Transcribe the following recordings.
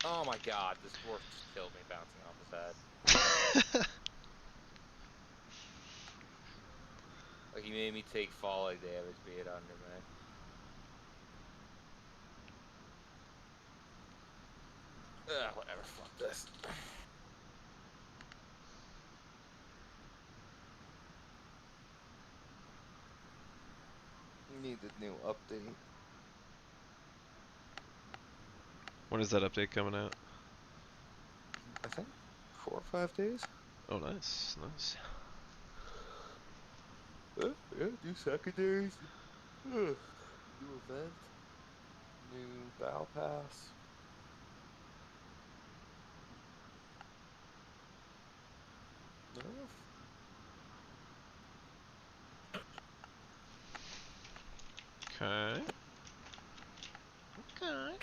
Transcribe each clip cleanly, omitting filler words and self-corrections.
Oh my god, this dwarf just killed me bouncing off his head. Like, he made me take falling damage being under me. Ugh, whatever, fuck this. Need the new update. When is that update coming out? I think 4 or 5 days. Oh, nice, nice. Yeah, new secondaries. Ugh. New event. New battle pass. Nerf. Okay. Okay.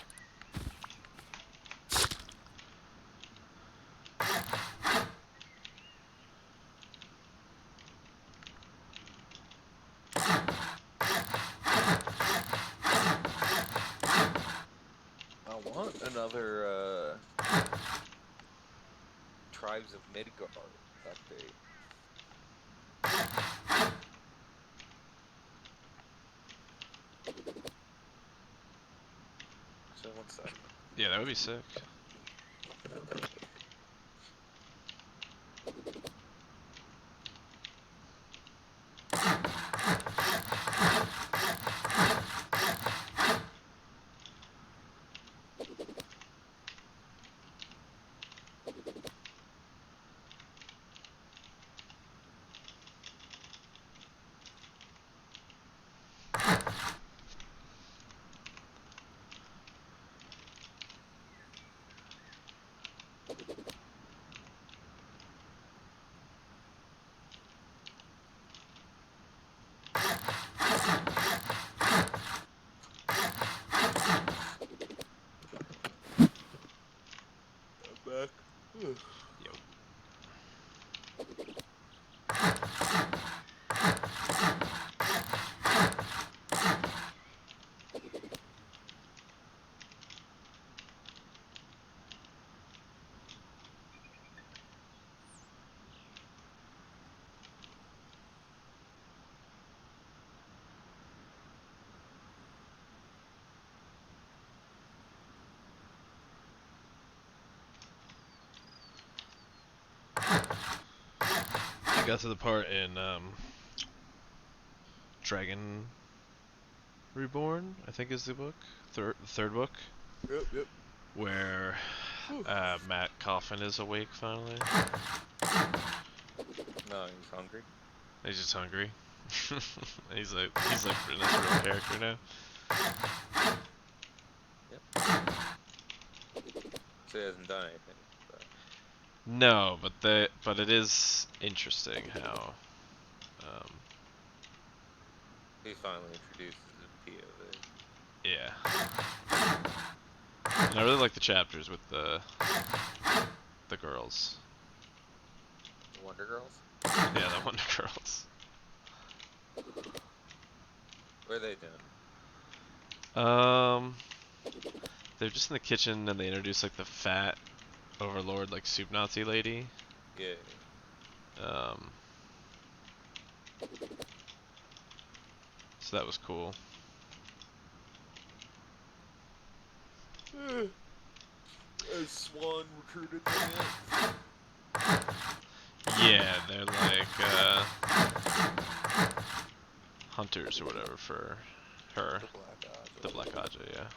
I want another Tribes of Midgard update. So one sec. Yeah, that would be sick. I'm back. Ugh. Yo. I got to the part in Dragon Reborn, I think is the book, third book, Yep. where Whew. Matt Coffin is awake finally. No, he's hungry. He's just hungry. he's like a real character now. Yep. So he hasn't done anything. But No, but it is interesting how he finally introduces his POV. yeah. And I really like the chapters with the girls. The Wonder Girls? Yeah, the Wonder Girls. What are they doing? They're just in the kitchen and they introduce like the fat overlord, like soup Nazi lady. Yeah. So that was cool. Has Swan recruited them yet? Yeah, they're like hunters or whatever for her. The Black Odds. The Black Aja, yeah.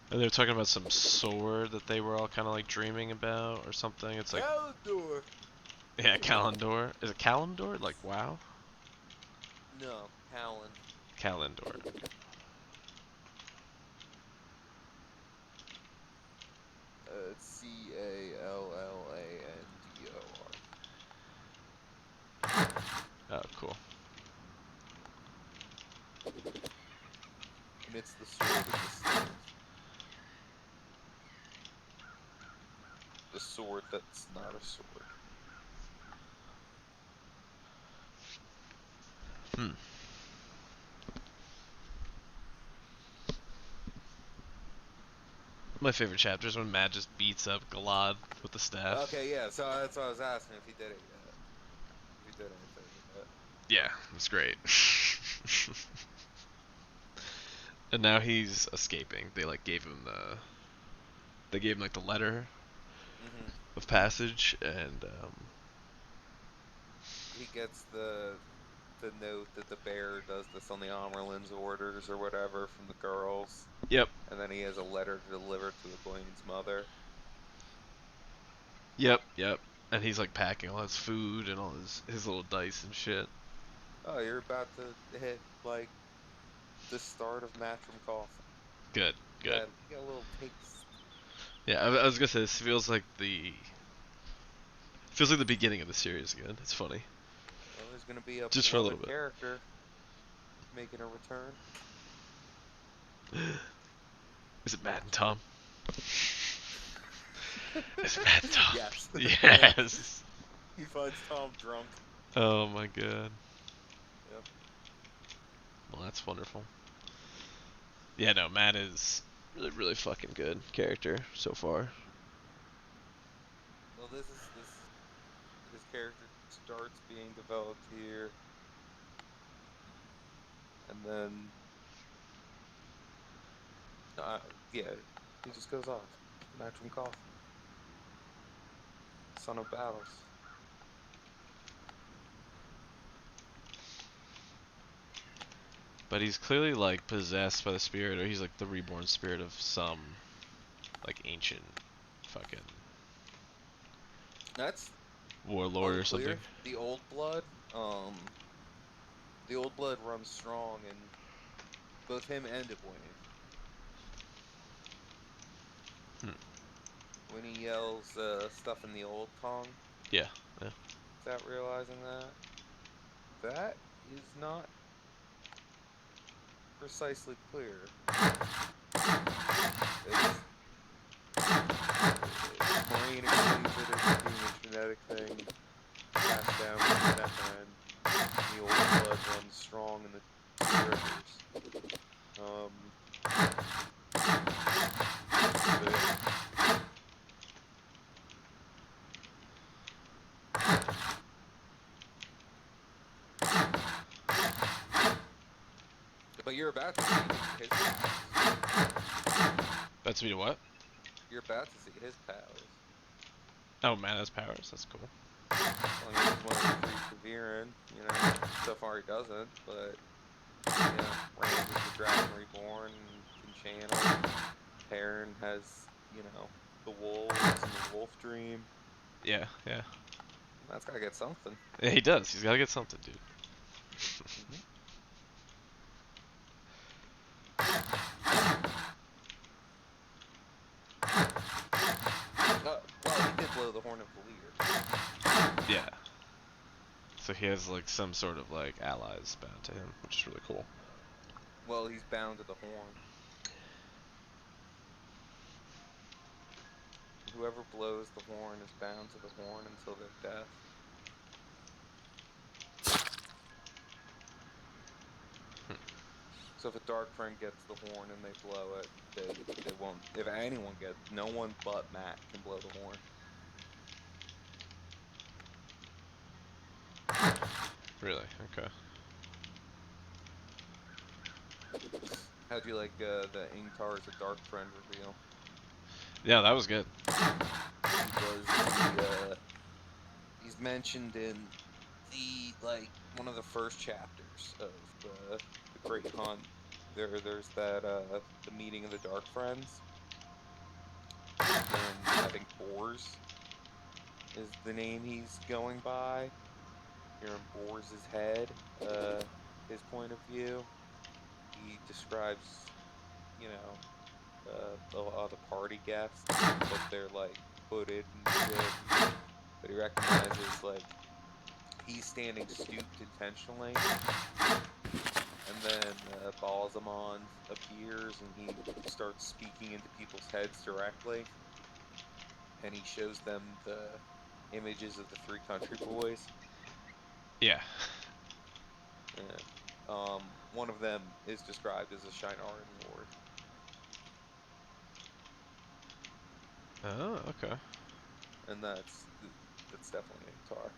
And they're talking about some sword that they were all kind of like dreaming about or something. It's like, Galador! yeah, Kalimdor. Is it Kalimdor? Like, wow? No, Callan. Kalimdor. Okay. Callandor. Oh, cool. And it's the sword of the stars. the sword that's not a sword. Hmm. My favorite chapter is when Matt just beats up Galad with the staff. Okay, yeah. So that's why I was asking if he did it yet. If he did anything yet. Yeah, it's great. And now he's escaping. They like gave him the. They gave him like the letter Mhm. of passage, and He gets the note that the bearer does this on the Amerlin's orders or whatever from the girls, yep, and then he has a letter to deliver to Egwene's mother. yep. And he's like packing all his food and all his little dice and shit. Oh, you're about to hit like the start of Matchroom Coffin. Good, good. You got a little taste. Yeah, I was gonna say this feels like the beginning of the series again. It's funny, Well, there's gonna be a just for a little beloved bit. character making a return. Is it Matt and Tom? Is it Matt and Tom? Yes. Yes. He finds Tom drunk. Oh my god. Yep. Well, that's wonderful. Yeah, no, Matt is really, really fucking good character so far. Well, his character starts being developed here, and then yeah, he just goes off. Matchroom Coffin, son of battles. But he's clearly like possessed by the spirit, or he's like the reborn spirit of some like ancient fucking That's warlord or something. unclear. The old blood runs strong in both him and Egwene. Hmm. When he yells stuff in the old tongue, Yeah, yeah. without realizing that, that is not precisely clear. It's Moraine explains it as being a genetic thing passed down from Stefan. The old blood runs strong in the rivers. But yeah. But you're about to see his powers. That's me to what? You're about to see his powers. Oh, Matt has powers. That's cool. Well, I mean, he's one of the three Kuvira, you know. So far he doesn't, but yeah, Rand is the Dragon Reborn and can channel. Perrin has, you know, the wolves and the wolf dream. Yeah, yeah. That's gotta get something. Yeah, he does. He's gotta get something, dude. Mm-hmm. Well, he did blow the horn of Valir. Yeah. So he has like some sort of like allies bound to him, which is really cool. Well, he's bound to the horn. Whoever blows the horn is bound to the horn until their death. So if a dark friend gets the horn and they blow it, they won't. If anyone gets, no one but Matt can blow the horn. Really? Okay. How'd you like the Ingtar as a dark friend reveal? Yeah, that was good. He's mentioned in the one of the first chapters of the Great Hunt. There's that the meeting of the Dark Friends. And I think Bors is the name he's going by. You're in Bors' head, his point of view. He describes, you know, a lot of the party guests that they're like hooded and shit. But he recognizes like he's standing stooped intentionally, and then Balsamond appears and he starts speaking into people's heads directly. and he shows them the images of the three country boys. Yeah. Yeah. One of them is described as a Shinaran lord. Oh, okay. And that's definitely a Tar.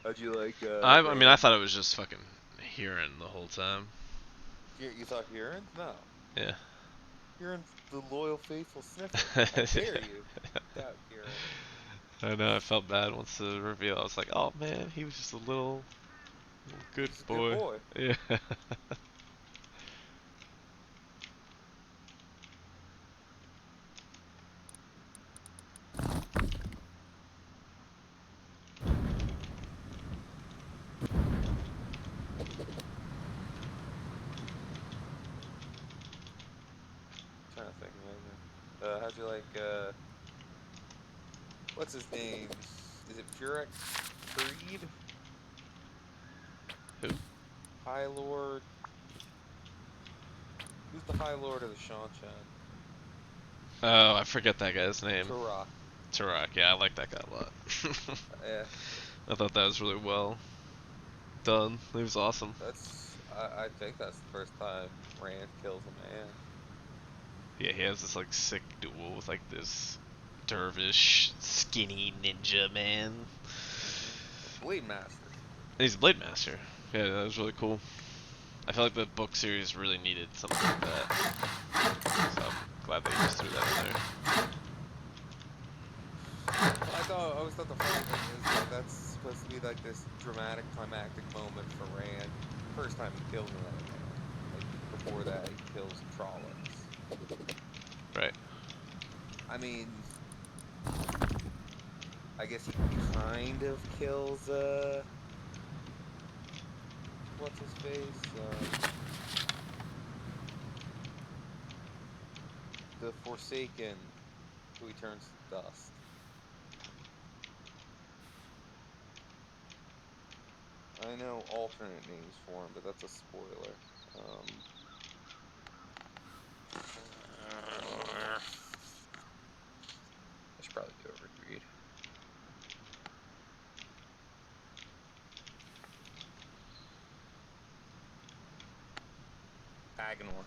How'd you like I mean, I Rand? thought it was just fucking Huron the whole time. You thought Huron? No. Yeah. Huron's the loyal, faithful sniffer. How dare Yeah. you doubt Huron? I know. I felt bad once the reveal. I was like, oh man, he was just a little good He's a good boy. boy. Yeah. Trying to think of anything. How'd you like what's his name? Is it Furek Creed? Who? High Lord. Who's the High Lord of the Shanshan? Oh, I forget that guy's name. Turok. Turok. Yeah, I like that guy a lot. Yeah, I thought that was really well done. It was awesome. I think that's the first time Rand kills a man. Yeah, he has this like sick duel with like this dervish skinny ninja man. A Blade Master. And he's a blade master. Yeah, that was really cool. I feel like the book series really needed something like that. So I'm glad they just threw that in there. I always thought the funny thing is that that's supposed to be like this dramatic climactic moment for Rand. First time he kills another man. Like before that he kills Trollocs. Right. I mean, I guess he kind of kills what's his face? The Forsaken who he turns to dust. I know alternate names for him, but that's a spoiler. I should probably do a reread. Agenor.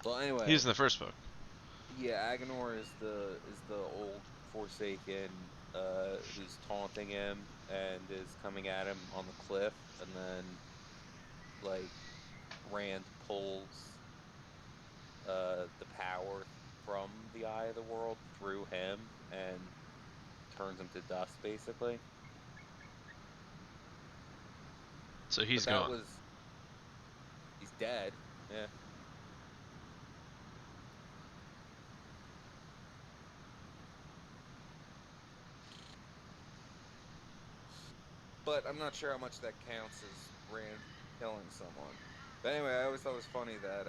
Well, He's anyway, in the first book. yeah, Agenor is the old Forsaken who's taunting him and is coming at him on the cliff, and then like Rand pulls the power from the Eye of the World through him and turns him to dust, basically. So But he's that gone. was he's dead. Yeah. But I'm not sure how much that counts as Rand killing someone. But anyway, I always thought it was funny that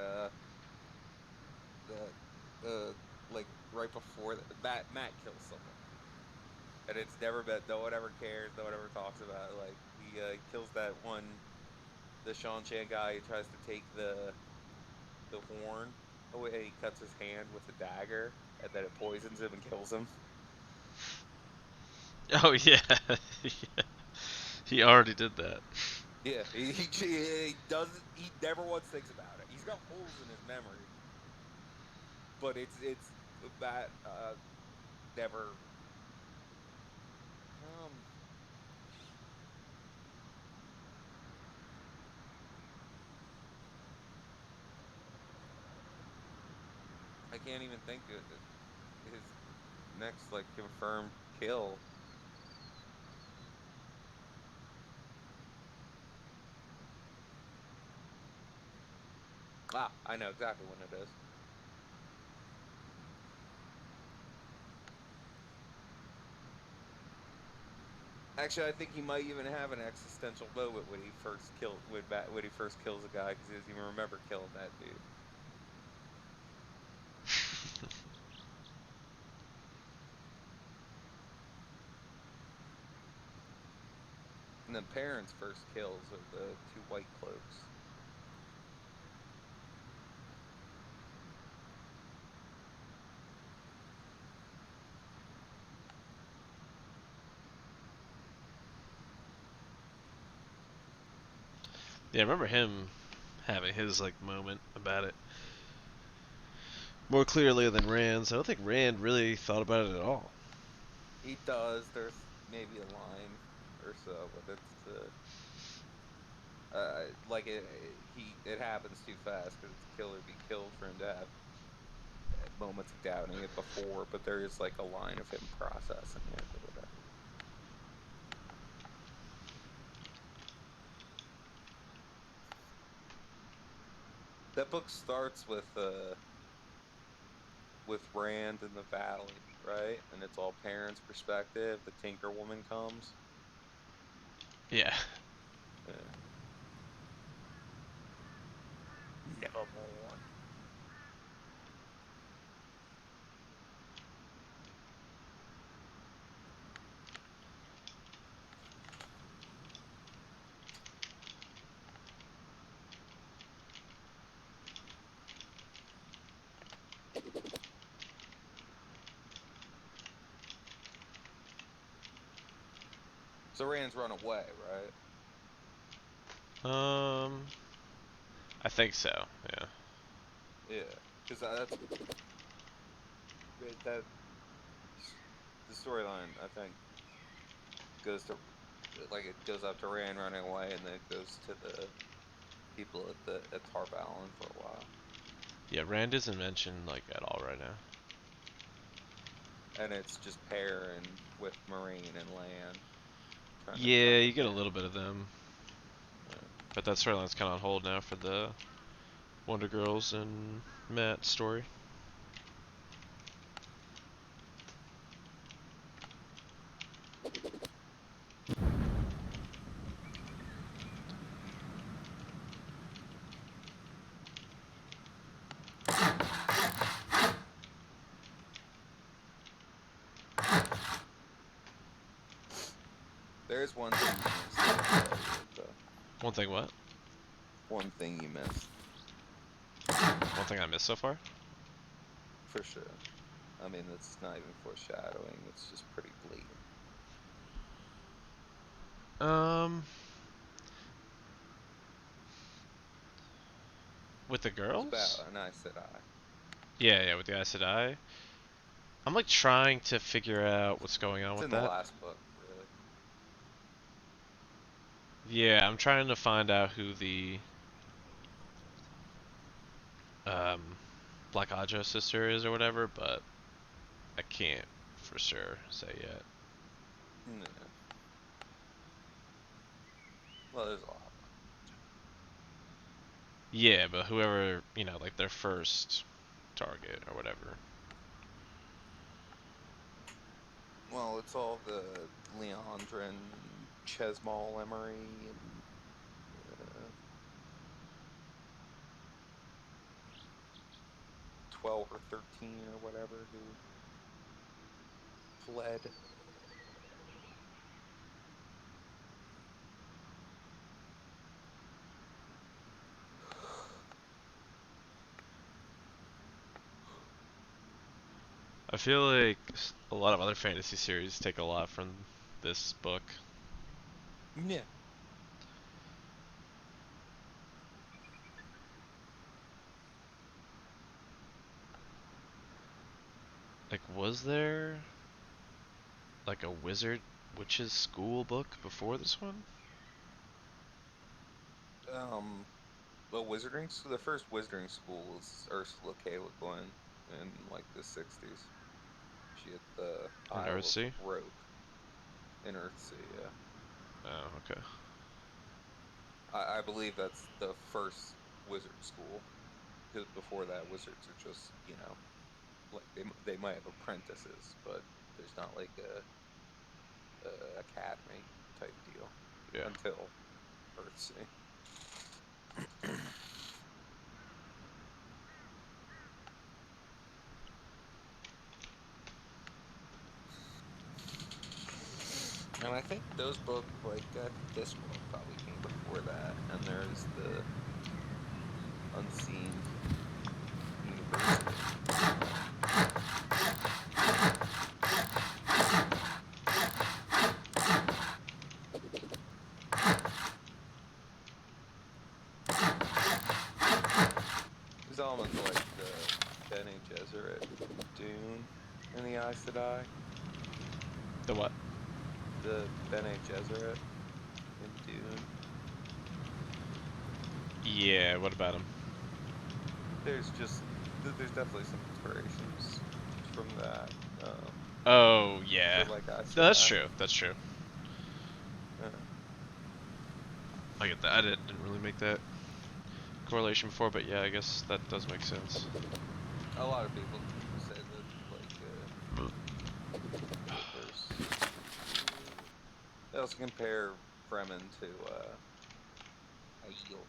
like right before Matt kills someone, and it's never been. No one ever cares. No one ever talks about it. Like he kills that one, the Sean Chan guy who tries to take the horn away. He cuts his hand with a dagger, and then it poisons him and kills him. Oh yeah. Yeah. He already did that. Yeah, he doesn't. He never once thinks about it. He's got holes in his memory, but it's that never. Um, I can't even think of his next like confirmed kill. Ah, I know exactly when it is. Actually, I think he might even have an existential moment when he first when he first kills a guy because he doesn't even remember killing that dude. And the parents' first kills are the two white cloaks. Yeah, I remember him having his like moment about it more clearly than Rand's. I don't think Rand really thought about it at all. He does. There's maybe a line or so, but it's like it happens too fast because it's kill or be killed for him to have moments of doubting it before. But there is like a line of him processing it or whatever. That book starts with Rand in the valley, right? And it's all parents' perspective. The Tinker Woman comes. Yeah. Yeah. Nevermore. So Rand's run away, right? I think so. Yeah. Yeah, because that's that the storyline. I think goes to like it goes up to Rand running away, and then it goes to the people at Tar Valon for a while, Yeah, Rand isn't mentioned like at all right now. and it's just Perrin with Marine and Lan trying to Yeah, track you him get a down. little bit of them, Yeah. but that storyline's kind of on hold now for the Wonder Girls and Matt story. There's one thing you missed so far, though. One thing, what? One thing you missed One thing I missed so far? for sure. I mean, it's not even foreshadowing. It's just pretty blatant. Um, with the It's about girls? an Aes Sedai. Yeah, with the Aes Sedai. I'm like trying to figure out what's going on It's with in the that. last book, really. Yeah, I'm trying to find out who the um Black Aja sister is or whatever, but I can't for sure say yet. Yeah. Well, there's a lot. Yeah, but whoever, like their first target or whatever. Well, it's all the Leandrin and Chesmal Emery and 12 or 13 or whatever who fled. I feel like a lot of other fantasy series take a lot from this book. Yeah. Like, was there like a wizard witch's school book before this one? Um, well, Wizarding, so the first Wizarding school was Ursula K. Le Guin in like the 60s. She had the In Isle of Earthsea? Roke in Earthsea, yeah. Oh, okay. I believe that's the first wizard school, because before that, wizards are just, like they might have apprentices, but there's not like a academy type deal Yeah. until Earthsea. And I think those books, like, I think this book probably came before that. And there's the Unseen University. It's almost like the Bene Gesserit Dune in the Aes Sedai. The what? The Bene Gesserit in Dune. Yeah, what about him? There's definitely some inspirations from that. Oh, yeah. For like Aes No, that's Sedai. true. That's true. I get that. I didn't really make that correlation before, but yeah, I guess that does make sense. A lot of people say that, like, there's. They also compare Fremen to Aiel.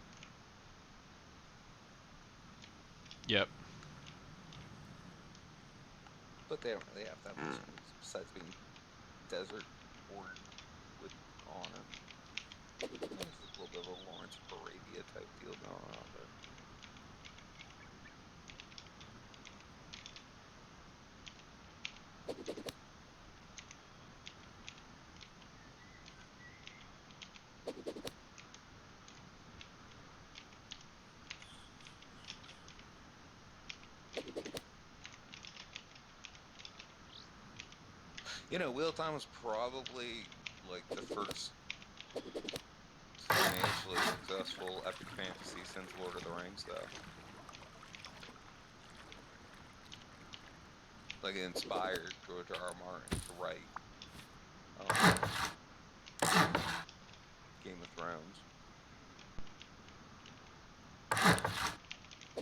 Yep. But they don't really have that much besides being desert bordered with honor. There's just a little bit of a Lawrence of Arabia type deal going on there. You know, Wheel of Time was probably like the first financially successful epic fantasy since Lord of the Rings, though. Like, it inspired George R. R. Martin to write Game of Thrones.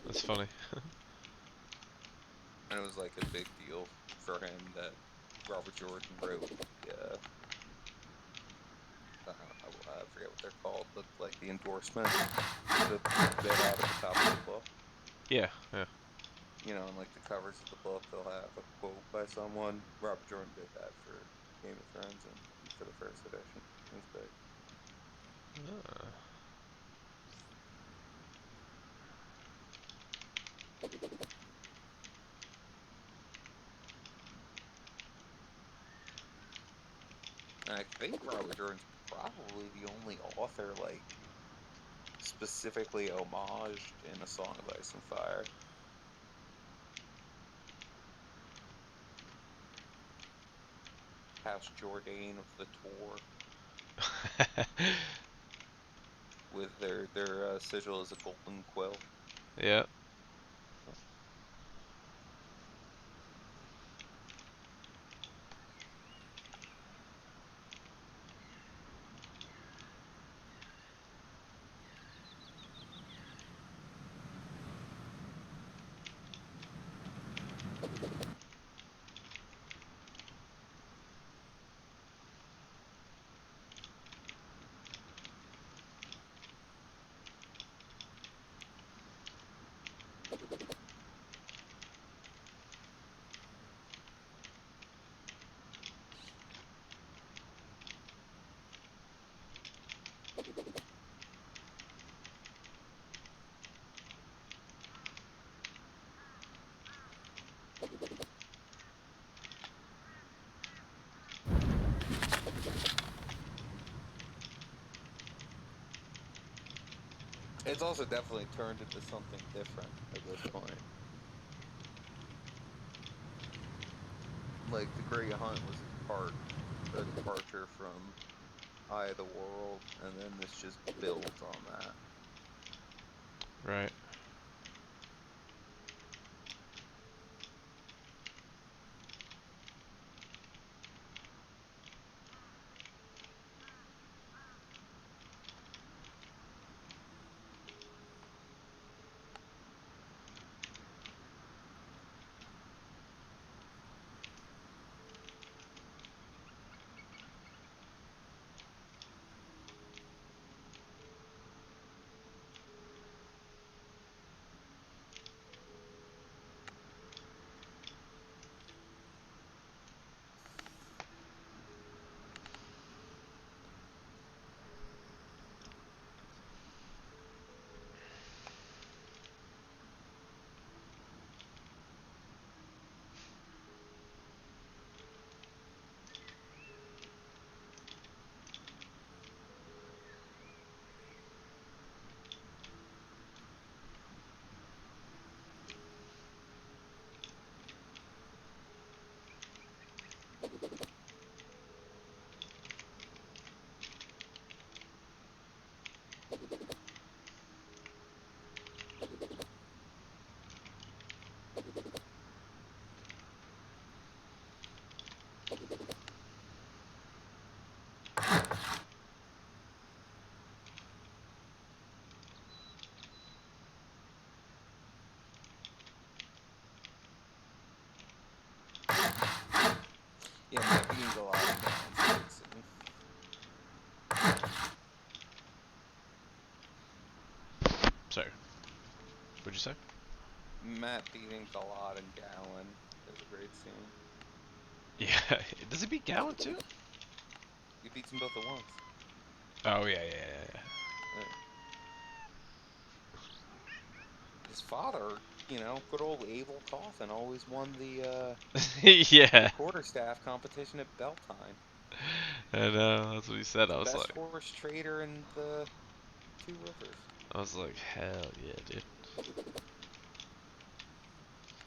That's funny. And it was like a big deal for him that Robert Jordan wrote the, I forget what they're called, but like the endorsement that they have at the top of the book. Yeah, yeah. You know, and like the covers of the book, they'll have a quote by someone. Robert Jordan did that for Game of Thrones and for the first edition. It was big. And I think Robert Jordan's probably the only author, like, specifically homaged in A Song of Ice and Fire. House Jourdain of the Tor, with their sigil as a golden quill. Yeah. It's also definitely turned into something different at this point. Like, The Great Hunt was a departure from Eye of the World, and then this just builds on that. Right. you say? Matt beating Galad and Gallon is a great scene. Yeah. Does he beat Gowan too? He beats them both at once. Oh yeah. Uh, his father, you know, good old Abel Coffin, always won the Yeah. quarterstaff competition at Beltine. I know. That's what he said. The best horse trader in the Two Rivers. I was like, hell yeah, dude.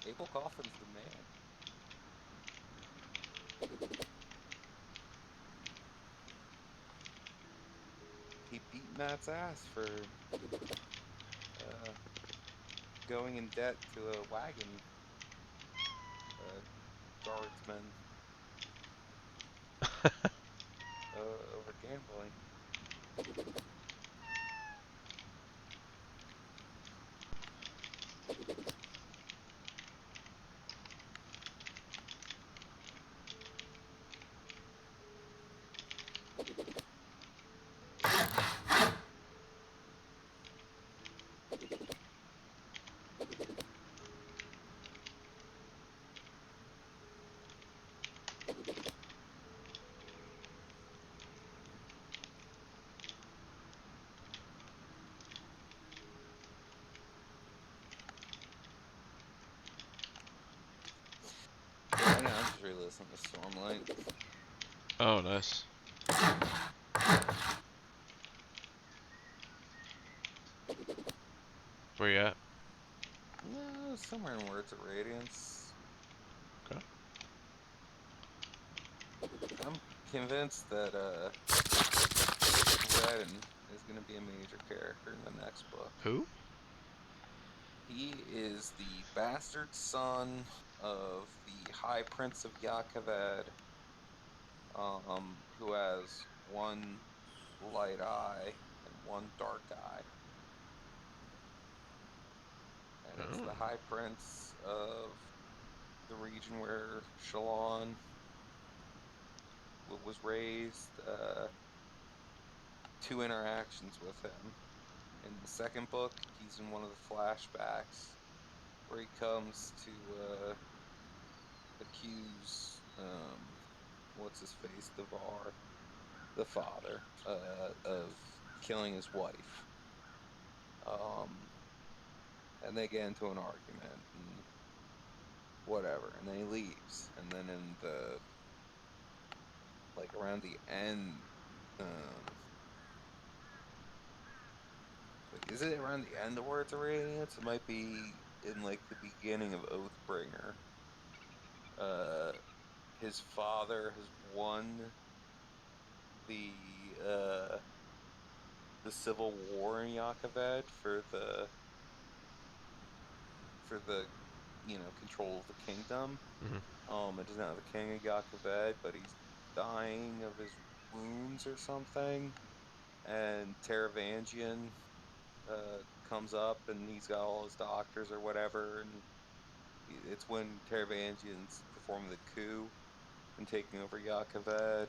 Abel Coffin's the man. He beat Matt's ass for going in debt to a wagon guardsman over gambling. Yeah, I know, I'm just re-listening to Stormlight. Oh, nice. Where you at? No, somewhere in Words of Radiance. Okay. I'm convinced that Redden is going to be a major character in the next book. Who? He is the bastard son of the High Prince of Yakavad, who has one light eye and one dark eye. And it's the Oh. High Prince of the region where Shalon was raised. Two interactions with him. In the second book, he's in one of the flashbacks where he comes to accuse what's his face, Devar, the father, of killing his wife. And they get into an argument and whatever, and then he leaves. And then in the around the end, is it around the end of Words of Radiance? It might be in the beginning of Oathbringer. His father has won the civil war in Yakavad for the control of the kingdom. It doesn't have a king of Yakavad, but he's dying of his wounds or something. And Taravangian comes up, and he's got all his doctors or whatever, and it's when Taravangian's performing the coup and taking over Yakavad,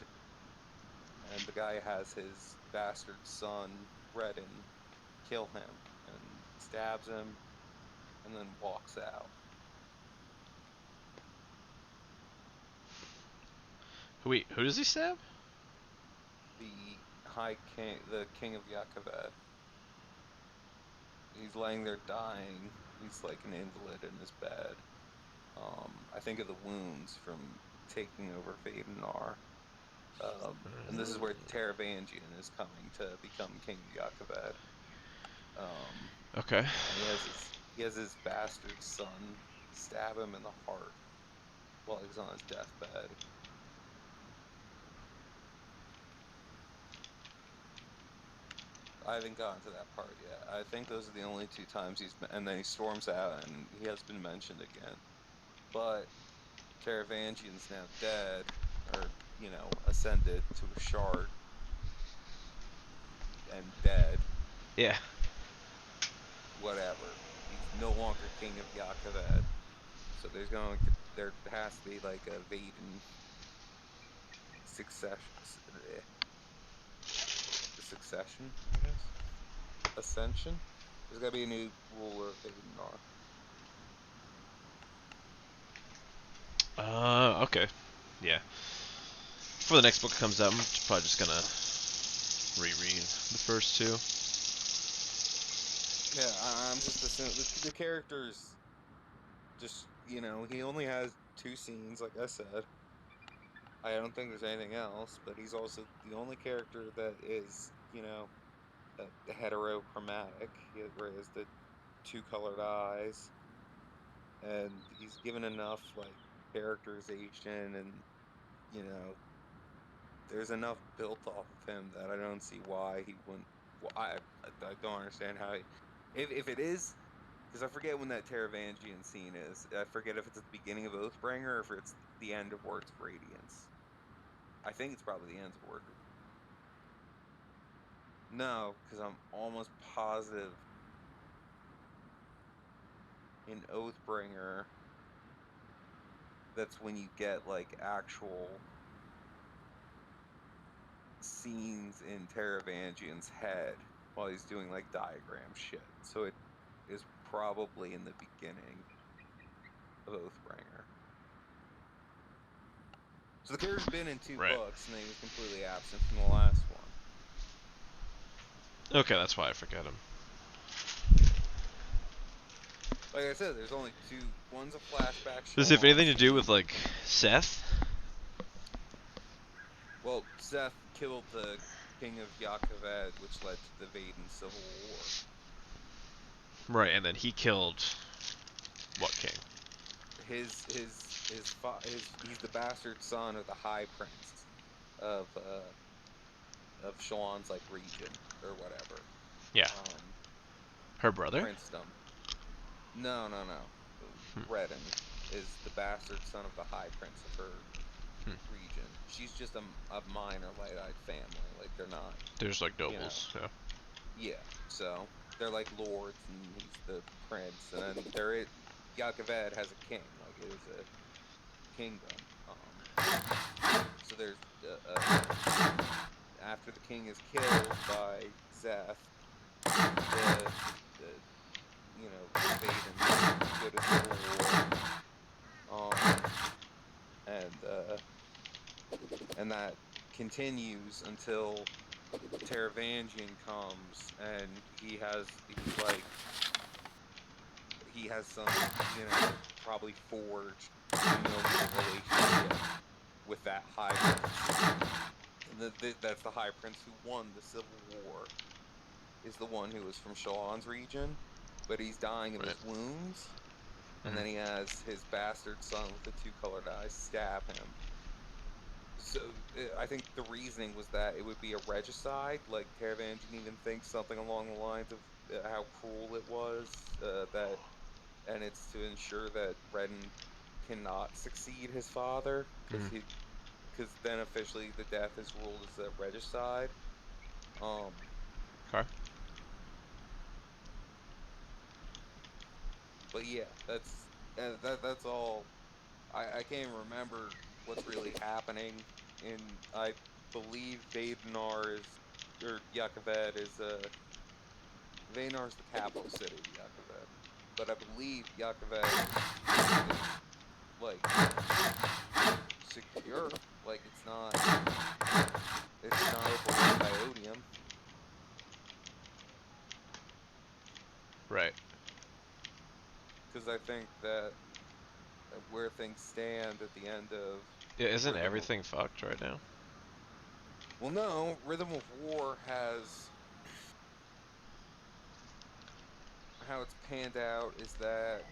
and the guy has his bastard son, Redden, kill him, and stabs him, and then walks out. Wait, who does he stab? The High King, the King of Yakavad. He's laying there dying. He's like an invalid in his bed. I think of the wounds from taking over Vadenar. And this is where Taravangian is coming to become King of Yakavad. Okay. And he has his bastard son stab him in the heart while he's on his deathbed. I haven't gotten to that part yet. I think those are the only two times and then he storms out and he has been mentioned again. But Taravangian's now dead, or, ascended to a shard and dead. Yeah. Whatever. He's no longer king of Yakavad. So there has to be like a Vaden succession, I guess. Ascension. There's gotta be a new ruler of Adenar. Okay. Yeah. Before the next book comes out, I'm probably just gonna reread the first two. Yeah, I'm just assuming the characters. Just he only has 2 scenes, like I said. I don't think there's anything else, but he's also the only character that is heterochromatic. He has the 2 colored eyes, and he's given enough like characterization, and you know there's enough built off of him that I don't see why he wouldn't. Well, I don't understand how if it is, because I forget when that Taravangian scene is. I forget if it's at the beginning of Oathbringer or if it's the end of Words of Radiance. I think it's probably the end of Words. No, because I'm almost positive in Oathbringer that's when you get like actual scenes in Taravangian's head while he's doing like diagram shit. So it is probably in the beginning of Oathbringer. So the character's been in 2 Right. books and then he was completely absent from the last one. Okay, that's why I forget him. Like I said, there's only 2. One's a flashback Does it have anything Shallan to do scene. with like Seth? Well, Seth killed the king of Yakaved, which led to the Vaden Civil War. Right, and then he killed what king? He's the bastard son of the High Prince of Shallan's like region or whatever. Yeah. Her brother? Princedom. No. Redden is the bastard son of the High Prince of her region. She's just a minor light-eyed family. Like they're not. There's like nobles. Yeah. Yeah. So they're like lords, and he's the prince, and then Yakaved has a king. Like it is a kingdom. So there's after the king is killed by Zeth, the Vaden go to civil war, and that continues until Taravangian comes, and he has some probably forged familial relationship with that High Prince. And that's the High Prince who won the Civil War, is the one who was from Shallan's region, but he's dying of his wounds, and then he has his bastard son with the 2-colored eyes stab him. So I think the reasoning was that it would be a regicide. Like Taravangian even thinks something along the lines of how cruel it was, and it's to ensure that Redden cannot succeed his father, because then officially the death is ruled as a regicide. Okay. But yeah, that's all. I can't even remember what's really happening. I believe Vadenar is, or Yakaved is Vadenar is the capital city of Yakaved, but I believe Yakaved is like secure. Like it's not overrun by Odium. Right. Because I think that where things stand at the end of Yeah, isn't everything fucked right now? Well, no, Rhythm of War has how it's panned out is that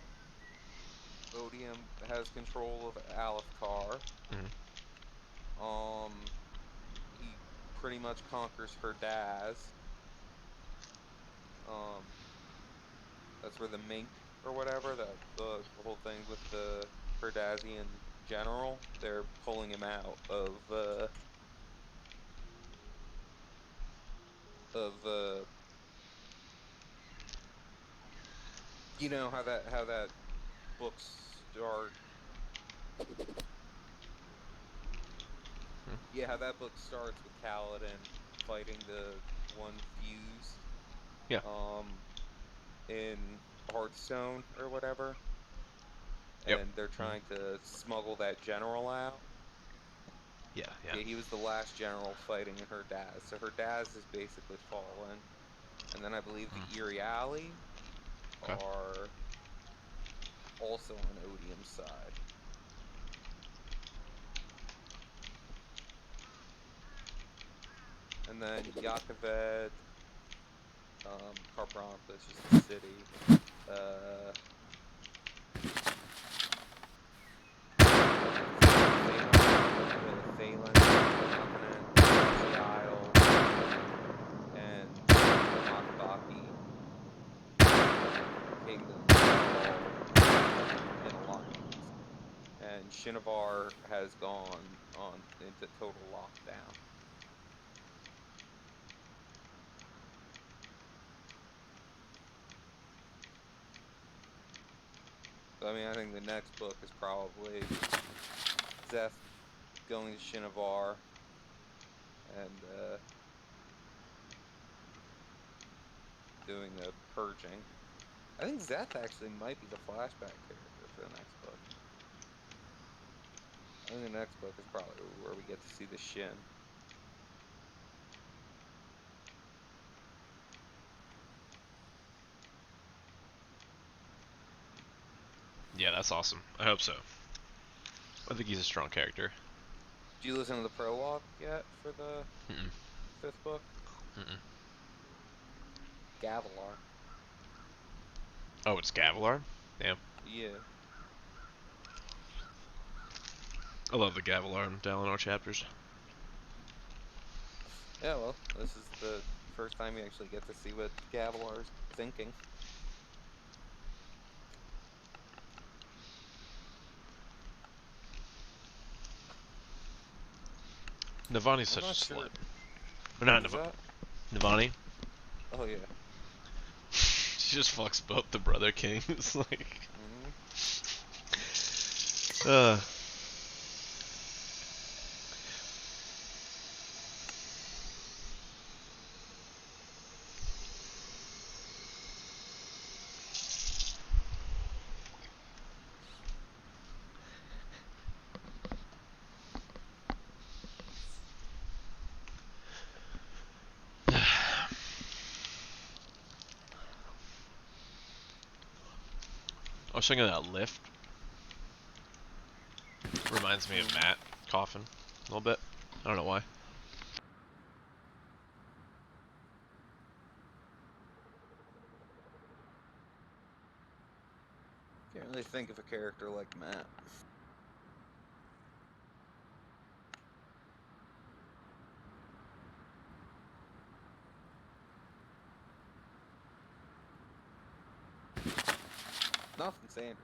Odium has control of Alethkar. He pretty much conquers Herdaz. That's where the Mink or whatever, the whole thing with the Herdazian general, they're pulling him out of you know how that book start. Yeah, how that book starts with Kaladin fighting the one Fuse. Yeah. in Hearthstone or whatever, Yep. and they're trying to smuggle that general out. Yeah, yeah. Yeah, he was the last general fighting her Daz. So her Daz is basically fallen. And then I believe the Iriali Okay. are also on Odium's side. And then Yakoved, Kharbranth, which is the city. Thalen, Continent, the Isle, and Makbaki Kingdom in alliance. And Shinovar has gone on into total lockdown. So, I mean, I think the next book is probably Zeth going to Shinovar and doing the purging. I think Zeth actually might be the flashback character for the next book. I think the next book is probably where we get to see the Shin. Yeah, that's awesome. I hope so. I think he's a strong character. Did you listen to the prologue yet for the Mm-mm. 5th book? Mm-mm. Gavilar. Oh, it's Gavilar? Damn. Yeah. I love the Gavilar and Dalinar chapters. Yeah, well, this is the first time you actually get to see what Gavilar's thinking. Navani's I'm such a not slut. sure. Or not Who's that? Navani. Oh, yeah. She just fucks both the brother kings. Like. Mm-hmm. I was thinking that lift reminds me of Matt Coffin a little bit. I don't know why. Can't really think of a character like Matt. Nothing Sanderson.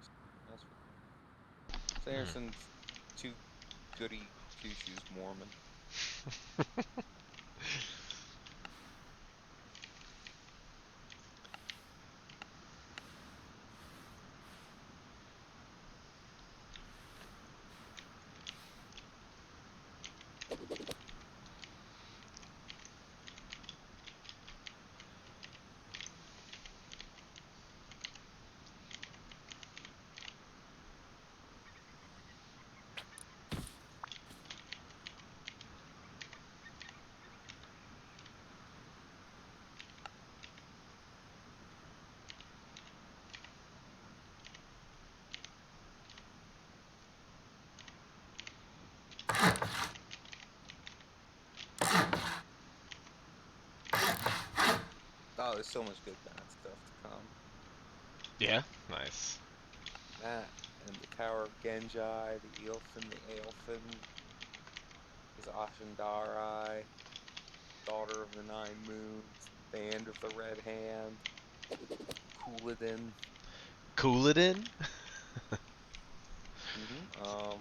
Sanderson's too goody two-shoes Mormon. Oh, there's so much good Matt stuff to come. Yeah? Nice. Matt and the Tower of Genjai, the Eilfin, the Aelfin, is Ashandarai, Daughter of the Nine Moons, Band of the Red Hand, Cooladin. Cooladin?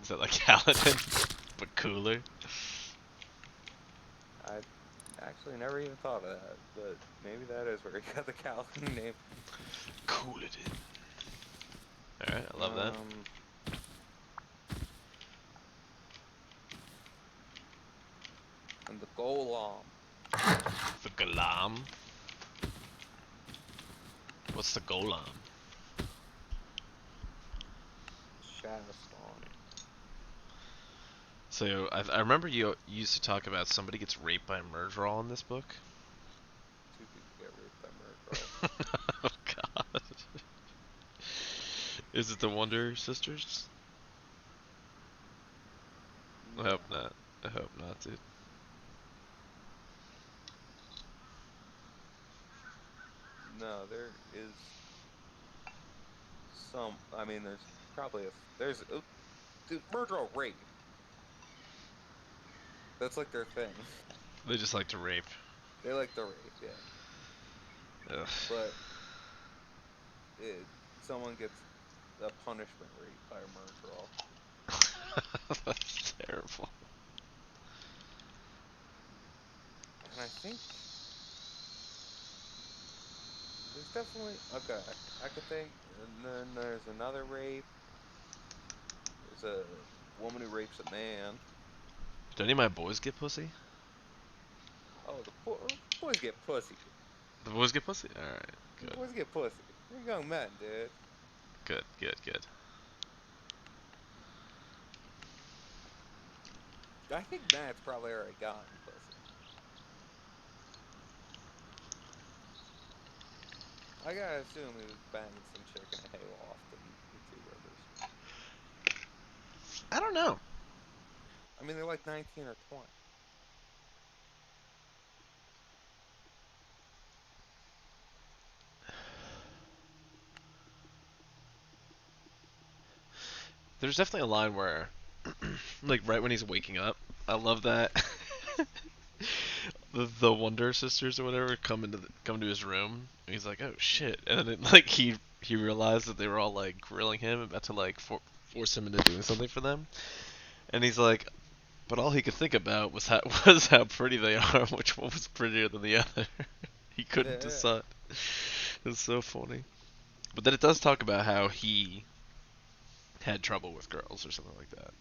Is that like Kaladin? But cooler? I actually never even thought of that, but maybe that is where he got the Kaladin name. Cooladin. Alright, I love that. And the Golem. The Galam. What's the golem? Shadow spawn. So I remember you used to talk about somebody gets raped by a Murdral in this book. 2 people get raped by Murkrow. Oh god. Is it the Wonder Sisters? I hope not. I hope not, dude. No, there is some. I mean, there's probably a. There's. Dude, Murkrow rape. That's like their thing. They just like to rape. They like the rape, yeah. Ugh. But someone gets a punishment rape by a Murkrow. That's terrible. And I think there's definitely okay. I could think, and then there's another rape. There's a woman who rapes a man. Do any of my boys get pussy? Oh, the boys get pussy. The boys get pussy? Alright, The good. boys get pussy. They're young men, dude. Good, good, good. I think Matt's probably already gotten pussy. I gotta assume he was banging some chick in a hayloft in the Two Rivers. I don't know. I mean, they're like 19 or 20. There's definitely a line where, like, right when he's waking up, I love that. The Wonder Sisters or whatever come to his room. And he's like, "Oh shit!" And then like he realized that they were all like grilling him, about to like force him into doing something for them. And he's like, but all he could think about was how pretty they are, which one was prettier than the other. He couldn't Yeah. decide. It's so funny. But then it does talk about how he had trouble with girls or something like that.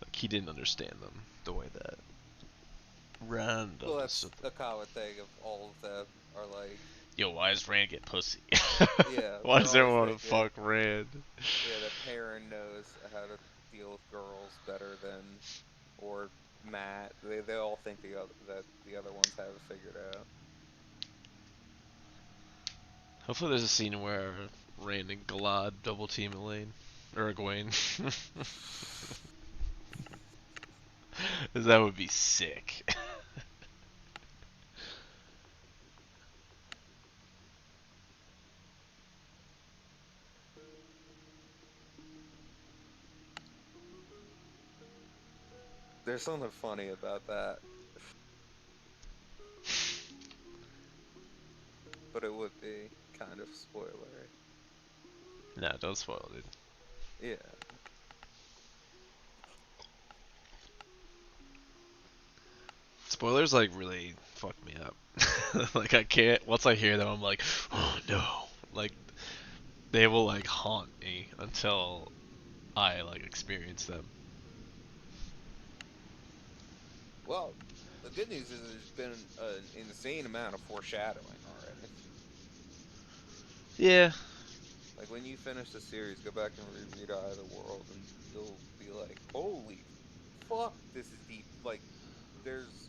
Like he didn't understand them the way that Rand Well, that's understood them. a common thing of all of them are like, Yo, why does Rand get pussy? yeah, Why they're does always everyone want to thinking, fuck Rand? yeah, that Perrin knows how to deal with girls better than, or Matt. They all think that the other ones have it figured out. Hopefully there's a scene where Rand and Galad double team Elaine. Or Egwene. 'Cause that would be sick. There's something funny about that, but it would be kind of spoilery. No, don't spoil it. Yeah. Spoilers like really fuck me up. Like I can't. Once I hear them, I'm like, oh no. Like they will like haunt me until I like experience them. Well, the good news is there's been an insane amount of foreshadowing already. Yeah. Like when you finish the series, go back and reread Eye of the World, and you'll be like, "Holy fuck, this is deep." Like, there's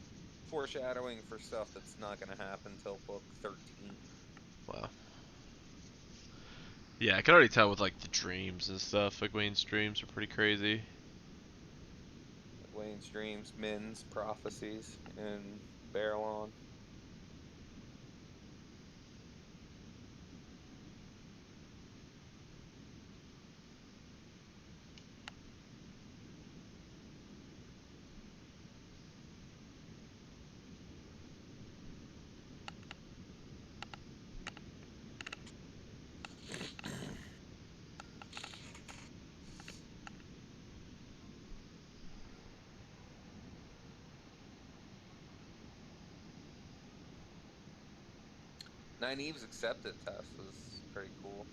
foreshadowing for stuff that's not gonna happen till book 13. Wow. Yeah, I can already tell with like the dreams and stuff. Like Wayne's dreams are pretty crazy. Like Wayne's dreams, Min's prophecies, and Barrelon. Nynaeve's accepted test was pretty cool.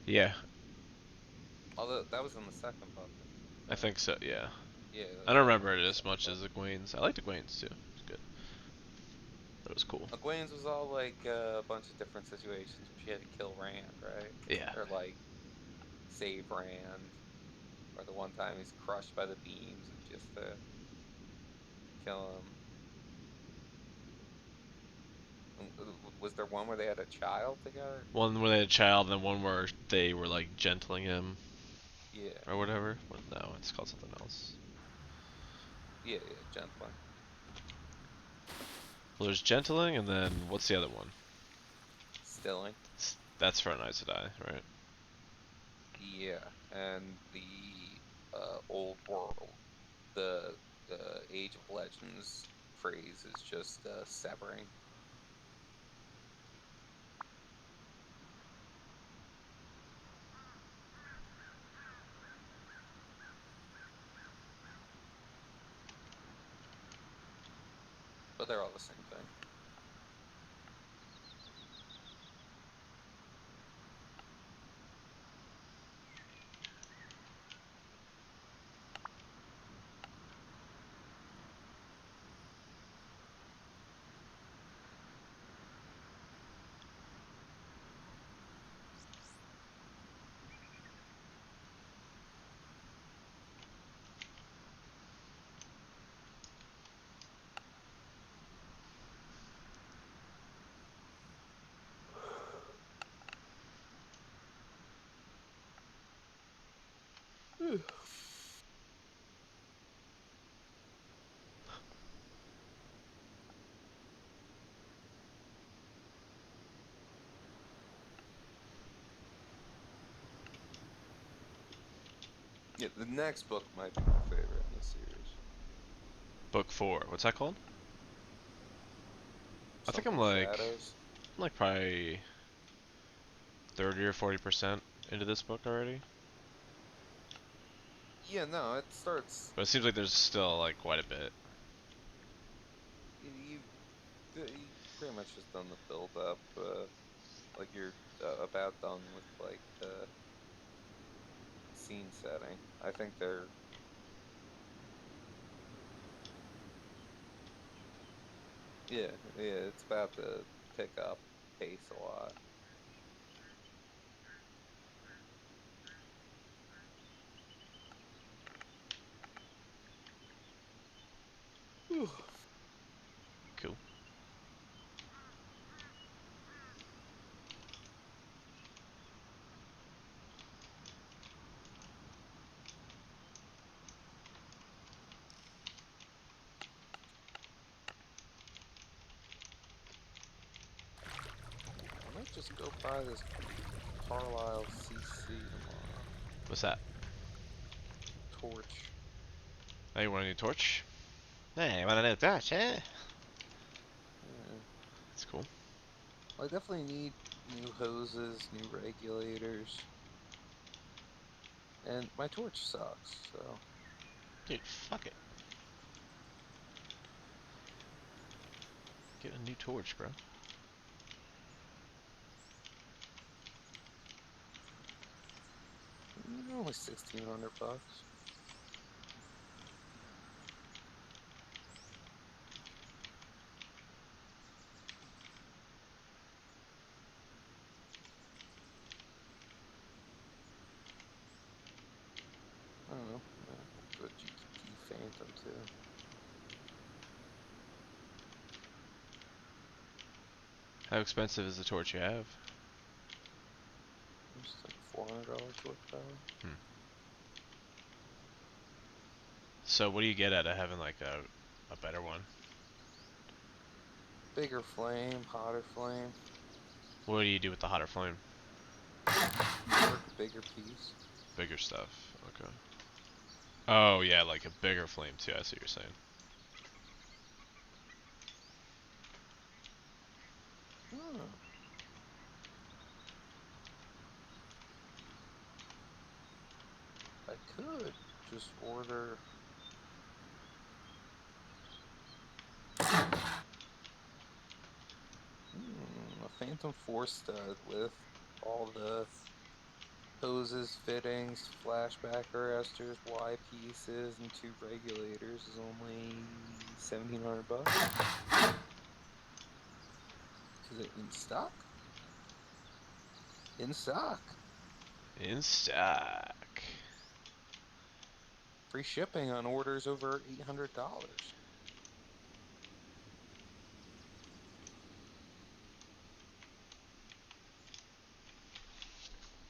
Yeah, Although that was in the second book, I right? think so. Yeah. Yeah, I that's don't what I remember wanted it to as say. much as Egwene's. I liked Egwene's too. It's good. That was cool. Egwene's was all like a bunch of different situations where she had to kill Rand, right? Yeah. Or like save Rand, or the one time he's crushed by the beams and just kill him. Was there one where they had a child together? One where they had a child, and one where they were like gentling him Yeah, or whatever. No, it's called something else. yeah, gentling. Well, there's gentling, and then what's the other one? Stilling. That's for an Aes Sedai, right? Yeah, and the old world, the Age of Legends phrase is just severing. But they're all the same thing. Yeah, the next book might be my favorite in the series. Book 4. What's that called? I think Something Shadows. I'm like probably 30 or 40% into this book already. Yeah, no, it starts. But it seems like there's still like quite a bit. You pretty much just done the build up. Like you're about done with like the scene setting. I think they're. Yeah, yeah, it's about to pick up pace a lot. Whew. Cool. I might just go buy this Carlisle CC tomorrow. What's that? Torch. Oh, you want a new torch? Hey, you want a new torch, eh? Yeah. That's cool. Well, I definitely need new hoses, new regulators, and my torch sucks. So Dude, fuck it. Get a new torch, bro. only $1,600. I don't know. Do a GTT Phantom too. How expensive is the torch you have? Just like $400 torch power. Hmm. So what do you get out of having like a better one? Bigger flame, hotter flame. What do you do with the hotter flame? Work a bigger piece. Bigger stuff. Okay. Oh yeah, like a bigger flame too. I see what you're saying. Oh. I could just order a Phantom 4 stud with all the Hoses, fittings, flashback arresters, Y pieces, and 2 regulators is only $1,700. Is it in stock? In stock. In stock. Free shipping on orders over $800.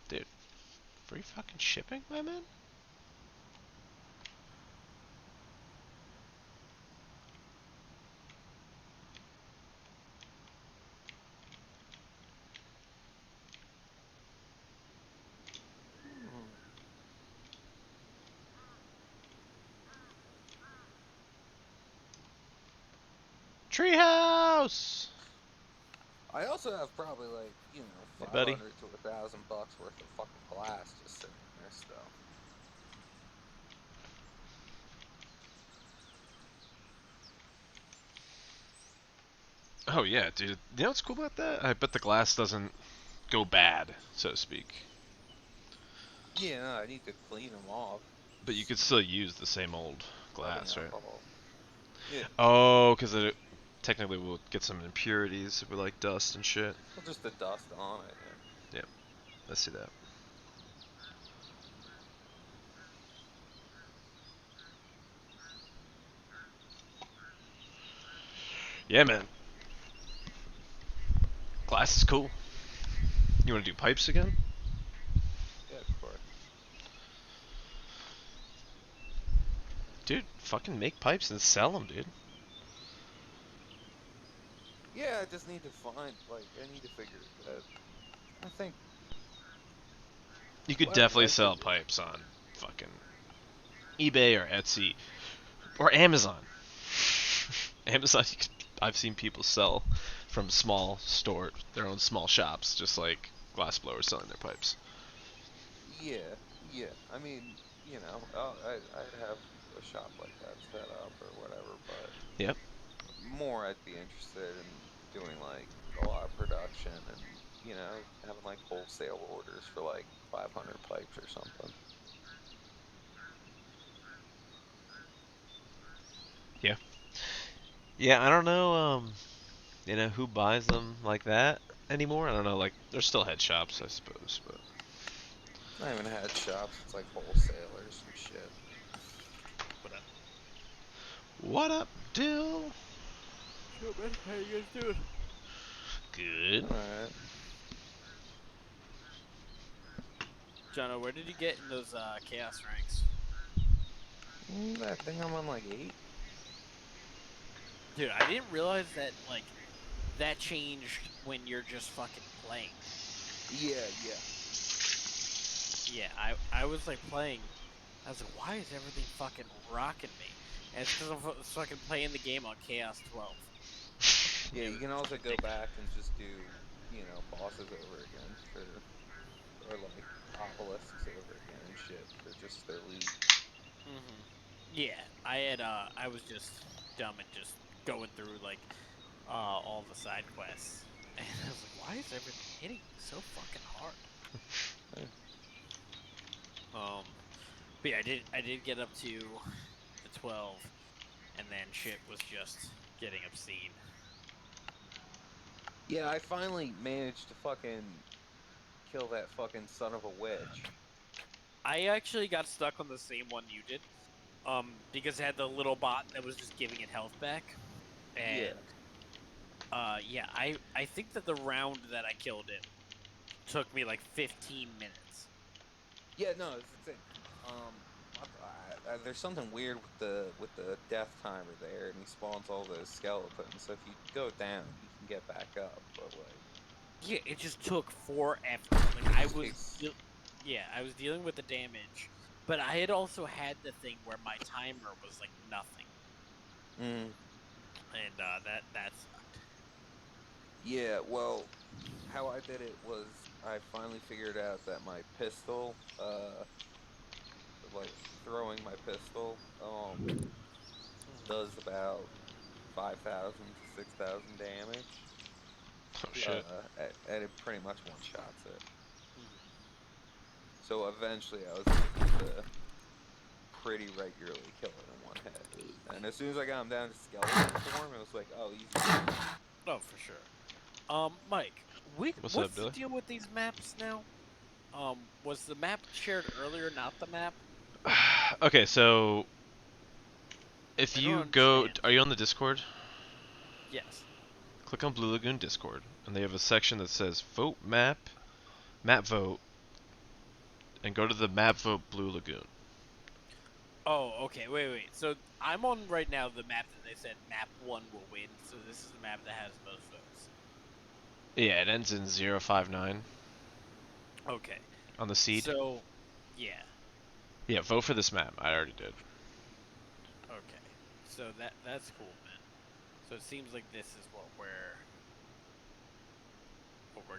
Dude, free fucking shipping, my man? Hmm. Treehouse! I also have probably like, you know, Hey, buddy. 500 to $1,000 worth of fucking glass just sitting there still. Oh, yeah, dude. You know what's cool about that? I bet the glass doesn't go bad, so to speak. Yeah, no, I need to clean them off. But you could still use the same old Rubbing glass, right? alcohol. Yeah, Oh, because it technically will get some impurities with like dust and shit. well, just the dust on it. Yep, I see that. Yeah, man. Glass is cool. You want to do pipes again? Yeah, of course. Dude, fucking make pipes and sell them, dude. Yeah, I just need to find, like, I need to figure that. I think You could what definitely I could sell pipes on fucking eBay or Etsy or Amazon. Amazon, I've seen people sell from small store, their own small shops, just like glass blowers selling their pipes. Yeah, yeah. I mean, you know, I'd have a shop like that set up or whatever, but Yep. more I'd be interested in doing like a lot of production and, you know, having like wholesale orders for like 500 pipes or something. Yeah. Yeah, I don't know, who buys them like that anymore. I don't know, like, there's still head shops, I suppose, but. I haven't had shops, it's like wholesalers and shit. What up? What up, Dill? Yo, man, how you guys doing? Good. Alright. Jono, where did you get in those chaos ranks? I think I'm on like 8. Dude, I didn't realize that, like, that changed when you're just fucking playing. Yeah, yeah. Yeah, I was, like, playing. I was like, why is everything fucking rocking me? And it's because I'm fucking playing the game on Chaos 12. Yeah, you can also go back and just do, you know, bosses over again for, or like obelisks over again and shit for just their loot. Mm-hmm. Yeah, I was just dumb and just going through, like, all the side quests. And I was like, why is everything hitting me so fucking hard? Yeah. But yeah, I did get up to the 12, and then shit was just getting obscene. Yeah, I finally managed to fucking kill that fucking son of a witch. I actually got stuck on the same one you did, because it had the little bot that was just giving it health back, Yeah. and yeah, I think that the round that I killed it took me like 15 minutes. Yeah, no, it's there's something weird with the death timer there, and he spawns all those skeletons. So if you go down, you can get back up, but like, Yeah, it just took forever. Like it just takes. yeah, I was dealing with the damage, but I had also had the thing where my timer was like nothing, Mm, and that sucked. yeah, well, how I did it was I finally figured out that my pistol, like throwing my pistol, does about 5,000 to 6,000 damage. Oh shit. And it pretty much one shots it. Mhm. So eventually I was able to pretty regularly kill it in one hit. And as soon as I got him down to skeleton form, it was like, oh, easy. Oh, for sure. Mike, What's what's up, the Billy? deal with these maps now? Was the map shared earlier, not the map? Okay, so if I don't you go, understand. are you on the Discord? Yes. Click on Blue Lagoon Discord, and they have a section that says Vote Map, Map Vote, and go to the Map Vote Blue Lagoon. Oh, okay. Wait. So I'm on right now the map that they said map 1 will win. So this is the map that has most votes. Yeah, it ends in 059 Okay. on the seed. So, yeah. Yeah, vote for this map. I already did. Okay. So that's cool, man. So it seems like this is what we're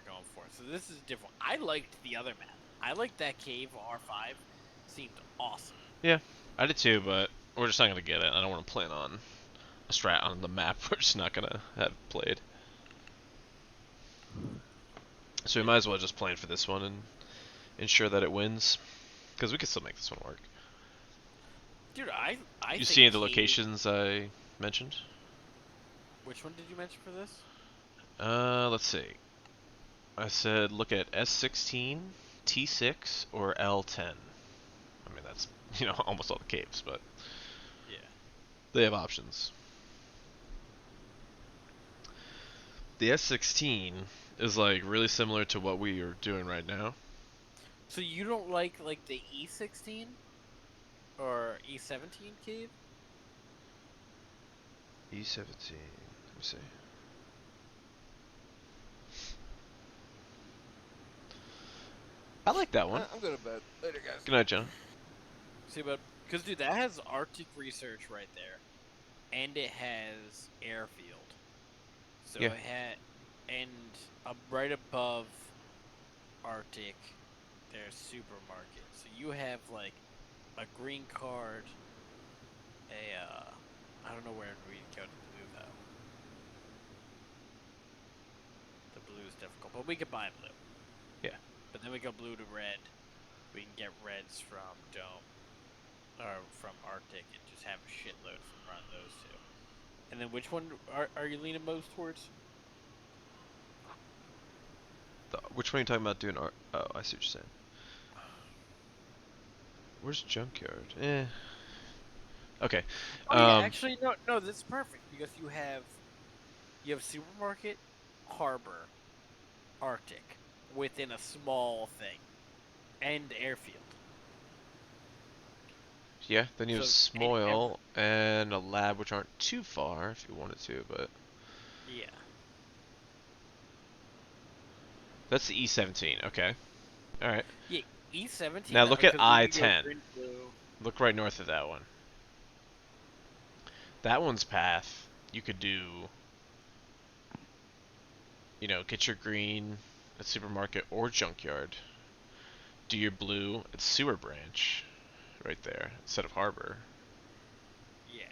going for. So this is different. I liked the other map. I liked that cave R5. Seemed awesome. Yeah, I did too, but we're just not gonna get it. I don't want to plan on a strat on the map. We're just not gonna have played. So we might as well just plan for this one and ensure that it wins, because we can still make this one work. Dude, I You think see the cave... locations I mentioned? Which one did you mention for this? Let's see. I said look at S16, T6, or L10. I mean, that's, almost all the caves, but Yeah. they have options. The S16 is like really similar to what we are doing right now. So you don't like the E16 or E17 cave? E17. Let me see. I like that one. I'm going to bed. Later, guys. Good night, John. See, but because dude, that has Arctic research right there, and it has airfield. So Yeah. it had, and right above Arctic, there's supermarket. So you have like a green card, I don't know where we go to blue though. The blue is difficult, but we could buy blue. Yeah. But then we go blue to red. We can get reds from Dome. Or from Arctic and just have a shitload from around those two. And then which one are you leaning most towards? Which one are you talking about doing art? Oh, I see what you're saying. Where's Junkyard? Okay. Oh yeah, actually no, this is perfect because you have supermarket, harbor, Arctic within a small thing, and airfield. Yeah, then you have So, Smoil and a lab, which aren't too far if you wanted to, but yeah. that's the E17. Okay. All right. Yeah, E17. Now look at because we could go I-10. green, blue. Look right north of that one. That one's path. You could do, get your green at supermarket or junkyard. Do your blue at sewer branch, right there, instead of harbor. Yeah.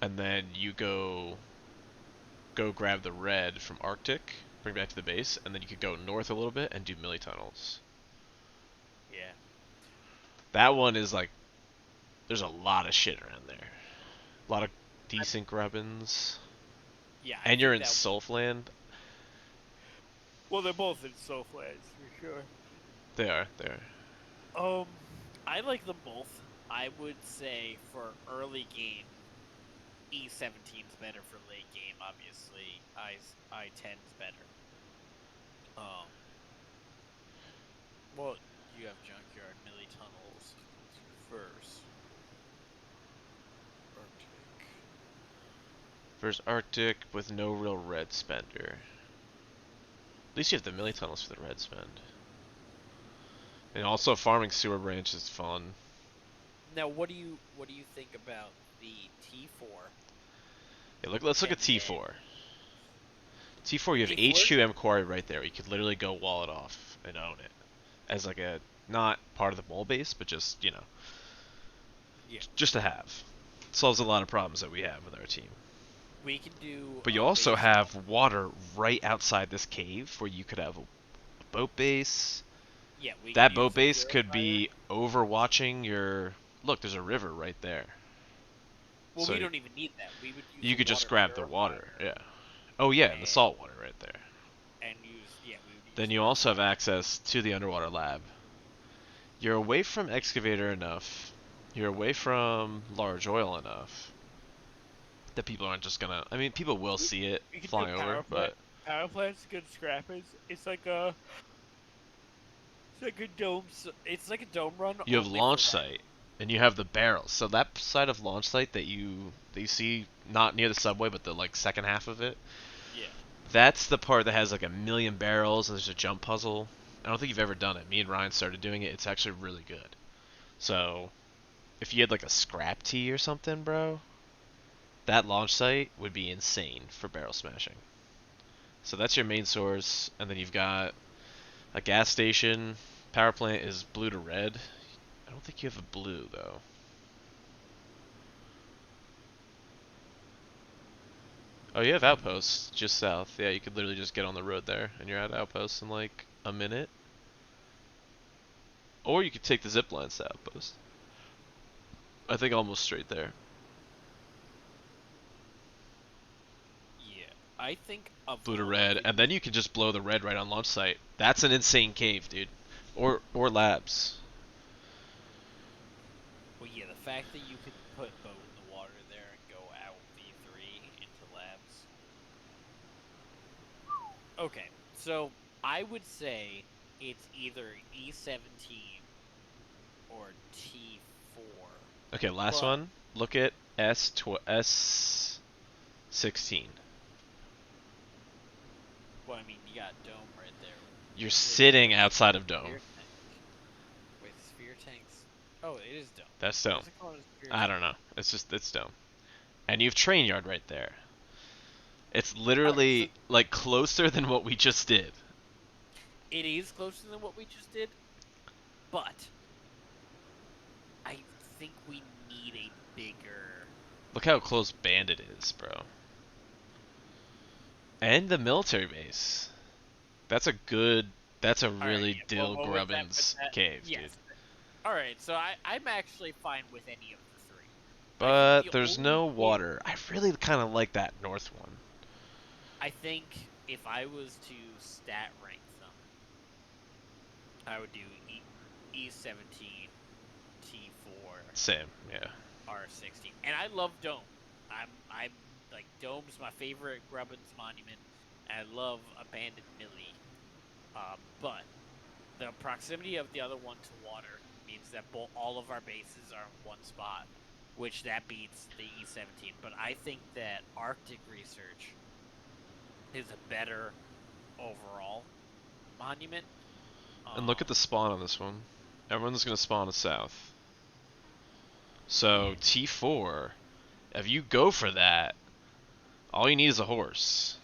And then you go grab the red from Arctic, bring it back to the base, and then you could go north a little bit and do milli tunnels. Yeah. That one is like, there's a lot of shit around there. A lot of decent grubbins. Yeah. And you're in Sulfland. Well, they're both in Sulflands for sure. They are. I like them both. I would say for early game, E17's better. For late game, obviously, I10's better. Well, you have junkyard, milli tunnels first. Arctic. First Arctic with no real red spender. At least you have the milli tunnels for the red spend. And also farming sewer branch is fun. Now, what do you think about the T4? Yeah, let's look at T4. T4, you have H2M quarry right there. You could literally go wall it off and own it. As like a, not part of the mole base, but just, Yeah. just to have. Solves a lot of problems that we have with our team. We can do. But you also have water right outside this cave where you could have a boat base, Yeah, we That could use boat the base could purifier. be overwatching your. Look, there's a river right there. Well, So we don't even need that. We would use you a could just water grab the water. purifier Yeah. Oh yeah, and the and salt water right there. we would use Then you that. also have access to the underwater lab. You're away from excavator enough. You're away from large oil enough that people aren't just gonna. I mean, people will We, see it we could do a flying over, power plant. but Power plant's good scrappers. It's like a dome. It's like a dome run you have only for launch lava. site and you have the barrels. So that side of launch site that you see not near the subway, but the like second half of it. Yeah. That's the part that has like a million barrels and there's a jump puzzle. I don't think you've ever done it. Me and Ryan started doing it. It's actually really good. So if you had like a scrap tee or something, bro, that launch site would be insane for barrel smashing. So that's your main source, and then you've got a gas station. Power plant is blue to red. I don't think you have a blue though. Oh, you have outposts just south. Yeah, you could literally just get on the road there, and you're at outposts in like a minute. Or you could take the zip lines to outpost. I think almost straight there. Yeah. I think of Blue to all red, the and then you can just blow the red right on launch site. That's an insane cave, dude. Or labs. Well, yeah, the fact that you could put boat in the water there and go out V3 into labs. Okay, so I would say it's either E17 or T4. Okay, last But, one. Look at S16. well, I mean, you got dome right there. You're With sitting outside of dome. sphere tank. Wait, sphere tanks. Oh, it is dome. That's Why dome. is it called a sphere I tank? don't know. It's dome. And you have train yard right there. It's Alright, so literally like closer than what we just did. it is closer than what we just did, but I think we need a bigger. Look how close Bandit is, bro. And the military base. That's a good. That's a Alright, really yeah, Dill well, with Grubbins cave, dude. yes. Alright, so I'm actually fine with any of the three. I But think the there's only no cave- water. I really kind of like that north one. I think if I was to stat rank them, I would do E17, T4, Same, yeah. R16, and I love Dome. I'm like Dome's my favorite Grubbins monument. And I love Abandoned Millie, but the proximity of the other one to water means that all of our bases are in one spot, which that beats the E17. But I think that Arctic Research is a better overall monument. And look at the spawn on this one. Everyone's gonna spawn to south. So T4, if you go for that, all you need is a horse.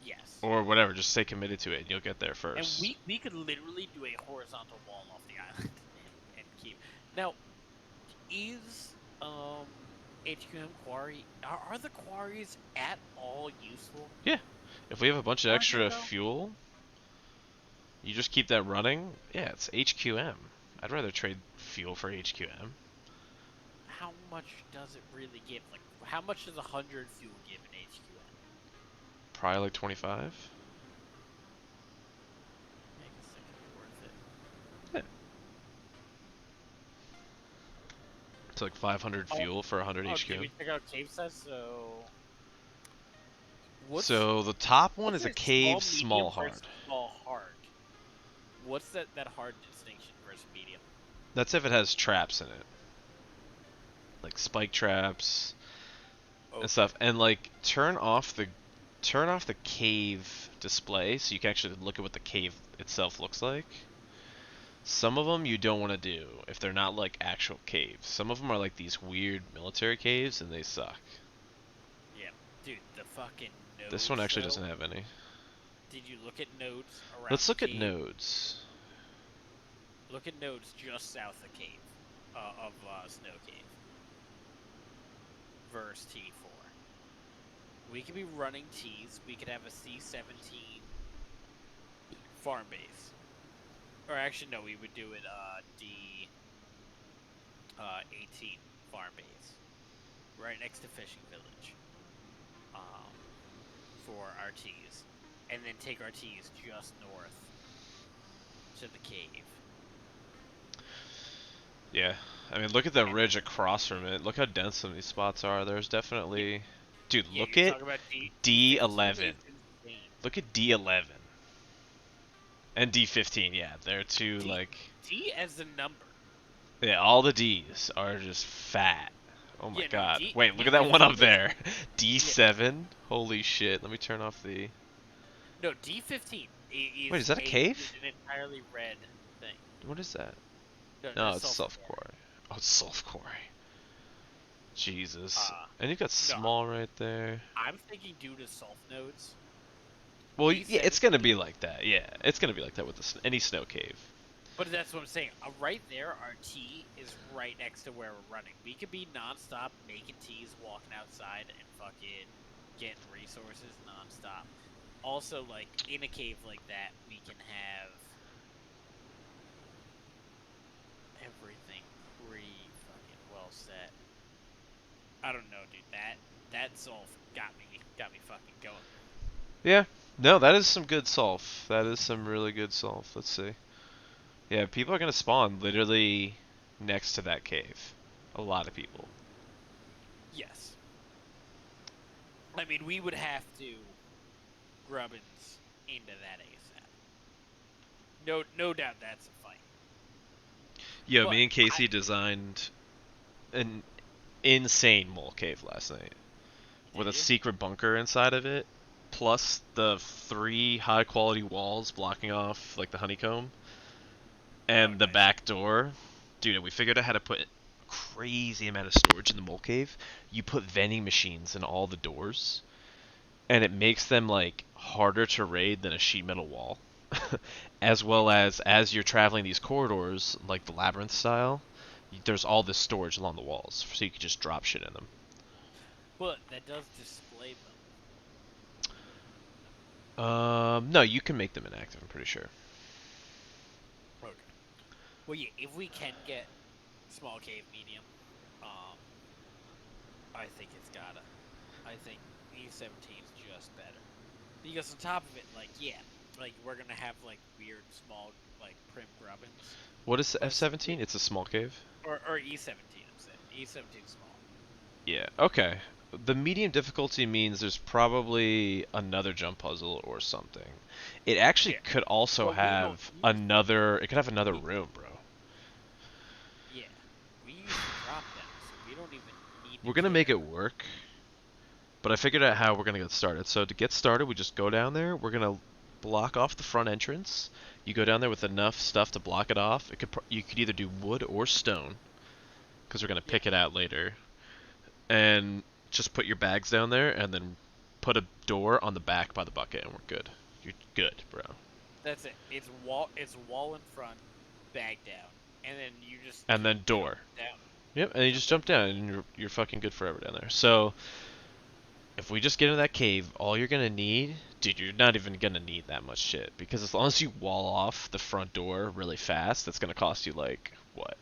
Yes. Or whatever, just stay committed to it and you'll get there And first. we could literally do a horizontal wall off the island and keep. Now, is HQM quarry are the quarries at all useful? If we have a bunch of Are they extra though? fuel, you just keep that running. Yeah, it's HQM. I'd rather trade fuel for HQM. How much does it really give? Like, how much does 100 fuel give in HQM? Probably like 25. I guess that could be worth it. It's like 500 Oh, fuel for 100 Oh, did we HQM. check out cave size? So, what's So the top one what's is a a cave, small, small medium hard. versus small hard? What's that hard distinction versus medium? That's if it has traps in it. Like spike traps Okay. and stuff. And like turn off the cave display so you can actually look at what the cave itself looks like. Some of them you don't want to do if they're not like actual caves. Some of them are like these weird military caves and they suck. Yeah, dude, the fucking nodes. This one actually though, doesn't have any. Did you look at nodes around? Let's look the at cave? nodes. Look at nodes just south of cave, of Snow Cave. Versus T4. We could be running T's. We could have a C17 farm base. Or actually, no, we would do it D 18 farm base, right next to Fishing Village, um, for RTs, and then take RTs just north to the cave. Yeah. I mean, look at the And ridge across from it. Look how dense some of these spots are. There's definitely... Dude, yeah, look you're at talking about D15 D11. is insane. Look at D11. And D15, yeah. They're two, D like... D as the number. Yeah, all the Ds are just fat. Oh my Yeah, no, god. D Wait, look at that one D15 up is there. D7? Holy shit. Let me turn off the... no D15 Wait, is that a cave? an entirely red thing. What is that? No, No, that's it's sulfur Self quarry. Quarry. Oh, it's Self Quarry. Jesus. Uh, And you've got no, small right there. I'm thinking due to sulf nodes. Well, yeah, it's gonna D17 be like that. Yeah, it's gonna be like that with any snow cave. But that's what I'm saying. Right there, our T is right next to where we're running. We could be nonstop making teas, walking outside, and fucking getting resources nonstop. Also, like, in a cave like that, we can have everything pretty fucking well set. I don't know, dude. That Sulf got me fucking going. Yeah. No, that is some good sulf. That is some really good sulf. Let's see. Yeah, people are gonna spawn literally next to that cave. A lot of people. Yes. I mean, we would have to Grubbins into that ASAP. No doubt that's a fight. Yo, But me and Casey designed an insane mole cave last night with a Did you? secret bunker inside of it, plus the 3 high quality walls blocking off like the honeycomb and the nice. back door. Dude, we figured out how to put a crazy amount of storage in the mole cave. You put vending machines in all the doors, and it makes them like harder to raid than a sheet metal wall. As well as you're traveling these corridors, like the labyrinth style, there's all this storage along the walls, so you can just drop shit in them. But that does display them. No, you can make them inactive, I'm pretty sure. Okay. Well, yeah, if we can get small cave medium, I think it's gotta. I think E17 is just better. Because on top of it, like, yeah, like, we're gonna have, like, weird small, like, prim grubbins. What is the But F17? It's a small cave? Or E17, I'm saying. E17 is small. Yeah, okay. The medium difficulty means there's probably another jump puzzle or something. It actually Yeah. could also But we don't have use- another... It could have another we- room, bro. Yeah. We use the drop down, so we don't even need We're gonna make care. it work, but I figured out how we're gonna get started. So to get started, we just go down there. We're gonna block off the front entrance. You go down there with enough stuff to block it off. You could either do wood or stone, because we're gonna pick it out later. And just put your bags down there, and then put a door on the back by the bucket, and we're good. You're good, bro. That's it. It's wall in front, bag down, and then you just And then door. down. Yep, and you just jump down, and you're fucking good forever down there. So if we just get into that cave, all you're gonna need, dude, you're not even gonna need that much shit, because as long as you wall off the front door really fast, that's gonna cost you like what?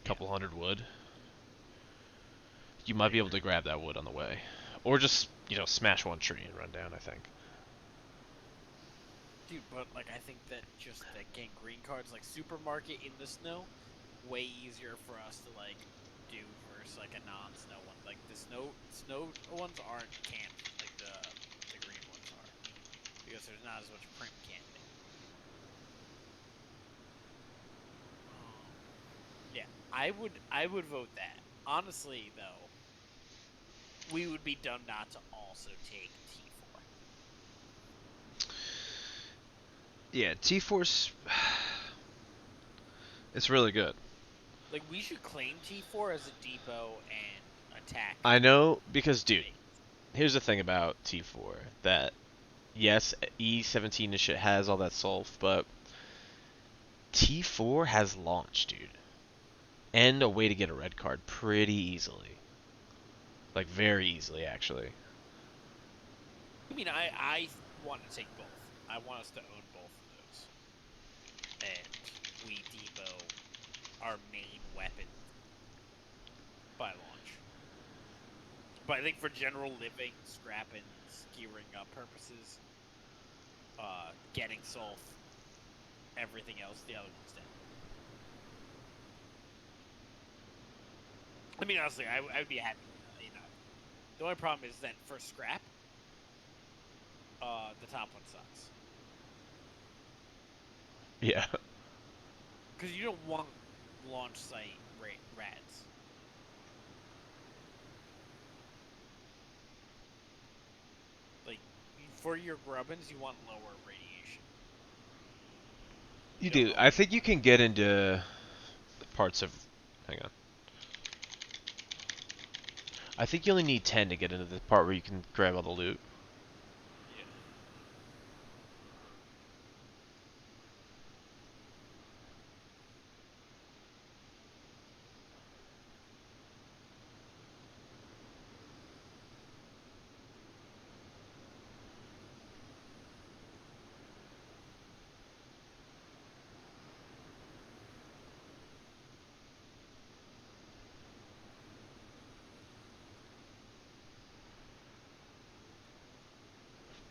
Couple hundred wood. You might be able to grab that wood on the way, or just smash one tree and run down. I think. Dude, but like I think that just that getting green cards like supermarket in the snow, way easier for us to like do versus like a non-snow one. Like the snow ones aren't camped like the green ones are because there's not as much print camping. Yeah, I would vote that. Honestly, though, we would be dumb not to also take T4. Yeah, T-Force. It's really good. Like we should claim T4 as a depot and attack. I know because, dude, here's the thing about T4 that yes, E17 and shit has all that sulf, but T4 has launch, dude, and a way to get a red card pretty easily. Like very easily, actually. I mean, I want to take both. I want us to own both of those. and we debo our main weapon by launch. But I think for general living, scrap, and gearing up purposes, getting Solf, everything else, the other one's dead. I mean, honestly, I would be happy. The only problem is that for scrap, the top one sucks. Yeah. Because you don't want launch site rads. Like, for your grubbins, you want lower radiation. You don't do. know. I think you can get into parts of. Hang on. I think you only need 10 to get into the part where you can grab all the loot. Yeah.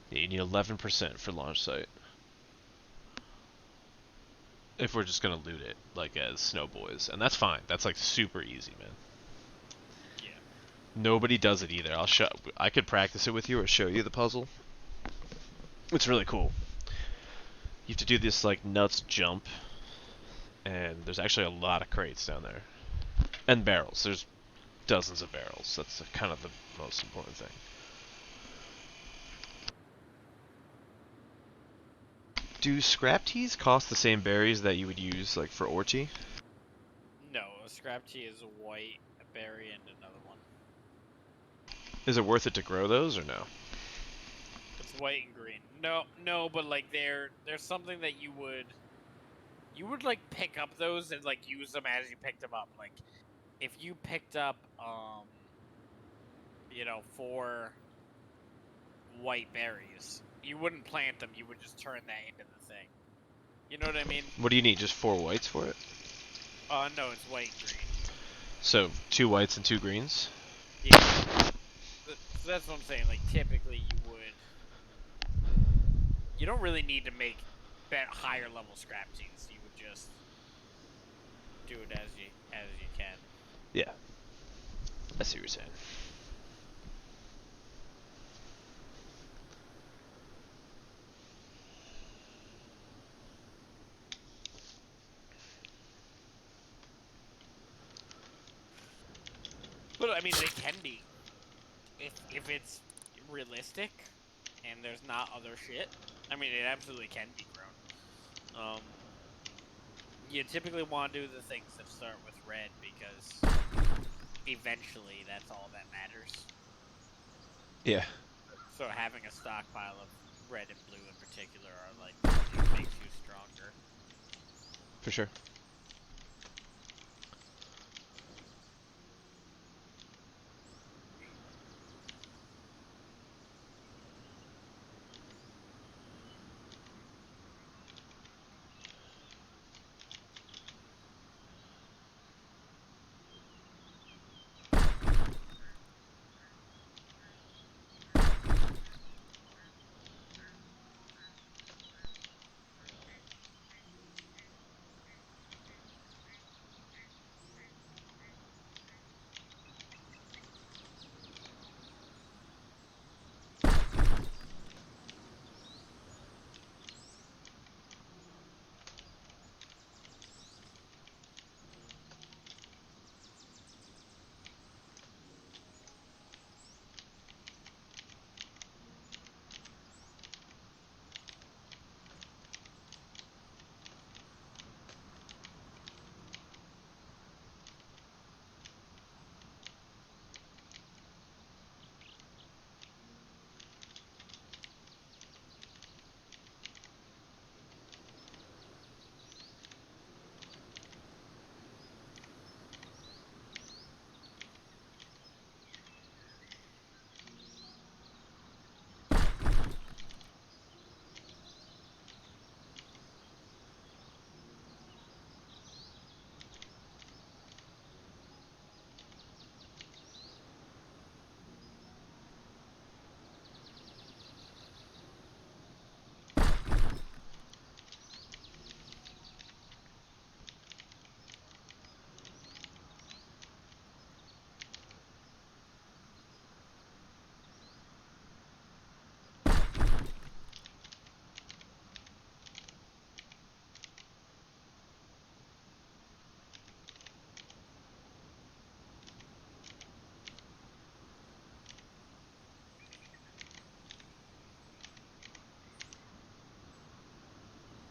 Yeah, you need 11% for launch site. If we're just gonna loot it, like as snowboys, and that's fine. That's like super easy, man. Yeah. Nobody does it either. I could practice it with you or show you the puzzle. It's really cool. You have to do this like nuts jump, and there's actually a lot of crates down there, and barrels. There's dozens of barrels. That's kind of the most important thing. Do scrap teas cost the same berries that you would use like for orchie? No, a scrap tea is a white, a berry, and another one. Is it worth it to grow those or no? It's white and green. No, but like there's something that you would like pick up those and like use them as you picked them up. Like if you picked up 4 white berries, you wouldn't plant them. You would just turn that into the thing. You know what I mean? What do you need? Just 4 whites for it? No, it's white and green. So 2 whites and 2 greens? Yeah. So that's what I'm saying. Like typically you don't really need to make higher level scrap teas. You would just do it as you can. Yeah. I see what you're saying. But I mean, they can be if it's realistic and there's not other shit. I mean, it absolutely can be grown. You typically want to do the things that start with red because eventually that's all that matters. Yeah. So having a stockpile of red and blue in particular are like what makes you stronger. For sure.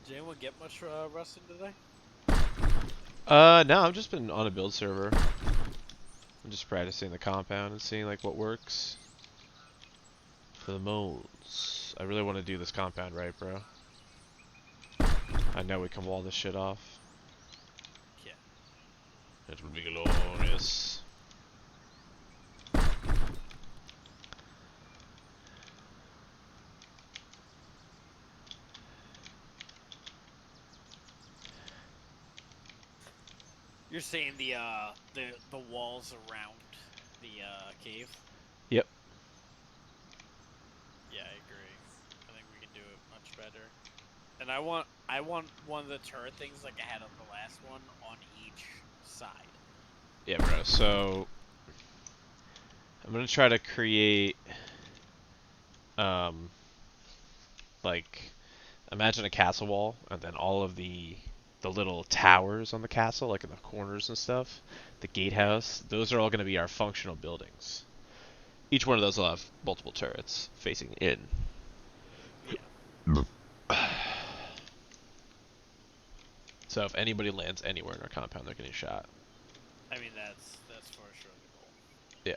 Did anyone get much Rustin today? No, I've just been on a build server. I'm just practicing the compound and seeing like what works for the molds. I really want to do this compound right, bro. I know we can wall this shit off. Yeah. It would be glorious. You're saying the walls around the cave? Yep. Yeah, I agree. I think we can do it much better. And I want one of the turret things like I had on the last one on each side. Yeah, bro. So I'm gonna try to create, like, imagine a castle wall, and then all of the little towers on the castle, like in the corners and stuff, the gatehouse. Those are all gonna be our functional buildings. Each one of those will have multiple turrets facing in. Yeah. So if anybody lands anywhere in our compound, they're getting shot. I mean that's for sure the goal. Yeah.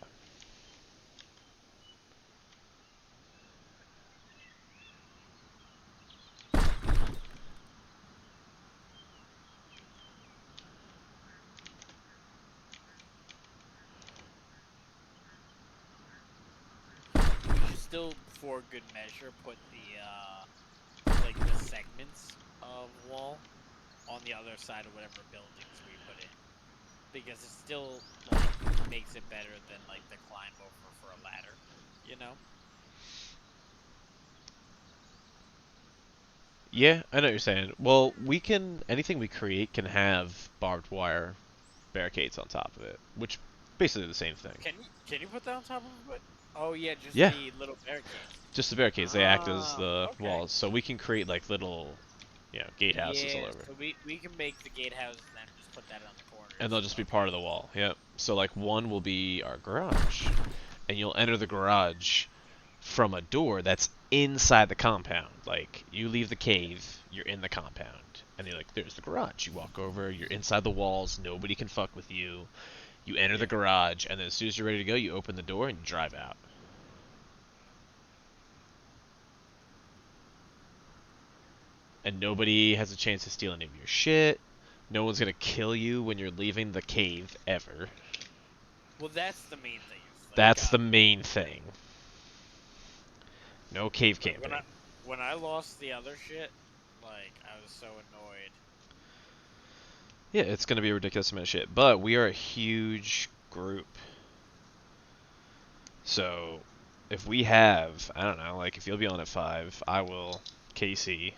We should still, for good measure, put the like the segments of wall on the other side of whatever buildings we put in, because it still like makes it better than like the climb over for a ladder, you know? Yeah, I know what you're saying. Well, we can, anything we create can have barbed wire barricades on top of it, which basically the same thing. Can you put that on top of it? Oh yeah, just Yeah. the little barricades. Just the barricades, they act as the Okay. walls, so we can create like little, gatehouses all over. So we can make the gatehouses and then just put that on the corner. And they'll just be part of the wall. Yep. So like one will be our garage, and you'll enter the garage from a door that's inside the compound. Like you leave the cave, you're in the compound, and you're like, there's the garage. You walk over, you're inside the walls, nobody can fuck with you. You enter the garage, and then as soon as you're ready to go, you open the door and you drive out. And nobody has a chance to steal any of your shit. No one's gonna kill you when you're leaving the cave ever. Well, that's the main thing. Like, That's the main thing. No cave camping. When I lost the other shit, like I was so annoyed. Yeah, it's gonna be a ridiculous amount of shit. But we are a huge group. So if we have, I don't know, like if you'll be on at 5, I will, Casey,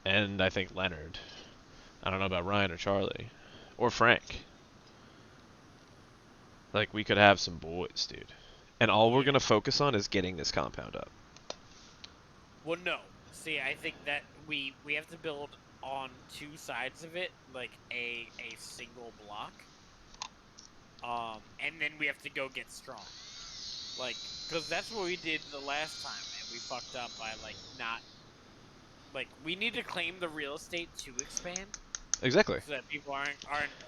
and I think Leonard. I don't know about Ryan or Charlie. Or Frank. Like we could have some boys, dude. And all we're gonna focus on is getting this compound up. Well, no. See, I think that we have to build on two sides of it, like a single block. And then we have to go get strong. Like, because that's what we did the last time, and we fucked up by like not. Like, we need to claim the real estate to expand. Exactly. So that people aren't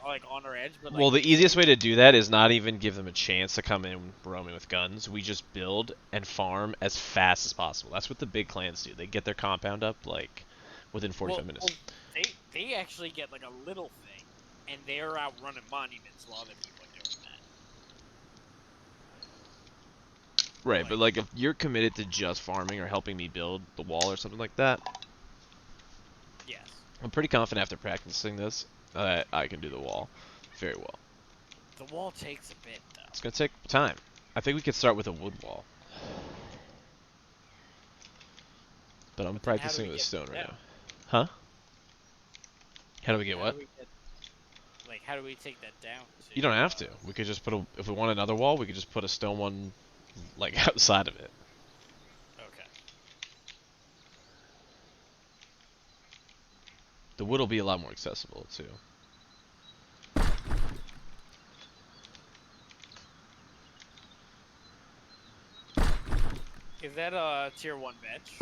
like on our edge. But like, Well, the easiest way to do that is not even give them a chance to come in roaming with guns. We just build and farm as fast as possible. That's what the big clans do. They get their compound up like within 45 minutes. Well, they actually get like a little thing, and they're out running monuments while other people are doing that. Right, but like if you're committed to just farming or helping me build the wall or something like that, Yes. I'm pretty confident after practicing this that I can do the wall very well. The wall takes a bit though. It's gonna take time. I think we could start with a wood wall. But I'm practicing with stone right now. Huh? How do we get what? How do we take that down? You don't have to. We could just put a, if we want another wall, we could just put a stone one like outside of it. Okay. The wood will be a lot more accessible too. Is that a tier 1 bench?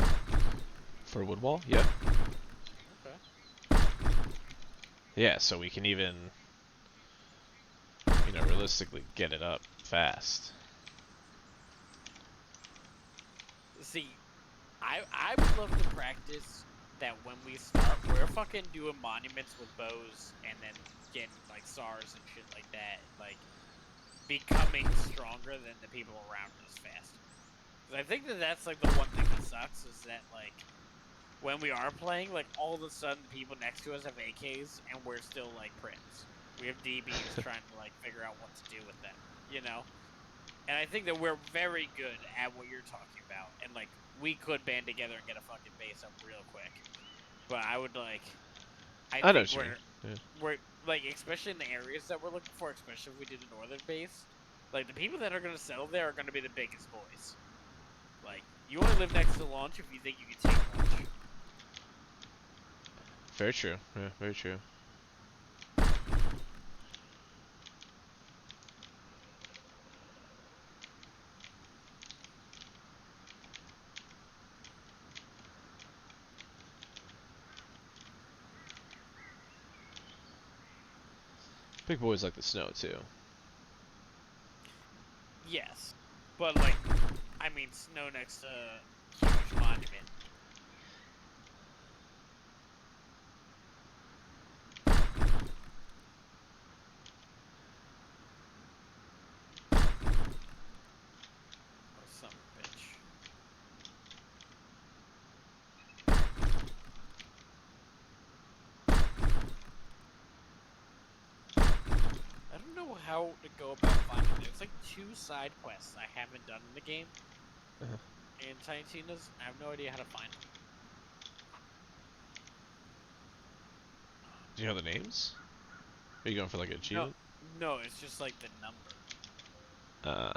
For a wood wall? Yep. Yeah, so we can even, realistically get it up fast. See, I would love to practice that when we start, we're fucking doing monuments with bows and then getting like SARs and shit like that, like becoming stronger than the people around us faster. Because I think that that's like the one thing that sucks is that like when we are playing, like all of a sudden the people next to us have AKs and we're still like Prince. We have DBs trying to like figure out what to do with them, you know. And I think that we're very good at what you're talking about, and like we could band together and get a fucking base up real quick. But I would like, I I know think what you mean. Yeah. we're like, especially in the areas that we're looking for, especially if we do the northern base, like the people that are gonna settle there are gonna be the biggest boys. Like you only live next to launch if you think you can take launch. Very true. Yeah, very true. Big boys like the snow too. Yes, but like, I mean, snow next to huge monument. Oh, son of a bitch. I don't know how to go about finding them. There's like 2 side quests I haven't done in the game. Uh-huh. In Tiny Tina's, I have no idea how to find them. Do you know the names? Are you going for like an No, achievement? no, it's just like the number. Uh,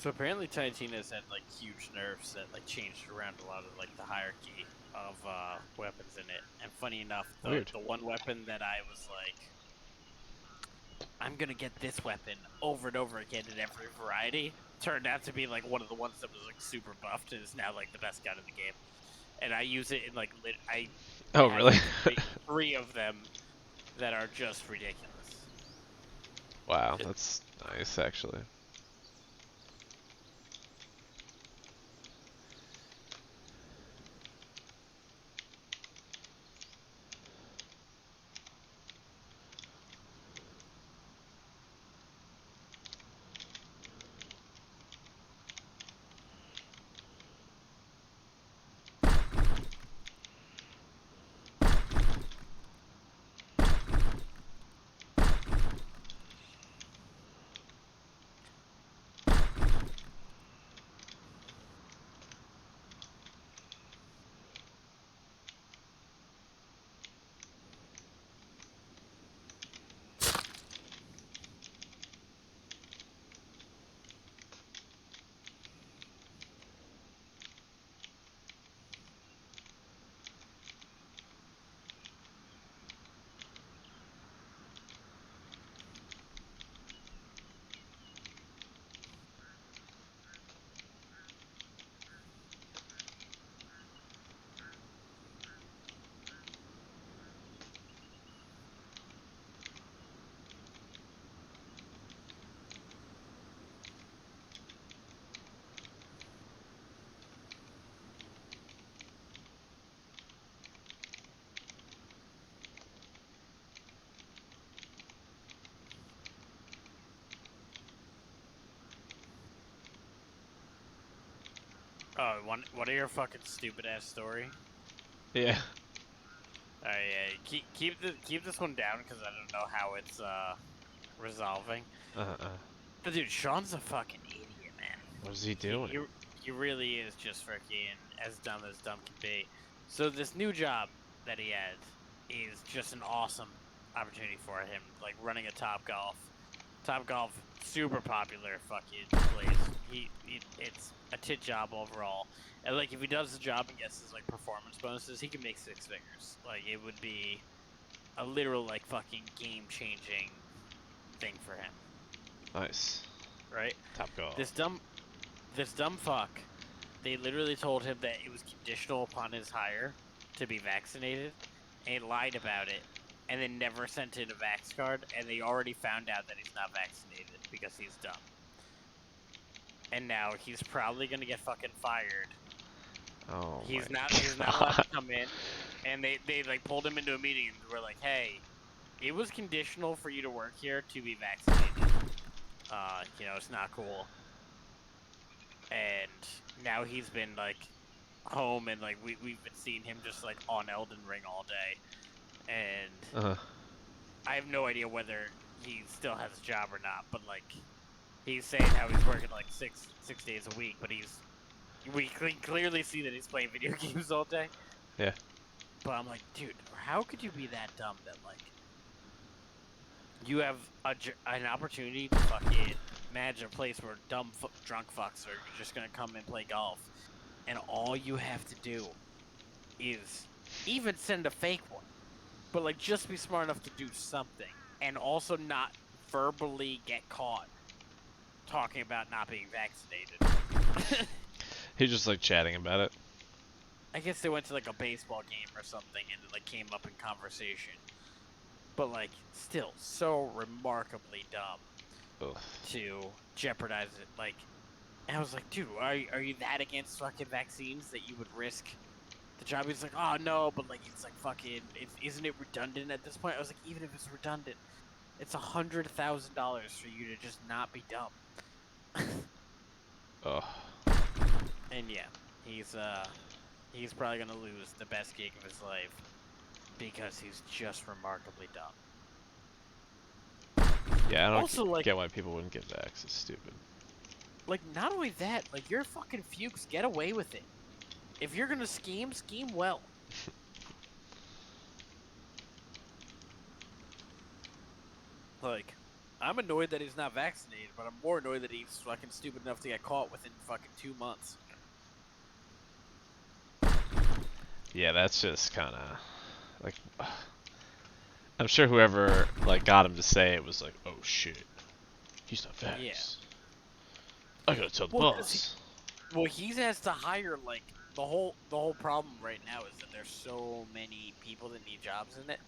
So apparently Tiny Tina's had like huge nerfs that like changed around a lot of like the hierarchy of weapons in it. And funny enough, Weird. the one weapon that I was like, I'm gonna get this weapon over and over again in every variety, turned out to be like one of the ones that was like super buffed and is now like the best gun in the game. And I use it in like I Oh, have, really? like, three of them that are just ridiculous. Wow, that's nice, actually. Oh, want to hear a fucking stupid ass story? Yeah. Alright, yeah, keep this one down because I don't know how it's resolving. But dude, Sean's a fucking idiot, man. What is he doing? He really is just freaking as dumb can be. So this new job that he has is just an awesome opportunity for him, like running a Top Golf. Top Golf, super popular fucking place. It's a tit job overall. And like if he does the job and gets his like performance bonuses, he can make 6 figures. Like it would be a literal like fucking game changing thing for him. Nice. Right? Top golf. This dumb fuck, they literally told him that it was conditional upon his hire to be vaccinated, and he lied about it, and then never sent in a vax card, and they already found out that he's not vaccinated because he's dumb. And now he's probably gonna get fucking fired. Oh He's my not allowed to come in, and they like pulled him into a meeting and were like, hey, it was conditional for you to work here to be vaccinated. It's not cool. And now he's been like home and like we've been seeing him just like on Elden Ring all day, and I have no idea whether he still has a job or not. But like he's saying how he's working like six days a week, but we clearly see that he's playing video games all day. Yeah. But I'm like, dude, how could you be that dumb that like you have an opportunity to fucking manage a place where dumb drunk fucks are just gonna come and play golf, and all you have to do is even send a fake one, but like just be smart enough to do something, and also not verbally get caught talking about not being vaccinated. He's just like chatting about it. I guess they went to like a baseball game or something and it like came up in conversation. But like still so remarkably dumb Ugh. to jeopardize it. Like, and I was like, dude, are you that against fucking vaccines that you would risk the job? He's like, oh no, but like it's like fucking, isn't it redundant at this point? I was like, even if it's redundant, it's $100,000 for you to just not be dumb. Ugh. And yeah, he's probably gonna lose the best gig of his life because he's just remarkably dumb. Yeah, I don't Also, like, get why people wouldn't get vax. It's stupid. Like, not only that, like, you're fucking Fuchs, get away with it. If you're gonna scheme well. Like, I'm annoyed that he's not vaccinated, but I'm more annoyed that he's fucking stupid enough to get caught within fucking 2 months. Yeah, that's just kind of like. I'm sure whoever like got him to say it was like, "Oh shit, he's not vax. Yeah. I gotta tell the Well, 'cause boss." Well, he has to hire like the whole problem right now is that there's so many people that need jobs in it.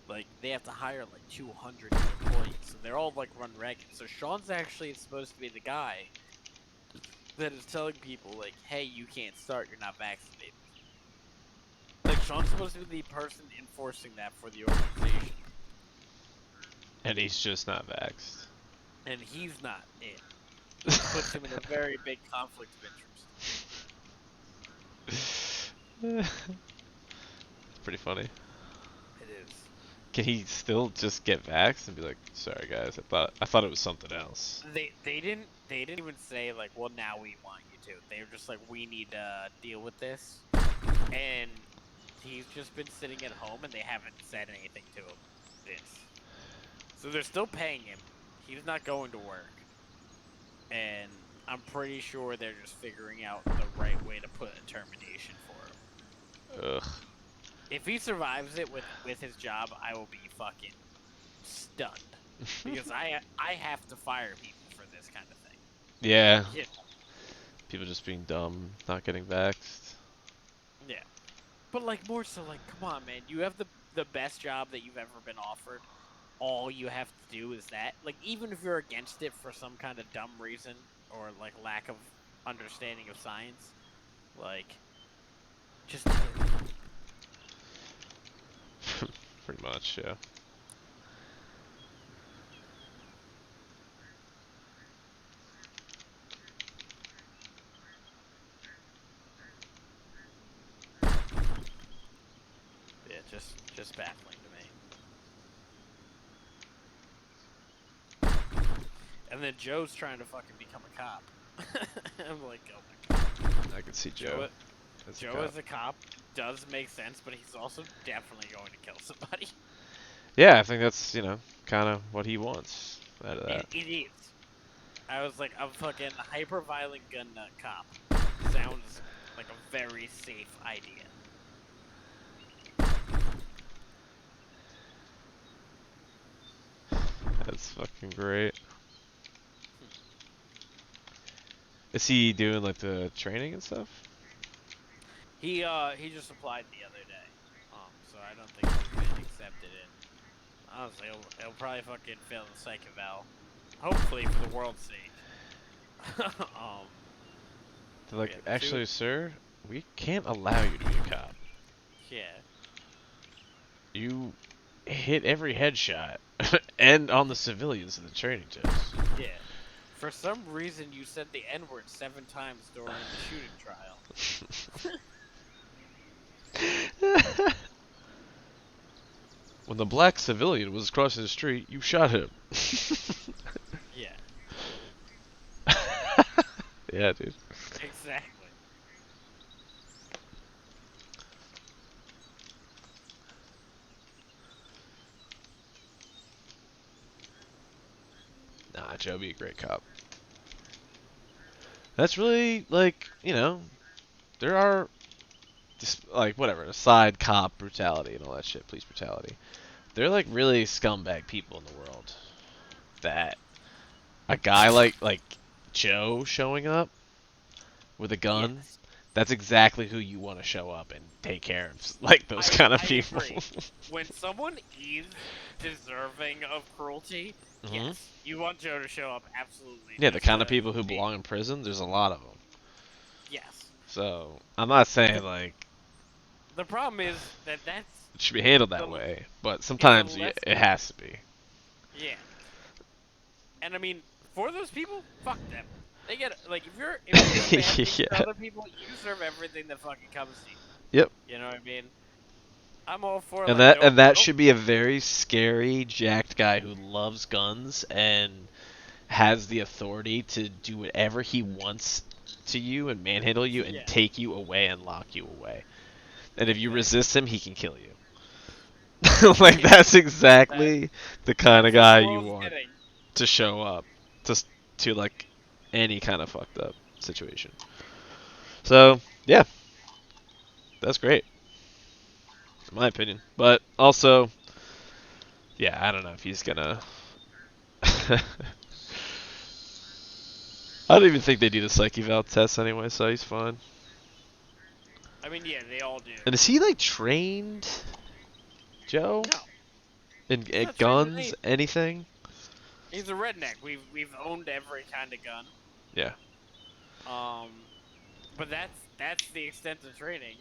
Like they have to hire like 200 new employees, so they're all like run ragged. So Sean's actually supposed to be the guy that is telling people like, "Hey, you can't start. You're not vaccinated." Like Sean's supposed to be the person enforcing that for the organization, And he's just not vaxxed. and he's not it. Which puts him in a very big conflict of interest. Pretty funny. It is. Can he still just get vaxxed and be like, "Sorry guys, I thought it was something else." They didn't even say like, well, now we want you to. They were just like, we need to deal with this, and he's just been sitting at home and they haven't said anything to him since. So they're still paying him. He's not going to work, and I'm pretty sure they're just figuring out the right way to put a termination for him. Ugh. If he survives it with his job, I will be fucking stunned because I have to fire people for this kind of thing. Yeah. Yeah. People just being dumb, not getting vaxxed. Yeah. But like more so like come on man, you have the best job that you've ever been offered. All you have to do is that. Like even if you're against it for some kind of dumb reason or like lack of understanding of science, like just do it. Pretty much, yeah. Yeah, just baffling to me. And then Joe's trying to fucking become a cop. I'm like, oh my god. I could see Joe. as a Joe cop. as a cop does make sense, but he's also definitely going to kill somebody. Yeah, I think that's, kind of what he wants out of that. It is. I was like, a fucking hyper violent gun nut cop. Sounds like a very safe idea. That's fucking great. Is he doing like the training and stuff? He just applied the other day. So I don't think he's been accepted in. Honestly, he'll probably fucking fail the psych eval. Hopefully for the world's sake. They're like, yeah, actually, sir, we can't allow you to be a cop. Yeah. You hit every headshot and on the civilians in the training test. Yeah. For some reason, you said the N-word 7 times during the shooting trial. When the black civilian was crossing the street, you shot him. Yeah. Yeah, dude. Exactly. Nah, Joe be a great cop. That's really, like, there are, just, like, whatever, aside cop brutality and all that shit, police brutality. They're, like, really scumbag people in the world. That a guy like Joe showing up with a gun, Yes. that's exactly who you want to show up and take care of, like, those kind of I people. agree. When someone is deserving of cruelty, Mhm. yes, you want Joe to show up. Absolutely. Yeah, the That's kind of what people who be. belong in prison, there's a lot of them. Yes. So, I'm not saying, like, The problem is that that's it should be handled that The- way, but sometimes less- it has to be. yeah. And I mean, for those people, fuck them. They get like if you're doing bad things Yeah. to other people, you deserve everything that fucking comes to you. Yep. You know what I mean? I'm all for And like, that don't- should be a very scary, jacked guy who loves guns and has the authority to do whatever he wants to you and manhandle you and Yeah. take you away and lock you away. And if you resist him, he can kill you. Like, Yeah. that's exactly the kind of That's what guy the you world's want getting. to show up to like any kind of fucked up situation. So yeah, that's great, in my opinion. But also, yeah, I don't know if he's gonna. I don't even think they do the psych eval test anyway, so he's fine. I mean, yeah, they all do. And is he like trained, Joe? No, In he's not trained in guns, anything? he's a redneck. We've owned every kind of gun. Yeah. But that's the extent of training.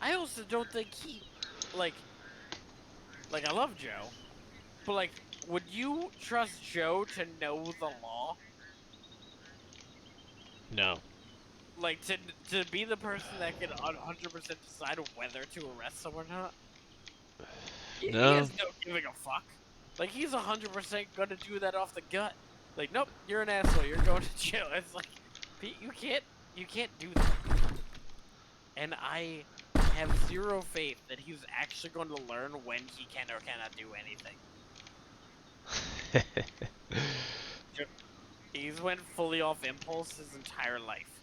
I also don't think he, like I love Joe, but like, would you trust Joe to know the law? No. Like to be the person that can 100% decide whether to arrest someone or not? He No. has no giving a fuck. Like he's 100% gonna do that off the gut. Like, nope, you're an asshole. You're going to jail. It's like, Pete, you can't do that. And I have zero faith that he's actually going to learn when he can or cannot do anything. He's went fully off impulse his entire life.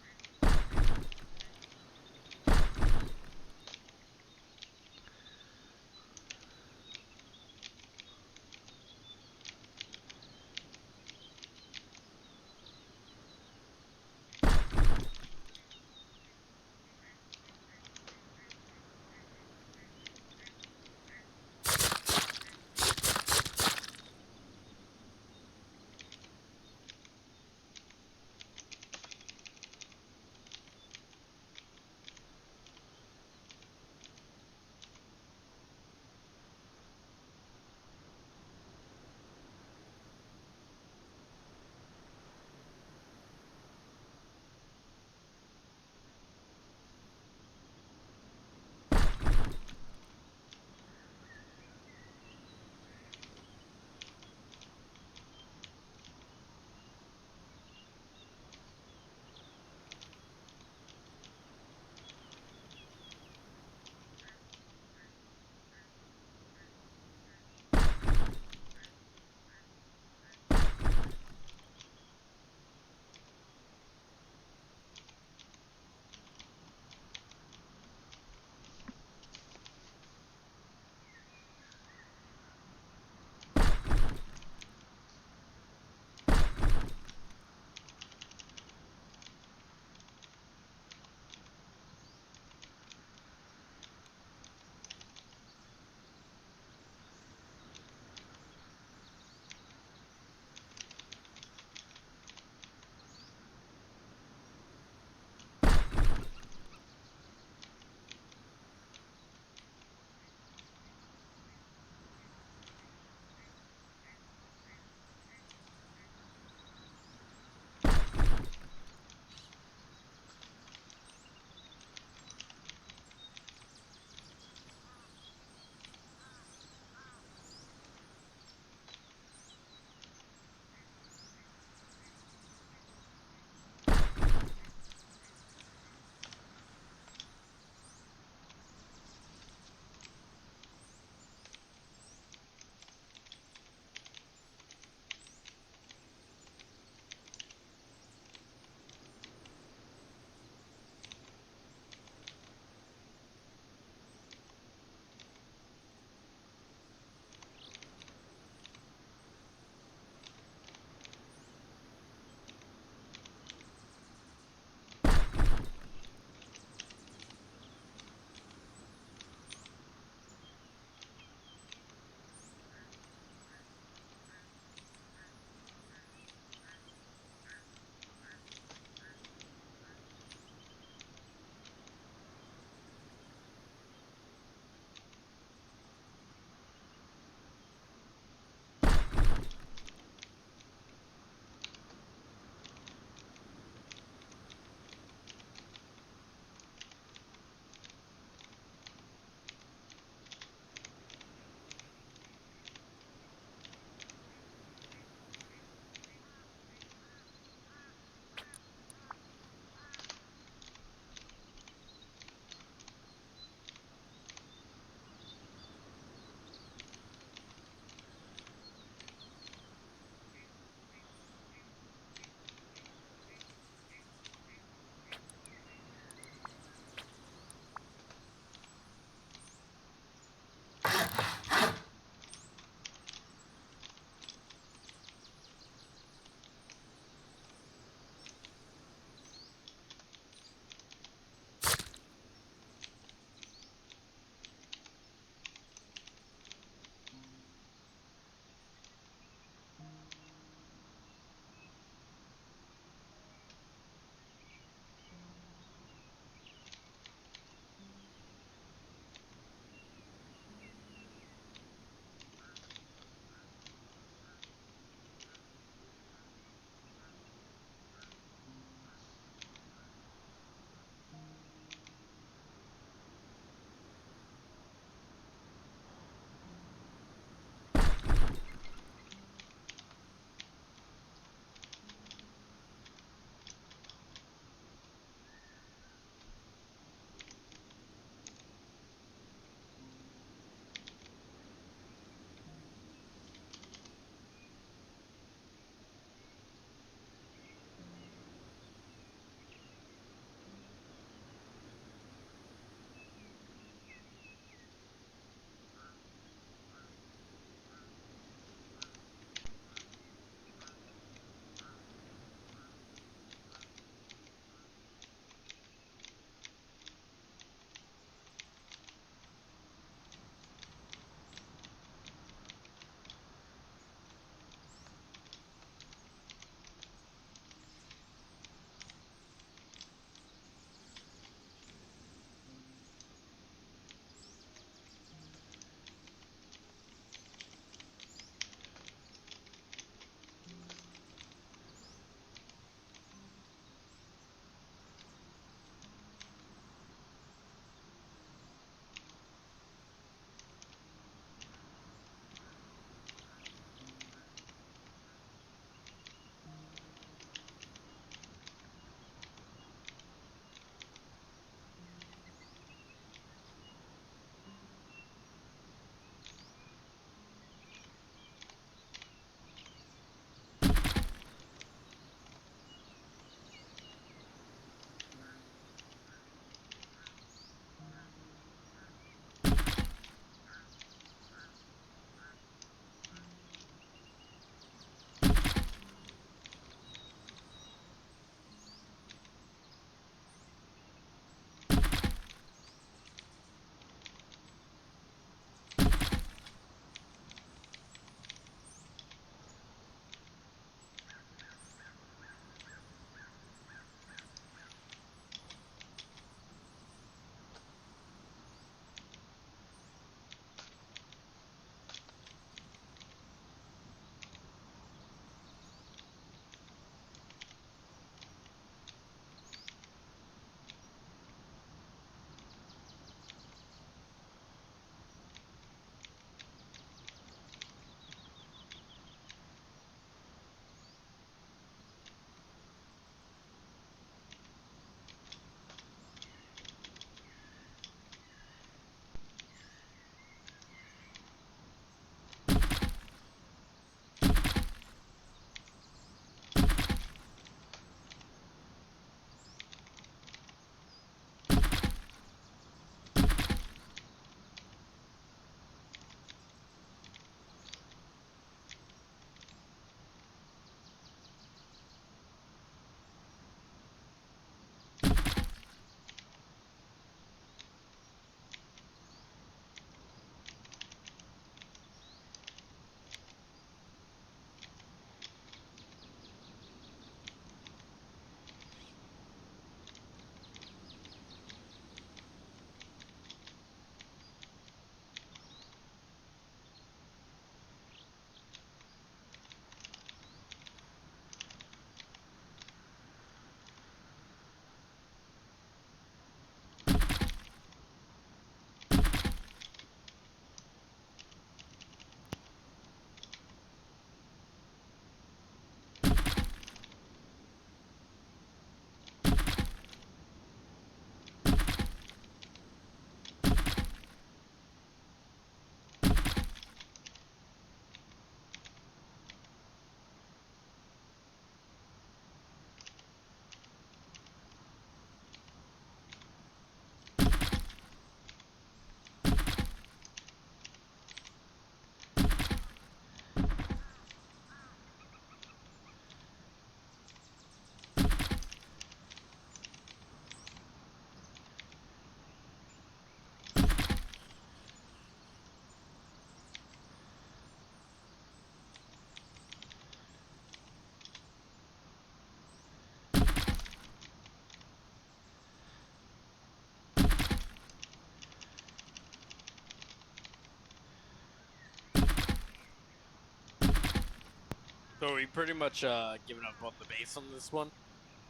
So we pretty much given up on the base on this one.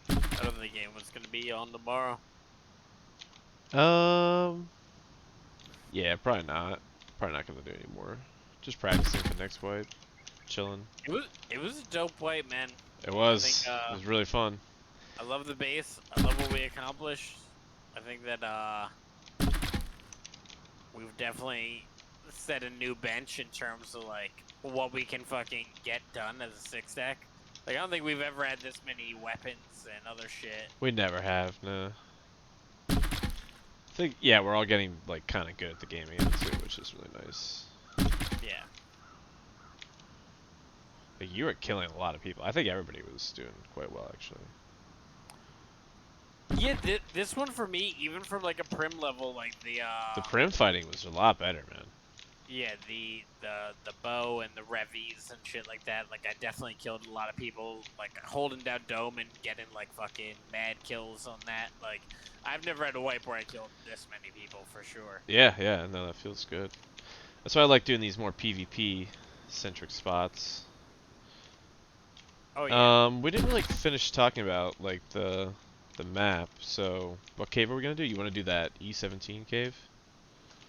I don't think the game was gonna be on tomorrow. Yeah, probably not. Probably not gonna do anymore. Just practicing for next wipe. Chilling. It was a dope wipe, man. It was. think, It was really fun. I love the base. I love what we accomplished. I think that we've definitely set a new bench in terms of like what we can fucking get done as a 6-stack. Like I don't think we've ever had this many weapons and other shit. We never have, no. I think, yeah, we're all getting, like, kind of good at the game again, too, which is really nice. Yeah. Like, you were killing a lot of people. I think everybody was doing quite well, actually. Yeah, this one for me, even from like a prim level, like the prim fighting was a lot better, man. yeah, the bow and the revies and shit like that. Like I definitely killed a lot of people, like holding down dome and getting like fucking mad kills on that. Like I've never had a wipe where I killed this many people for sure. Yeah, yeah, no, that feels good. That's why I like doing these more PvP-centric spots. Oh yeah. We didn't really finish talking about, like, the map, so what cave are we gonna do? You want to do that E17 cave?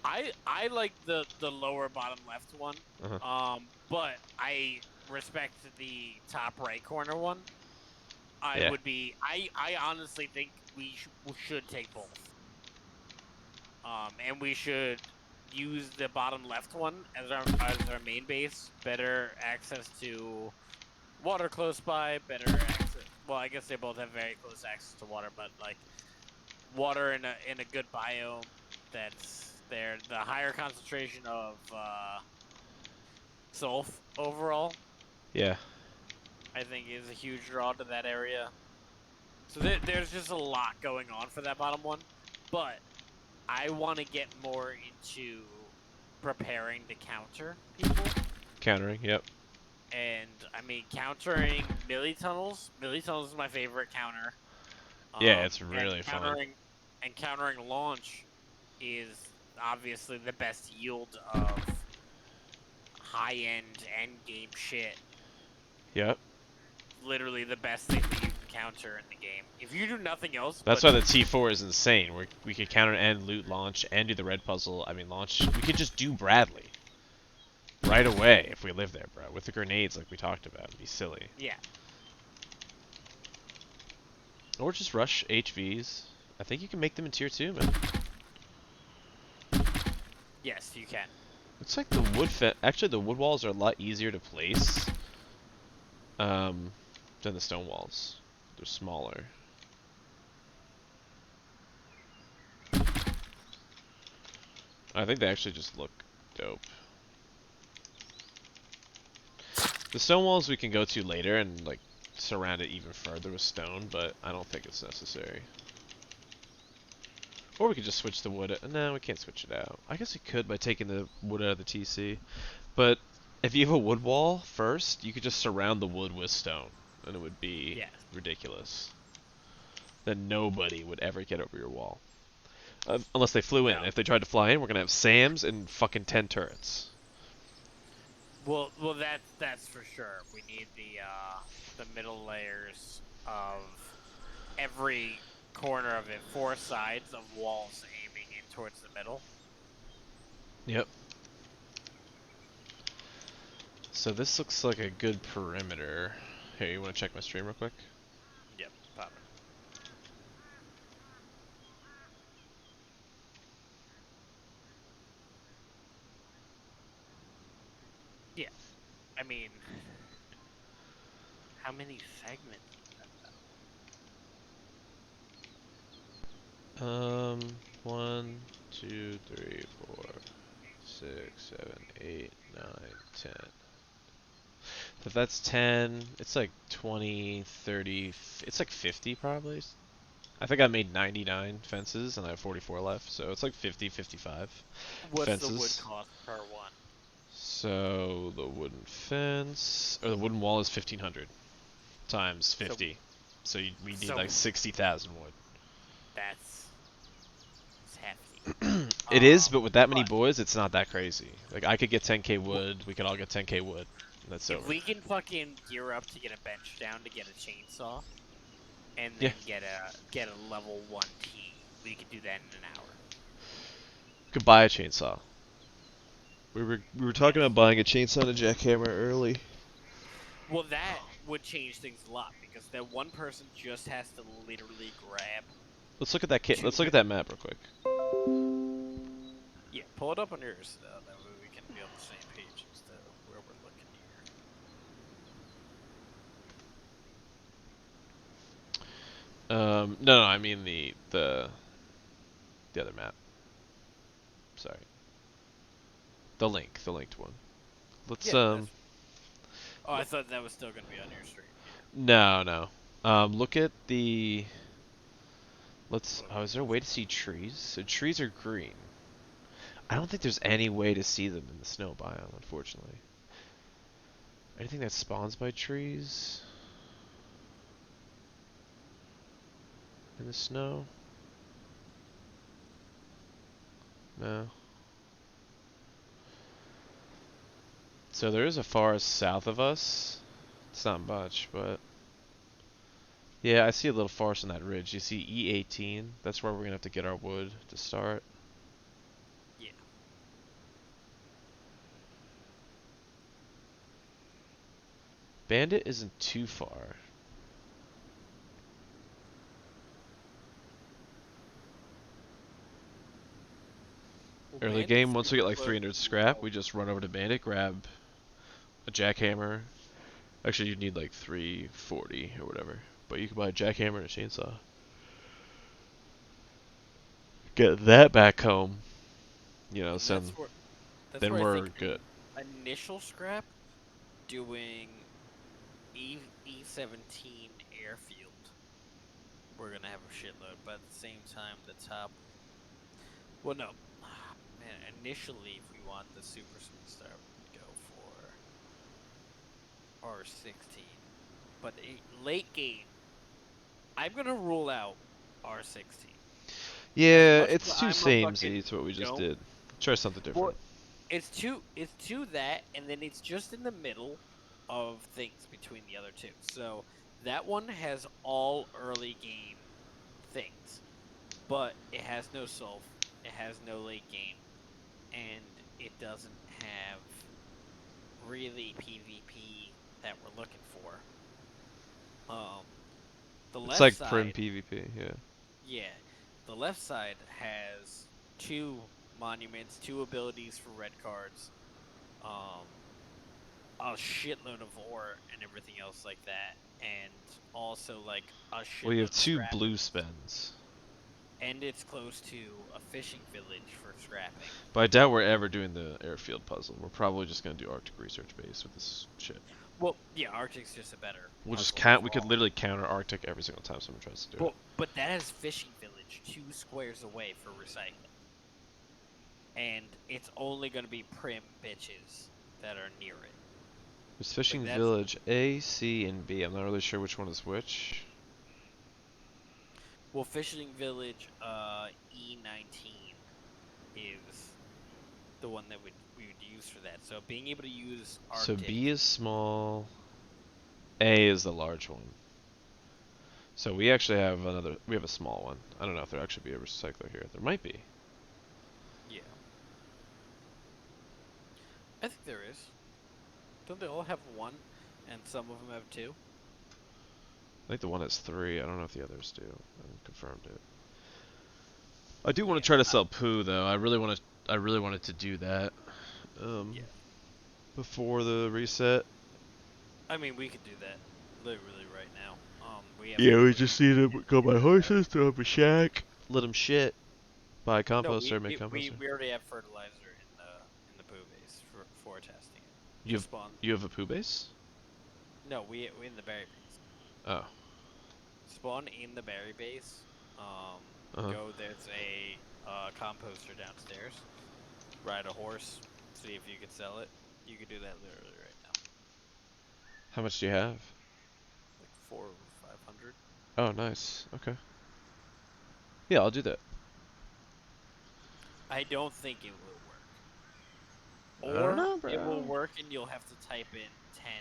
I like the lower bottom left one. Uh-huh. But I respect the top right corner one. Yeah. I honestly think we should take both. And we should use the bottom left one as our main base. Better access to water close by. Better access. Well, I guess they both have very close access to water, but like water in a good biome that's there. The higher concentration of sulf overall, Yeah. I think, is a huge draw to that area. So there's just a lot going on for that bottom one, but I want to get more into preparing to counter people. Countering, yep. And I mean, countering melee tunnels. Melee tunnels is my favorite counter. Yeah, it's really fun. And countering launch is obviously the best yield of high-end end game shit. Yep. Literally the best thing that you can counter in the game. If you do nothing else, That's why the T4 is insane. We could counter and loot launch and do the red puzzle. I mean, launch. We could just do Bradley right away if we live there, bro. With the grenades, like we talked about, it'd be silly. Yeah. Or just rush HVs. I think you can make them in tier 2, man. Yes, you can. Looks like the wood actually the wood walls are a lot easier to place than the stone walls. They're smaller. I think they actually just look dope. The stone walls we can go to later and like surround it even further with stone, but I don't think it's necessary. Or we could just switch the wood. No, we can't switch it out. I guess we could by taking the wood out of the TC. But if you have a wood wall first, you could just surround the wood with stone, and it would be ridiculous. Then nobody would ever get over your wall. Unless they flew in. If they tried to fly in, we're gonna have SAMs and fucking 10 turrets. Well, that's for sure. We need the middle layers of every corner of it, 4 sides of walls aiming in towards the middle. Yep. So this looks like a good perimeter. Here, you want to check my stream real quick? Yep, pop it. Yeah. I mean, how many segments? 1, 2, 3, 4, 6, 7, 8, 9, 10. So if that's 10, it's like 20, 30, it's like 50 probably. I think I made 99 fences and I have 44 left, so it's like 50, 55 What's fences. the wood cost per one? So the wooden fence, or the wooden wall is 1,500 times 50. So we need like 60,000 wood. That's hefty. It is, but with that many boys, it's not that crazy. Like I could get 10k wood, we could all get 10k wood, and That's If over. we can fucking gear up to get a bench down to get a chainsaw, and Yeah. then get a level 1 T, we could do that in an hour. Could buy a chainsaw. We were talking Yes. about buying a chainsaw and a jackhammer early. Well, that would change things a lot because that one person just has to literally grab. Let's look at that kit. Let's Two look at that map real quick. Yeah, pull it up on yours. That way we can be on the same page as to where we're looking here. No, I mean the other map. Sorry. The linked one. Let's Oh, I thought that was still gonna be on your stream. No. Look at the. Let's. Oh, is there a way to see trees? So trees are green. I don't think there's any way to see them in the snow biome, unfortunately. Anything that spawns by trees in the snow? No. So there is a forest south of us. It's not much, but yeah, I see a little forest on that ridge. You see E18? That's where we're gonna have to get our wood to start. Yeah. Bandit isn't too far. Well, Early Bandit's game, once we get super like close 300 to scrap, we just run over to Bandit, grab a jackhammer. Actually, you'd need like 340 or whatever. But you can buy a jackhammer and a chainsaw. Get that back home. You know, and so that's then where I we're think good. initial scrap doing E17 airfield. We're gonna have a shitload, but at the same time, the top. Well, no, man. Initially, if we want the super sweet star, we go for R16. But late game, I'm gonna rule out R16. Yeah, Much as it's too I'm a samey fucking to what we just dome. did. Try something Well, different. it's two that, and then it's just in the middle of things between the other two. So that one has all early game things, but it has no sulf, it has no late game, and it doesn't have really PvP that we're looking for. The It's left like side, prim PvP, yeah. yeah, the left side has two monuments, two abilities for red cards, a shitload of ore and everything else like that, and also like a shitload Well, you have of two scrap. blue spends. And it's close to a fishing village for scrapping. But I doubt we're ever doing the airfield puzzle. We're probably just gonna do Arctic research base with this shit. Well, yeah, Arctic's just a better. We'll just puzzle count. We could overall. literally counter Arctic every single time someone tries to do it. But that is fishing village 2 squares away for recycling, and it's only gonna be prim bitches that are near it. There's fishing that's- village A, C, and B. I'm not really sure which one is which. Well, fishing village E19 is the one that we would use for that. So being able to use Arctic. So B is small. A is the large one. So we actually have another. We have a small one. I don't know if there actually be a recycler here. There might be. Yeah. I think there is. Don't they all have one, and some of them have 2? I think the one has 3. I don't know if the others do. I haven't confirmed it. I do want to try to sell poo though. I really wanted to do that. Yeah. Before the reset. I mean, we could do that literally right now. We have. Yeah, we just need to go buy horses, throw up a shack, let them shit, buy a No, composter, make composter. we already have fertilizer in the poo base for testing it. You Just spawn. You have a poo base? No, we in the berry base. Oh. Spawn in the berry base. Go. There's a composter downstairs. Ride a horse. See if you could sell it. You could do that literally right now. How much do you have? Like 400 or 500. Oh, nice. Okay. Yeah, I'll do that. I don't think it will work. I don't Or know, it will bro. work and you'll have to type in 10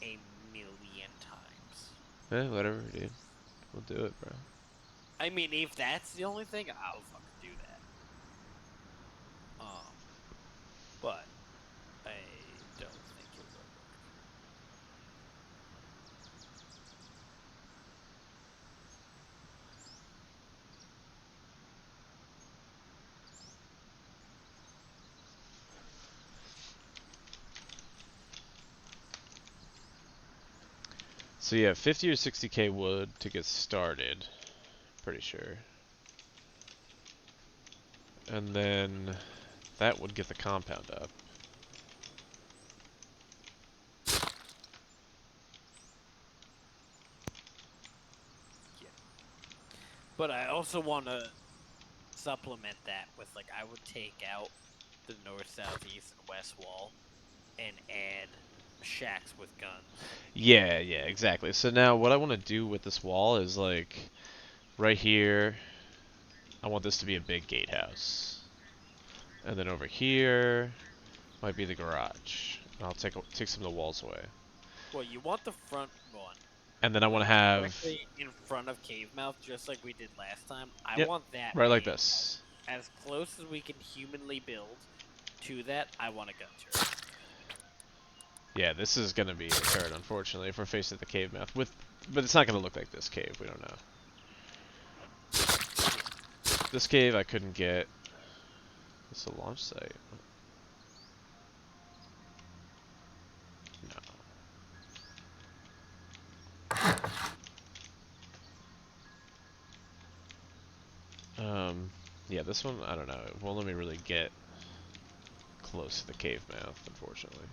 a million times. Whatever, dude. We'll do it, bro. I mean, if that's the only thing, I'll fucking do that. But I don't think it will work. So yeah, 50 or 60k wood to get started. Pretty sure. And then that would get the compound up. Yeah. But I also want to supplement that with, like, I would take out the north, south, east, and west wall and add shacks with guns. Yeah, exactly. So now what I want to do with this wall is like right here, I want this to be a big gatehouse. And then over here might be the garage. And I'll take some of the walls away. Well, you want the front one, And then I want like, to have directly in front of Cave Mouth, just like we did last time. I yep, want that right like made this. as close as we can humanly build to that. I want a gun turret. Yeah, this is gonna be a turret, unfortunately, if we're facing the cave mouth. But it's not gonna look like this cave. We don't know. This cave I couldn't get. It's a launch site. No. Yeah, this one I don't know. It won't let me really get close to the cave mouth, unfortunately.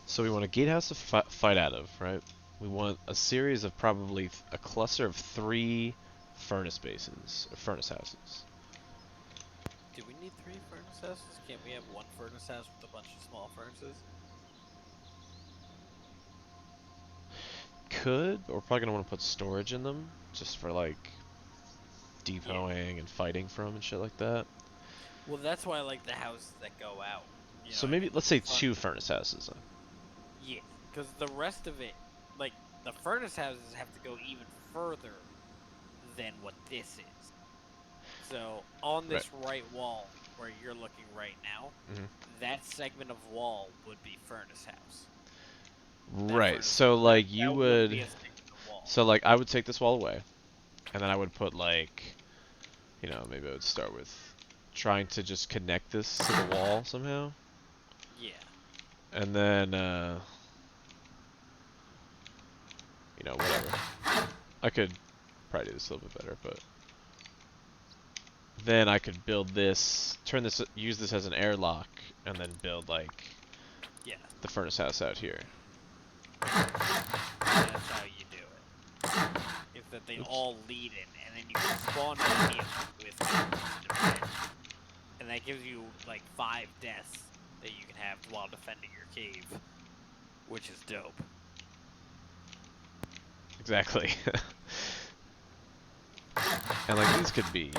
So we want a gatehouse to fight out of, right? We want a series of probably a cluster of 3 furnace bases, or furnace houses. Do we need 3 furnace houses? Can't we have 1 furnace house with a bunch of small furnaces? Could, but we're probably gonna want to put storage in them, just for like depoting and fighting from and shit like that. Well, that's why I like the houses that go out. You know So what I maybe mean? let's say 2 furnace houses then. Yeah, because the rest of it, like, the furnace houses have to go even further than what this is. So, on Right. this right wall, where you're looking right now, Mhm. that segment of wall would be furnace house. Right. So like you That would be would, a segment of wall. so like I would take this wall away, and then I would put like, maybe I would start with trying to just connect this to the wall somehow, Yeah. and then whatever. I could probably do this a little bit better, but then I could build this, use this as an airlock, and then build like Yeah. the furnace house out here. That's how you do it. Is that they Oops. all lead in, and then you can spawn enemies with them to defend. And that gives you, like, 5 deaths that you can have while defending your cave. Which is dope. Exactly. And like these could be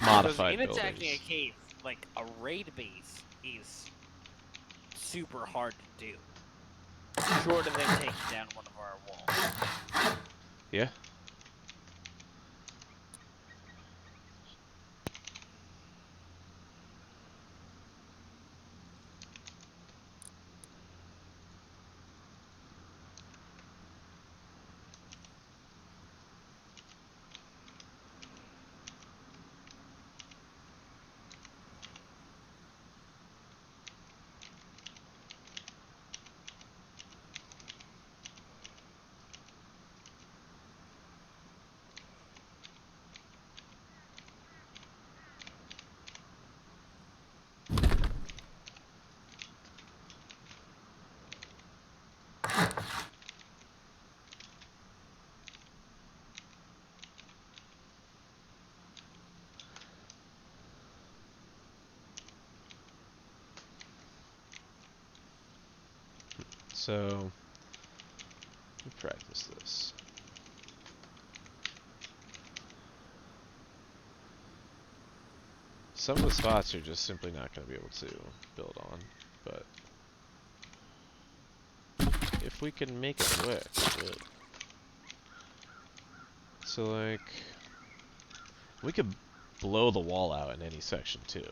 modified Because in attacking buildings. a cave, like, a raid base is super hard to do. Short of them taking down one of our walls. Yeah. So, let me practice this. Some of the spots you're just simply not going to be able to build on, but if we can make it work, good. So like, we could blow the wall out in any section too.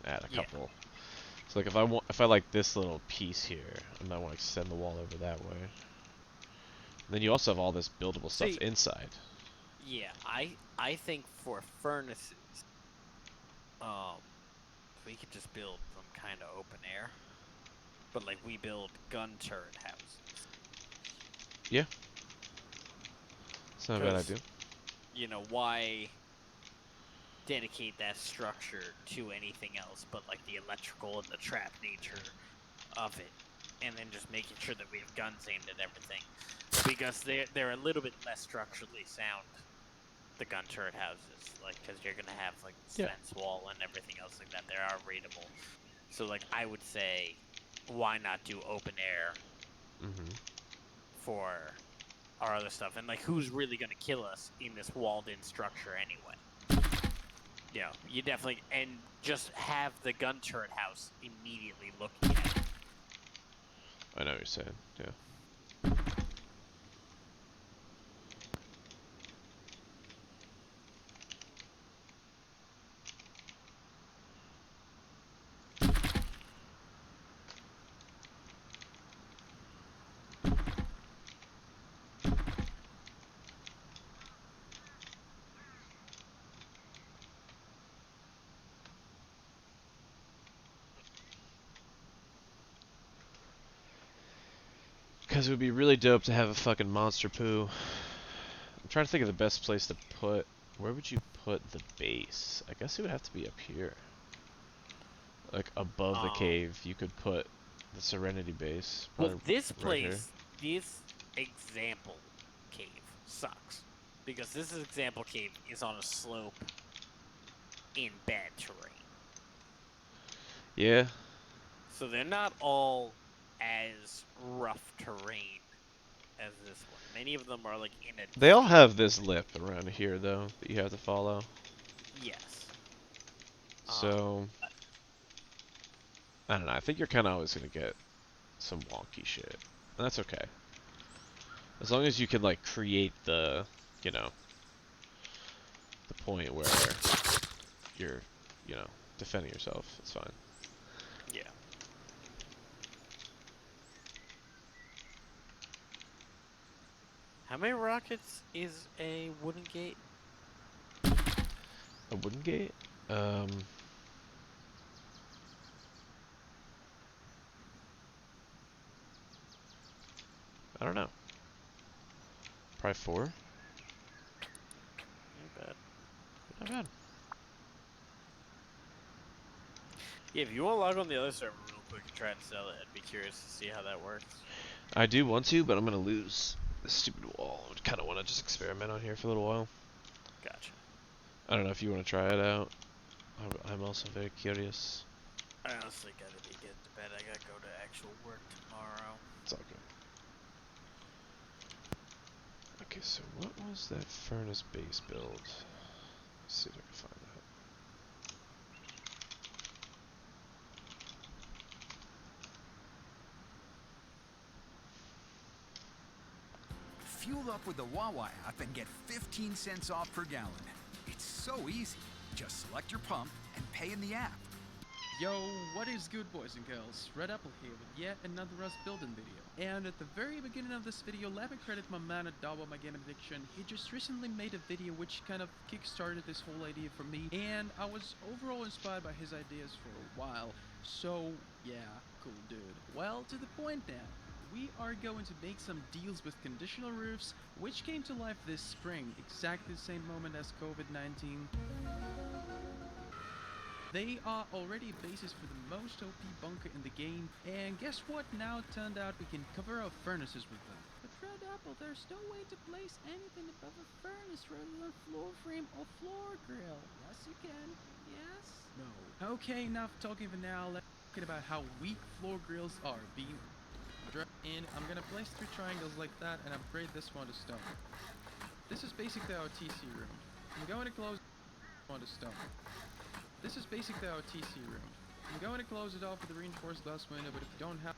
Add a Yeah. couple. So like if I like this little piece here, I might want to extend the wall over that way. Then you also have all this buildable stuff See- inside. Yeah, I think for furnaces, we could just build them kind of open air, but like we build gun turret houses. It's not a bad 'Cause, idea. You know, why dedicate that structure to anything else but like the electrical and the trap nature of it, and then just making sure that we have guns aimed at everything, because they're a little bit less structurally sound, the gun turret houses, like, because you're gonna have like the Yeah. fence wall and everything else like that. They are raidable, so like I would say, why not do open air Mm-hmm. for our other stuff? And like, who's really gonna kill us in this walled-in structure anyway? Yeah, you definitely, and just have the gun turret house immediately looking at it. I know what you're saying. Yeah. Because it would be really dope to have a fucking monster poo. I'm trying to think of the best place to put. Where would you put the base? I guess it would have to be up here. Like above the cave, you could put the Serenity base. Well, Probably this right here. place, this example cave sucks, because this example cave is on a slope in bad terrain. Yeah. So they're not all as rough terrain as this one. Many of them are like in a. They all have this lip around here, though, that you have to follow. Yes. So, I don't know. I think you're kind of always going to get some wonky shit. And that's okay. As long as you can, like, create the, you know, the point where you're, you know, defending yourself, it's fine. Yeah. How many rockets is a wooden gate? A wooden gate? I don't know. Probably 4? Not bad. Not bad. Yeah, if you want to log on the other server real quick and try to sell it, I'd be curious to see how that works. I do want to, but I'm going to lose this stupid wall. I kind of want to just experiment on here for a little while. Gotcha. I don't know if you want to try it out. I'm also very curious. I honestly gotta be getting to bed. I gotta go to actual work tomorrow. It's all good. Okay, so what was that furnace base build? Let's see if I can find that. Fuel up with the Wawa app and get 15 cents off per gallon. It's so easy. Just select your pump and pay in the app. Yo, what is good, boys and girls? Red Apple here with yet another Rust building video. And at the very beginning of this video, let me credit my man at Double My Game Addiction. He just recently made a video which kind of kickstarted this whole idea for me, and I was overall inspired by his ideas for a while. So, yeah, cool dude. Well, to the point now. We are going to make some deals with conditional roofs, which came to life this spring, exactly the same moment as COVID-19. They are already bases for the most OP bunker in the game, and guess what? Now it turned out we can cover our furnaces with them. But Red Apple, there's no way to place anything above a furnace rather than floor frame or floor grill. Yes, you can. Yes? No. Okay, enough talking for now. Let's talk about how weak floor grills are being... And I'm gonna place 3 triangles like that and upgrade this one to stone. This is basically our TC room. I'm going to close one to stone. This is basically our TC room. I'm going to close it off with a reinforced glass window, but if you don't have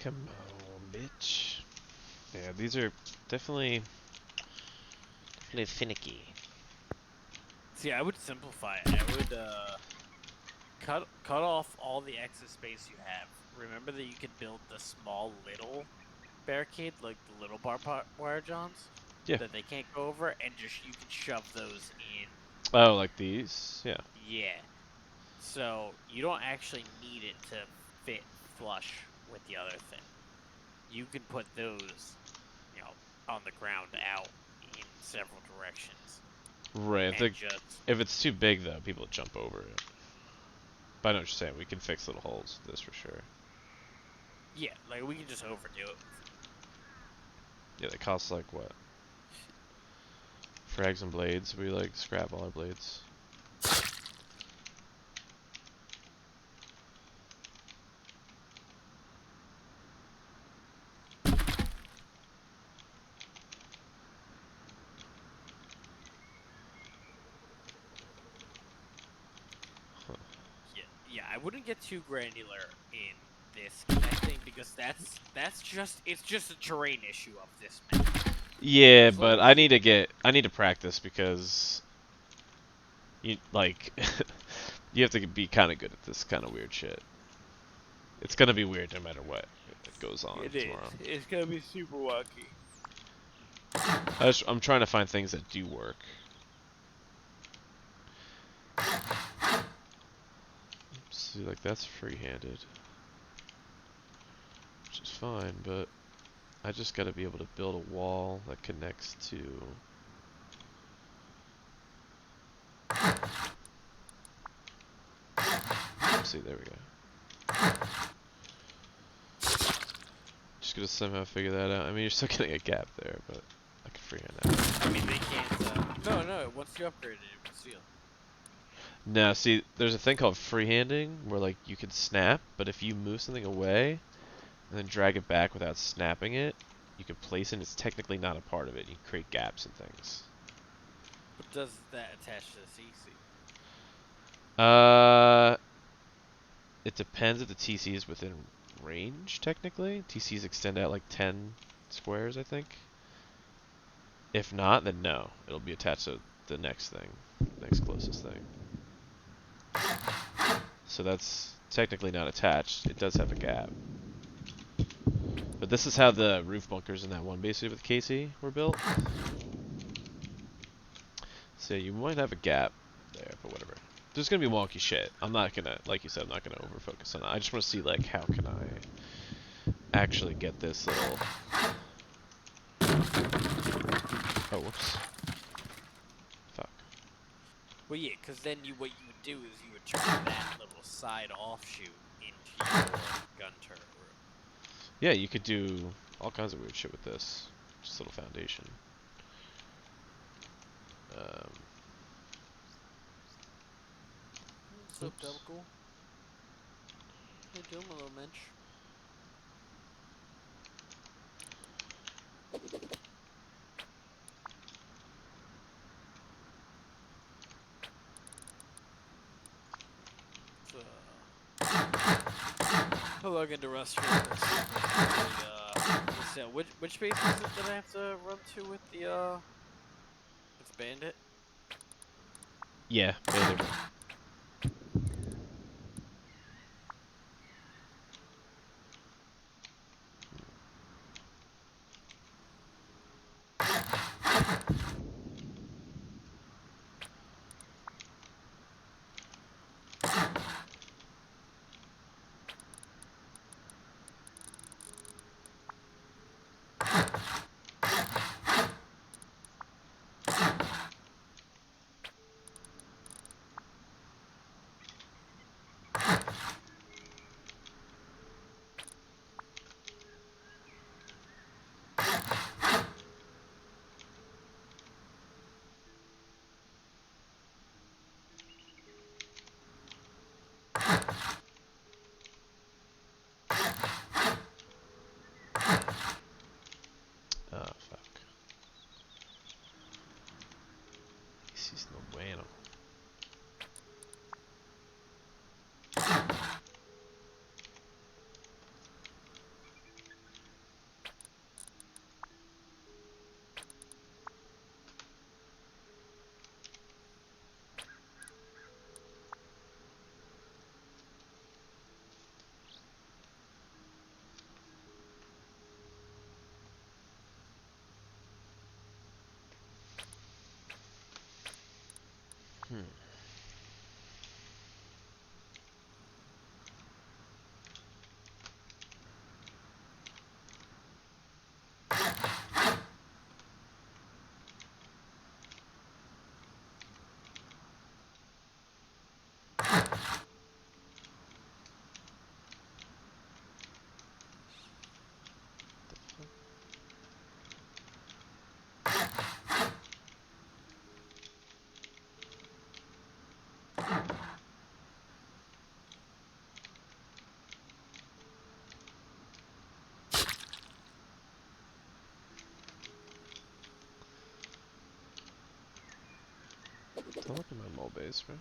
Come on, bitch. Yeah, these are definitely finicky. See, I would simplify it. I would cut off all the excess space you have. Remember that you could build the small little barricade, like the little wire johns, Yeah. that they can't go over, and just you can shove those in. Oh, like these? Yeah. Yeah. So you don't actually need it to fit flush with the other thing. You can put those, on the ground out in several directions, Right. and just If it's too big though, people jump over it. But I know what you're saying. We can fix little holes with this for sure. yeah, like we can just overdo it. Yeah, they cost like what? Frags and blades. We like scrap all our blades. Yeah, I wouldn't get too granular in this connecting because it's just a terrain issue of this map. Yeah, As long but as I need to practice because you like you have to be kind of good at this kind of weird shit. It's gonna be weird no matter what goes on tomorrow. It's gonna be super wacky. I'm trying to find things that do work. See, like that's free-handed, which is fine, but I just gotta be able to build a wall that connects to. See, there we go. Just gonna somehow figure that out. I mean, you're still getting a gap there, but I can freehand that. I mean, they can't. No. Once you upgrade it, it will seal. No, see, there's a thing called freehanding where like you can snap, but if you move something away and then drag it back without snapping it, you can place it. And it's technically not a part of it. You can create gaps and things. But does that attach to the CC? It depends if the TC is within range. Technically, TCs extend out like 10 squares, I think. If not, then no, it'll be attached to the next thing, next closest thing. So that's technically not attached. It does have a gap. But this is how the roof bunkers in that one base with Casey were built. So you might have a gap there, but whatever. There's gonna be wonky shit. I'm not gonna, like you said, I'm not gonna over focus on it. I just want to see like how can I actually get this little. Oh, whoops. Fuck. Well, yeah, because then what you would do is you would turn that little side offshoot into your gun turret room. Yeah, you could do all kinds of weird shit with this. Just a little foundation. What's up, Oops. Delcool? How you doing, my little mensch? I'll log into Rust real quick. Which base is it that I have to run to with the It's Bandit? Yeah, bandit. Oh, fuck. This is no bueno. Don't look at my mole base, bro.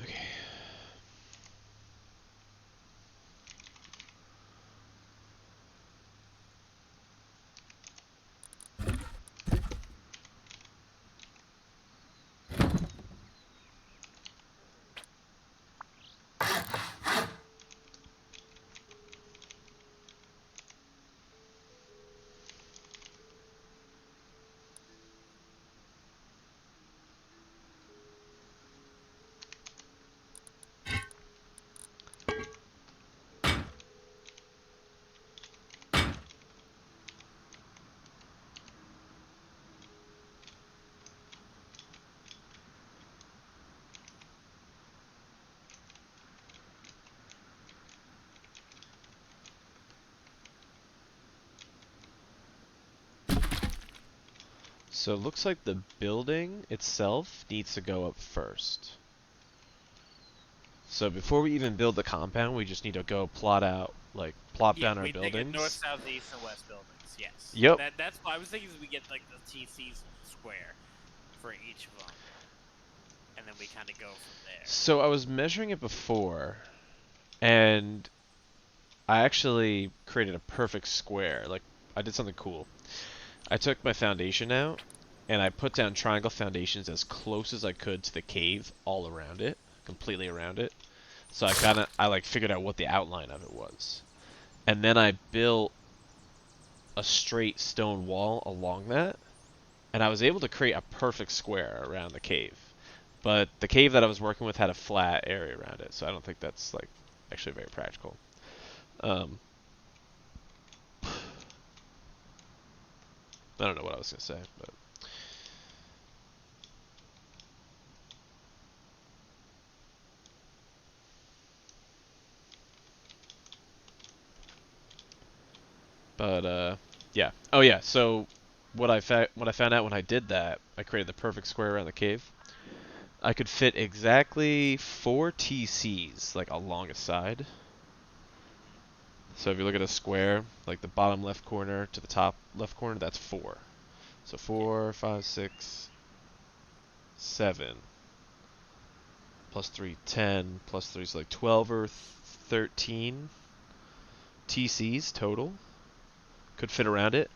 Okay. So it looks like the building itself needs to go up first. So before we even build the compound, we just need to go plot out, like, plop down our we take it north, buildings. south, east, and west buildings. Yes. Yep. That's why I was thinking is we get like the TC square for each of them, and then we kind of go from there. So I was measuring it before, and I actually created a perfect square. Like, I did something cool. I took my foundation out, and I put down triangle foundations as close as I could to the cave all around it, completely around it. So I like figured out what the outline of it was. And then I built a straight stone wall along that, and I was able to create a perfect square around the cave. But the cave that I was working with had a flat area around it, so I don't think that's like actually very practical. I don't know what I was gonna say, but yeah. Oh yeah. So what I found out when I did that, I created the perfect square around the cave. I could fit exactly 4 TCs like along a side. So if you look at a square, like the bottom left corner to the top left corner, that's 4. So 4, 5, 6, 7. Plus 3, 10. Plus 3 is like 12 or 13 TCs total. Could fit around it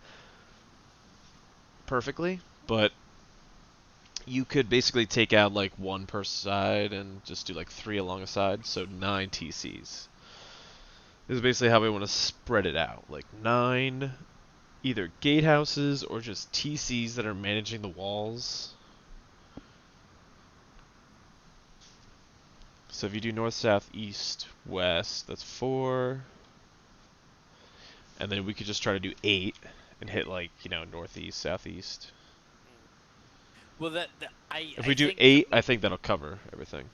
perfectly, but you could basically take out like 1 per side and just do like 3 along a side, so 9 TCs. This is basically how we want to spread it out, like 9 either gatehouses or just TCs that are managing the walls. So if you do north, south, east, west, that's 4. And then we could just try to do 8 and hit like, you know, northeast, southeast. Well, If we do 8, I think that'll cover everything.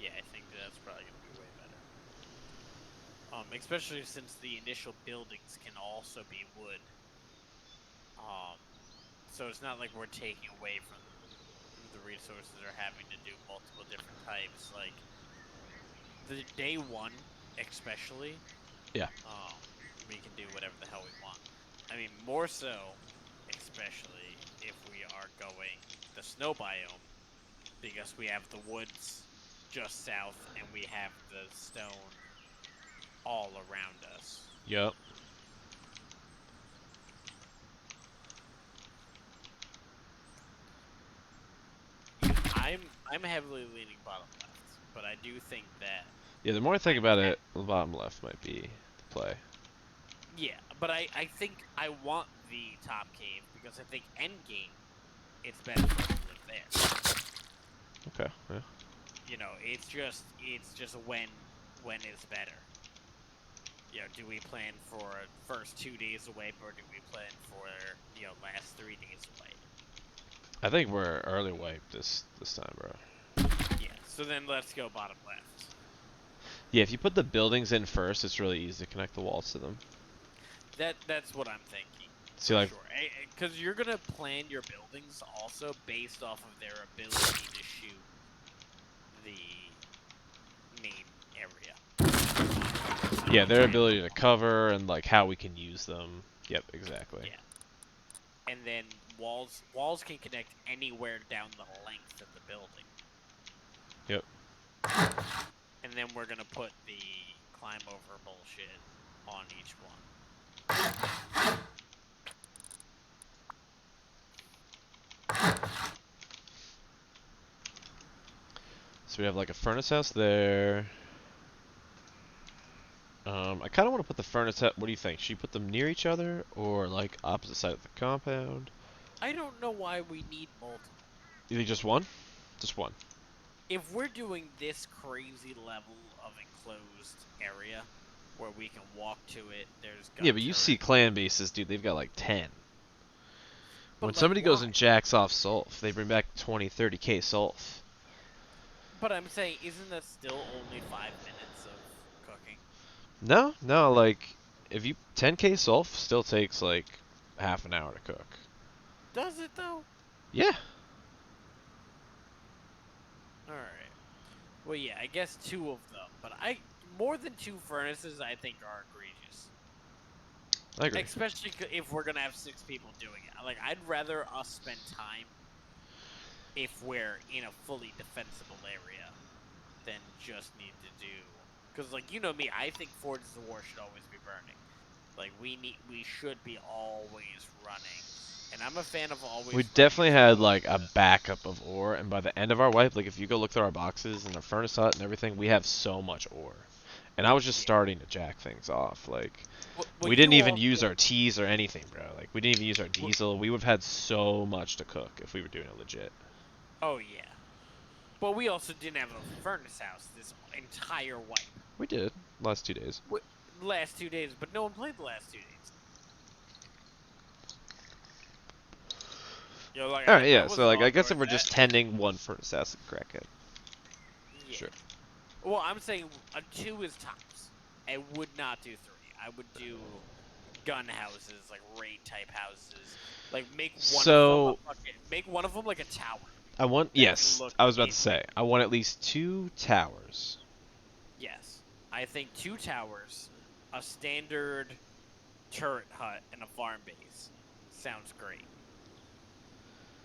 Yeah, I think that's probably gonna be way better. Especially since the initial buildings can also be wood. So it's not like we're taking away from the resources or having to do multiple different types. Like the day 1, especially. Yeah. We can do whatever the hell we want. I mean, more so, especially if we are going the snow biome, because we have the woods just south and we have the stone all around us. Yep. I'm heavily leaning bottom left, but I do think that. Yeah, the more I think about it, the bottom left might be the play. Yeah, but I think I want the top cave because I think endgame, it's better for us to live there. Okay. Yeah. You know, it's just when it's better. You know, do we plan for first 2 days away, or do we plan for last 3 days away? I think we're early wipe this time, bro. Yeah. So then let's go bottom left. Yeah, if you put the buildings in first, it's really easy to connect the walls to them. That's what I'm thinking. See, For like, sure. Because you're gonna plan your buildings also based off of their ability to shoot the main area. yeah, their ability to cover and like how we can use them. Yep, exactly. Yeah. And then walls can connect anywhere down the length of the building. Yep. And then we're gonna put the climb over bullshit on each one. So we have like a furnace house there. I kind of want to put the furnace house. What do you think? Should you put them near each other or like opposite side of the compound? I don't know why we need multiple. You think just one? Just one. If we're doing this crazy level of enclosed area where we can walk to it, there's gun Yeah, but you see turret. clan bases, dude. They've got like 10. But, When like, somebody goes why? and jacks off sulf, they bring back 20, 30k sulf. But I'm saying, isn't that still only 5 minutes of cooking? No, like if you 10k sulf still takes like half an hour to cook. Does it though? Yeah. Alright. Well, yeah, I guess 2 of them. But more than 2 furnaces, I think are egregious. I agree. Especially if we're gonna have 6 people doing it. Like, I'd rather us spend time if we're in a fully defensible area than just need to do. Because, like, you know me, I think Forges of War should always be burning. Like, we should be always running. And I'm a fan of always. We running definitely as had well. like a backup of ore, and by the end of our wipe, like if you go look through our boxes and our furnace hut and everything, we have so much ore. And I was just Yeah. starting to jack things off. Like Well, we didn't you even also- use our teas or anything, bro. Like we didn't even use our diesel. We would have had so much to cook if we were doing it legit. Oh, yeah. But we also didn't have a furnace house this entire wipe. We did last 2 days. Last 2 days, but no one played the last 2 days. You know, like, All right, I yeah. was So like I all guess if for we're that. just tending one furnace house and crack it. Yeah. Sure. Well, I'm saying a 2 is tops. I would not do 3. I would do gun houses, like raid type houses. Like make one So- of them make one of them like a tower. I want That yes. look I was about to is- say I want at least 2 towers. Yes. I think 2 towers, a standard turret hut, and a farm base. Sounds great.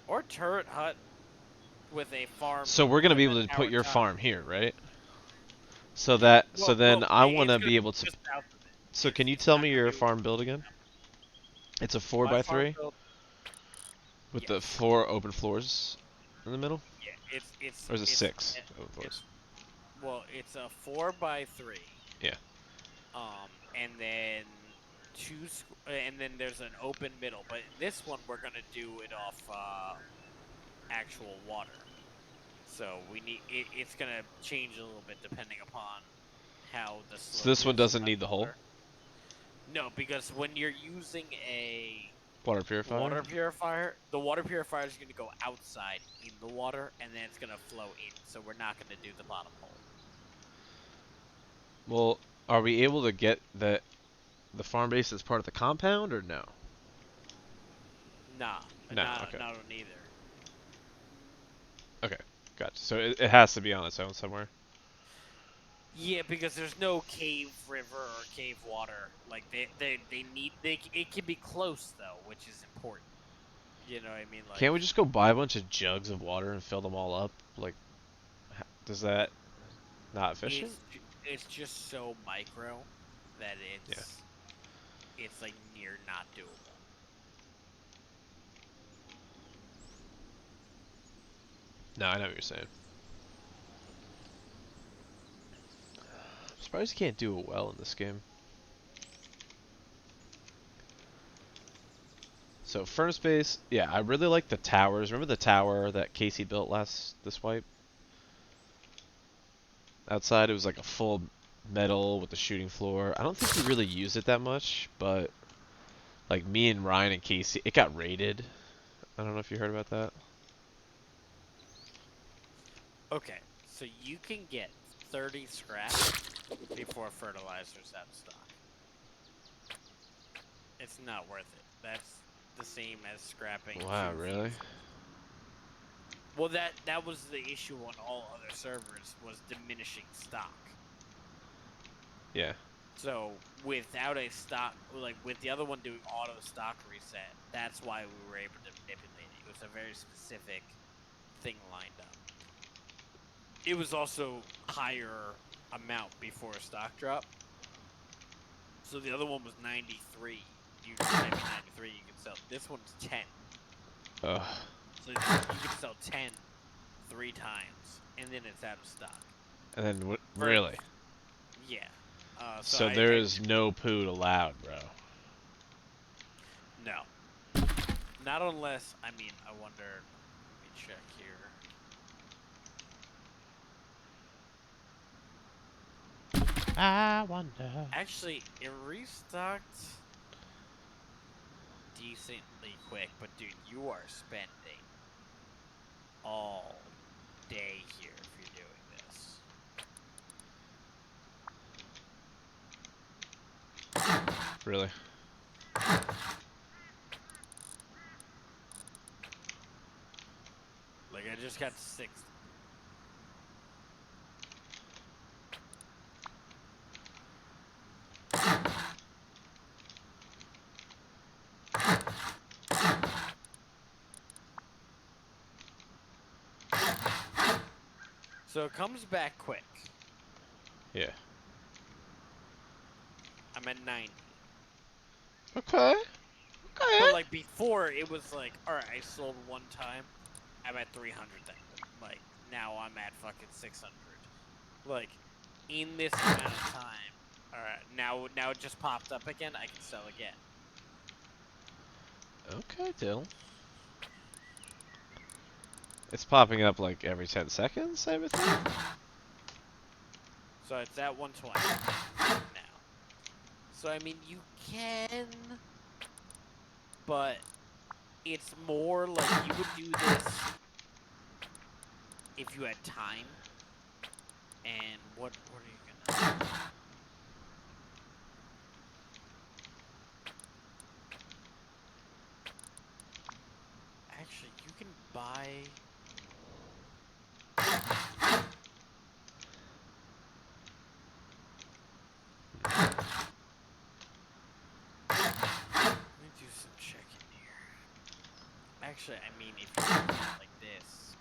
Or turret hut with a farm. So we're gonna be with able a to put tower your top. farm here, right? So that Well, then well, I it's want to gonna be able to. just south of it. So It's- can you it's tell not me gonna your be- farm build again? It's a My 4x3 farm build- with the yes. 4 open floors in the middle, Yeah, it's. or is it it's- 6 it- open floors? Well, it's a 4x3. Yeah. And then and then there's an open middle. But this one we're gonna do it off actual water. So we need it's gonna change a little bit depending upon how the. So this one doesn't need the hole? No, because when you're using a Water purifier. water purifier, the water purifier is going to go outside in the water, and then it's going to flow in. So we're not going to do the bottom hole. Well, are we able to get the farm base as part of the compound or no? Nah, No, not, okay. not on either. Gotcha. So it has to be on its own somewhere. Yeah, because there's no cave river or cave water. Like they need it can be close though, which is important. You know what I mean? Like, Can't we just go buy a bunch of jugs of water and fill them all up? Like, does that not efficient? It's just so micro that it's like near not doable. No, I know what you're saying. I'm surprised you can't do it well in this game. So furnace base, yeah, I really like the towers. Remember the tower that Casey built this wipe? Outside it was like a full metal with the shooting floor. I don't think we really used it that much, but like me and Ryan and Casey, it got raided. I don't know if you heard about that. Okay, so you can get 30 scrap before fertilizer's out of stock. It's not worth it. That's the same as scrapping. Wow, 2 really? fuses. Well, that was the issue on all other servers, was diminishing stock. Yeah. So without a stock, like with the other one doing auto stock reset, that's why we were able to manipulate it. It was a very specific thing lined up. It was also higher amount before a stock drop. So the other one was 93. You can type in 93, you can sell. This one's 10. Ugh. So you can sell 10 3 times, and then it's out of stock. And then For- really? Yeah. So I- there is no poo allowed, bro. No. Not unless, I mean, I wonder, let me check here. I wonder. Actually, it restocked decently quick, but dude, you are spending all day here if you're doing this. Really? Like, I just got 6. So it comes back quick. Yeah. I'm at 90. Okay. But like before, it was like, alright, I sold one time, I'm at 300 then. Like, now I'm at fucking 600. Like, in this amount of time, alright, now it just popped up again, I can sell again. Okay, Dylan. It's popping up like every 10 seconds, I would think. So it's at 120 now. So I mean, you can, but it's more like you would do this if you had time. And what are you gonna do? Actually, you can buy. Let me do some checking here. Actually, I mean, if you look at it like this,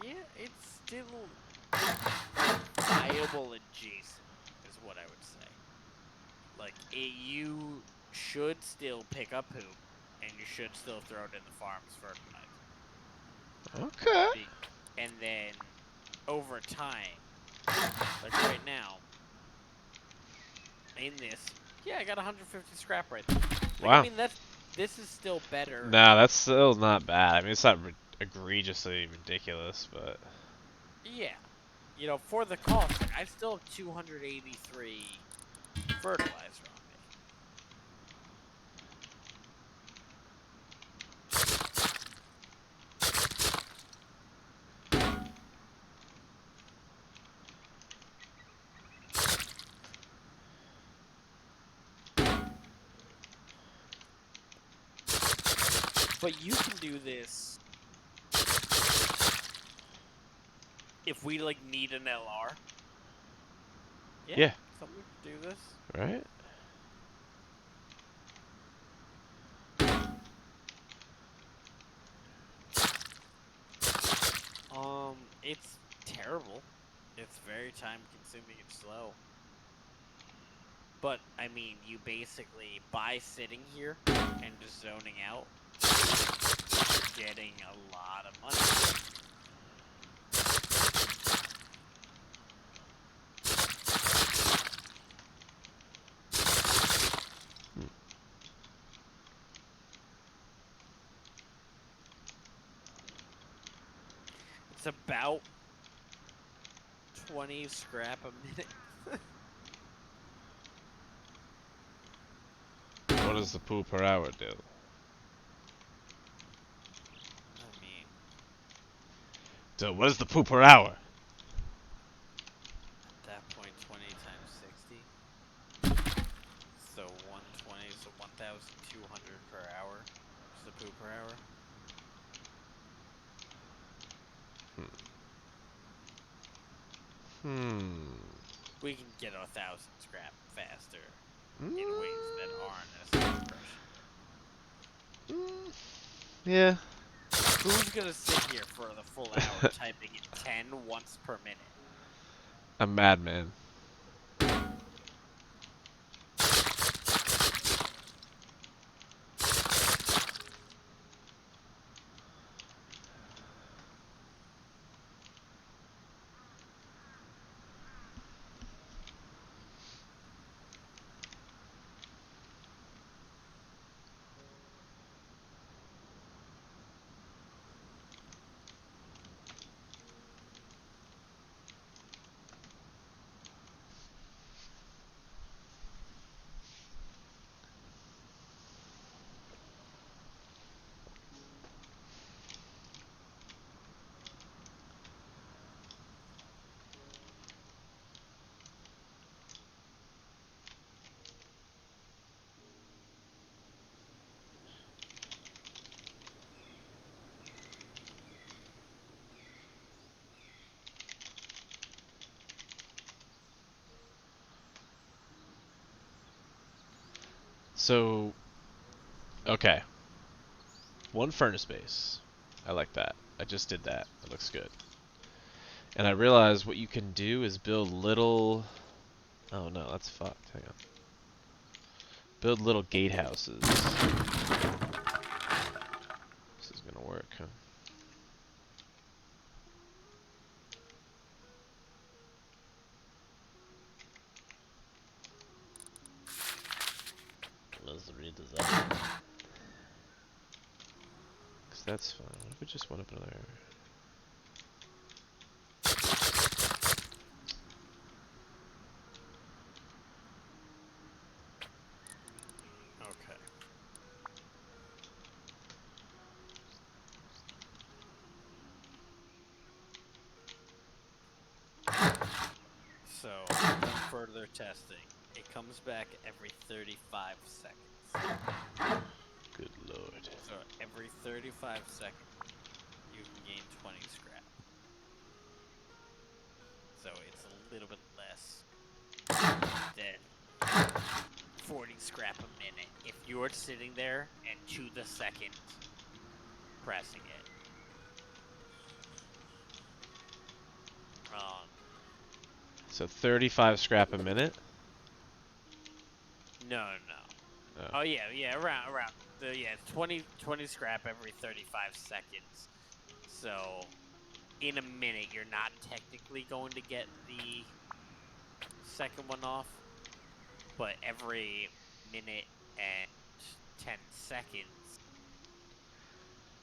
yeah, it's still viable adjacent, is what I would say. Like, you should still pick up poop, and you should still throw it in the farm's fertilizer. Okay. And then, over time, like right now, in this, yeah, I got 150 scrap right there. Like, Wow. I mean, this is still better. Nah, that's still not bad. I mean, it's not egregiously ridiculous, but Yeah. You know, for the cost, like, I still have 283 fertilizer on me. But you can do this if we, like, need an LR. Yeah. Something to do this. right? It's terrible. It's very time consuming and slow. But, I mean, you basically, by sitting here and just zoning out, you're getting a lot of money. It's about 20 scrap a minute. What does the poo per hour do? I mean, So what is the poo per hour? poo per hour. We can get 1,000 scrap faster in ways that aren't as crushing. Yeah. Who's gonna sit here for the full hour typing in 10 once per minute? A madman. So, okay. One furnace base. I like that. I just did that. It looks good. And I realized what you can do is build little... Oh no, that's fucked. Hang on. Build little gatehouses. This is gonna work, huh? Let's redesign. Cause that's fine. What if we just went up another... Okay. So, further testing. It comes back every 35 seconds. Good lord. So, every 35 seconds, you can gain 20 scrap. So, it's a little bit less than 40 scrap a minute if you're sitting there and to the second pressing it. So 35 scrap a minute? No. Oh yeah, around it's 20 scrap every 35 seconds. So in a minute you're not technically going to get the second one off, but every minute and 10 seconds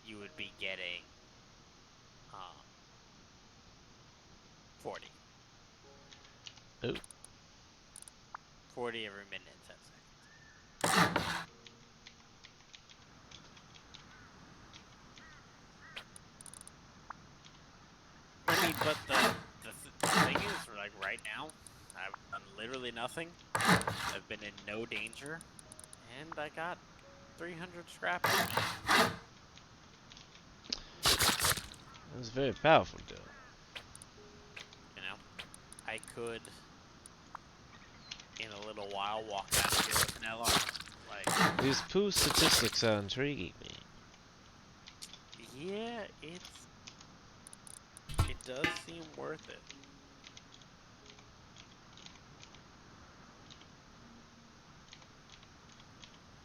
you would be getting 40. Oh. 40 every minute and 10 seconds. I mean, but the thing is, like, right now, I've done literally nothing. I've been in no danger, and I got 300 scrap. That was very powerful, Dill. You know, I could, in a little while, walk out of here with an LR. Like, These poo statistics are intriguing me. yeah, it does seem worth it.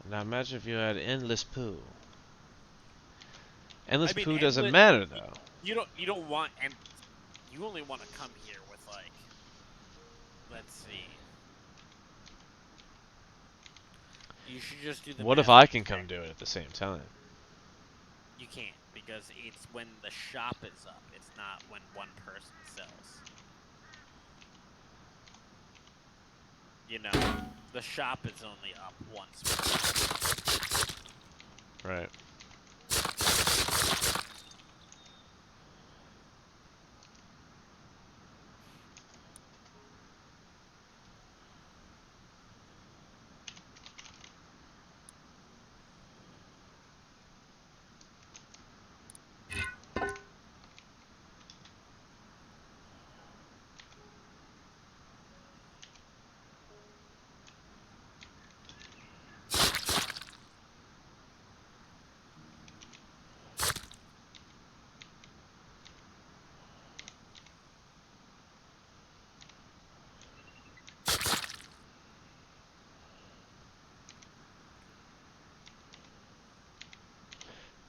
Now imagine if you had endless poo. Endless I mean, poo doesn't endless- matter though. You don't want, and you only want to come here with, like, let's see. You should just do the What if math. I can come do it at the same time? You can't, because it's when the shop is up. It's not when one person sells. You know, the shop is only up once. Right.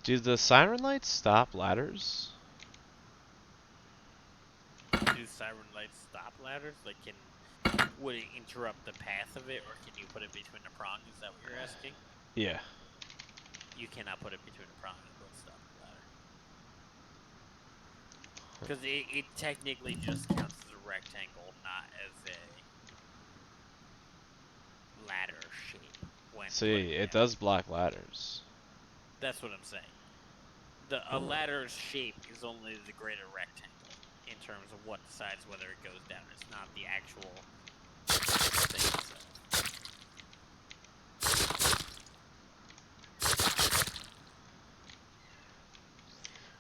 Do the siren lights stop ladders? Do siren lights stop ladders? Like, would it interrupt the path of it, or can you put it between the prongs? Is that what you're asking? Yeah. You cannot put it between the prongs. It will stop the ladder. Because it technically just counts as a rectangle, not as a ladder shape. When See, put it down. does block ladders. That's what I'm saying. A ladder's shape is only the greater rectangle in terms of what decides whether it goes down. It's not the actual thing itself.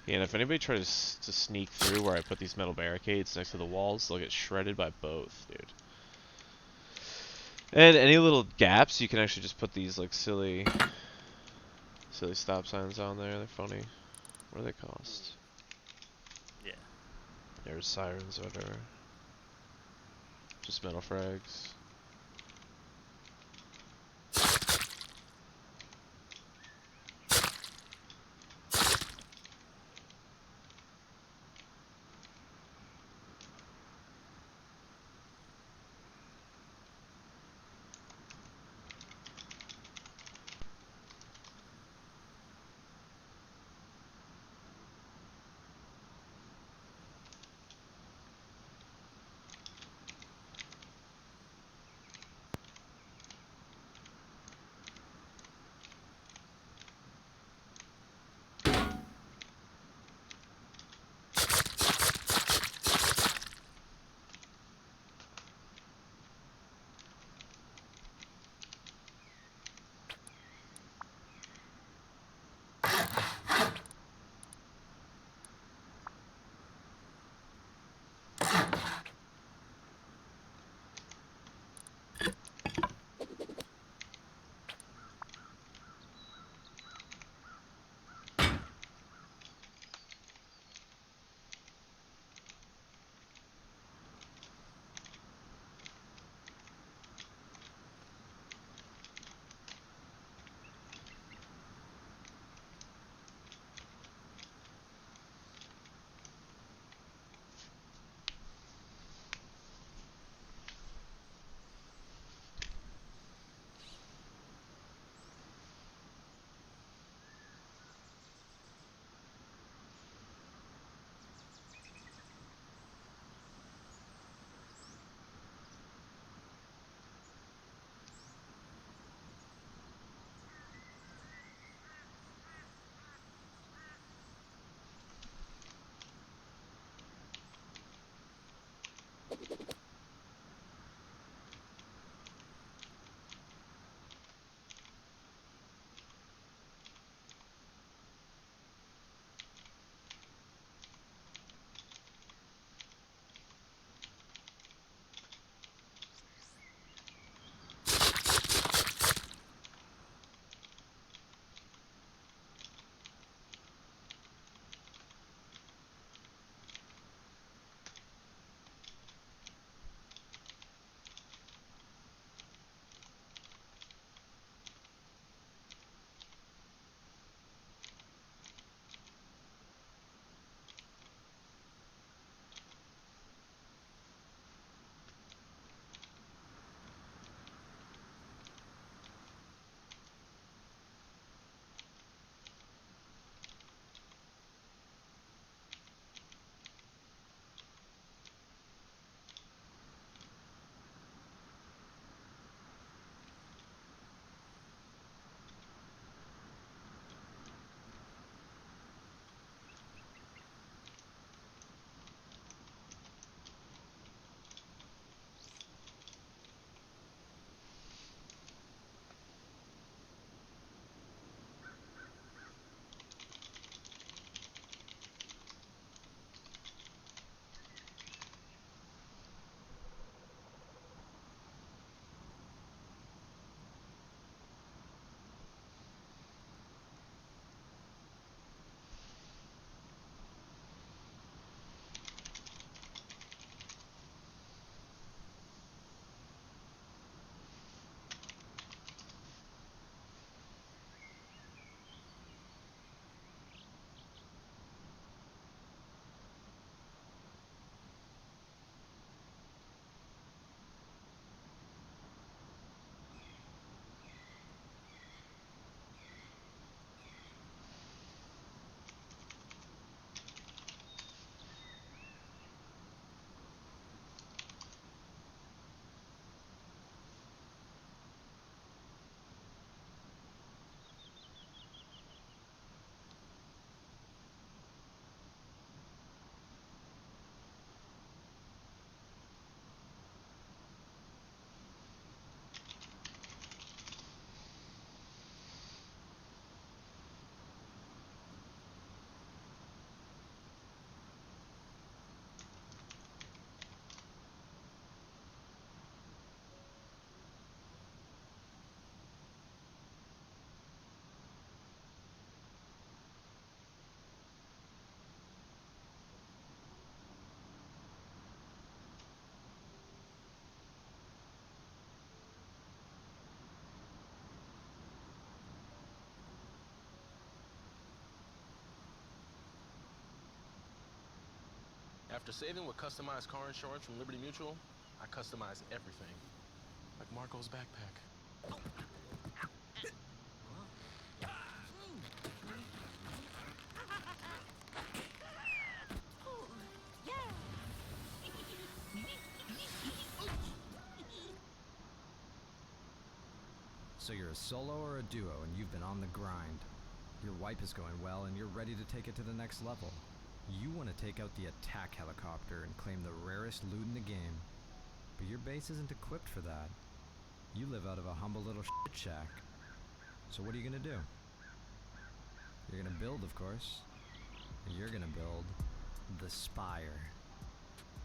Yeah, and if anybody tries to sneak through where I put these metal barricades next to the walls, they'll get shredded by both, dude. And any little gaps, you can actually just put these like silly stop signs on there. They're funny. What do they cost? Yeah. There's sirens, whatever. Just metal frags. After saving with customized car insurance from Liberty Mutual, I customize everything. Like Marco's backpack. So you're a solo or a duo and you've been on the grind. Your wipe is going well and you're ready to take it to the next level. You want to take out the attack helicopter and claim the rarest loot in the game. But your base isn't equipped for that. You live out of a humble little shit shack. So what are you gonna do? You're gonna build, of course. You're gonna build the Spire.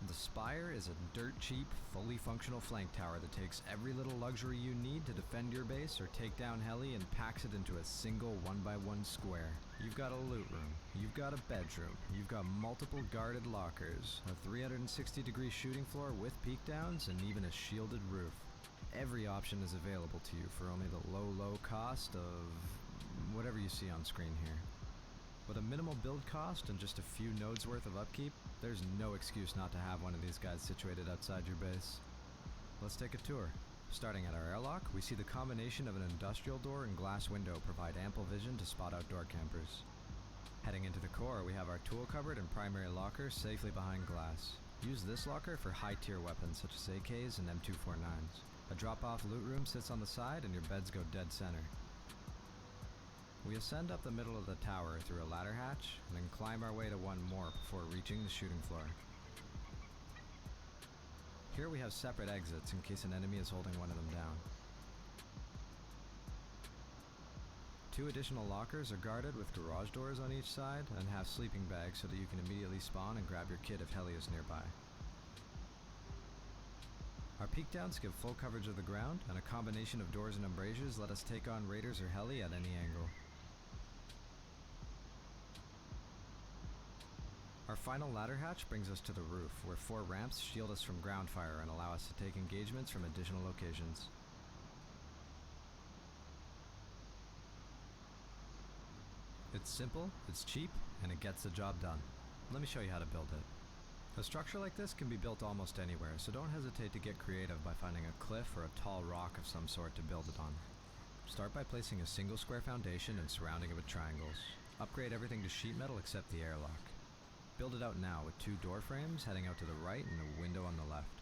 The Spire is a dirt cheap, fully functional flank tower that takes every little luxury you need to defend your base or take down heli and packs it into a single 1x1 square. You've got a loot room, you've got a bedroom, you've got multiple guarded lockers, a 360-degree shooting floor with peek downs, and even a shielded roof. Every option is available to you for only the low cost of whatever you see on screen here. With a minimal build cost and just a few nodes worth of upkeep, there's no excuse not to have one of these guys situated outside your base. Let's take a tour. Starting at our airlock, we see the combination of an industrial door and glass window provide ample vision to spot outdoor campers. Heading into the core, we have our tool cupboard and primary locker safely behind glass. Use this locker for high-tier weapons such as AKs and M249s. A drop-off loot room sits on the side and your beds go dead center. We ascend up the middle of the tower through a ladder hatch and then climb our way to one more before reaching the shooting floor. Here we have separate exits in case an enemy is holding one of them down. 2 additional lockers are guarded with garage doors on each side and have sleeping bags so that you can immediately spawn and grab your kit if heli is nearby. Our peek downs give full coverage of the ground, and a combination of doors and embrasures let us take on raiders or heli at any angle. Our final ladder hatch brings us to the roof, where 4 ramps shield us from ground fire and allow us to take engagements from additional locations. It's simple, it's cheap, and it gets the job done. Let me show you how to build it. A structure like this can be built almost anywhere, so don't hesitate to get creative by finding a cliff or a tall rock of some sort to build it on. Start by placing a single square foundation and surrounding it with triangles. Upgrade everything to sheet metal except the airlock. Build it out now with 2 door frames heading out to the right and a window on the left.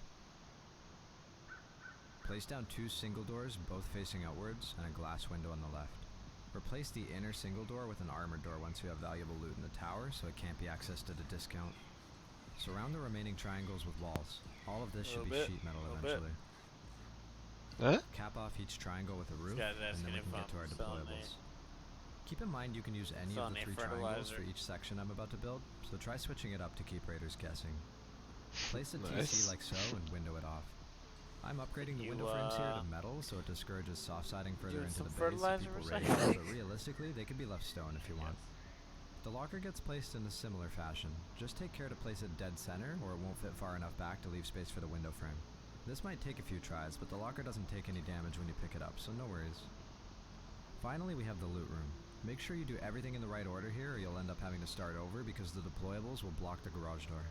Place down 2 single doors, both facing outwards, and a glass window on the left. Replace the inner single door with an armored door once you have valuable loot in the tower, so it can't be accessed at a discount. Surround the remaining triangles with walls. All of this should be sheet metal eventually. Huh? Cap off each triangle with a roof, guy's and then we asking can if get to our I'm selling deployables. Keep in mind you can use any of the 3 triangles for each section I'm about to build, so try switching it up to keep raiders guessing. Place a TC like so and window it off. I'm upgrading the window frames here to metal so it discourages soft siding further into the base of people raiding, but realistically they can be left stone if you want. The locker gets placed in a similar fashion. Just take care to place it dead center or it won't fit far enough back to leave space for the window frame. This might take a few tries, but the locker doesn't take any damage when you pick it up, so no worries. Finally, we have the loot room. Make sure you do everything in the right order here or you'll end up having to start over because the deployables will block the garage door.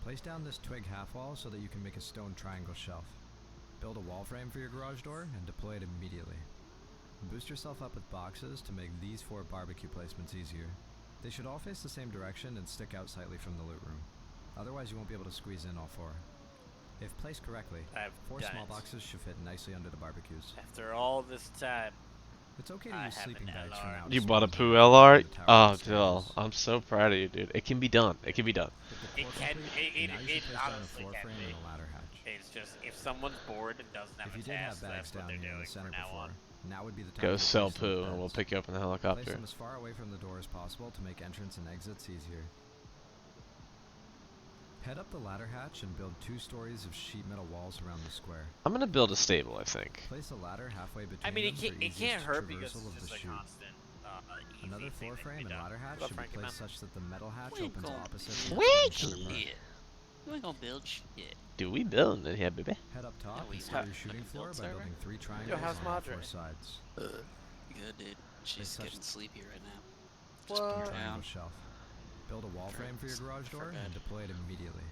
Place down this twig half wall so that you can make a stone triangle shelf. Build a wall frame for your garage door and deploy it immediately. Boost yourself up with boxes to make these 4 barbecue placements easier. They should all face the same direction and stick out slightly from the loot room. Otherwise you won't be able to squeeze in all 4. If placed correctly, 4 small boxes should fit nicely under the barbecues. After all this time, It's okay to use sleeping bags for now. You bought a poo LR? Oh, Dill, I'm so proud of you, dude. It can be done. It can be done. it can, it honestly floor can frame be. and a ladder hatch. It's just, if someone's bored and doesn't have If a you did have task, bags that's what down they're here in doing the center from now before, on. now would be the time Go to sell place them poo and we'll beds. pick you up in the Place helicopter. them as far away from the door as possible to make entrance and exits easier. Head up the ladder hatch and build 2 stories of sheet metal walls around the square. I'm gonna build a stable, I think. Place a ladder halfway between I mean, them it for can't easiest hurt because traversal it's of the just a chute. constant, easy Another thing floor that can frame be and done. ladder hatch Hello, should be Frankie, placed man. such that the metal hatch We ain't opens gonna- opposite from the counterpart. Shit. You ain't gonna build shit. Do we build it? Yeah, baby. Head up top we and start your have shooting a floor build by server? building 3 triangles how's on all Madre? 4 sides. Good, dude. She's such- getting sleepy right now. Just put a What? triangle Down. shelf. Build a wall frame for your garage door and deploy it immediately.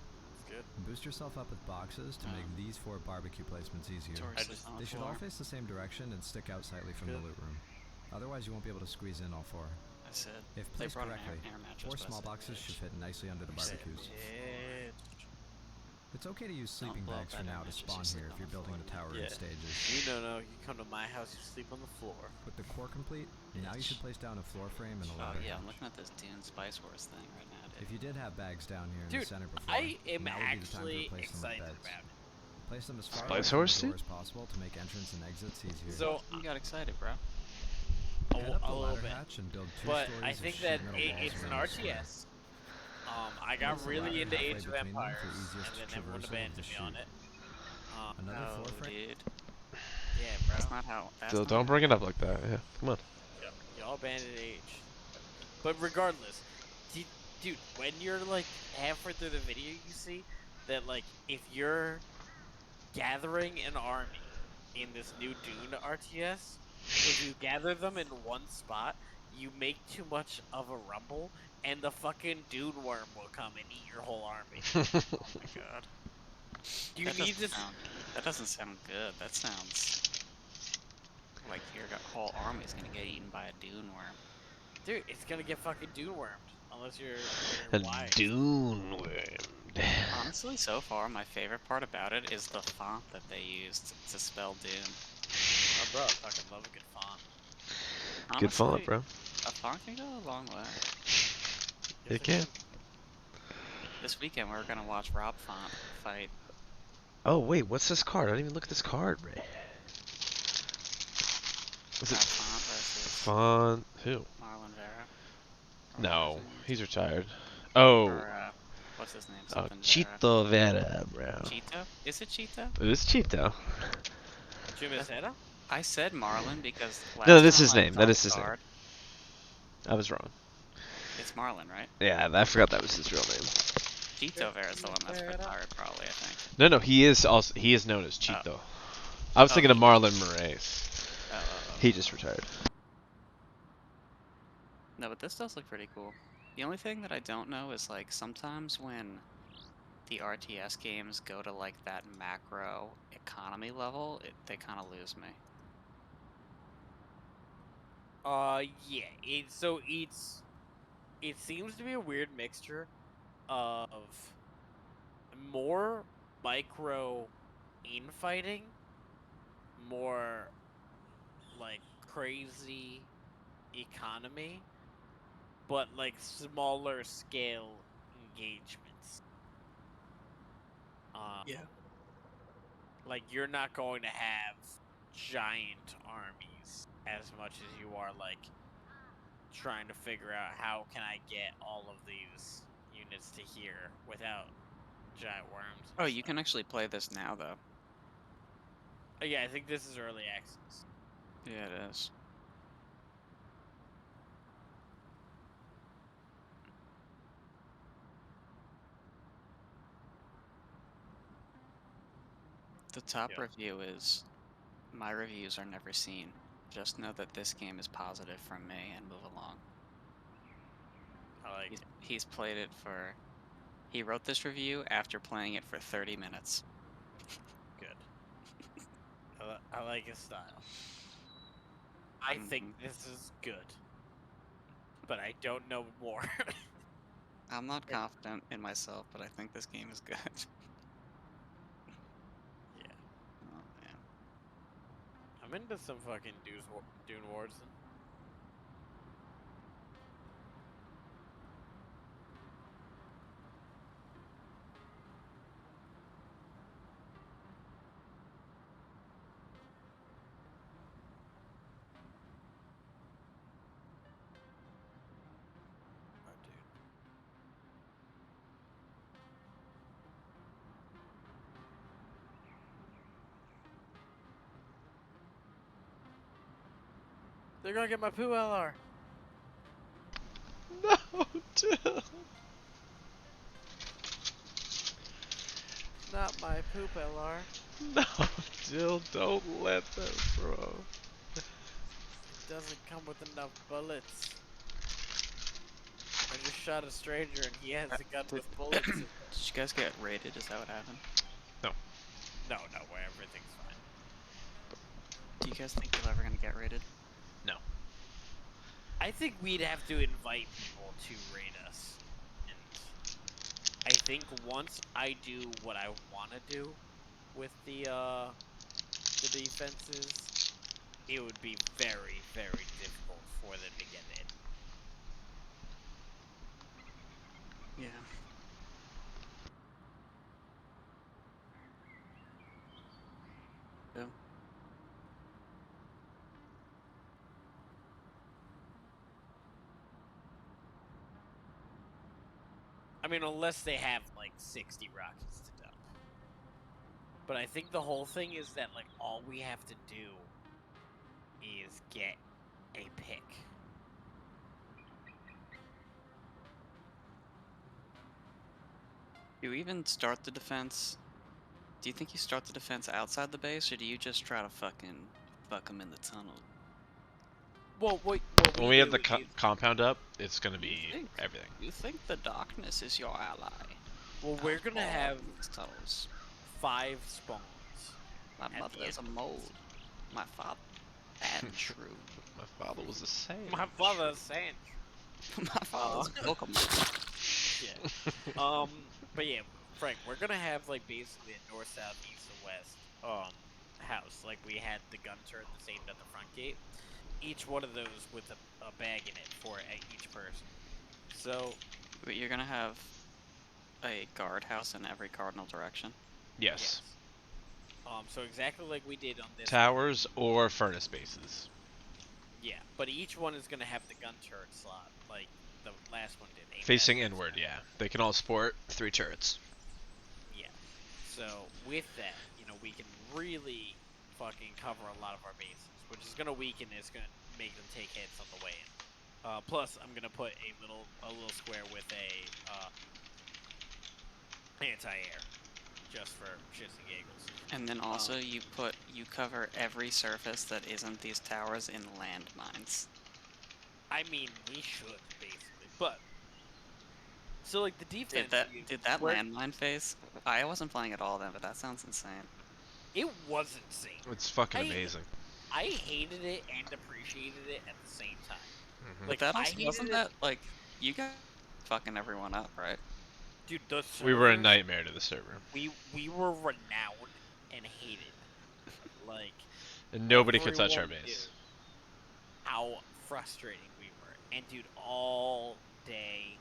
Good. Boost yourself up with boxes to make these 4 barbecue placements easier. They should all face the same direction and stick out slightly from the loot room. Otherwise, you won't be able to squeeze in all 4. I said. If They placed brought an correctly, air mattress, 4 but I small said boxes bitch. should fit nicely under the I said barbecues. Yeah. It's okay to use Don't sleeping blow up bags for that now to mattress, spawn you sleep here if on you're the building floor, the tower in Yeah. stages. You know, you come to my house, you sleep on the floor. With the core complete, now you should place down a floor frame and a Oh ladder yeah, I'm hatch. looking at this Dune Spice Wars thing right now, dude. If you did have bags down here in the Dude, center before, I am now would be the time to actually replace them with excited beds. about it. Place them as far Spice away from Horse, the door dude? as possible to make entrance and exits easier. So, You got excited, bro. Head up a the little ladder bit. hatch and build 2 But stories I of think sheet that metal walls it's an around the square. RTS. I got Place the really ladder into halfway Age of between them for Empires, easiest and then everyone traversal of abandoned the me on chute. it. Another No, floor frame. dude. Yeah, bro. That's not how. That's So not don't how- bring it up like that. Yeah, come on. Y'all abandoned Age. But regardless, dude, when you're like halfway through the video, you see that like if you're gathering an army in this new Dune RTS, if you gather them in one spot, you make too much of a rumble, and the fucking Dune worm will come and eat your whole army. Oh my god. You that need doesn't to. sound. That doesn't sound good. That sounds like your whole army's gonna get eaten by a Dune worm. Dude, it's gonna get fucking Dune wormed. Unless you're A wise. Dune worm. Honestly, so far, my favorite part about it is the font that they used to spell Dune. Oh, bro, I fucking love a good font. Good font, Honestly, bro. A font can go a long way. It can. This weekend, we're gonna watch Rob Font fight. Oh wait, what's this card? I didn't even look at this card, Ray. Is Rob it Font versus Font? Who? Marlon Vera. Or No, whatever his name he's is. retired. Oh, Or, what's his name? oh, Something Vera. Chito Vera, bro. Cheeto? Is it Cheeto? It is Chito. Chumacera? I said Marlon because last No, that's time his I name. saw That the is his name. card, I was wrong. It's Marlon, right? Yeah, I forgot that was his real name. Cheeto Vera's the one that's retired, probably, I think. No, he is known as Chito. I was thinking of he- Marlon Moraes. Oh. He just retired. No, but this does look pretty cool. The only thing that I don't know is, like, sometimes when the RTS games go to, like, that macro economy level, they kind of lose me. Yeah. It seems to be a weird mixture of more micro infighting, more like crazy economy, but like smaller scale engagements. Yeah. Like you're not going to have giant armies as much as you are like trying to figure out how can I get all of these units to here without giant worms. Oh, you can actually play this now, though. Yeah, I think this is early access. Yeah, it is. The top Yeah. review is, my reviews are never seen. Just know that this game is positive from me and move along. I like it. He's played it for... He wrote this review after playing it for 30 minutes. Good. I like his style. I think this is good, but I don't know more. I'm not confident in myself, but I think this game is good. Yeah. Oh, man. I'm into some fucking Dune Warzone. Oh, dude. They're gonna get my poo LR. No, dude. Not my poop LR. No, Jill, don't let them, bro. Doesn't come with enough bullets. I just shot a stranger and he has a gun with bullets. Did you guys get raided? Is that what happened? No, where everything's fine. Do you guys think you're ever gonna get raided? No. I think we'd have to invite people to raid us. And I think once I do what I want to do with the defenses, it would be very, very difficult for them to get in. Yeah. Yeah. I mean, unless they have like 60 rockets to dump. But I think the whole thing is that like all we have to do is get a pick. Do you even start the defense? Do you think you start the defense outside the base, or do you just try to fucking fuck them in the tunnel? Well, what When we have do the is- compound up, it's gonna be think? everything. You think the darkness is your ally? well, we're gonna All have these tunnels. 5 spawns. My at mother the is a end of mole. My father. And true. My father was the same. My father's saying. My father's a Pokemon. Yeah. But yeah, Frank, we're gonna have like basically a north, south, east, and west house. Like we had the gun turret the same at the front gate. Each one of those with a bag in it for each person. So But you're gonna have a guardhouse in every cardinal direction. Yes. So exactly like we did on this. Towers or furnace bases. Yeah, but each one is gonna have the gun turret slot, like the last one did. Aim Facing at inward, yeah. They can all support 3 turrets. Yeah. So with that, we can really fucking cover a lot of our bases, which is gonna weaken. It's gonna make them take hits on the way in. Plus, I'm gonna put a little square with a anti-air, just for shits and giggles. And then also you cover every surface that isn't these towers in landmines. I mean, we should basically, but so like the defense. Did that where- landmine phase? I wasn't playing at all then, but that sounds insane. It was insane. It's fucking I- amazing. I hated it and appreciated it at the same time. Mhm. Like But that I also, hated wasn't it- that like you guys fucking everyone up, right? dude? The We were a servers- nightmare to the server. We were renowned and hated. Like And nobody could touch our everyone base. knew how frustrating we were, and dude, all day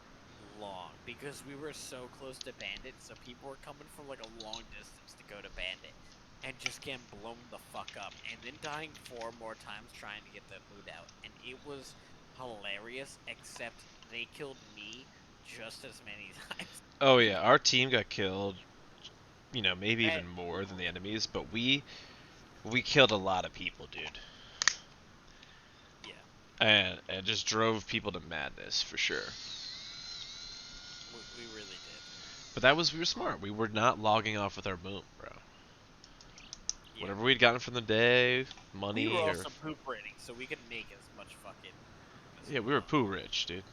long, because we were so close to Bandit, so people were coming from like a long distance to go to Bandit, and just getting blown the fuck up, and then dying 4 more times trying to get the loot out, and it was hilarious. Except they killed me just as many times. Oh yeah, our team got killed, maybe Hey. even more than the enemies, but we killed a lot of people, dude. Yeah. And it just drove people to madness for sure. We really did. But we were smart. We were not logging off with our boom, bro. Yeah. Whatever we'd gotten from the day, money we were or also poop rating, so we could make as much fucking. as yeah, we were poo rich, dude.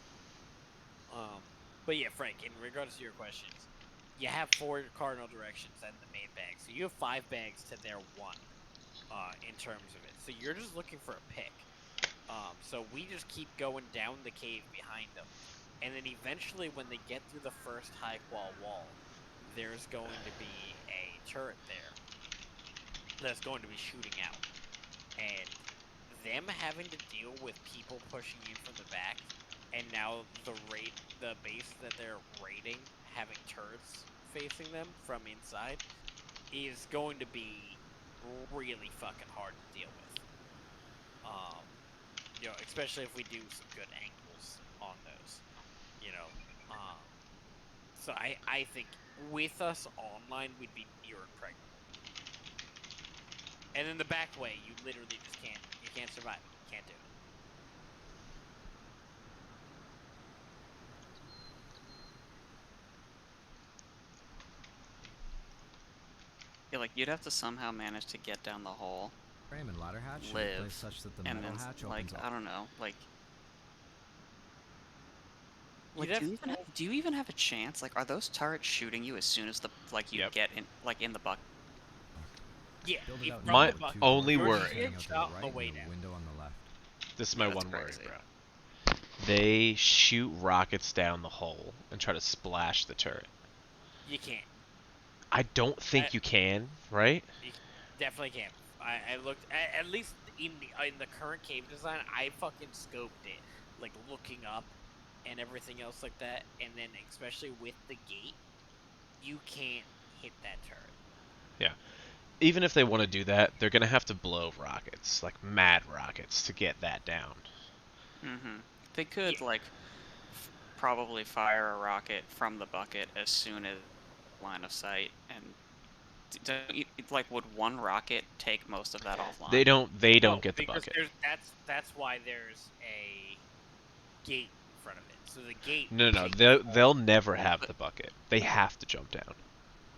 But yeah, Frank, in regards to your questions, you have 4 cardinal directions and the main bag, so you have 5 bags to their 1, in terms of it. So you're just looking for a pick. So we just keep going down the cave behind them, and then eventually, when they get through the first high qual wall, there's going to be a turret there that's going to be shooting out, and them having to deal with people pushing you from the back. And now the base that they're raiding, having turrets facing them from inside, is going to be really fucking hard to deal with. Especially if we do some good angles on those. So I think with us online, we'd be near impregnable. And in the back way, you literally just can't survive it. You can't do it. Yeah, like you'd have to somehow manage to get down the hole, Frame and ladder hatch should be live, placed such that the and metal then hatch like opens I up. don't know, like Like, You'd do have- you even have a chance? Like, are those turrets shooting you as soon as the you Yep. get in in the bucket? Yeah, Build it if out from My the bucket, only yours is worry- getting Out to shot the on the right way and a down. window on the left. This is my That's one worry, crazy. bro. They shoot rockets down the hole and try to splash the turret. You can't. I don't think you can, right? You definitely can't. I looked at least in the current cave design. I fucking scoped it, like looking up and everything else like that, and then especially with the gate, you can't hit that turret. Even if they want to do that, they're gonna have to blow rockets, like mad rockets, to get that down. Mm-hmm. They could like probably fire a rocket from the bucket as soon as line of sight, and like would one rocket take most of that offline? They don't. They don't No, get the because bucket. that's why there's a gate in front of it. So the gate. No, no, takes they'll never have the bucket. They have to jump down.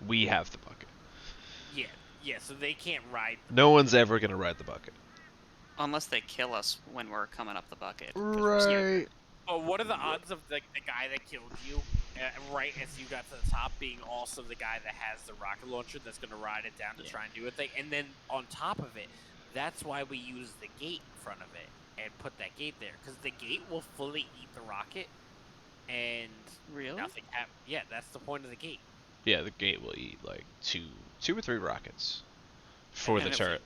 We have the bucket. Yeah. So they can't ride. No one's ever gonna ride the bucket. Unless they kill us when we're coming up the bucket. 'cause Right. But what are the odds of the guy that killed you, right as you got to the top, being also the guy that has the rocket launcher that's going to ride it down to try and do a thing? And then on top of it, that's why we use the gate in front of it and put that gate there, because the gate will fully eat the rocket, and Really? nothing happens. Yeah, that's the point of the gate. Yeah, the gate will eat like two or three rockets for the And if- turret.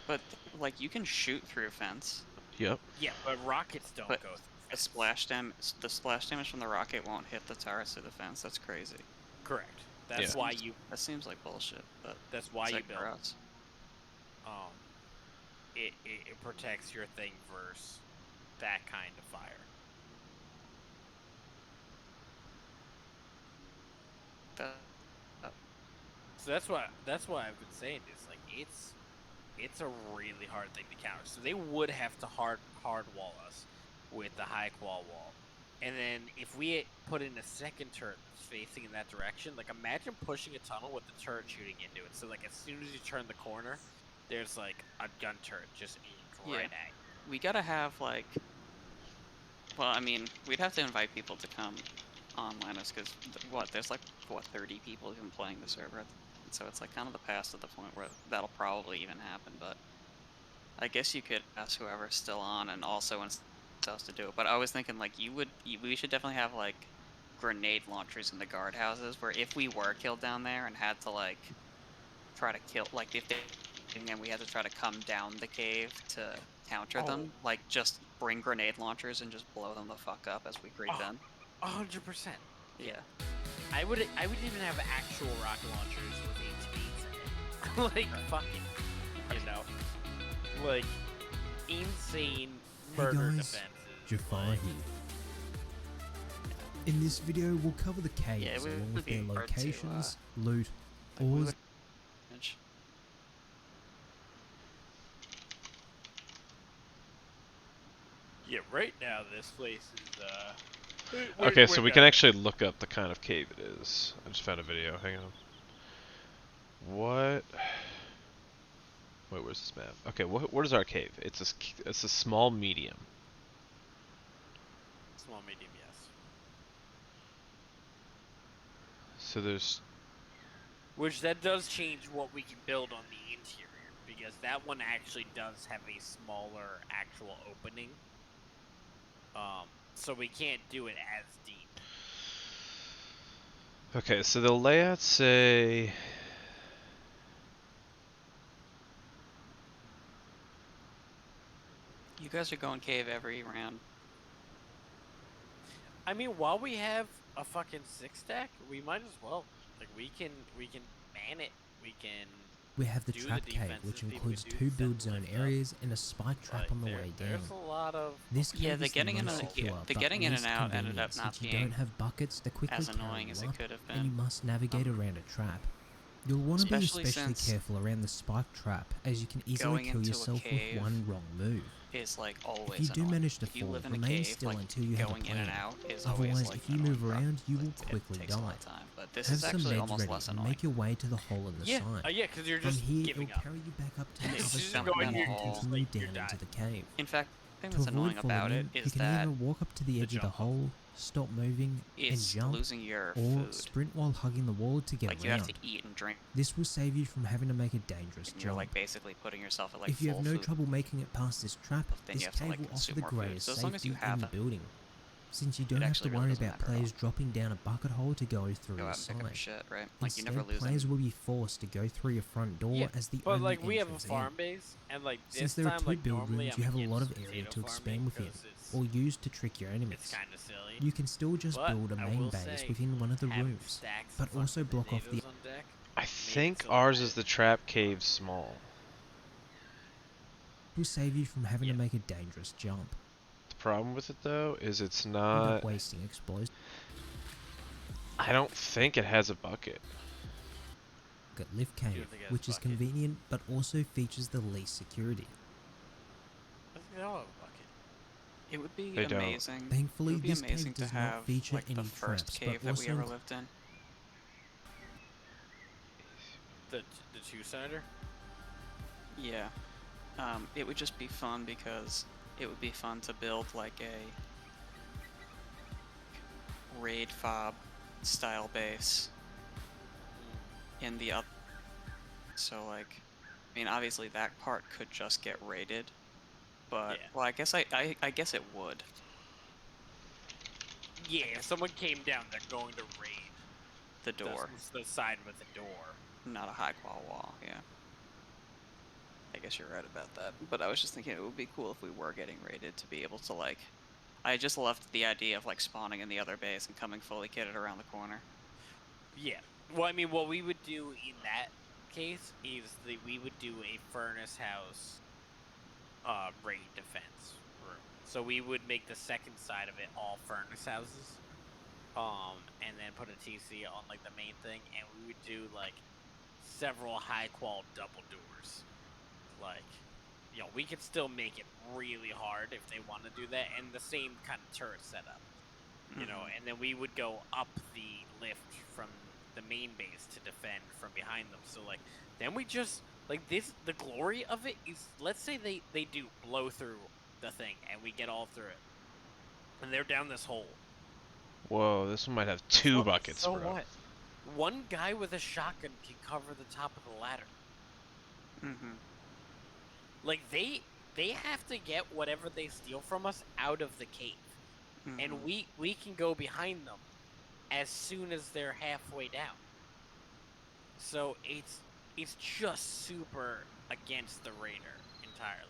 But like you can shoot through a fence. Yep. Yeah, but rockets don't But go through. The splash damage from the rocket won't hit the turrets through the fence. That's crazy. Correct. That's Yeah. why you. That seems like bullshit. But That's why it's you like build. gross. It protects your thing versus that kind of fire. So that's why I've been saying is like it's a really hard thing to counter. So they would have to hard wall us with the high qual wall, and then if we put in a second turret that's facing in that direction, like imagine pushing a tunnel with the turret shooting into it. So like as soon as you turn the corner, there's like a gun turret just aimed right at you. We gotta have like. Well, I mean, we'd have to invite people to come online us because there's like 30 people even playing the server, so it's like kind of the past at the point where that'll probably even happen. But I guess you could ask whoever's still on and also us to do it. But I was thinking like we should definitely have like grenade launchers in the guardhouses where if we were killed down there and had to like try to kill, like if they and then we had to try to come down the cave to counter them, like just bring grenade launchers and just blow them the fuck up as we creep in. 100%. Yeah. I would even have actual rocket launchers with HVs in it. Like fucking, you know, like insane murder guys, defenses. Jafar like- here. In this video, we'll cover the caves Yeah, it would along with be their hard to, locations, loot, like, we ores, would- Yeah, right now this place is Okay, so we can actually look up the kind of cave it is. I just found a video. Hang on. What? Wait, where's this map? Okay, what is our cave? It's a small medium. small medium, yes. So there's Which that does change what we can build on the interior, because that one actually does have a smaller actual opening. So we can't do it as deep. okay. So the layouts say You guys are going cave every round. I mean, while we have a fucking 6-stack, we might as well. Like we can man it. We can. we have the do the trap cave, defenses, which we includes do 2 build sentinel zone stuff. areas and a spike trap Like, on the way down. There's a lot of. This cave Yeah, the is getting in most and- secure, the but getting in least and out ended up convenient, not since you being don't have buckets to quickly as carry annoying you as it up, could have and you been. must navigate around a trap. You'll want to be Especially especially since careful around the spike trap, as you can easily going kill into a yourself cave with one wrong move. Is like always If you do annoying. manage to If you fall, live in a remain cave, still like, until you have a going in and plan. out is Otherwise, always like if you annoying move around, you will it quickly takes a lot die. of time. But this Have is some actually meds almost ready less and annoying. make your way to the hole in the Yeah, side. yeah, because you're From just here, giving it'll up. carry you back up to the It's other just side going and here, you it's can just continue like you're down done. into the cave. In fact, the thing To that's avoid annoying falling about it in, you is can that either walk up to the edge of the jump off. hole, stop moving, and It's jump, losing your or food. sprint while hugging the wall to get Like, you around. have to eat and drink. This will save you from having to make a dangerous And you're, jump. like, basically putting yourself at, like, If you have full no food. trouble making it past this trap, Then you this have to, cave like, will offer consume the more food. greatest So as long as safety you have in the it, building. Since you don't it have actually to really worry doesn't about matter at all. players dropping down a bucket hole to go through Go the out and pick up side. shit, right? Like, you Instead, never lose players any. will be forced to go through your front door Yeah, as the but only like we have a entrance farm in. base, and like this Since there are time, two like build normally rooms, I'm you have a lot of against area potato to expand farming within, 'cause it's, or use to trick your it's enemies. kind of silly. You can still just But build a I main will base say, within one of the having rooms, stacks but of also fucking block off the. potatoes on deck I makes it think so ours that is the trap cave small. Will save you from having Yeah. to make a dangerous jump. The problem with it though is it's End not. up wasting explosives. I don't think it has a bucket. At Lift You Cave, don't think it has which is bucket? convenient but also features the least security. I think they all have a bucket. It would be They don't. amazing. Thankfully, it would be this amazing cave to does not have feature like the any first traps, cave but that we also ever lived in. The two-sider. Yeah. It would just be fun because it would be fun to build like a raid fob style base in the other. So like, I mean, obviously that part could just get raided, but Yeah. well, I guess I guess it would. Yeah, if someone came down, they're going to raid The door, the side with the door. not a high qual wall. Yeah. I guess you're right about that. But I was just thinking it would be cool if we were getting raided to be able to like. I just loved the idea of like spawning in the other base and coming fully kitted around the corner. Yeah. Well, I mean, what we would do in that case is that we would do a furnace house raid defense room. So we would make the second side of it all furnace houses. And then put a TC on like the main thing, and we would do like several high qual double doors. Like, you know, we could still make it really hard if they want to do that, and the same kind of turret setup. You know, and then we would go up the lift from the main base to defend from behind them. So like, then we just like this. The glory of it is, let's say they do blow through the thing, and we get all through it, and they're down this hole. Whoa, this one might have two So- buckets, so bro. what? One guy with a shotgun can cover the top of the ladder. Mm-hmm. Like they have to get whatever they steal from us out of the cave, and we can go behind them as soon as they're halfway down. So it's just super against the raider entirely.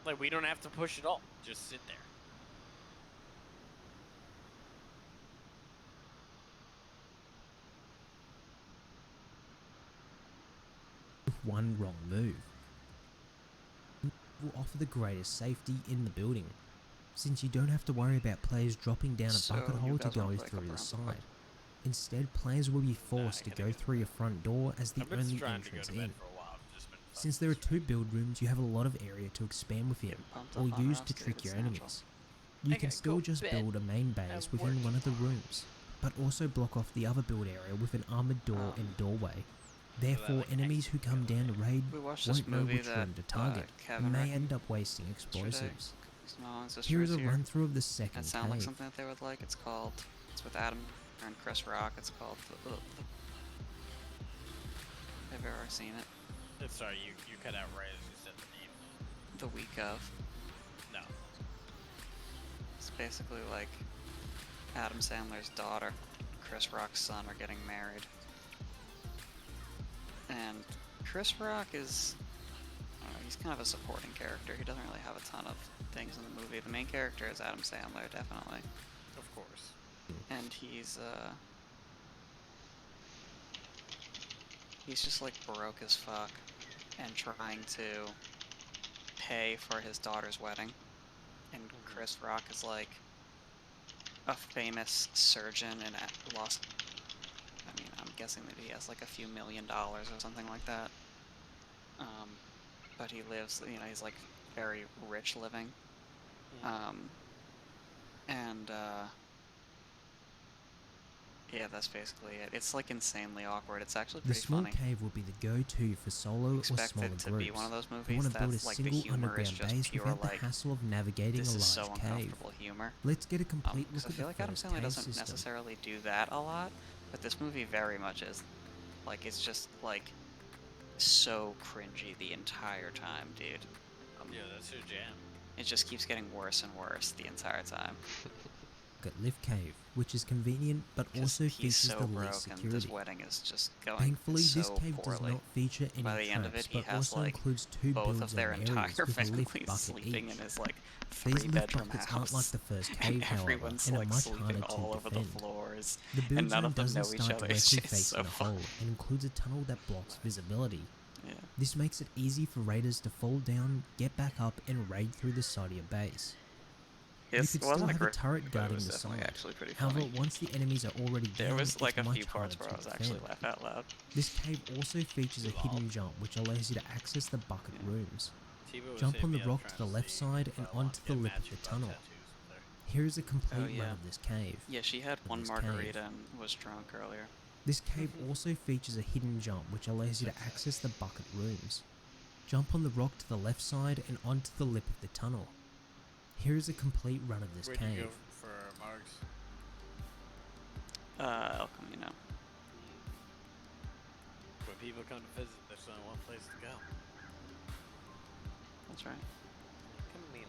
Like we don't have to push at all; just sit there. with one wrong move. Will offer the greatest safety in the building, since you don't have to worry about players dropping down a bucket So you hole to guys go wanna break through up the around the side. bucket? Instead, players will be forced to gotta go go. through your front door as the I've been only trying to go entrance to bed in. for a while. I've just been Since there are two build rooms, you have a lot of area to expand within, Getting pumped or up on use Rust, to dude, trick it's your natural. enemies. You I can gotta still go just bed build a main base and within work one of the rooms, but also block off the other build area with an armored door and doorway. Therefore, like, enemies who come down to raid We watched this won't know movie which that room to target, Kevin and may recommended end up wasting yesterday. explosives. No, it's just Here is a right here. run through of the second That sounds like cave. something that they would like. It's with Adam and Chris Rock. It's called I've ever seen it. Sorry, you cut out right as you said the name. The Week of. No. It's basically like Adam Sandler's daughter, Chris Rock's son are getting married. And Chris Rock is, I don't know, he's kind of a supporting character. He doesn't really have a ton of things in the movie. The main character is Adam Sandler, definitely. Of course. And he's just like broke as fuck and trying to pay for his daughter's wedding. And Chris Rock is like a famous surgeon in Los. I mean, I'm guessing that he has like a few $1 million or something like that. But he lives, you know, he's like very rich living. Yeah, that's basically it. It's like insanely awkward. It's actually The pretty small funny. cave will be the go-to for solo or Expect smaller it to groups be one of those who movies want to build a that's like the single humor is underground just base pure without the like hassle of navigating a this is so large cave. uncomfortable humor. Let's get a complete 'Cause look I feel at like the Adam first Sandler cave doesn't system. necessarily do that a lot, but this movie very much is. Like, it's just like so cringy the entire time, dude. Yeah, that's your jam. It just keeps getting worse and worse the entire time. At Lift Cave, which is convenient but Just also he's features so the broke, least and security. this wedding is just going Thankfully, so this cave does poorly. not feature any By the end of traps, it, he but has also like includes two both builds of their and entire areas with a lift family bucket sleeping each. in his like These lift three-bedroom buckets house. aren't like the first and cave, however, everyone's and are like much sleeping harder all to over defend. the floors, The build and none zone of them doesn't know each start other. It's directly just so facing the fun. hole and includes a tunnel that blocks visibility. Yeah. This makes it easy for raiders to fall down, get back up, and raid through the side of your base. Yes, you it could still wasn't have a great, turret but it guarding was the definitely side. actually pretty However, funny. once the enemies are already There down, was like it's a much few parts harder where I to was actually defend. laugh out loud. This cave also features a hidden jump which allows you to access the bucket rooms. Tebow was Jump hitting on the me up rock trying to the left see side if and I wanted onto to the get lip of Matthew the Buck tunnel. tattoos with her. Here is a complete Oh, run yeah. of this cave. Yeah, she had one this cave. margarita and was drunk earlier. This cave also features a hidden jump which allows you to access the bucket rooms. Jump on the rock to the left side and onto the lip of the tunnel. Here is a complete run of this Where'd you cave. go for Margs? El Camino. When people come to visit, there's only one place to go. That's right. Camino.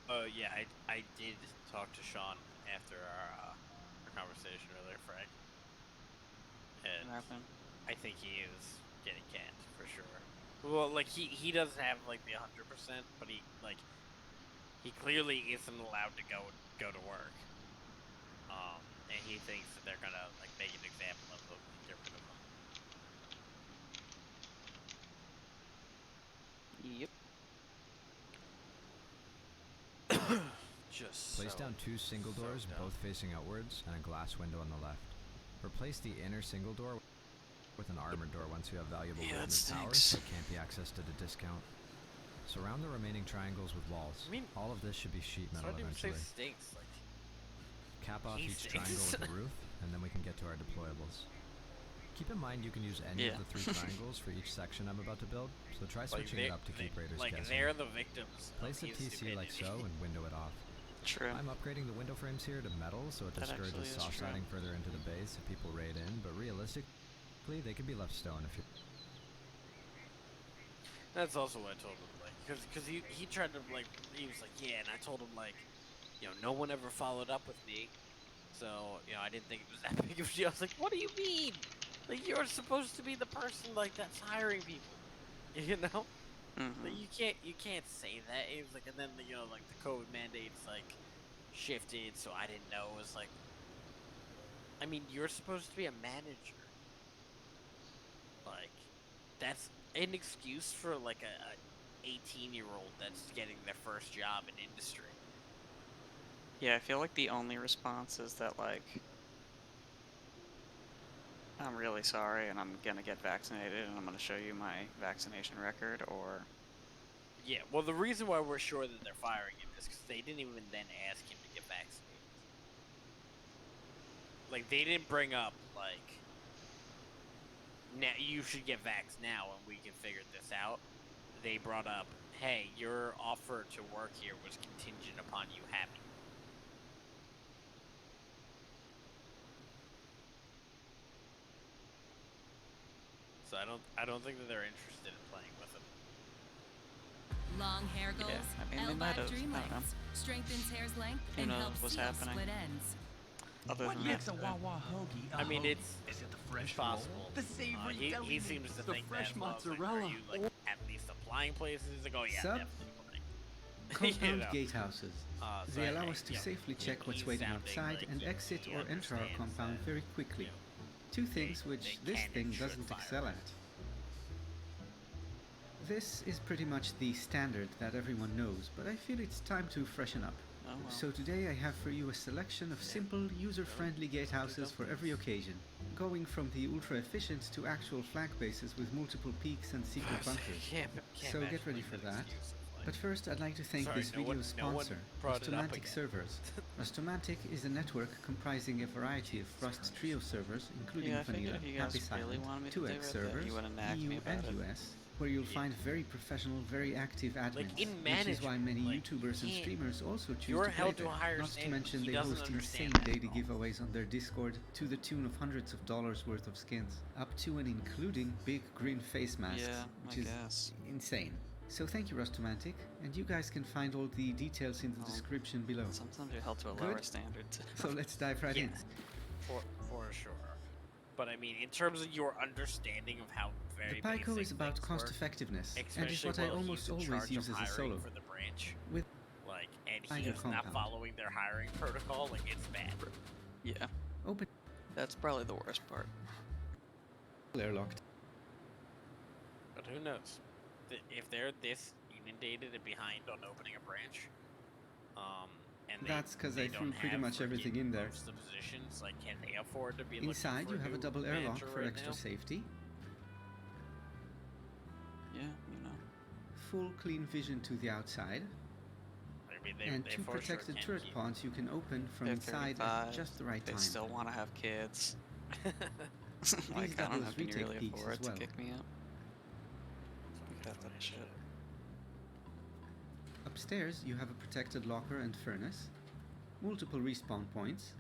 Oh yeah, I did talk to Sean after our conversation earlier, Frank. And What happened? I think he is getting canned for sure. Well, like he doesn't have like the 100%, but he clearly isn't allowed to go to work. And he thinks that they're gonna like make an example of him and get rid of Yep. him. Just Place so- down two single so doors, dumb. both facing outwards, and a glass window on the left. Replace the inner single door with an armored door once you have valuable Yeah, wood that in the towers stinks. that can't be accessed at a discount. Surround the remaining triangles with walls. I mean, All of this should be sheet So I metal didn't even say eventually. stinks. Like Cap off he each stinks. triangle with a roof, and then we can get to our deployables. Keep in mind you can use any Yeah. of the three triangles for each section I'm about to build, so try switching it up to keep raiders like guessing. they're the victims. Place of the his TC like so stupidity. and window it off. True. I'm upgrading the window frames here to metal so it That actually discourages is soft true. siding further into the base if people raid in, but realistically they can be left stone if you That's also what I told him, like, because he tried to, like, he was like, yeah, and I told him, like, you know, no one ever followed up with me, so, you know, I didn't think it was that big of a deal. I was like, what do you mean? Like, you're supposed to be the person, like, that's hiring people, you know? Mm-hmm. Like, you can't say that. It was like, and then, you know, like, the COVID mandates, like, shifted, so I didn't know. It was like, I mean, you're supposed to be a manager. Like, that's an excuse for, like, a 18-year-old that's getting their first job in industry. Yeah, I feel like the only response is that, like, I'm really sorry and I'm gonna get vaccinated and I'm gonna show you my vaccination record, or... Yeah, well, the reason why we're sure that they're firing him is because they didn't even then ask him to get vaccinated. Like, they didn't bring up, like, now you should get vaxxed now and we can figure this out. They brought up, hey, your offer to work here was contingent upon you having it. So I don't think that they're interested in playing with him. Long hair goals, I mean, they might have, dream I don't know. lengths, strengthens hair's length, Who and knows helps what's seal happening. split ends. Other What than makes that, a Wawa hoagie a I mean, hoagie? it's Is it the fresh possible. roll, the savory he deli seems mix, to the think fresh that. Well, it's like, mozzarella, are you like at least applying places? Like, oh yeah, Sub? definitely applying. Compound You know? gatehouses. So They I- allow us to yeah, safely he- check what's he's waiting sounding outside like and he exit or enter our understands compound that, very quickly. you know, Two things which they this can and thing should doesn't fire excel him. at. This is pretty much the standard that everyone knows, but I feel it's time to freshen up. oh well. So today I have for you a selection of simple, user-friendly gatehouses for every occasion. going from the ultra-efficient to actual flag bases with multiple peaks and secret bunkers. Can't So imagine get ready like for an that. excuse of, like- But first, I'd like to thank Sorry, this no one- video's no one sponsor, brought it up Rustomantic again. Servers. Rustomantic is a network comprising a variety of Rust Trio servers, including Yeah, I figured Vanilla, if you Happy guys really Silent, wanted me to do 2x it, that servers, you would've nagged EU me about and it. US, where you'll find very professional, very active admins, in which is why management, many like, YouTubers and can't- streamers also choose you're to play held to there. a higher Not to standard. mention He they doesn't host understand insane that daily at all. giveaways on their Discord to the tune of hundreds of dollars worth of skins, up to and including big green face masks, Yeah, which I is guess. insane. So thank you, Rustomantic, and you guys can find all the details in the Well, description below. Sometimes you're held to a Good. lower standard. too. So let's dive right in. Yes, for sure. But I mean, in terms of your understanding of how very The Pico basic is about things cost work, effectiveness, and is especially what I while almost he's in always charge use of as a hiring solo. for the branch, With like, and Find he your is not compound. following their hiring protocol, like it's bad. Yeah, Open that's probably the worst part. airlocked. But who knows? If they're this inundated and behind on opening a branch, and That's 'cause they I threw don't pretty have much everything freaking in there. most of the positions, like, can they afford to be looking Inside, for you have a new double airlock manager for right extra now? safety, Yeah, you know. full clean vision to the outside, I mean, and they two for sure protected can turret keep- pods you can open from They're inside 35, at just the right They time. still want to have kids. These Like, I don't know, doubles can you retake really peaks as afford to well. kick me out? That type of shit. Upstairs, you have a protected locker and furnace, multiple respawn points,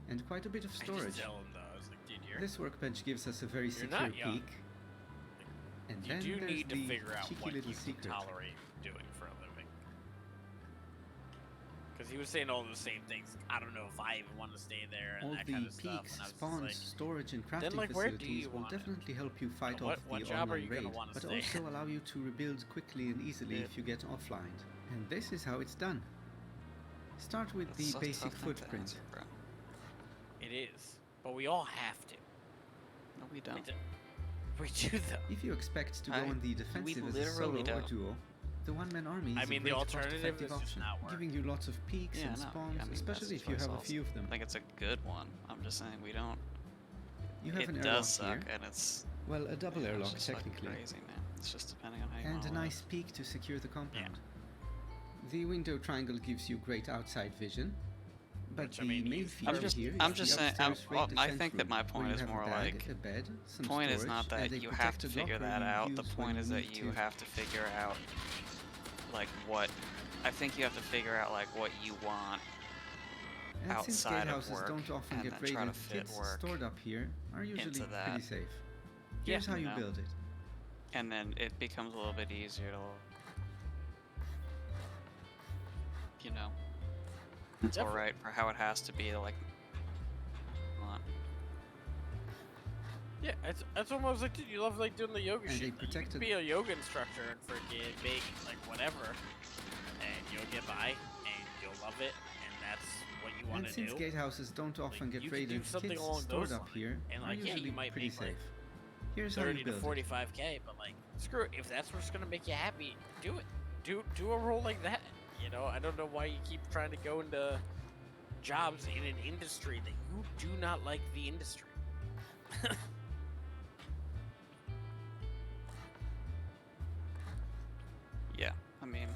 and quite a bit of I just storage. tell him though, I was like, dude, This workbench gives us a very You're secure not young. peek. And you then do there's need to the figure out cheeky what little you secret. can tolerate doing for a living. Because he was saying all the same things. I don't know if I even want to stay there and All that the kind of stuff. peaks, And I was just spawns, like, storage, and crafting like, where do facilities you will wanna- definitely help you fight what- off what the job are online you gonna raid, wanna but stay? also allow you to rebuild quickly and easily if you get offline. And this is how it's done. Start with That's the such a basic tough thing to footprint. answer, bro. it is. But we all have to. No, we We don't. do, we do though. If you expect to go on the defensive as a solo literally or don't. duo, the one-man army is I a mean, the great alternative cost-effective is just option, not work. giving you lots of peaks Yeah, and no, spawns, I mean, especially that's if you choice have a also. few of them. I think it's a good one. I'm just saying we don't. You have It an does airlock suck, here. and it's Well, a double yeah, it's airlock just fucking technically. crazy, man. It's just depending on how you And wanna a live. nice peak to secure the compound. The window triangle gives you great outside vision, but Which, the I mean, main he's feature perfect. here is I'm the just saying. upstairs raid I defense think that room, my where point you is have a more bag, like. a bed, some Point is storage, not that and a you have to protected figure locker that you out. The use point when is you that need you to. have to figure out, like, what. I think you have to figure out like what you want And since outside of gatehouses work, don't often and get then try to raided, fit kits work stored up here are usually into that. pretty safe. Yeah, Here's how you know. build it. and then it becomes a little bit easier to, you know, it's Definitely. alright for how it has to be, like, want. Yeah, that's what I was like, dude, you love like doing the yoga And shit. they You can protected- be a yoga instructor and freaking make like whatever, and you'll get by, and you'll love it, and that's what you want And to since do. gatehouses don't often you get can do raided, something kits along stored those up lines, here and, are like, yeah, you usually might pretty make, like, safe. Here's how 30 you to build it. 45k, but like, screw it. If that's what's gonna make you happy, do it. Do a role like that. You know, I don't know why you keep trying to go into jobs in an industry that you do not like the industry. Yeah, I mean,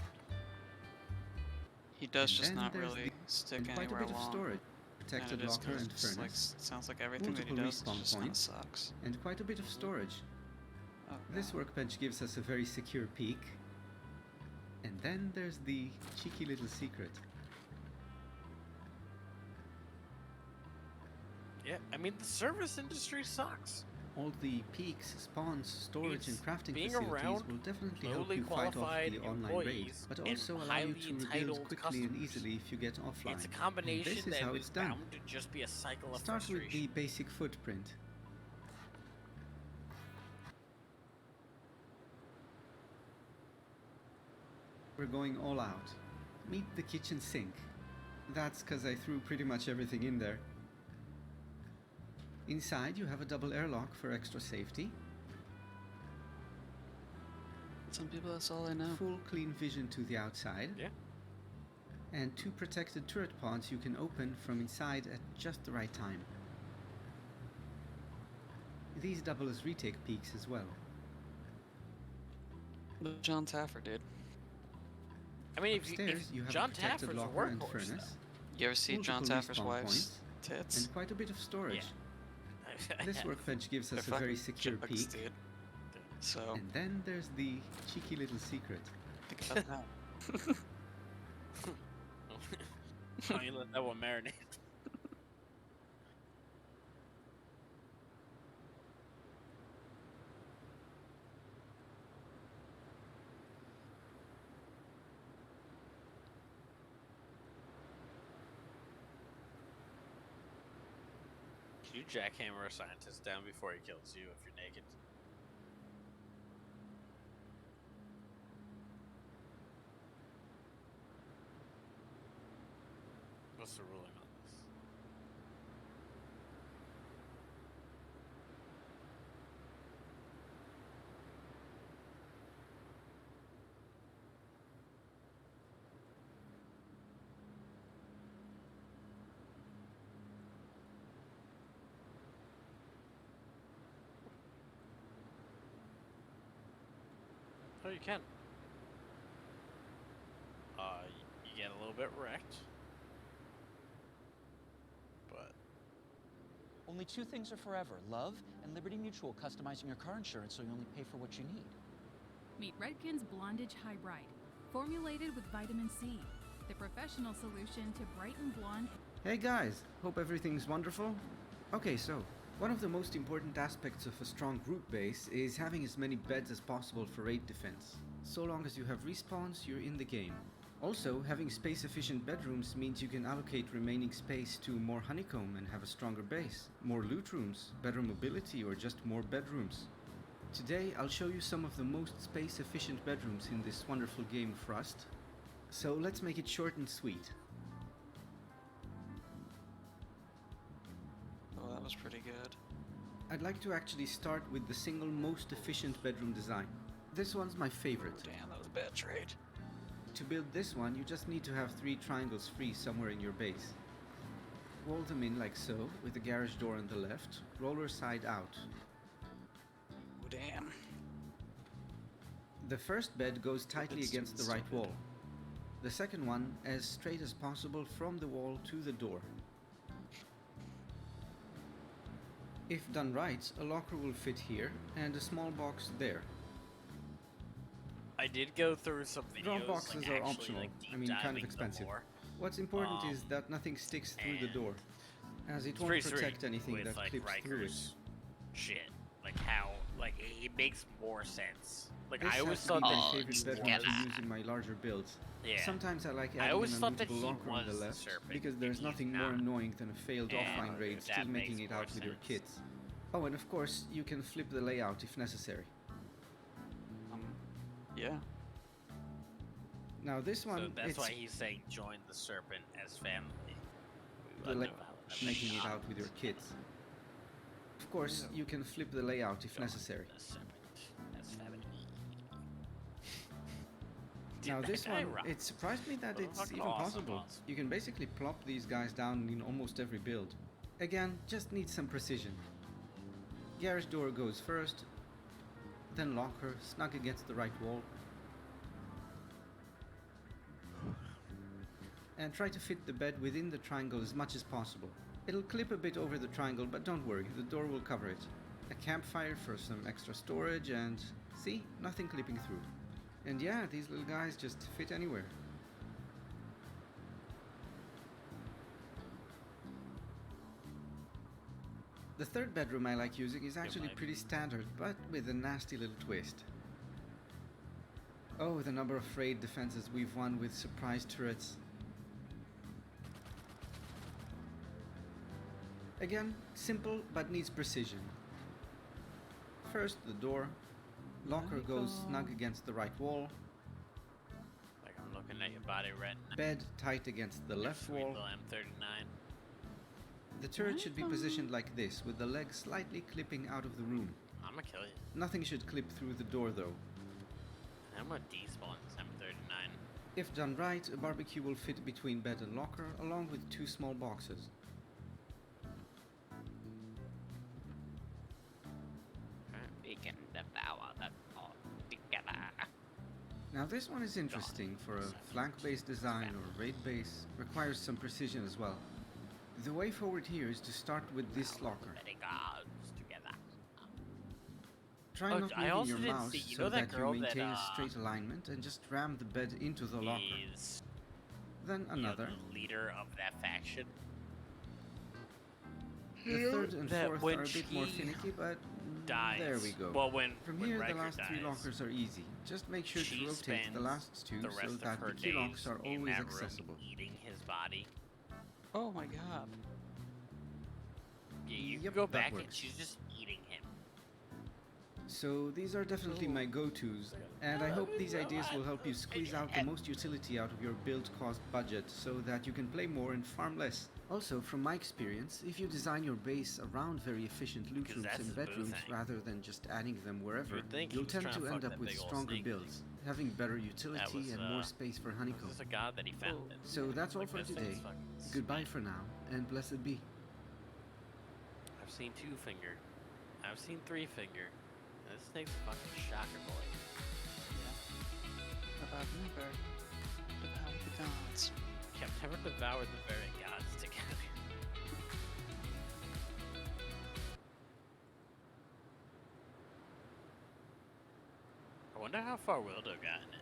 he does And just then not there's really the- stick and quite a anywhere bit of long. storage, And protected it is locker and just, like, furnace, sounds like everything that he multiple does respawn just kind of points, sucks. and quite a bit of storage. Oh, This workbench gives us a very secure peek. And then there's the cheeky little secret. Yeah, I mean the service industry sucks. All the peaks, spawns, storage, and It's crafting being facilities around will definitely help lowly you fight off qualified the online raid, employees but and also allow you highly to rebuild entitled quickly and customers. easily if you get offline. It's a And combination this is that how is it's done. bound to just be a cycle of Start with frustration. the basic footprint. We're going all out. Meet the kitchen sink. That's because I threw pretty much everything in there. Inside you have a double airlock for extra safety. Some people, that's all they know. Full clean vision to the outside. Yeah. And two protected turret pods you can open from inside at just the right time. These double as retake peaks as well. John Taffer, dude. I mean, Upstairs, if you have John a protected Taffer's a locker and workhorse, furnace, You ever see John multiple Taffer's respawn wife's points, tits? and quite a bit of storage. though. This workbench gives They're us a very fucking secure jokes, peak. dude. So, And then there's the cheeky little secret. think about that. Why you let that one marinate? Can you jackhammer a scientist down before he kills you if you're naked? What's the ruling on this? Oh, you can. You get a little bit wrecked. But Only two things are forever, love and Liberty Mutual customizing your car insurance so you only pay for what you need. Meet Redken's Blondage Hybrid, formulated with vitamin C, the professional solution to brighten blonde. Hey guys, hope everything's wonderful. Okay, so one of the most important aspects of a strong group base is having as many beds as possible for raid defense. So long as you have respawns, you're in the game. Also, having space-efficient bedrooms means you can allocate remaining space to more honeycomb and have a stronger base, more loot rooms, better mobility, or just more bedrooms. Today, I'll show you some of the most space-efficient bedrooms in this wonderful game of Rust. So let's make it short and sweet. Oh, that was pretty good. I'd like to actually start with the single most efficient bedroom design. This one's my favorite. Damn, that was a bad trade. To build this one, you just need to have 3 triangles free somewhere in your base. Wall them in like so, with the garage door on the left, roller side out. Oh, damn. The first bed goes tightly That's against the stupid. right wall. The second one as straight as possible from the wall to the door. If done right, a locker will fit here and a small box there. I did go through some videos. Drop boxes like, are actually, optional, like, deep I mean kind diving of the expensive. lore. What's important is that nothing sticks through the and door, as it It's won't pretty protect sweet anything with, that like, clips through it. Riker's shit. Like how, like it makes more sense. Like This I always has to thought be that my he favorite was bedroom to use in my larger builds. Yeah. Sometimes I like I adding always an thought that unlootable he locker on the was the left, serpent, because and there's he's nothing more not. annoying than a failed And offline raid that still making makes it more out with your sense. kits. Oh, and of course, you can flip the layout if necessary. Yeah. Now this one, So that's it's why he's saying join the serpent as family. We the wouldn't la- have allowed that making it shot. out with your kits. Of course, you can flip the layout if necessary. The serpent as family. Now That this guy one, rocks. it surprised me that it's Fucking even awesome, possible. awesome. You can basically plop these guys down in almost every build. Again, just need some precision. Garage door goes first, then locker, snug against the right wall. And try to fit the bed within the triangle as much as possible. It'll clip a bit over the triangle, but don't worry, the door will cover it. A campfire for some extra storage and... see? Nothing clipping through. And yeah, these little guys just fit anywhere. The third bedroom I like using is actually pretty standard, but with a nasty little twist. Oh, the number of raid defenses we've won with surprise turrets. Again, simple but needs precision. First the door. Locker goes snug against the right wall. Like I'm looking at your body right now. Bed tight against the left Sweet wall. little M39. The turret should be positioned like this, with the legs slightly clipping out of the room. I'ma kill you. Nothing should clip through the door though. I'm gonna despawn this M39. If done right, a barbecue will fit between bed and locker, along with 2 small boxes. Now this one is interesting for a flank-based design or raid base, requires some precision as well. The way forward here is to start with this locker. Try not I moving also your didn't mouse see- you so know that that you girl that, maintain a straight alignment and just ram the bed into the locker. Is Then another. the leader of that faction. The third and that fourth when are a bit more she finicky, but dies. there we go. Well, when From when here, Riker the last three dies, lockers are easy. Just make sure she to rotate the spends last two the rest so of that her the key locks days are in always that room accessible. eating his body. Oh my god. Yeah, you Yep, go that back and works. she's just eating him. So these are definitely my go-tos, and I hope these ideas will help you squeeze out the most utility out of your build cost budget so that you can play more and farm less. Also, from my experience, if you design your base around very efficient loot Because rooms that's and his boo bedrooms thing. rather than just adding them wherever, You'd think he you'll was tend trying to to fuck end up that with big ol' stronger snake builds, having better utility was, and more space for This honeycomb. is a god that he found. So that's all Like, for this thing's today. fucking Goodbye sweet. for now, and blessed be. I've seen 2-finger. I've seen 3-finger. This snake's a fucking shocker, boy. About never devour the gods. Kept never devoured the very gods together. I wonder how far Wildo got in it.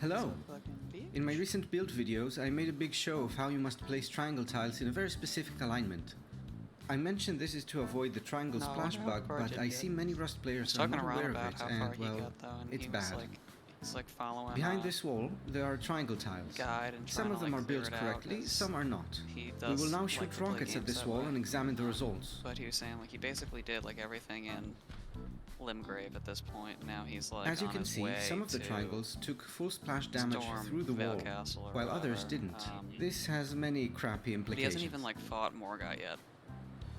Hello! In my recent build videos, I made a big show of how you must place triangle tiles in a very specific alignment. I mentioned this is to avoid the triangle No, I splash wonder how bug, far but did I he see get. many Rust He's players are talking not around aware of about it, how far and he well, got though, and it's he bad. was like following Behind this wall, there are triangle tiles. guide and Some trying of to, them like, are clear built it out, correctly, 'cause some are not. he We will does now like shoot to play rockets at games this that wall way. and examine the results. But he was saying like he basically did like everything in Limgrave at this point. Now he's like As you on can his see, way some of the to triangles took full splash damage storm through the Vale wall, Castle or while others whatever. didn't. This has many crappy But he hasn't implications. even like fought Morgoth yet.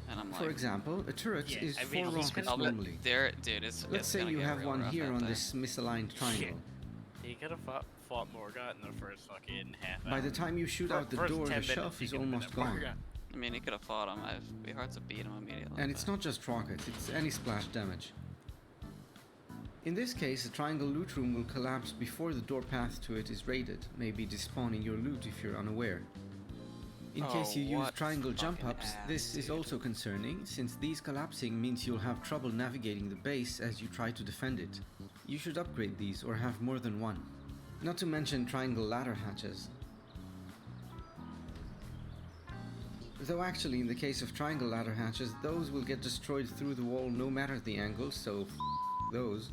And I'm like, For example, a turret Yeah, is I 4 mean, he rockets could- normally. there, dude, it's Let's it's say gonna you get have real one rough here out on there. this misaligned triangle. He could have fought Morgoth in the first fucking half By hour. the time you shoot out the First door, 10 the minutes, shelf he is could've been almost at gone. Morgoth. I mean, he could have fought him. It'd be hard to beat him immediately. And it's not just rockets, it's any splash damage. In this case, a triangle loot room will collapse before the door path to it is raided, maybe despawning your loot if you're unaware. In case you use what triangle jump fucking ups, ass, this is dude. also concerning, since these collapsing means you'll have trouble navigating the base as you try to defend it. You should upgrade these or have more than one. Not to mention triangle ladder hatches. Though actually, in the case of triangle ladder hatches, those will get destroyed through the wall no matter the angle, so those.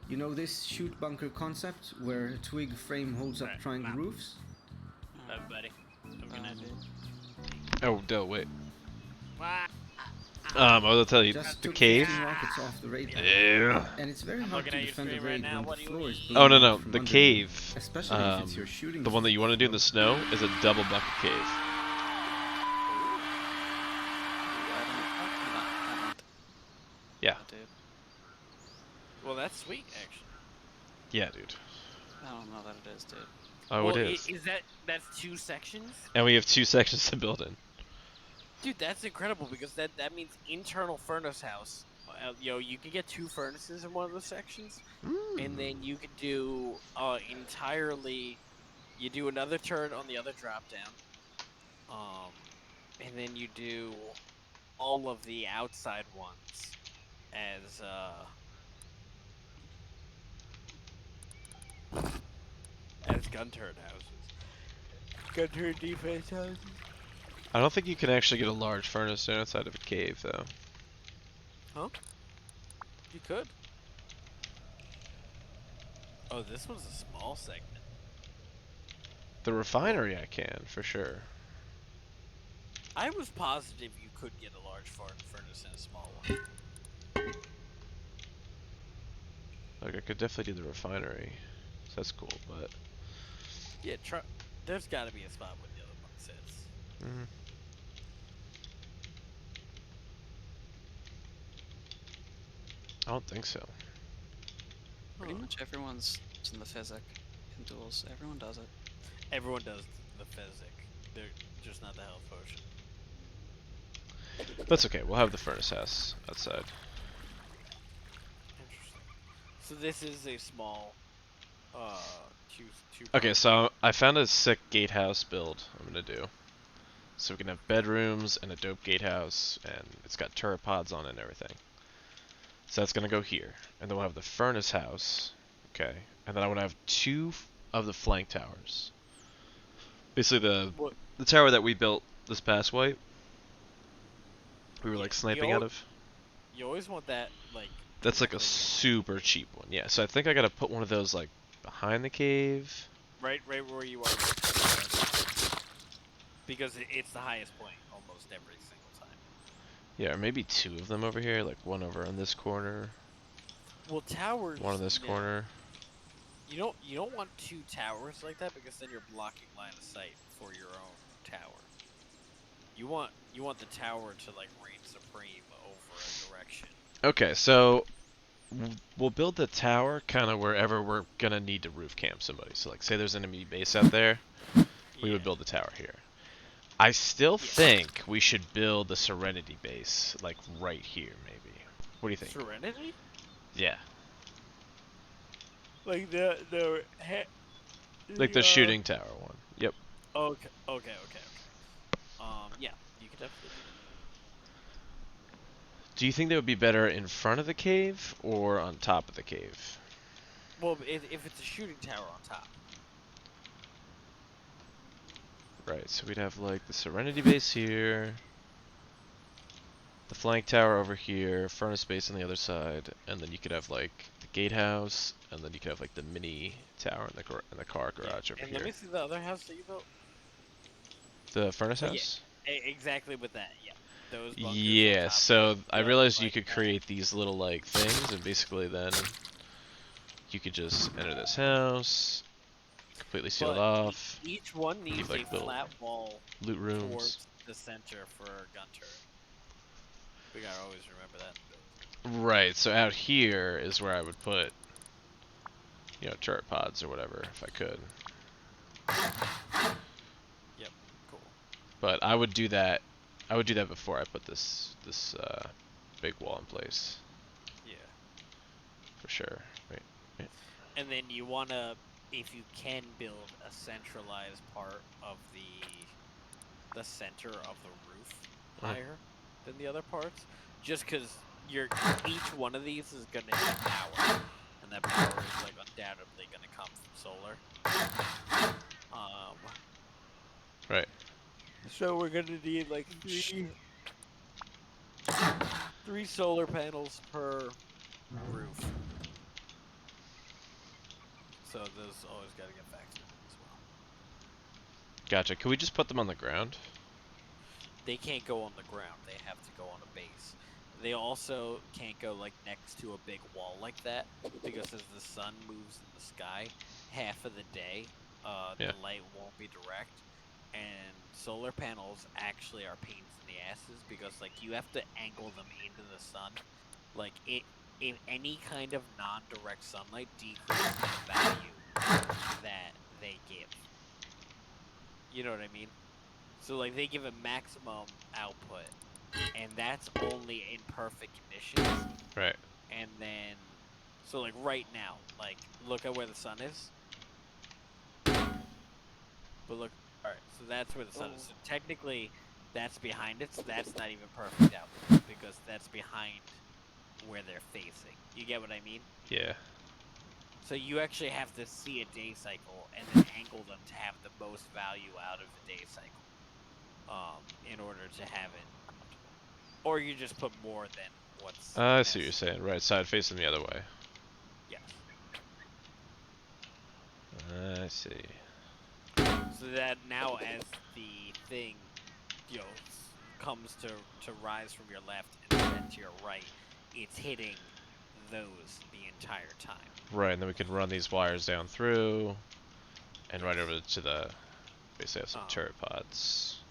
You know this shoot bunker concept, where a twig frame holds up Right, triangle wow. roofs? Love you, buddy. I'm gonna Oh, no, wait. Wah. I was gonna tell you, Just the took cave. 15 rockets off the raid. Yeah. And it's very I'm hard looking to at your defend a screen right raid now. when What the do you floor is mean? blowing Oh no, out no, from the underneath, cave. especially if it's your shooting. The one that you want to do in the snow is a double bucket cave. Yeah. Dude, Well, that's sweet, actually. Yeah, dude. I don't know that it is, dude. Oh, well, it is. Is that's 2 sections? And we have 2 sections to build in. Dude, that's incredible because that means internal furnace house. You can get 2 furnaces in one of those sections, and then you could do entirely. You do another turret on the other drop down, and then you do all of the outside ones as gun turret houses. Gun turret defense houses. I don't think you can actually get a large furnace inside of a cave, though. Huh? You could. Oh, this one's a small segment. The refinery I can, for sure. I was positive you could get a large furnace and a small one. Like, I could definitely do the refinery. So that's cool, but... Yeah, there's got to be a spot where the other one sits. Mhm. I don't think so. Pretty much everyone's in the physic in duels. Everyone does it. Everyone does the physic. They're just not the health potion. That's okay, we'll have the furnace house outside. So this is a small, two. Okay, so I found a sick gatehouse build I'm gonna do. So we can have bedrooms and a dope gatehouse, and it's got turret pods on it and everything. So that's gonna go here, and then we'll have the furnace house. Okay, and then I want to have 2 of the flank towers. Basically the tower that we built this past wipe. We were like sniping out of. You always want that like. That's like a super cheap one. Yeah, so I think I gotta put one of those like behind the cave. Right where you are. Because it's the highest point almost every single time. Yeah, or maybe 2 of them over here, like one over on this corner. Well, towers. One in this corner. You don't want 2 towers like that because then you're blocking line of sight for your own tower. You want the tower to like reign supreme over a direction. Okay, so we'll build the tower kind of wherever we're gonna need to roof camp somebody. So like, say there's an enemy base out there, we would build the tower here. I still think we should build the Serenity base like right here, maybe. What do you think? Serenity? Yeah. Like Like the shooting tower one. Yep. Okay. Yeah, you could definitely. Do you think they would be better in front of the cave or on top of the cave? Well, if it's a shooting tower on top. Right, so we'd have like the Serenity base here, the flank tower over here, furnace base on the other side, and then you could have like the gatehouse, and then you could have like the mini tower in the car garage over and here. let me see the other house that you built. The furnace house? Yeah, exactly with that. Yeah. Those bunkers Yeah, on top so I realized you like could create these little like things, and basically then you could just enter this house, completely seal it off. Each one needs like, a little flat wall loot rooms. towards the center for gun turret. We gotta always remember that. Right, so out here is where I would put, you know, turret pods or whatever, if I could. Yep, cool. But I would do that. I would do that before I put this big wall in place. Yeah. For sure. Wait. And then you wanna, if you can, build a centralized part of the center of the roof higher than the other parts, just because each one of these is gonna need power, and that power is like undoubtedly gonna come from solar. Right. So we're gonna need like 3 solar panels per roof. So those always gotta get factored in as well. Gotcha. Can we just put them on the ground? They can't go on the ground. They have to go on a base. They also can't go like next to a big wall like that, because as the sun moves in the sky, half of the day, the light won't be direct. And solar panels actually are pains in the asses because like you have to angle them into the sun. Like if any kind of non-direct sunlight decreases the value that they give. You know what I mean? So like they give a maximum output, and that's only in perfect conditions. Right. And then, so like right now, like look at where the sun is. But look, alright, so that's where the sun is. So technically, that's behind it, so that's not even perfect output, because that's behind where they're facing. You get what I mean? Yeah. So you actually have to see a day cycle and then angle them to have the most value out of the day cycle. In order to have it, or you just put more than what's. I see what you're saying. Right, side facing the other way. Yes. I see. So that now, as the thing, you know, comes to rise from your left and then to your right, it's hitting those the entire time. Right, and then we can run these wires down through, and right over to the. Basically, have some turret pods.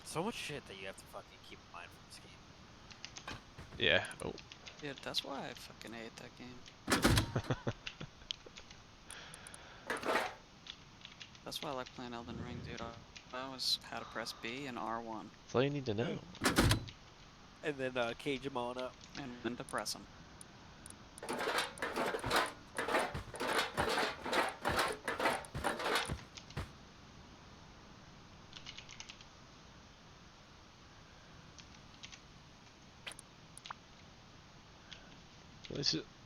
So much shit that you have to fucking keep in mind from this game. Yeah. Oh. Yeah, that's why I fucking hate that game. That's why I like playing Elden Ring, dude. I always how to press B and R1. That's all you need to know. And then cage them on up. And when to press them.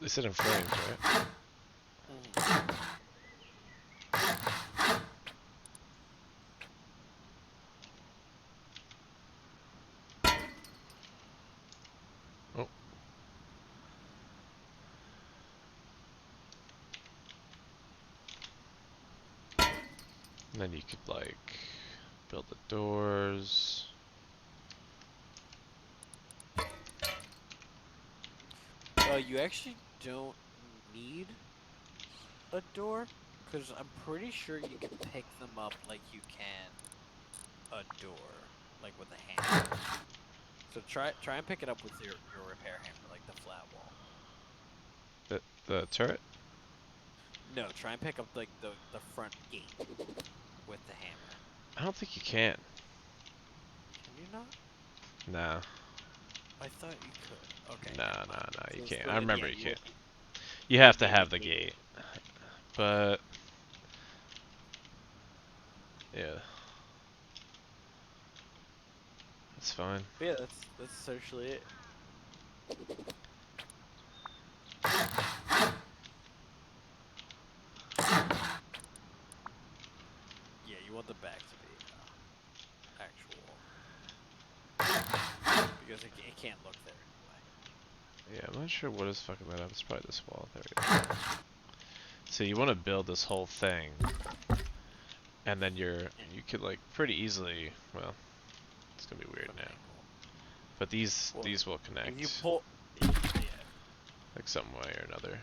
They said in frames, right? Oh. And then you could like build the doors. You actually don't need a door, because I'm pretty sure you can pick them up like you can a door, like with a hammer. So try and pick it up with your repair hammer, like the flat wall. The turret? No, try and pick up like the front gate with the hammer. I don't think you can. Can you not? Nah. I thought you could. Okay. Nah, you So can't. still I in- remember yeah, you you can't. would- You have to would have need the a gate. But yeah. That's fine. But yeah, that's essentially it. Yeah, you want the back to be actual, because it can't look there anyway. Yeah, I'm not sure what is fucking that up. It's probably this wall. There we go. So you want to build this whole thing, and then you could like pretty easily. Well, it's gonna be weird now. But these will connect. If you pull, yeah. Like some way or another.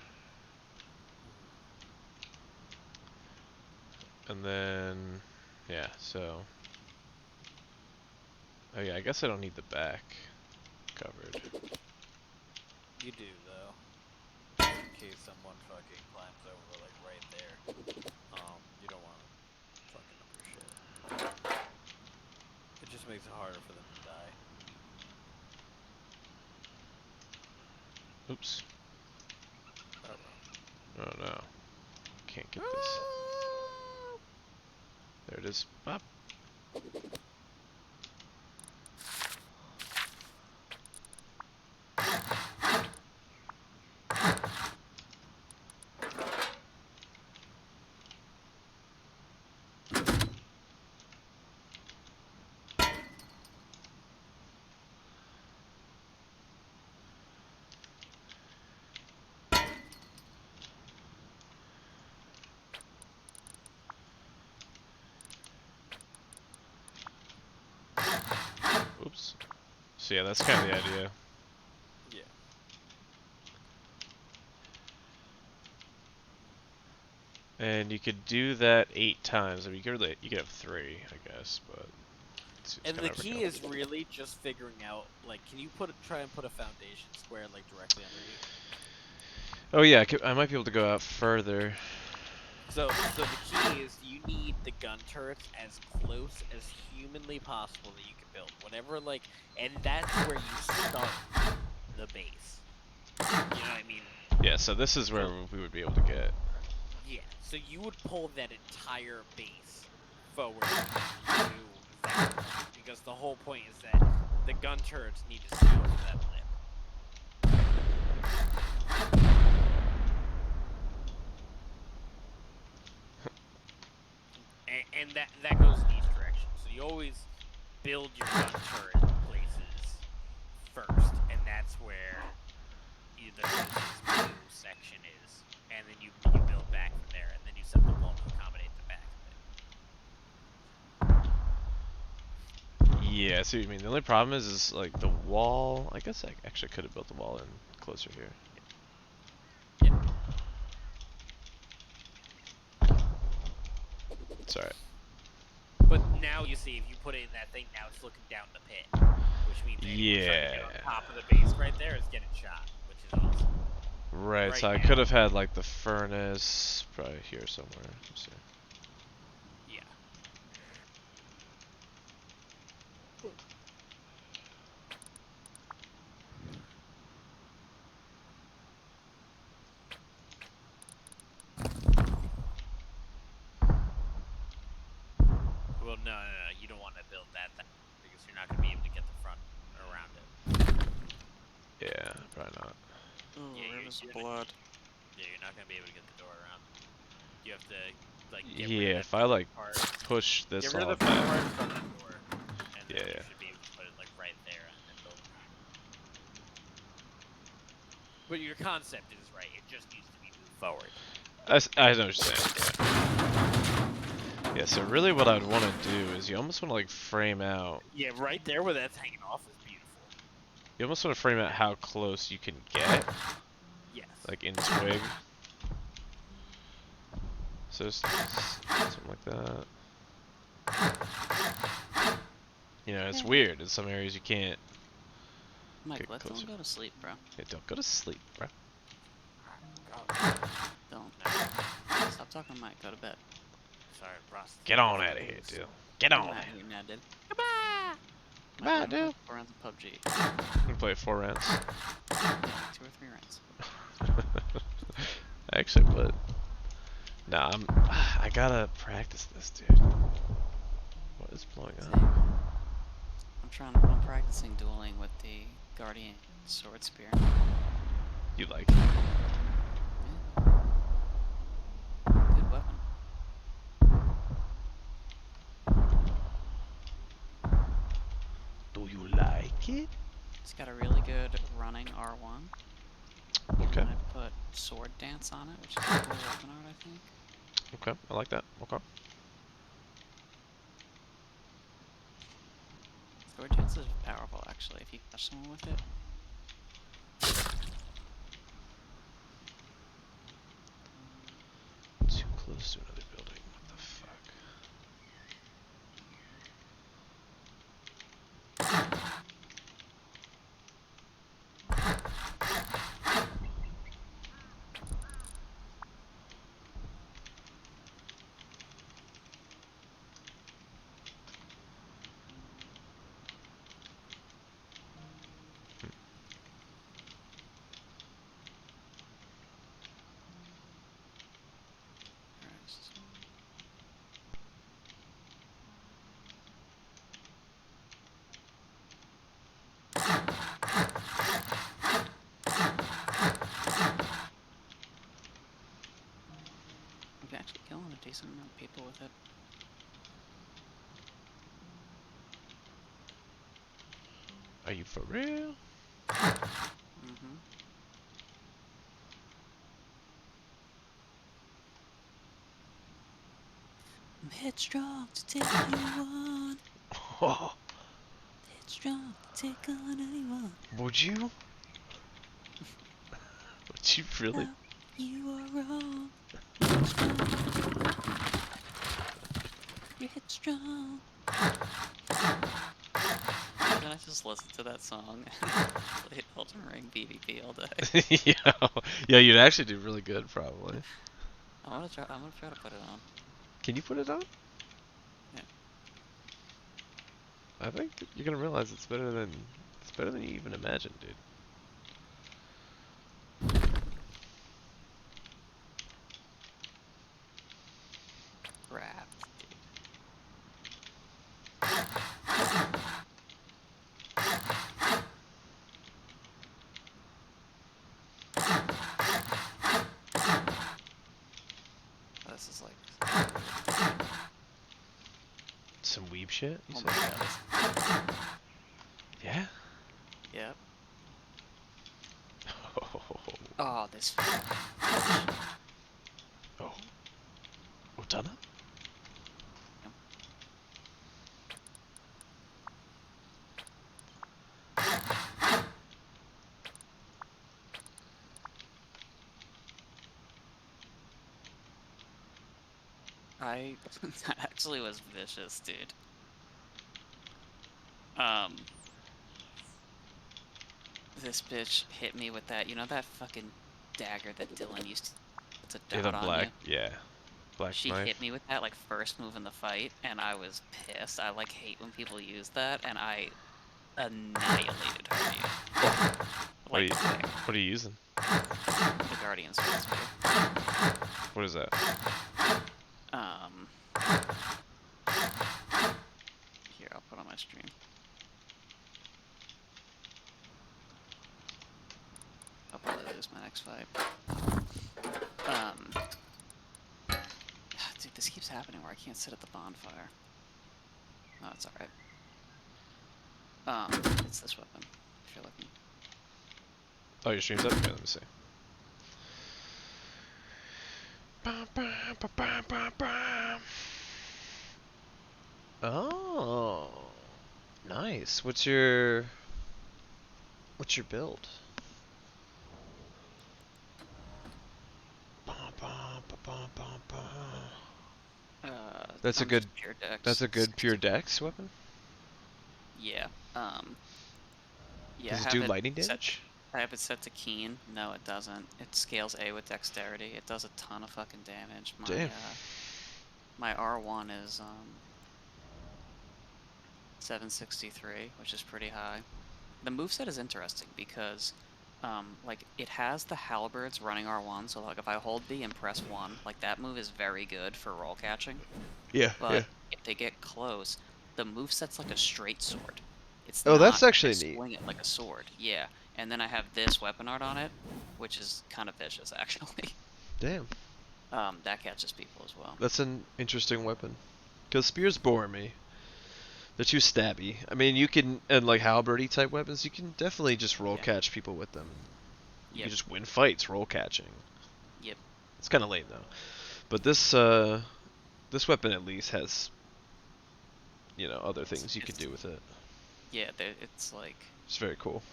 And then, yeah, so. Oh yeah, I guess I don't need the back covered. You do though, in case someone fucking climbs over like right there. You don't want to fucking up your shit. It just makes it harder for them to die. Oops. Oh, Oh no. Can't get this. There it is. Bop. Oops. So yeah, that's kind of the idea. Yeah. And you could do that 8 times. I mean, you could have 3, I guess, but it's And the kinda key is overkill. really just figuring out, like, can you try and put a foundation square like directly underneath? Oh yeah, I might be able to go out further. So the key is you need the gun turrets as close as humanly possible that you can build. Whatever, like, and that's where you start the base. You know what I mean? Yeah, so this is where we would be able to get. Yeah. So you would pull that entire base forward to that point, because the whole point is that the gun turrets need to seal that lip. And that goes in each direction. So you always build your gun turret places first, and that's where the blue section is. And then you build back from there, and then you set the wall to accommodate the back of it. Yeah, I see what you mean. The only problem is like the wall. I guess I actually could have built the wall in closer here. Yeah. It's alright. But now you see, if you put it in that thing, now it's looking down the pit, which means anyone trying to get on top of the base right there is getting shot, which is awesome. Right, so I now. could have had like the furnace probably here somewhere. Let's see. Yeah. There's blood. Yeah, you're not gonna be able to get the door around. You have to like get rid of Yeah, that if I like part. push this Get rid of off. the front part from the door, and then Yeah, you yeah. should be able to put it like right there and then build around. But your concept is right. It just needs to be moved forward. I understand. Yeah. Yeah. So really, what I'd want to do is you almost want to like frame out. Yeah, right there where that's hanging off is beautiful. You almost want to frame out how close you can get. Yes. Like in twig. So something like that. You know, it's weird. In some areas you can't. Mike, get let closer. them go to sleep, bro. Yeah, don't go to sleep, bro. Don't. Stop talking to Mike. Go to bed. Sorry, Ross. Get on out of here, dude. Get on. Out here now, dude. Bye, dude. 4 rounds of PUBG. We play 4 rounds. 2 or 3 rounds. Actually, but nah, I gotta practice this, dude. What is blowing up? I'm practicing dueling with the Guardian Sword Spear. You like it? Good weapon. Do you like it? It's got a really good running R1. Okay. And I put Sword Dance on it, which is a cool weapon art, I think. Okay, I like that. Okay. Sword Dance is powerful, actually, if you catch someone with it. Too close to another building. What the fuck? You can actually kill a decent amount of people with it. Are you for real? Mm-hmm. I'm headstrong to take you on. Oh, Headstrong to take on anyone. would you? Would you really? No, you are wrong. You're headstrong. Can I just listen to that song and play Elden Ring PvP all day? Yeah, you'd actually do really good, probably. I'm gonna try to put it on. Can you put it on? Yeah. I think you're gonna realize it's better than you even imagined, dude. Crap. This is like Some weeb shit, you oh said? my god. Yeah? Yep. Oh, this. Oh. Utana? That actually was vicious, dude. This bitch hit me with that, you know that fucking dagger that Dylan used to Yeah, dot the on black, you? yeah. Black She knife. hit me with that, like, first move in the fight, and I was pissed. I, like, hate when people use that, and I annihilated her, dude. Like, What are you using? the Guardian Sword Spear. What is that? Here, I'll put on my stream. I'll put it lose my next fight. Dude, this keeps happening where I can't sit at the bonfire. Oh, it's alright. It's this weapon, if you're looking. Oh, your stream's up? Okay, let me see. Oh, nice. What's your build? That's a good. Pure dex. That's a good pure dex weapon. Yeah. Yeah. Does it do lightning damage? I have it set to keen. No, it doesn't. It scales A with dexterity. It does a ton of fucking damage. Damn. My R1 is 763, which is pretty high. The moveset is interesting because like it has the halberds running R1, so like if I hold B and press 1, like that move is very good for roll catching. Yeah, But yeah. if they get close, the moveset's like a straight sword. It's Oh, that's not, actually they neat. swing it like a sword. Yeah. And then I have this weapon art on it, which is kind of vicious actually. Damn. That catches people as well. That's an interesting weapon. Because spears bore me. They're too stabby. I mean, you can, and like halberdy type weapons, you can definitely just roll catch people with them. You Yep. can just win fights roll catching. Yep. It's kind of lame though. But this this weapon at least has, you know, other things you can do with it. Yeah, it's like... It's very cool.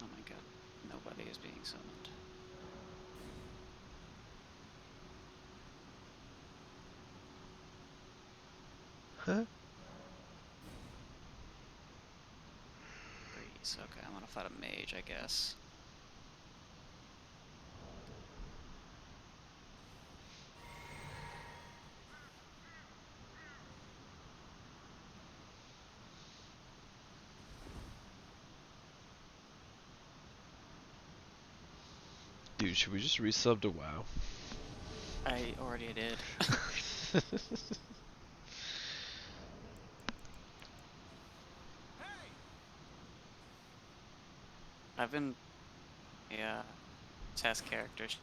Oh my god, nobody is being summoned. Huh? Breeze, okay, I'm gonna fight a mage, I guess. Dude, should we just resub to WoW? I already did. I've been... Yeah... test characters.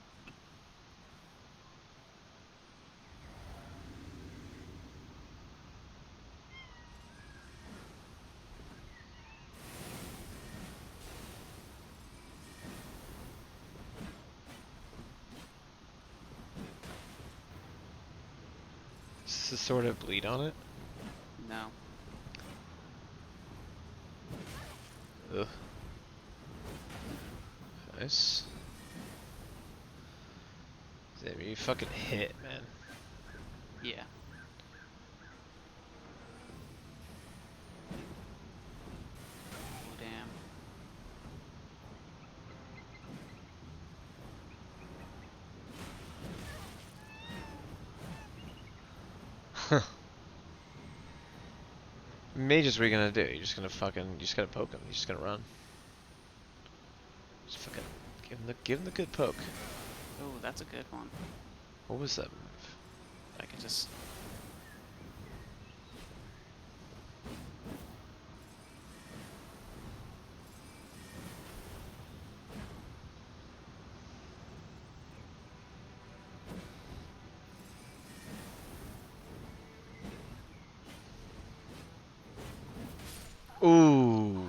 Does this sort of bleed on it? No. Ugh. Nice. Damn, you fucking hit, man. Yeah. Oh, damn. Huh. Mages, what are you gonna do? You're just gonna fucking, you just gotta poke him. You're just gonna run. Just fucking give him the good poke. Oh, that's a good one. What was that move? I can just... Ooh.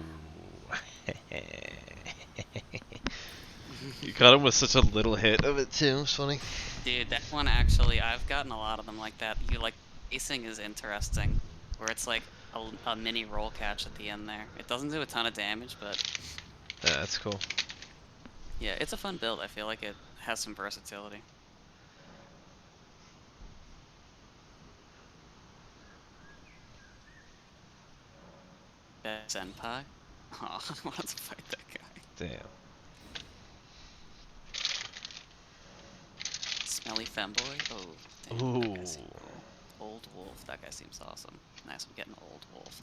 You got him with such a little hit of it too. It's funny. Dude, that one actually, I've gotten a lot of them like that. You like, pacing is interesting, where it's like a mini roll catch at the end there. It doesn't do a ton of damage, but Yeah, that's cool. yeah, it's a fun build. I feel like it has some versatility. Senpai? Oh, I want to fight that guy. Damn. Smelly femboy? Oh, damn. That guy seems cool. Old wolf. That guy seems awesome. Nice, I'm getting old wolf.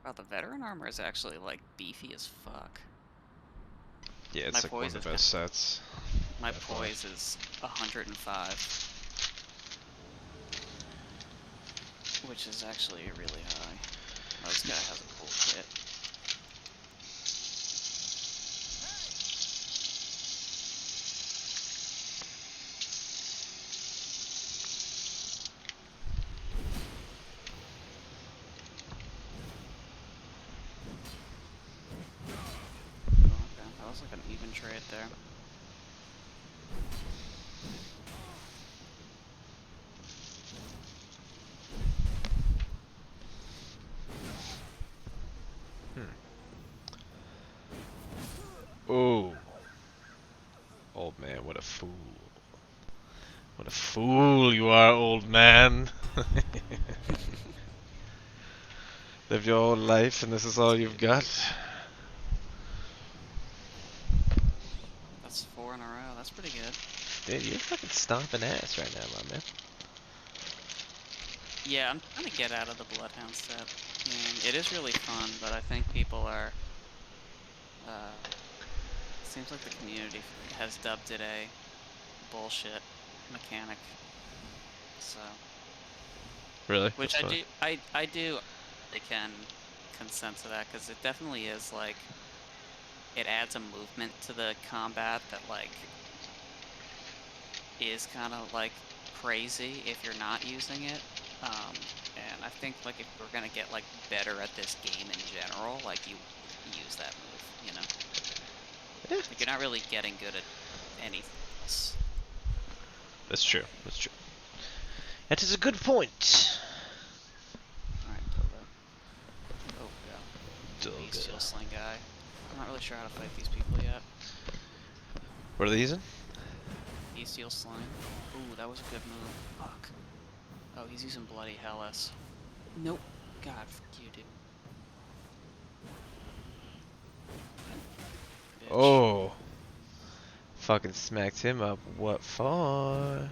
Oh, the veteran armor is actually like beefy as fuck. Yeah, it's My like one of poise the is best sets. My Definitely. poise is 105. Which is actually really high. Oh, this guy has a cool kit. Oh, okay. That was like an even trade there. Oh. Old man, what a fool. What a fool you are, old man. Live your whole life and this is all you've got. That's 4 in a row. That's pretty good. Dude, you're fucking stomping ass right now, my man. Yeah, I'm trying to get out of the Bloodhound set. And it is really fun, but I think people are... seems like the community has dubbed it a bullshit mechanic. So... Really? Which That's I funny. do, I do, I can consent to that, because it definitely is, like, it adds a movement to the combat that, like, is kind of, like, crazy if you're not using it. And I think, like, if we're gonna get, like, better at this game in general, like, you use that move, you know? Yeah. Like, you're not really getting good at anything else. That's true. That's true. That is a good point. Alright, Dildo. Oh, yeah. Dildo. Steel Sling guy. I'm not really sure how to fight these people yet. What are they using? Steel Sling. Ooh, that was a good move. Fuck. Oh, he's using Bloody Hellas. Nope. God, fuck you, dude. Bitch. Oh. Fucking smacked him up. What for?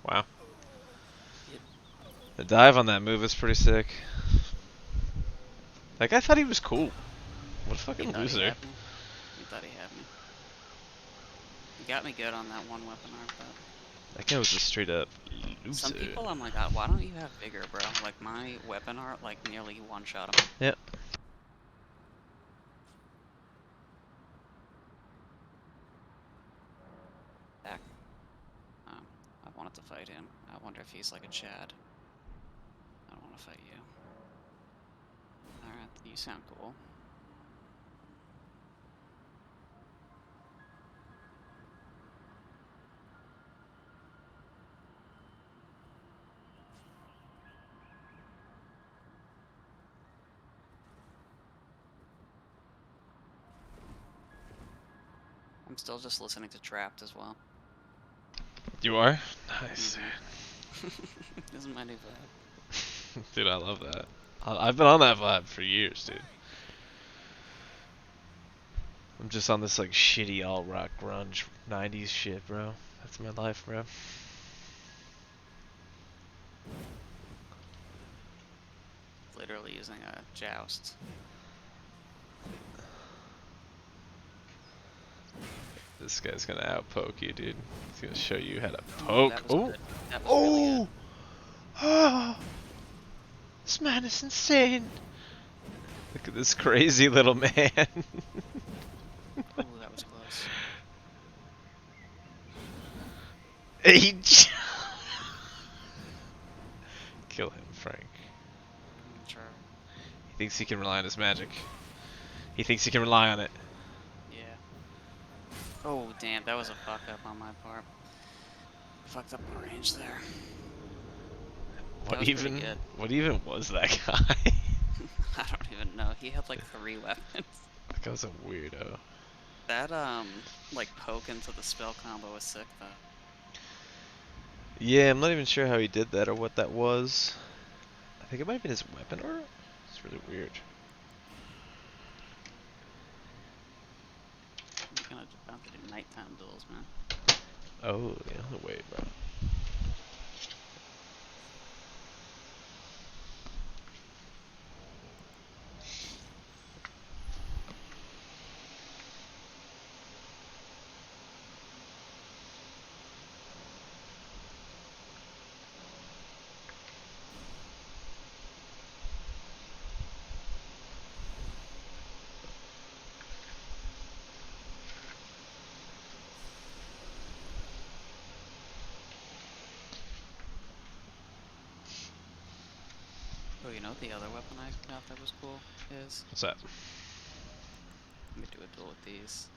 Wow. Yep. The dive on that move is pretty sick. That guy thought he was cool. What a fucking He thought loser. He had me. He thought he had me. He got me good on that one weapon arc, but... That guy was a straight up loser. Some people, I'm like, why don't you have vigor, bro? Like, my weapon art, like, nearly one-shot him. Yep. Back. I wanted to fight him. I wonder if he's like a Chad. I don't want to fight you. Alright, you sound cool. I'm still just listening to Trapped as well. You are? Nice. This is my new vibe. Dude, I love that. I've been on that vibe for years, dude. I'm just on this like shitty alt rock grunge 90s shit, bro. That's my life, bro. Literally using a joust. This guy's gonna outpoke you, dude. He's gonna show you how to Ooh, poke. that was Oh! good. That was really good. Oh! This man is insane! Look at this crazy little man. Ooh, that was close. He Kill him, Frank. Sure. He thinks he can rely on his magic. He thinks he can rely on it. Yeah. Oh, damn, that was a fuck up on my part. Fucked up the range there. That was pretty good. What even was that guy? I don't even know. He had like 3 weapons. That guy's a weirdo. That, like poke into the spell combo was sick though. Yeah, I'm not even sure how he did that or what that was. I think it might have been his weapon order. It's really weird. I'm gonna have to do nighttime duels, man. Oh, the other way, bro. Oh, you know the other weapon I thought that was cool is? What's that? Let me do a duel with these.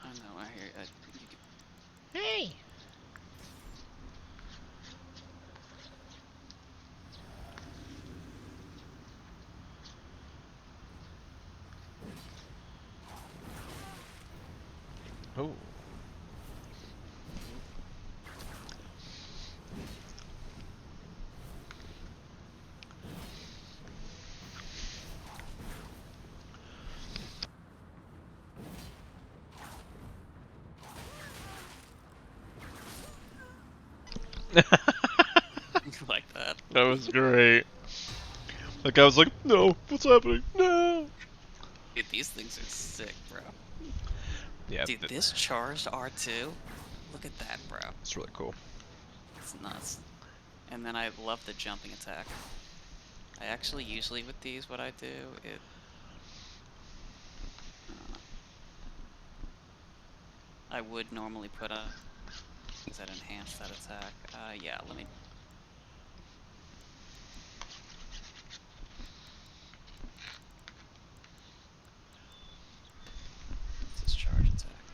I know, I hear Hey! Oh. like that. That was great. Like I was like, no, what's happening? No. Dude, these things are sick, bro. Yeah. Dude, this charged R2. Look at that, bro. It's really cool. It's nuts. And then I love the jumping attack. I actually usually with these, what I do, I would normally put a things that enhance that attack. Yeah, let me. This is charge attack.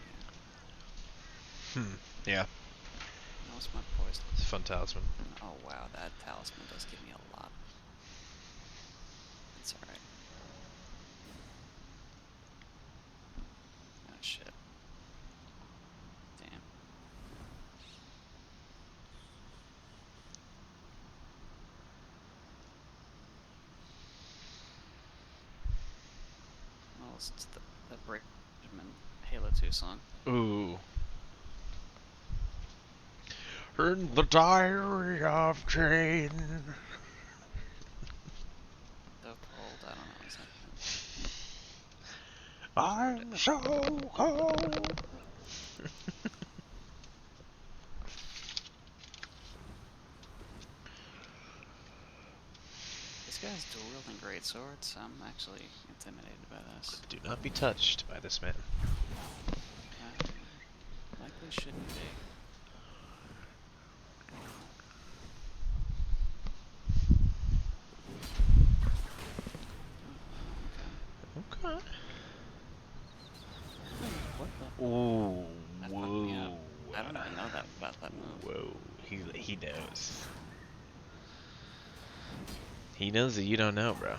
Yeah. That was my poison. It's a fun talisman. Oh wow, that talisman does give me a lot. It's alright. Oh shit. Damn. Well, it's the Braidman Halo 2 song. Ooh. In the diary of Jane. So cold, I don't know. Is that... I'm so cold. This guy's dual wielding great swords. I'm actually intimidated by this. Do not be touched by this man. Likely shouldn't be. Okay. What the? Ooh. That fucked me up. I don't even know that about that move. Whoa. He knows. He knows that you don't know, bro.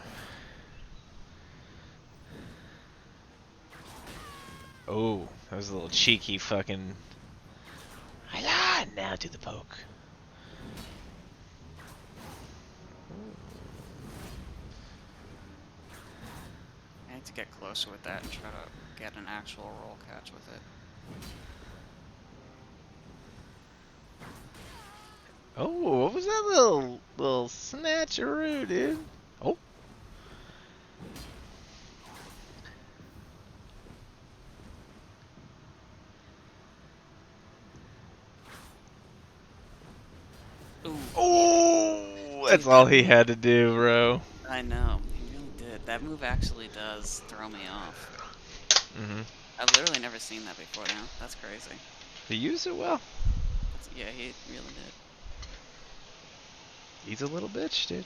Oh, that was a little cheeky fucking. Now do the poke. I need to get closer with that and try to get an actual roll catch with it. Oh, what was that little snatcheroo, dude? Oh. Ooh. Oh, that's all he had to do, bro. I know, he really did. That move actually does throw me off. Mm-hmm. I've literally never seen that before now. That's crazy. He used it well. Yeah, he really did. He's a little bitch, dude.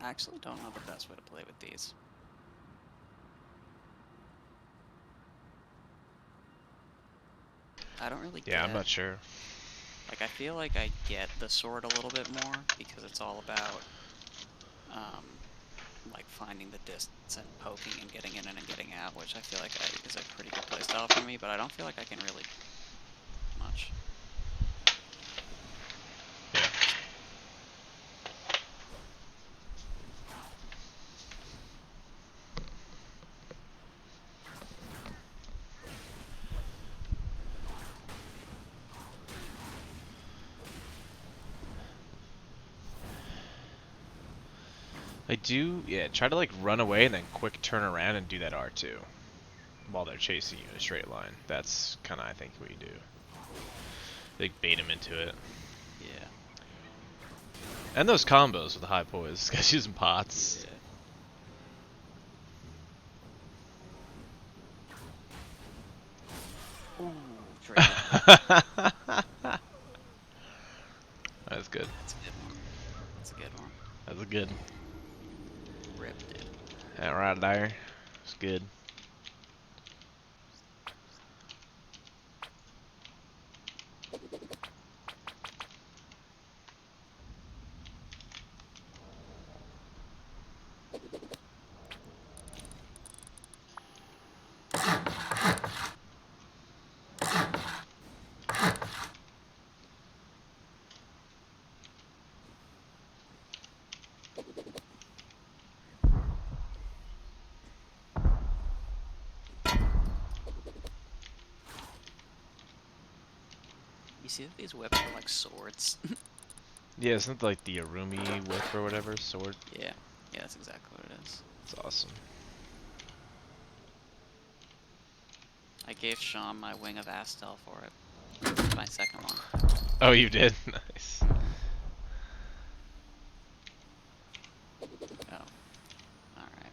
I actually don't know the best way to play with these. I don't really Yeah, get... I'm not sure. Like, I feel like I get the sword a little bit more, because it's all about, like, finding the distance and poking and getting in and getting out, which I feel like is a pretty good playstyle for me, but I don't feel like I can really much. I do, yeah, try to like run away and then quick turn around and do that R2 while they're chasing you in a straight line. That's kind of, I think, what you do. Like, bait them into it. Yeah. And those combos with the high poise. This guy's using pots. Yeah. Ooh, That's good. That's a good one. That's a good one. That's a good. Ripped it. That right there. It's good. You see that these whips are like swords? Yeah, isn't it like the Arumi whip or whatever? Sword? Yeah. Yeah, that's exactly what it is. It's awesome. I gave Sean my Wing of Astel for it. It's my second one. Oh, you did? Nice. Oh. Alright.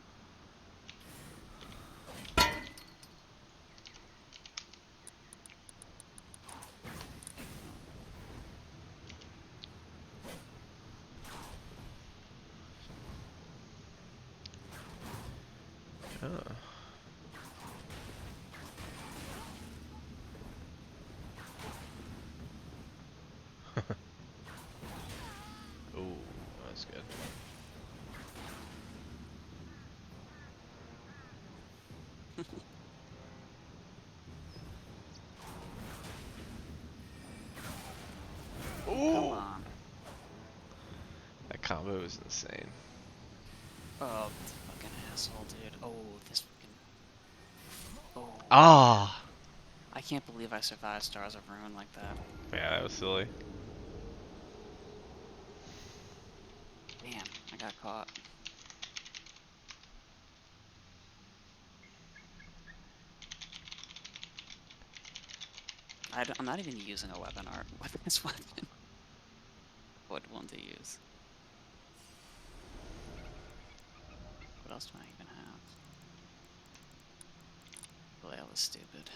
Oh. Ooh, that's good. Come Ooh! on. That combo is insane. Oh, this fucking asshole, dude. Oh, this fucking... Oh. Ah! I can't believe I survived Stars of Ruin like that. Yeah, that was silly. Damn, I got caught. I'm not even using a weapon art with this weapon. What one to use? What else do I even have? Flail is stupid.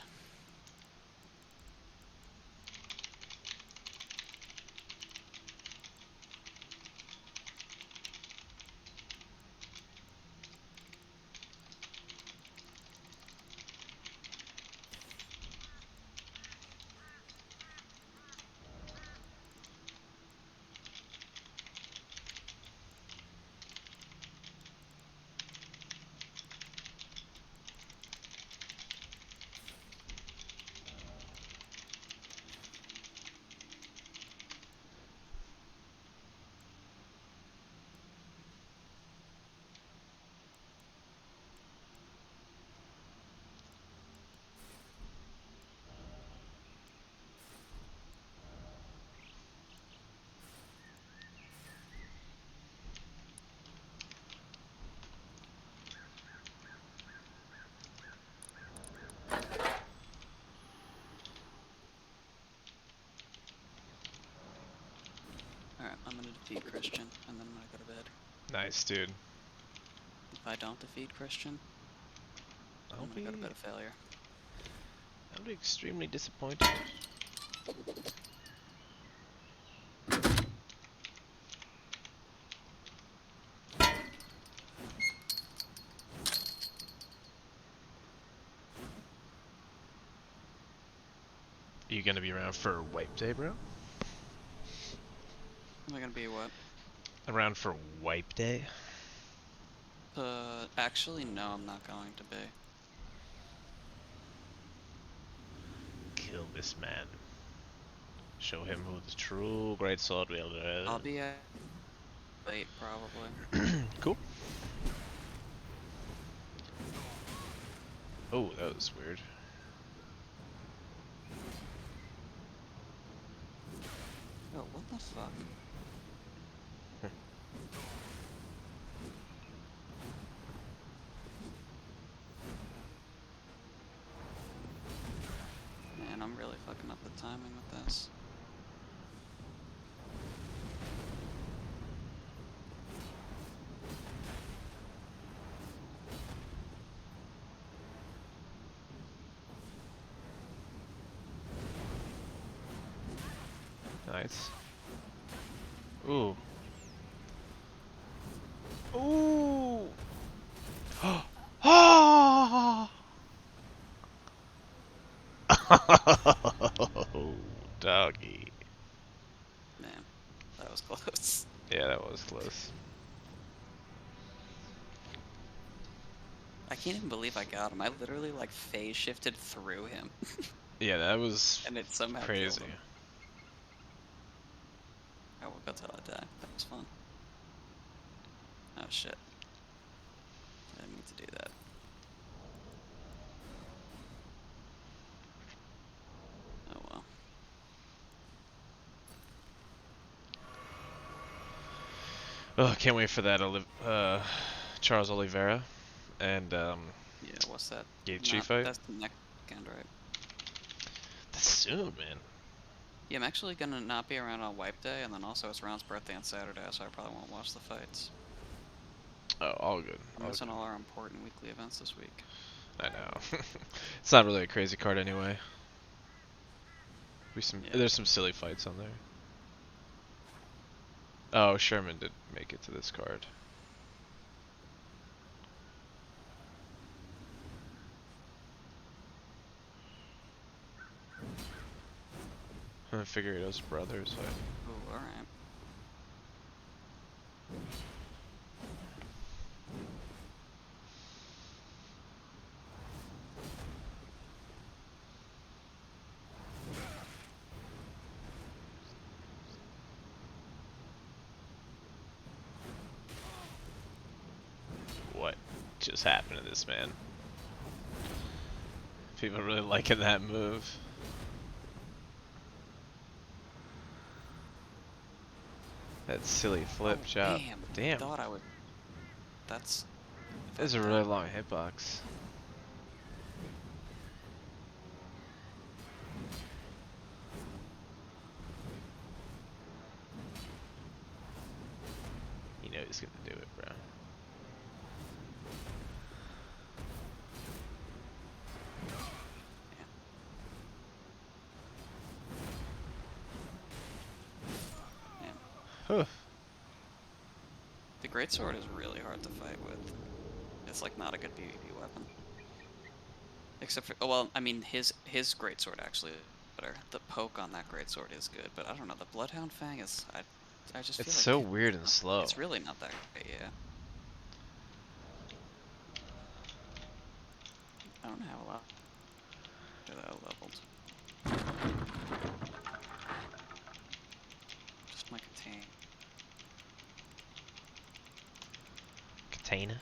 Alright, I'm gonna defeat Christian, and then I'm gonna go to bed. Nice, dude. If I don't defeat Christian, I'm gonna go to bed a failure. I'll be extremely disappointed. You gonna be around for wipe day, bro? Am I gonna be what? Around for wipe day? Actually, no, I'm not going to be. Kill this man. Show him who the true great sword wielder is. I'll be late, probably. Cool. Oh, that was weird. Oh, what the fuck? Man, I'm really fucking up the timing with this. Nice. Ooh. Ooh. Oh, doggy. Man, that was close. Yeah, that was close. I can't even believe I got him. I literally like phase shifted through him. Yeah, that was and it somehow crazy. killed him. I woke up till I died. That was fun. Oh shit. I didn't mean to do that. Oh well. Oh, can't wait for that Charles Oliveira and Yeah, what's that? Gaethje fight. That's the next weekend, right? That's soon, man. Yeah, I'm actually gonna not be around on Wipe Day, and then also it's Ron's birthday on Saturday, so I probably won't watch the fights. Oh, all good. I'm missing all our important weekly events this week. I know. It's not really a crazy card anyway. There's some silly fights on there. Oh, Sherman did make it to this card. I figured it was brothers. Ooh, alright. What just happened to this man? People really liking that move. That silly flip job. Damn. I thought I would. That's. That's a really long hitbox. You know he's gonna do it, bro. Huh. The greatsword is really hard to fight with. It's like not a good PvP weapon. Except for, oh, well, I mean his greatsword actually is better. The poke on that greatsword is good, but I don't know. The Bloodhound Fang is I just feel It's like so weird and slow. It's really not that great, yeah. I don't have a lot to that leveled. Just my contain. Katana.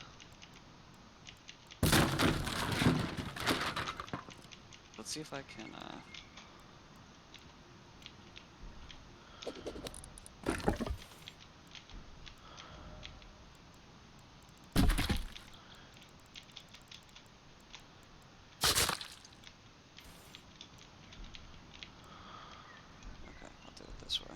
Let's see if I can, Okay, I'll do it this way.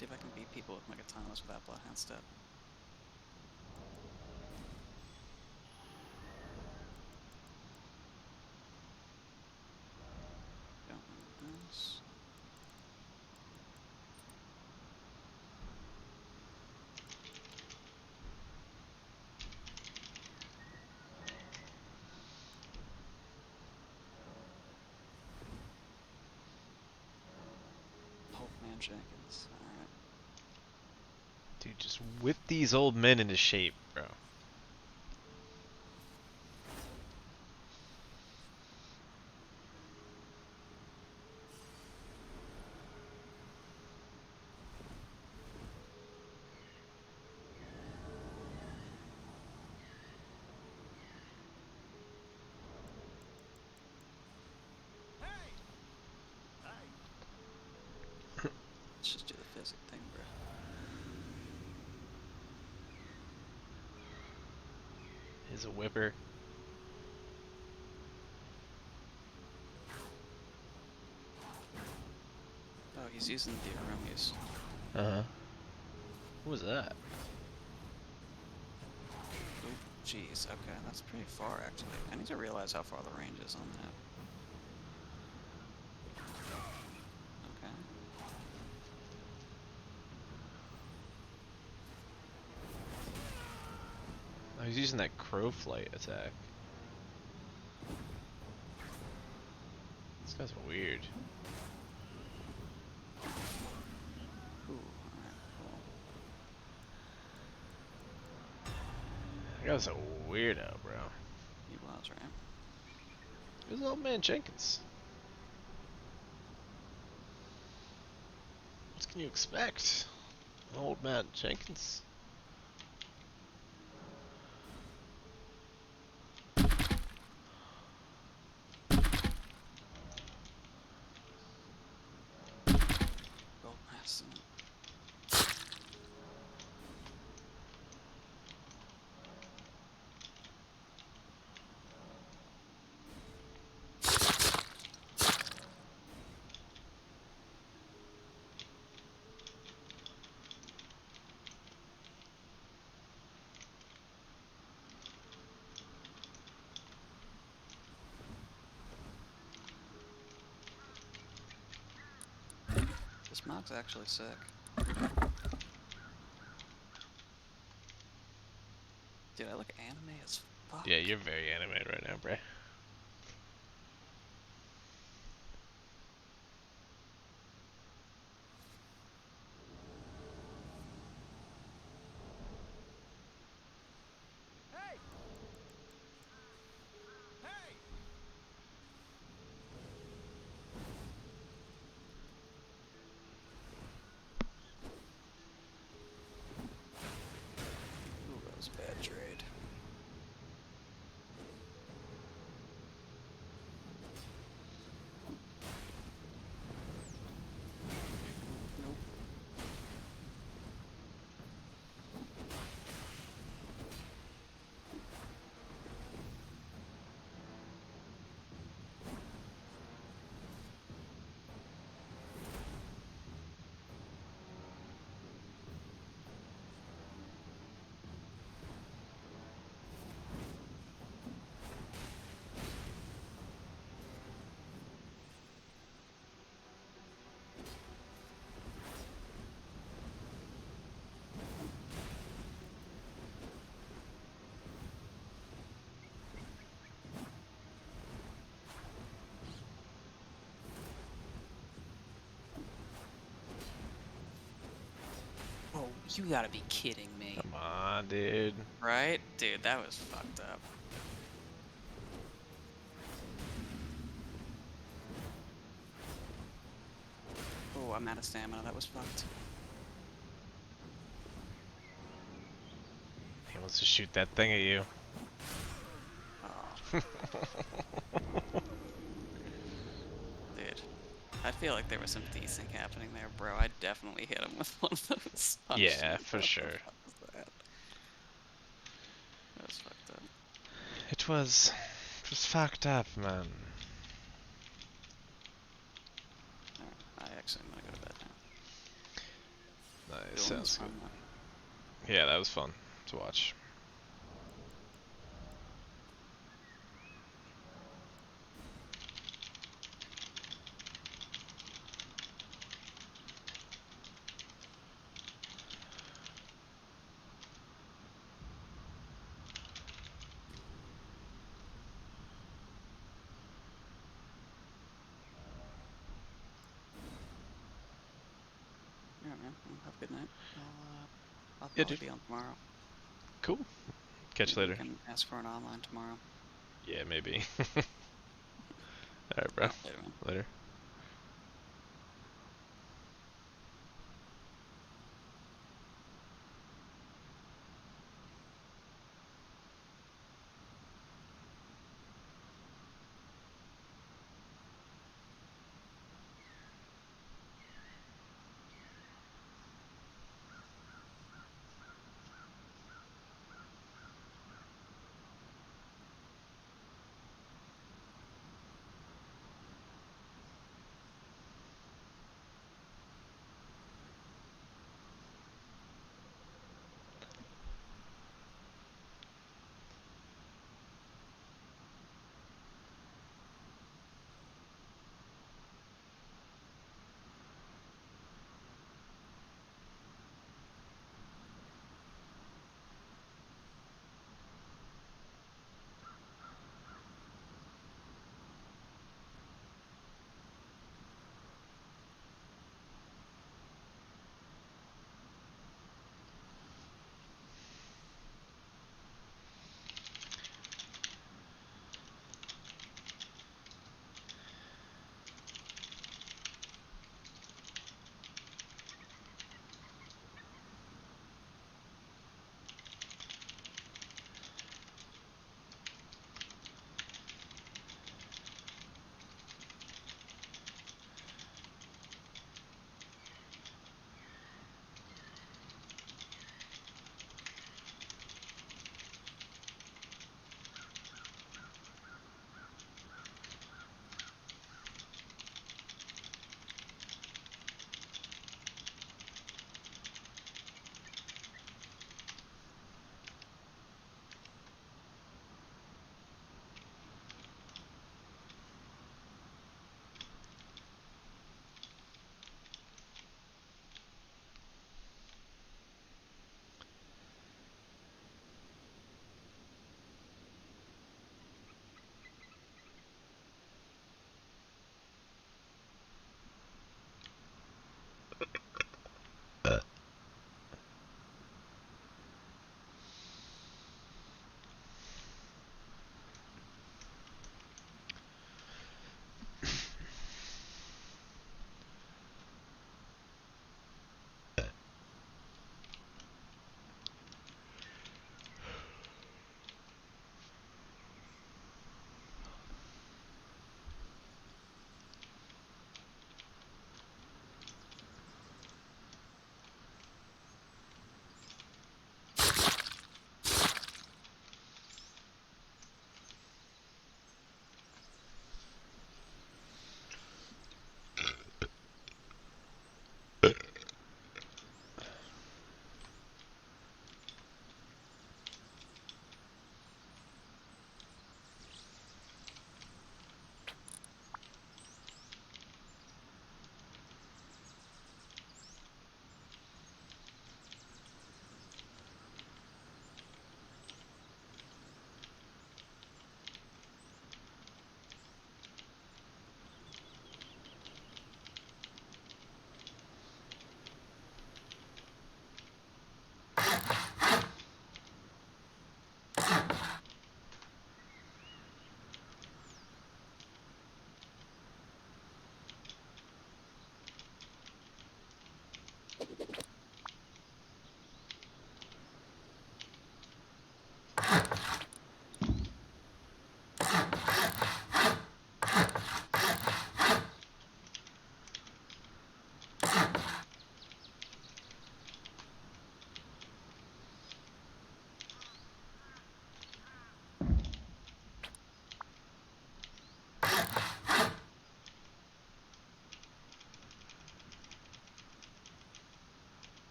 See if I can beat people with my katanas without Bloodhound Step. Don't want this. Hulkman Jenkins. Alright. Dude, just whip these old men into shape, bro. Let's just do the physic thing, bro. He's a whipper. Oh, he's using the Aromius. Uh-huh. What was that? Oop, jeez, okay, that's pretty far actually. I need to realize how far the range is on that. Okay. Oh, he's using that crow flight attack. This guy's weird. Ooh, alright, cool. That guy's a weirdo, bro. He was, right? It was old man Jenkins. What can you expect? Old man Jenkins. Gold mass. This mob's actually sick. Dude, I look anime as fuck. Yeah, you're very animated right now, bro. Ooh, that was a bad trade. Nope. Oh, you gotta be kidding me. Come on, dude. Right? Dude, that was fucked up. Oh, I'm out of stamina. That was fucked. He wants to shoot that thing at you. Oh. Dude, I feel like there was some desync happening there, bro. I definitely hit him with one of those. Yeah, for sure. That was fucked up. It was fucked up, man. Alright, I actually am gonna go to bed now. Nice, Dueling was sounds fun, good. though. Yeah, that was fun to watch. Yeah, man. Well, have a good night. I'll Yeah, probably dude. be on tomorrow. Cool. Catch you Maybe later. we can ask for an online tomorrow. Yeah, maybe. Alright, bro. Alright, later, man. Later.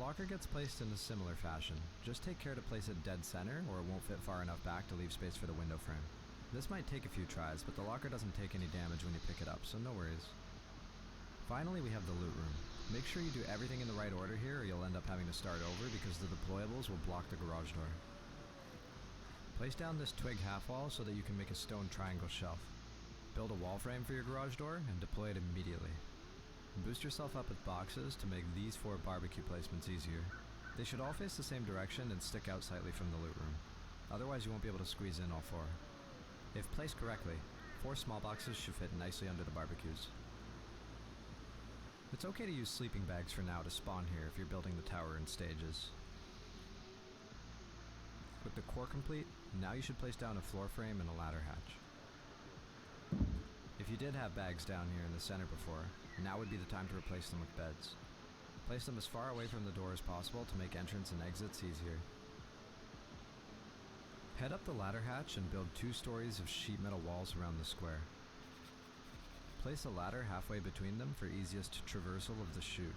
locker gets placed in a similar fashion. Just take care to place it dead center or it won't fit far enough back to leave space for the window frame. This might take a few tries, but the locker doesn't take any damage when you pick it up, so no worries. Finally, we have the loot room. Make sure you do everything in the right order here or you'll end up having to start over because the deployables will block the garage door. Place down this twig half wall so that you can make a stone triangle shelf. Build a wall frame for your garage door and deploy it immediately. Boost yourself up with boxes to make these 4 barbecue placements easier. They should all face the same direction and stick out slightly from the loot room. Otherwise you won't be able to squeeze in all 4. If placed correctly, 4 small boxes should fit nicely under the barbecues. It's okay to use sleeping bags for now to spawn here if you're building the tower in stages. With the core complete, now you should place down a floor frame and a ladder hatch. If you did have bags down here in the center before, now would be the time to replace them with beds. Place them as far away from the door as possible to make entrance and exits easier. Head up the ladder hatch and build 2 stories of sheet metal walls around the square. Place a ladder halfway between them for easiest traversal of the chute.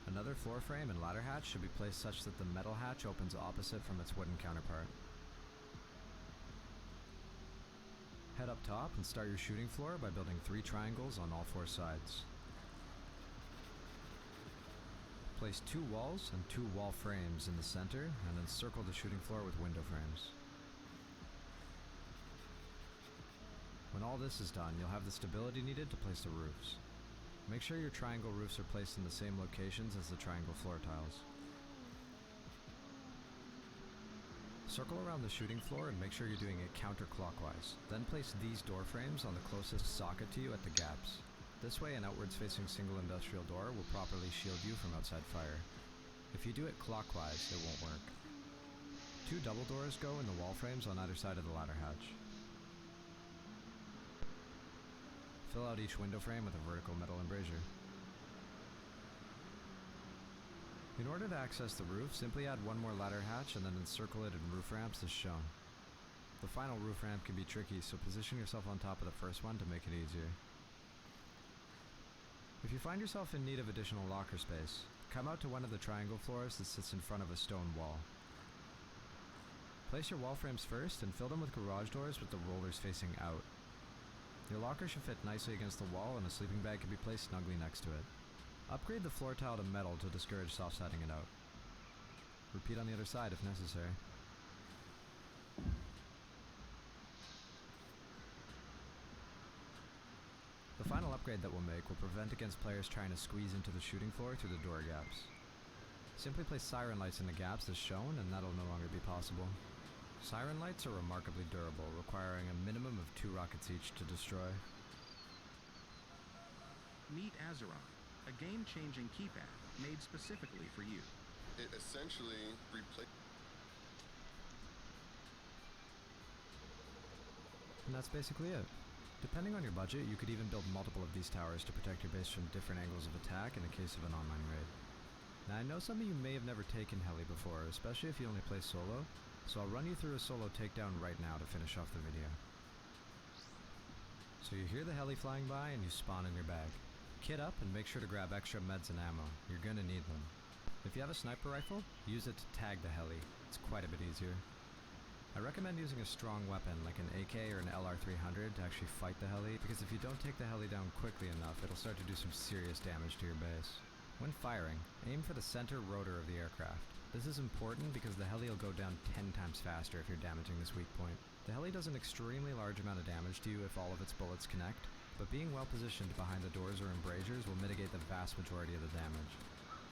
Another floor frame and ladder hatch should be placed such that the metal hatch opens opposite from its wooden counterpart. Head up top and start your shooting floor by building 3 triangles on all 4 sides. Place 2 walls and 2 wall frames in the center and then circle the shooting floor with window frames. When all this is done, you'll have the stability needed to place the roofs. Make sure your triangle roofs are placed in the same locations as the triangle floor tiles. Circle around the shooting floor and make sure you're doing it counterclockwise. Then place these door frames on the closest socket to you at the gaps. This way an outwards facing single industrial door will properly shield you from outside fire. If you do it clockwise, it won't work. 2 double doors go in the wall frames on either side of the ladder hatch. Fill out each window frame with a vertical metal embrasure. In order to access the roof, simply add 1 more ladder hatch and then encircle it in roof ramps as shown. The final roof ramp can be tricky, so position yourself on top of the first one to make it easier. If you find yourself in need of additional locker space, come out to one of the triangle floors that sits in front of a stone wall. Place your wall frames first and fill them with garage doors with the rollers facing out. Your locker should fit nicely against the wall and a sleeping bag can be placed snugly next to it. Upgrade the floor tile to metal to discourage soft-siding it out. Repeat on the other side if necessary. The final upgrade that we'll make will prevent against players trying to squeeze into the shooting floor through the door gaps. Simply place siren lights in the gaps as shown and that'll no longer be possible. Siren lights are remarkably durable, requiring a minimum of 2 rockets each to destroy. Meet Azeroth, a game-changing keypad made specifically for you. It essentially replaces... And that's basically it. Depending on your budget, you could even build multiple of these towers to protect your base from different angles of attack in the case of an online raid. Now I know some of you may have never taken heli before, especially if you only play solo, so I'll run you through a solo takedown right now to finish off the video. So you hear the heli flying by and you spawn in your bag. Kit up and make sure to grab extra meds and ammo, you're gonna need them. If you have a sniper rifle, use it to tag the heli, it's quite a bit easier. I recommend using a strong weapon like an AK or an LR300 to actually fight the heli, because if you don't take the heli down quickly enough, it'll start to do some serious damage to your base. When firing, aim for the center rotor of the aircraft. This is important because the heli will go down 10 times faster if you're damaging this weak point. The heli does an extremely large amount of damage to you if all of its bullets connect, but being well positioned behind the doors or embrasures will mitigate the vast majority of the damage.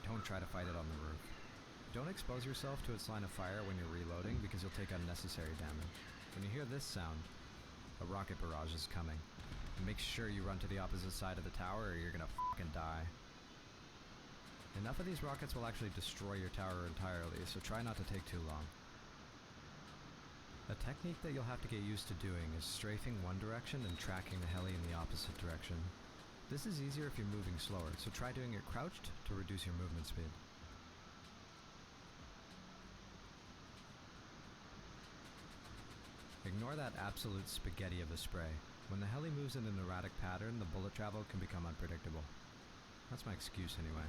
Don't try to fight it on the roof. Don't expose yourself to its line of fire when you're reloading because you'll take unnecessary damage. When you hear this sound, a rocket barrage is coming. Make sure you run to the opposite side of the tower or you're gonna fucking die. Enough of these rockets will actually destroy your tower entirely, so try not to take too long. A technique that you'll have to get used to doing is strafing one direction and tracking the heli in the opposite direction. This is easier if you're moving slower, so try doing it crouched to reduce your movement speed. Ignore that absolute spaghetti of a spray. When the heli moves in an erratic pattern, the bullet travel can become unpredictable. That's my excuse anyway.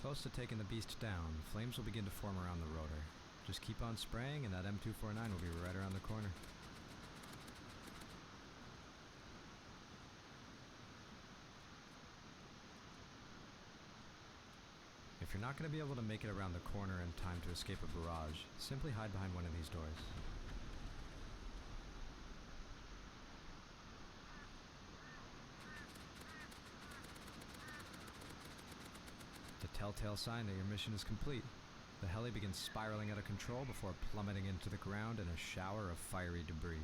close to taking the beast down. Flames will begin to form around the rotor. Just keep on spraying and that M249 will be right around the corner. If you're not going to be able to make it around the corner in time to escape a barrage, simply hide behind one of these doors. The telltale sign that your mission is complete. The heli begins spiraling out of control before plummeting into the ground in a shower of fiery debris.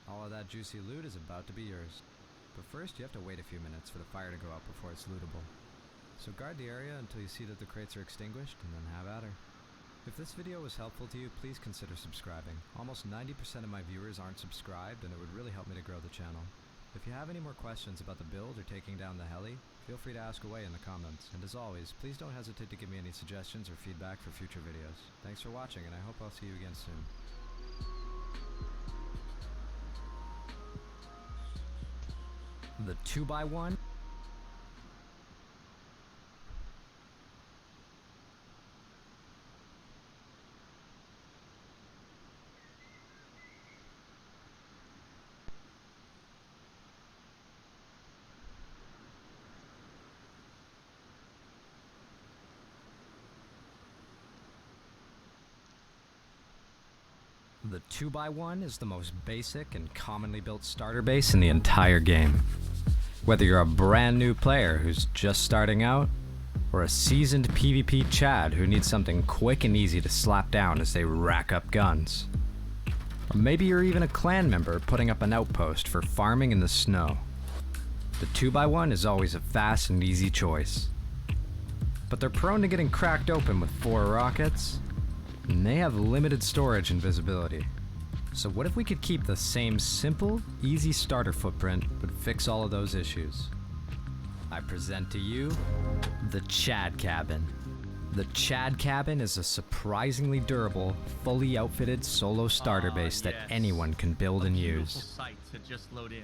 All of that juicy loot is about to be yours. But first you have to wait a few minutes for the fire to go out before it's lootable. So guard the area until you see that the crates are extinguished, and then have at her. If this video was helpful to you, please consider subscribing. Almost 90% of my viewers aren't subscribed, and it would really help me to grow the channel. If you have any more questions about the build or taking down the heli, feel free to ask away in the comments. And as always, please don't hesitate to give me any suggestions or feedback for future videos. Thanks for watching, and I hope I'll see you again soon. The 2x1. The 2x1 is the most basic and commonly built starter base in the entire game. Whether you're a brand new player who's just starting out, or a seasoned PvP Chad who needs something quick and easy to slap down as they rack up guns. Or maybe you're even a clan member putting up an outpost for farming in the snow. The 2x1 is always a fast and easy choice. But they're prone to getting cracked open with 4 rockets, and they have limited storage and visibility. So what if we could keep the same simple, easy starter footprint, but fix all of those issues? I present to you, the Chad Cabin. The Chad Cabin is a surprisingly durable, fully outfitted solo starter base that anyone can build and use. Site to just load in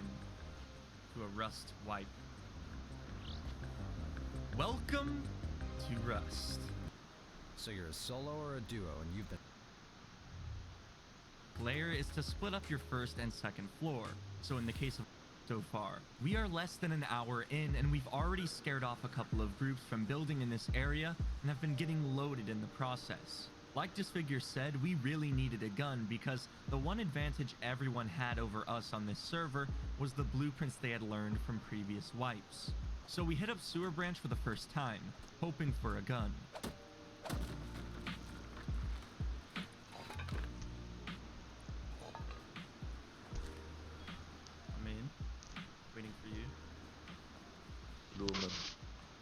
to a Rust wipe. Welcome to Rust. So you're a solo or a duo, and you've been... Layer is to split up your first and second floor. So in the case of so far, we are less than an hour in, and we've already scared off a couple of groups from building in this area and have been getting loaded in the process. Like Disfigure said, we really needed a gun because the one advantage everyone had over us on this server was the blueprints they had learned from previous wipes. So we hit up Sewer Branch for the first time, hoping for a gun. I'm in. Waiting for you. Hello, man.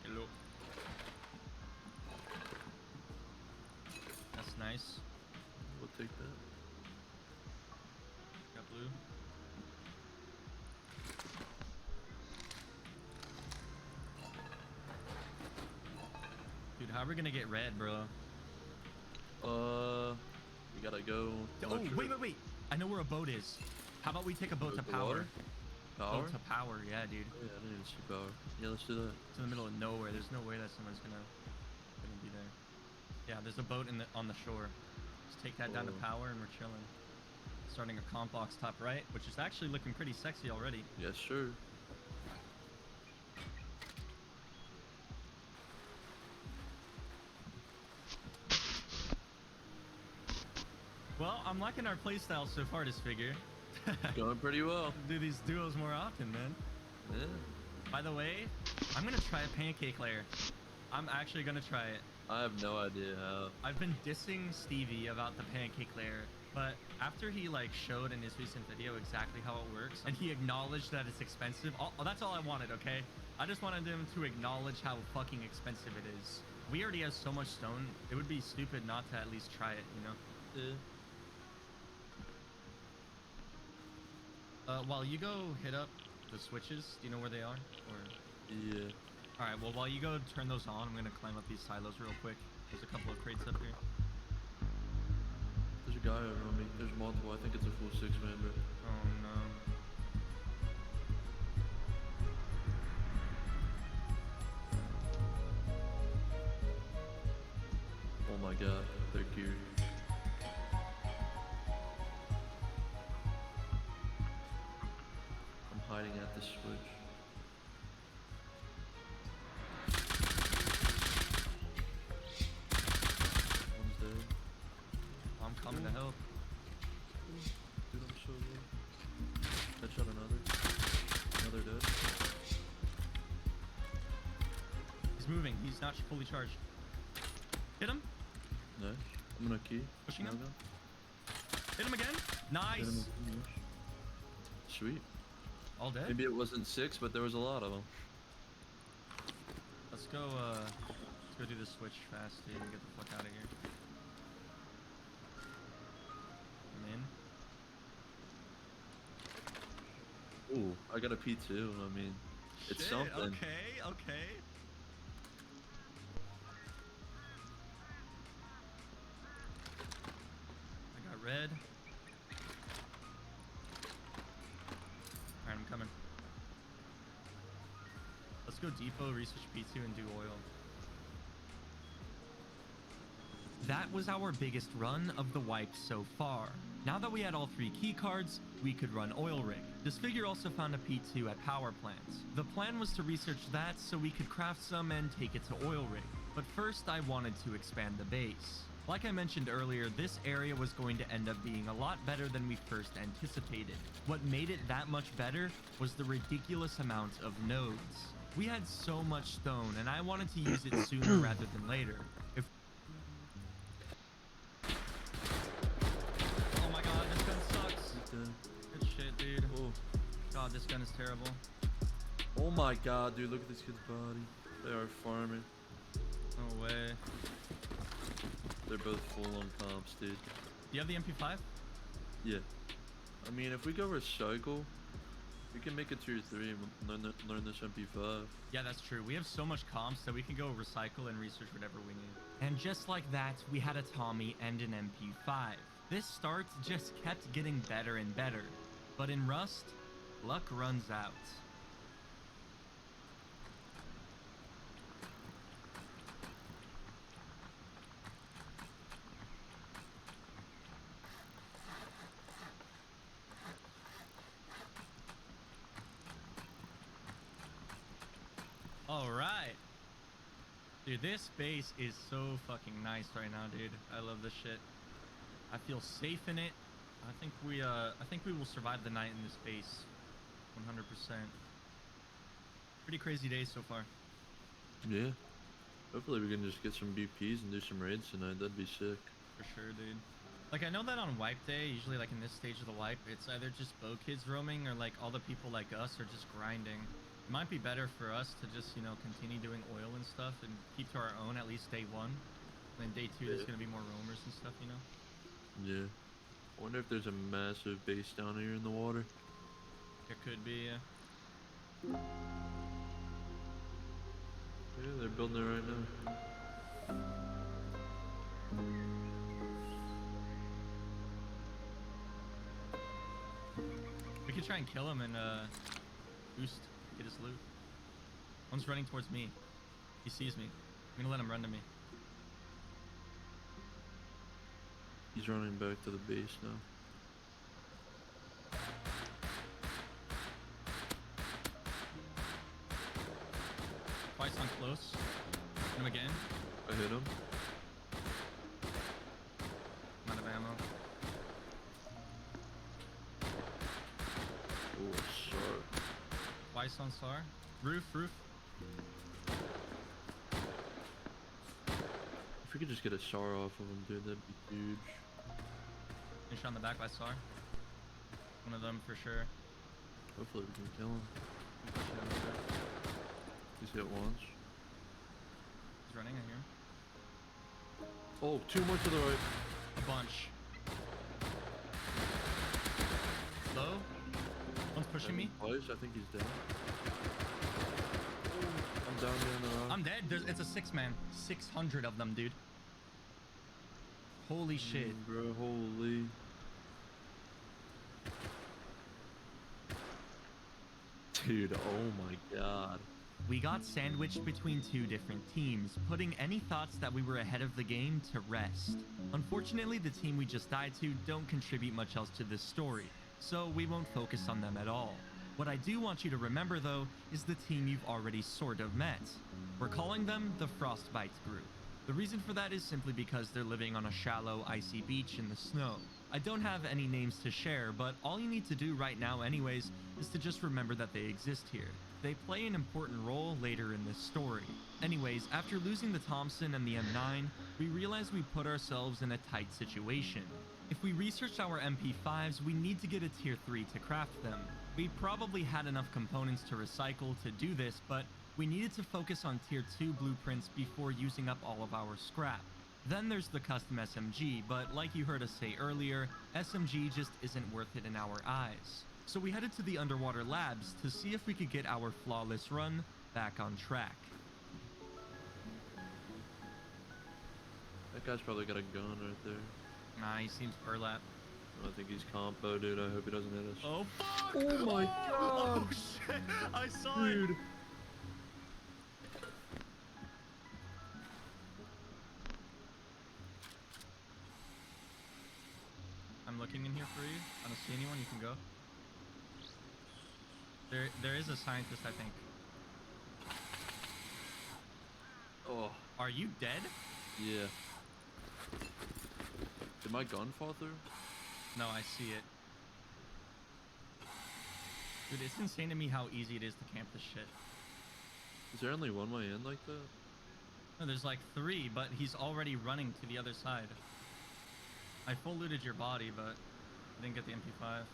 Hello. That's nice. We'll take that. Got blue. Dude, how are we gonna get red, bro? We gotta go. Oh, wait. I know where a boat is. How about we take a boat to power? Power? Boat to power, yeah, dude. Yeah, I didn't even see power. Yeah, let's do that. It's in the middle of nowhere. There's no way that someone's gonna be there. Yeah, there's a boat on the shore. Just take that down to power and we're chilling. Starting a comp box top right, which is actually looking pretty sexy already. Yes, sir. Well, I'm liking our playstyle so far, Disfigure. Going pretty well. Do these duos more often, man. Yeah. By the way, I'm gonna try a pancake layer. I'm actually gonna try it. I have no idea how. I've been dissing Stevie about the pancake layer, but after he showed in his recent video exactly how it works, and he acknowledged that it's expensive, that's all I wanted, okay? I just wanted him to acknowledge how fucking expensive it is. We already have so much stone, it would be stupid not to at least try it, you know? Yeah. While you go hit up the switches, do you know where they are? Or... Yeah. Alright, well, while you go turn those on, I'm gonna climb up these silos real quick. There's a couple of crates up here. There's a guy over on me. There's multiple. I think it's a full 6-man, bro. Oh, no. my god, they're cute. I'm hiding at the switch. One's dead. I'm coming to help. Dude, I'm so low. Headshot another. Another dead. He's moving. He's not fully charged. Hit him. Nice. I'm gonna key. Pushing him. Gun. Hit him again. Nice. Hit him again. Sweet. All dead. Maybe it wasn't 6, but there was a lot of them. Let's go do the switch fast, dude, and get the fuck out of here. I'm in. Ooh, I got a P2. I mean, it's Shit, something. Okay, okay. I got red. Alright, I'm coming. Let's go depot, research P2, and do oil. That was our biggest run of the wipe so far. Now that we had all 3 key cards, we could run oil rig. This figure also found a P2 at power plants. The plan was to research that so we could craft some and take it to oil rig. But first I wanted to expand the base. Like I mentioned earlier, this area was going to end up being a lot better than we first anticipated. What made it that much better was the ridiculous amount of nodes. We had so much stone and I wanted to use it sooner rather than later. Oh my god, this gun sucks. Good shit, dude. Oh. God, this gun is terrible. Oh my god, dude, look at this kid's body. They are farming. No way. They're both full on comps, dude. Do you have the MP5? Yeah. I mean, if we go recycle, we can make it tier 3 and learn this MP5. Yeah, that's true. We have so much comps that we can go recycle and research whatever we need. And just like that, we had a Tommy and an MP5. This start just kept getting better and better. But in Rust, luck runs out. Alright. Dude, this base is so fucking nice right now, dude. I love this shit. I feel safe in it. I think we will survive the night in this base. 100%. Pretty crazy days so far. Yeah. Hopefully we can just get some BPs and do some raids tonight. That'd be sick. For sure, dude. Like, I know that on wipe day, usually like in this stage of the wipe, it's either just bow kids roaming or like all the people like us are just grinding. It might be better for us to just, you know, continue doing oil and stuff and keep to our own at least day 1. And then day 2 there's gonna be more roamers and stuff, you know? Yeah. I wonder if there's a massive base down here in the water. There could be, yeah. Yeah, they're building it right now. We could try and kill him and boost, get his loot. One's running towards me. He sees me. I'm gonna let him run to me. He's running back to the base now. Twice on close. Hit him again. I hit him. I'm out of ammo. Oh, sharp. Twice on SAR. Roof. If we could just get a SAR off of him, dude, that'd be huge. Finish on the back by SAR. One of them for sure. Hopefully we can kill him. He's hit once. He's running, I hear him. Oh, 2 more to the right. A bunch. Low. One's pushing me. Twice, I think he's down. I'm down there in the rock. I'm dead. It's a 6-man. 600 of them, dude. Holy shit. Bro, holy. Dude, oh my god. We got sandwiched between two different teams, putting any thoughts that we were ahead of the game to rest. Unfortunately, the team we just died to don't contribute much else to this story, so we won't focus on them at all. What I do want you to remember, though, is the team you've already sort of met. We're calling them the Frostbite Group. The reason for that is simply because they're living on a shallow, icy beach in the snow. I don't have any names to share, but all you need to do right now anyways is to just remember that they exist here. They play an important role later in this story. Anyways, after losing the Thompson and the M9, we realized we put ourselves in a tight situation. If we researched our MP5s, we need to get a tier 3 to craft them. We probably had enough components to recycle to do this, but we needed to focus on tier 2 blueprints before using up all of our scrap. Then there's the custom SMG, but like you heard us say earlier, SMG just isn't worth it in our eyes. So we headed to the underwater labs to see if we could get our flawless run back on track. That guy's probably got a gun right there. Nah, he seems burlap. I think he's compo, dude. I hope he doesn't hit us. Oh, fuck! Oh my god! Oh, shit! I saw Dude. it! I'm looking in here for you. I don't see anyone. You can go. There is a scientist, I think. Oh. Are you dead? Yeah. Did my gun fall through? No, I see it. Dude, it's insane to me how easy it is to camp this shit. Is there only one way in like that? No, there's like 3, but he's already running to the other side. I full looted your body, but I didn't get the MP5.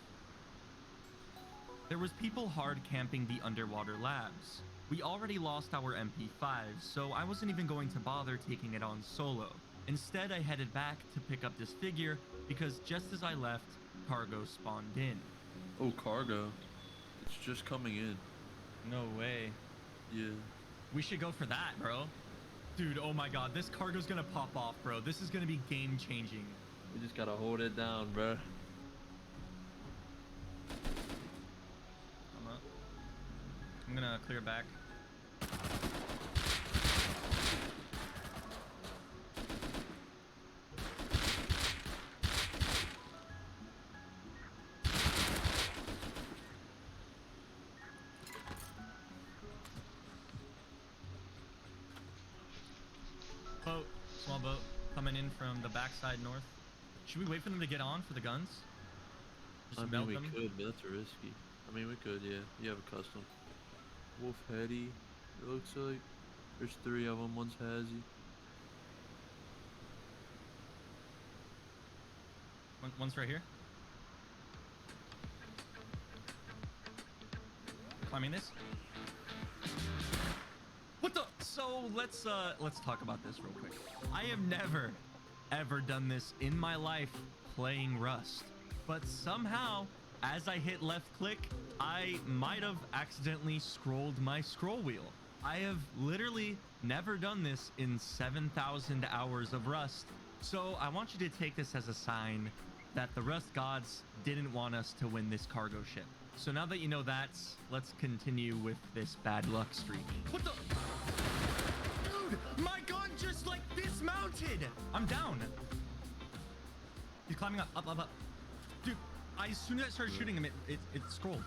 There was people hard camping the underwater labs. We already lost our MP5, so I wasn't even going to bother taking it on solo. Instead, I headed back to pick up this figure because just as I left, cargo spawned in. Oh, cargo. It's just coming in. No way. Yeah. We should go for that, bro. Dude, oh my god, this cargo's gonna pop off, bro. This is gonna be game changing. We just gotta hold it down, bro. I'm up. I'm gonna clear back. Boat, small boat, coming in from the backside north. Should we wait for them to get on for the guns? Just I mean, melt we them? could, but that's risky. I mean, we could, yeah. You have a custom. Wolf Heady, it looks like. There's 3 of them, one's Hazy. One's right here. Climbing this. What the? So let's talk about this real quick. I have never, ever done this in my life playing Rust, but somehow, as I hit left click, I might have accidentally scrolled my scroll wheel. I have literally never done this in 7,000 hours of Rust, so I want you to take this as a sign that the Rust gods didn't want us to win this cargo ship. So now that you know that, let's continue with this bad luck streak. What the? Dude, my gun just like dismounted! I'm down. He's climbing up, up, up, up. Dude, as soon as I started shooting him, it scrolled.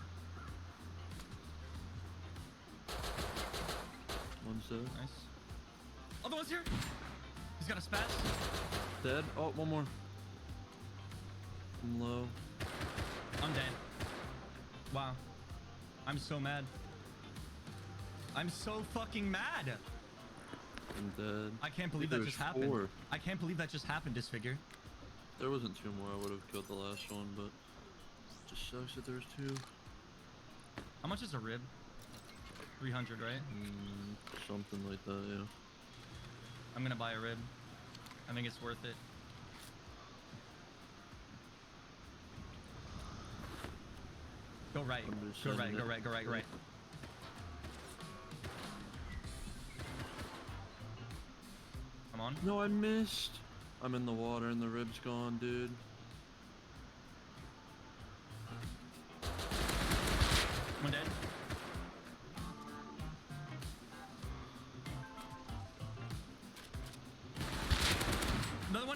One's dead. Nice. Other one's here. He's got a spaz. Dead. Oh, one more. I'm low. I'm dead. Wow. I'm so mad. I'm so fucking mad. I'm dead. I can't believe that just happened. 4. I can't believe that just happened, Disfigure. There wasn't 2 more. I would have killed the last one, but it just sucks that there's 2. How much is a rib? 300, right? Something like that, yeah. I'm gonna buy a rib. I think it's worth it. Go right. Go right. Go right. Go right. Go right. Come on. No, I missed. I'm in the water and the rib's gone, dude. One dead.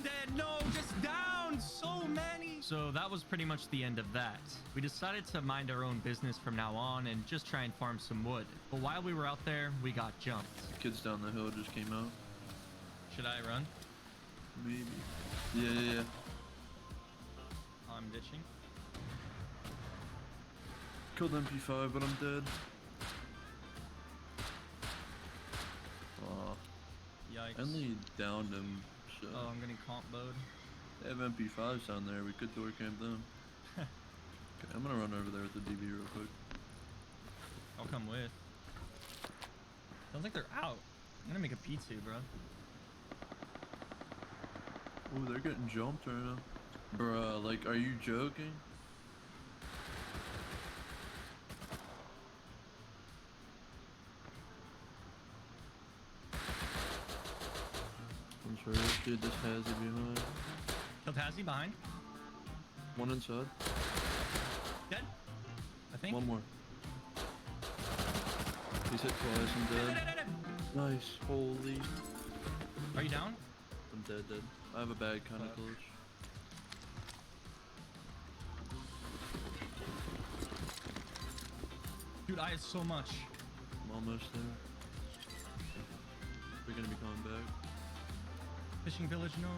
One dead. No, just down. So many. So that was pretty much the end of that. We decided to mind our own business from now on and just try and farm some wood. But while we were out there, we got jumped. Kids down the hill just came out. Should I run? Maybe. Yeah. I'm ditching. Killed MP5, but I'm dead. Aw. Yikes. I only downed him, so. Oh, I'm getting comp mode. They have MP5s down there. We could door camp them. Okay, I'm gonna run over there with the DB real quick. I'll come with. Sounds like they're out. I'm gonna make a P2, bro. Oh, they're getting jumped right now. Bruh, like, are you joking? I'm sorry, dude, this has it behind. Killed Hazzy behind. One inside. Dead. I think. One more. He's hit twice and dead. Nice, holy. Are you down? I'm dead. I have a bag kinda close. Dude, I had so much. I'm almost there. We're gonna be coming back. Fishing village, no.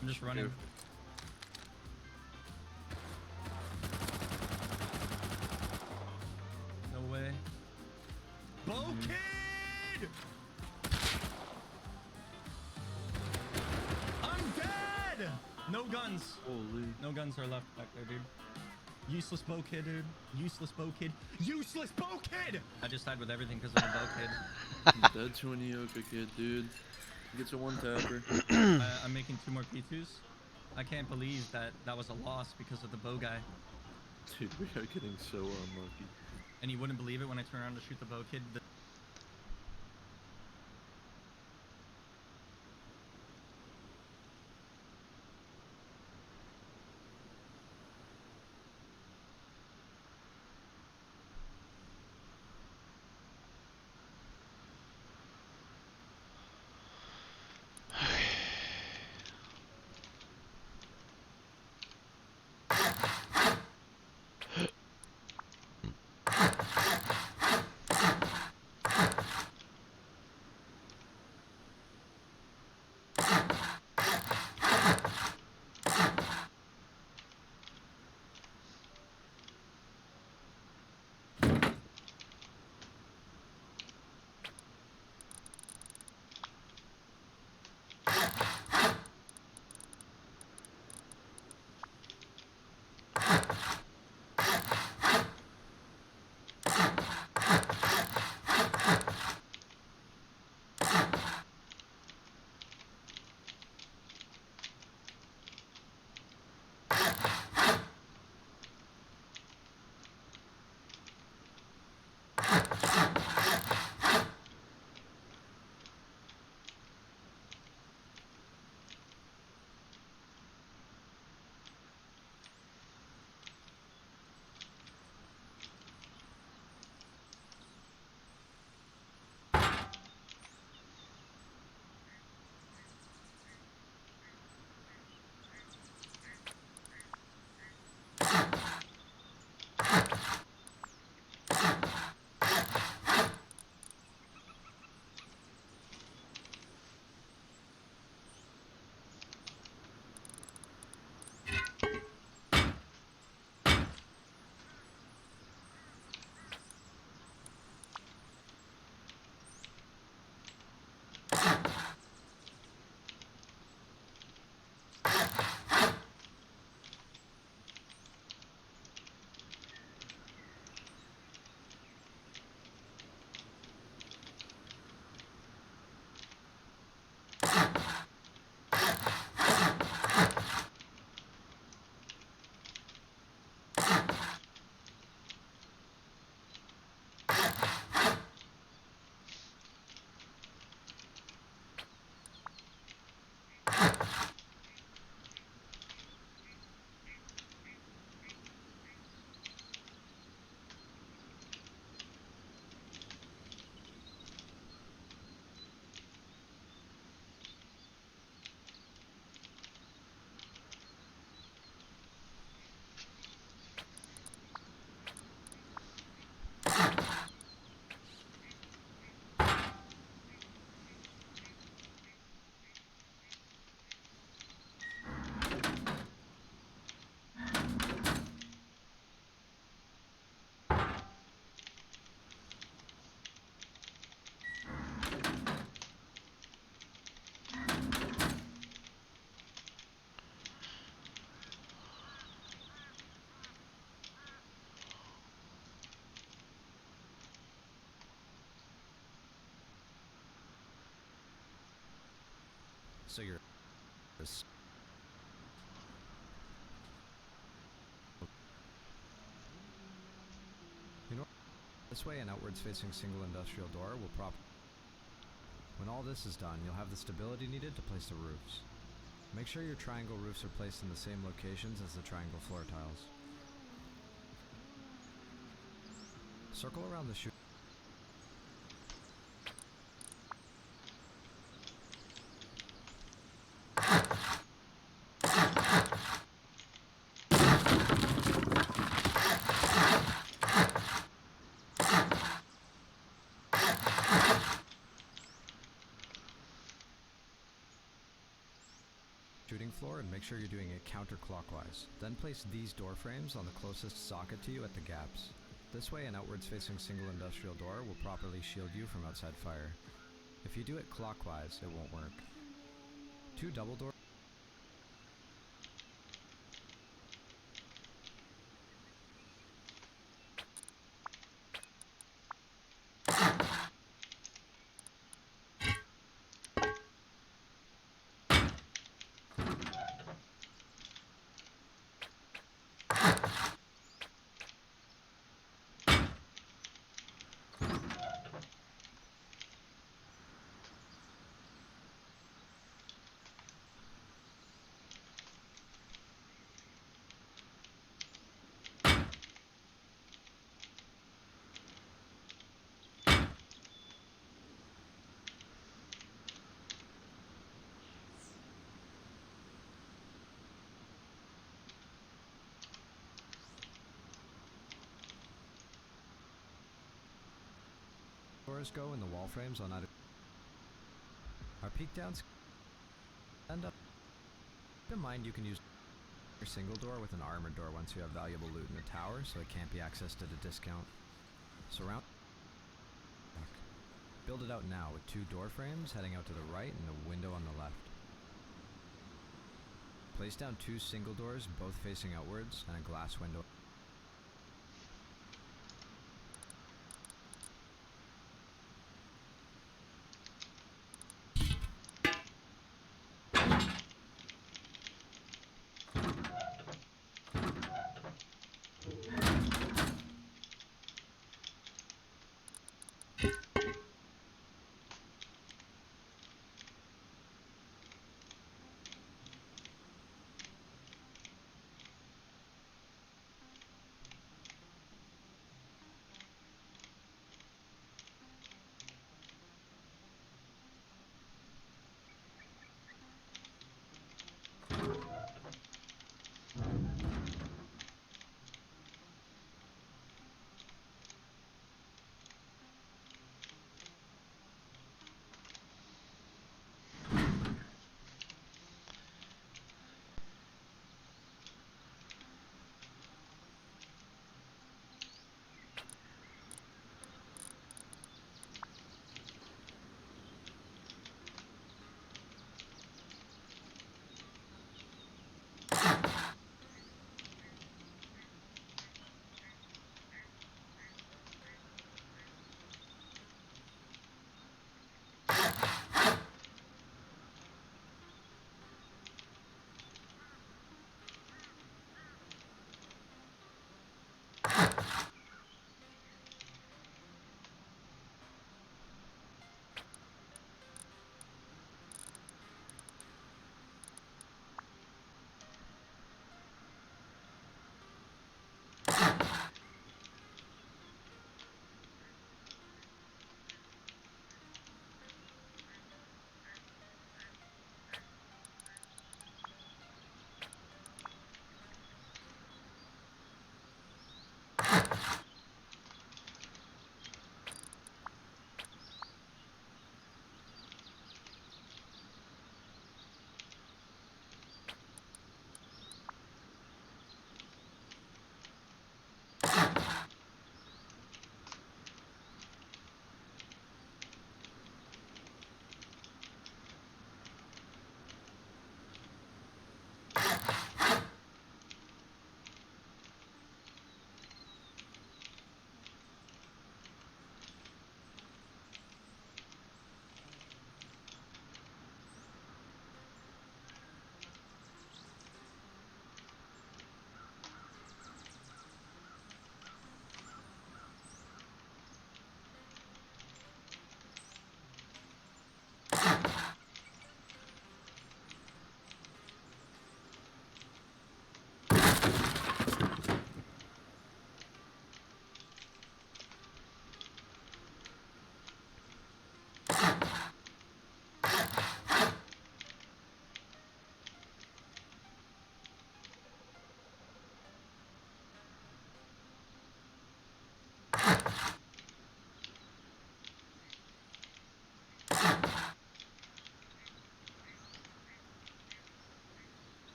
I'm just running. Here. No way. Bow Kid! I'm dead! No guns. Holy. No guns are left back there, dude. Useless bow kid, dude. Useless bow kid. Useless bow kid! I just died with everything because of the bow kid. He's dead to an Ioka kid, dude. He gets a one tapper. I'm making 2 more P2s. I can't believe that was a loss because of the bow guy. Dude, we are getting so unlucky. And you wouldn't believe it when I turn around to shoot the bow kid. So you're you know, this way an outwards facing single industrial door will when all this is done, you'll have the stability needed to place the roofs. Make sure your triangle roofs are placed in the same locations as the triangle floor tiles. Circle around the chute. Shooting floor and make sure you're doing it counterclockwise. Then place these door frames on the closest socket to you at the gaps. This way an outwards facing single industrial door will properly shield you from outside fire. If you do it clockwise, it won't work. 2 double door doors go in the wall frames on either. Our peek downs end up. Keep in mind you can use your single door with an armored door once you have valuable loot in the tower, so it can't be accessed at a discount. Surround. Build it out now with 2 door frames heading out to the right and a window on the left. Place down 2 single doors, both facing outwards, and a glass window.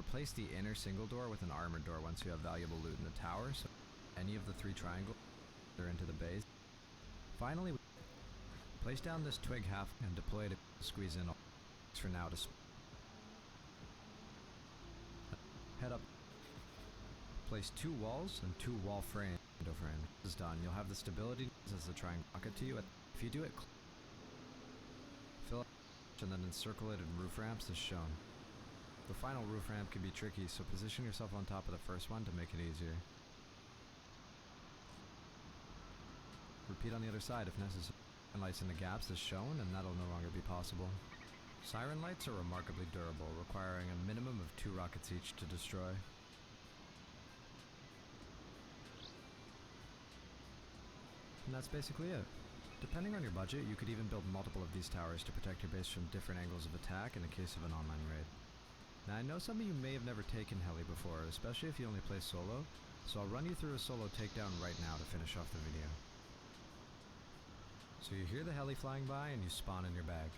Replace the inner single door with an armored door once you have valuable loot in the tower, so any of the 3 triangles are into the base. Finally, place down this twig half and deploy to squeeze in all for now to head up. Place 2 walls and 2 wall frames over in. This is done. You'll have the stability as the triangle rocket to you. If you do it, fill up and then encircle it in roof ramps as shown. The final roof ramp can be tricky, so position yourself on top of the first one to make it easier. Repeat on the other side if necessary. And lights in the gaps as shown, and that'll no longer be possible. Siren lights are remarkably durable, requiring a minimum of 2 rockets each to destroy. And that's basically it. Depending on your budget, you could even build multiple of these towers to protect your base from different angles of attack in the case of an online raid. Now I know some of you may have never taken heli before, especially if you only play solo, so I'll run you through a solo takedown right now to finish off the video. So you hear the heli flying by and you spawn in your bag.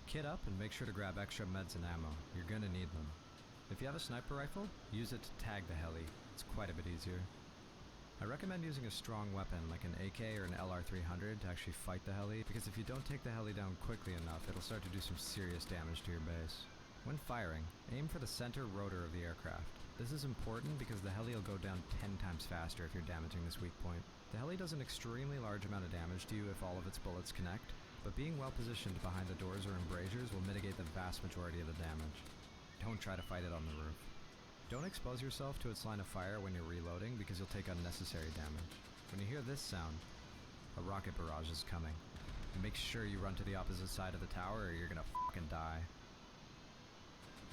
Kit up and make sure to grab extra meds and ammo. You're gonna need them. If you have a sniper rifle, use it to tag the heli. It's quite a bit easier. I recommend using a strong weapon like an AK or an LR300 to actually fight the heli, because if you don't take the heli down quickly enough, it'll start to do some serious damage to your base. When firing, aim for the center rotor of the aircraft. This is important because the heli will go down 10 times faster if you're damaging this weak point. The heli does an extremely large amount of damage to you if all of its bullets connect, but being well positioned behind the doors or embrasures will mitigate the vast majority of the damage. Don't try to fight it on the roof. Don't expose yourself to its line of fire when you're reloading because you'll take unnecessary damage. When you hear this sound, a rocket barrage is coming. Make sure you run to the opposite side of the tower or you're gonna fucking die.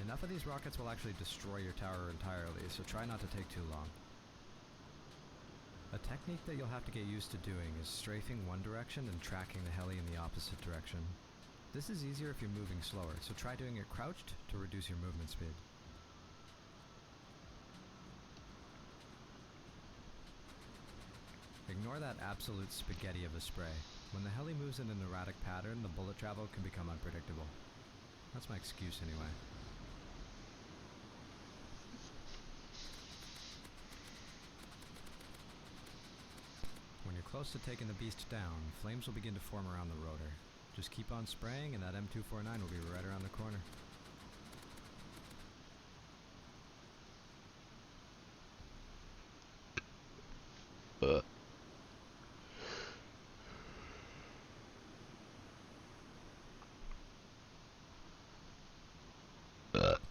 Enough of these rockets will actually destroy your tower entirely, so try not to take too long. A technique that you'll have to get used to doing is strafing one direction and tracking the heli in the opposite direction. This is easier if you're moving slower, so try doing it crouched to reduce your movement speed. Ignore that absolute spaghetti of a spray. When the heli moves in an erratic pattern, the bullet travel can become unpredictable. That's my excuse anyway. When you're close to taking the beast down, flames will begin to form around the rotor. Just keep on spraying and that M249 will be right around the corner.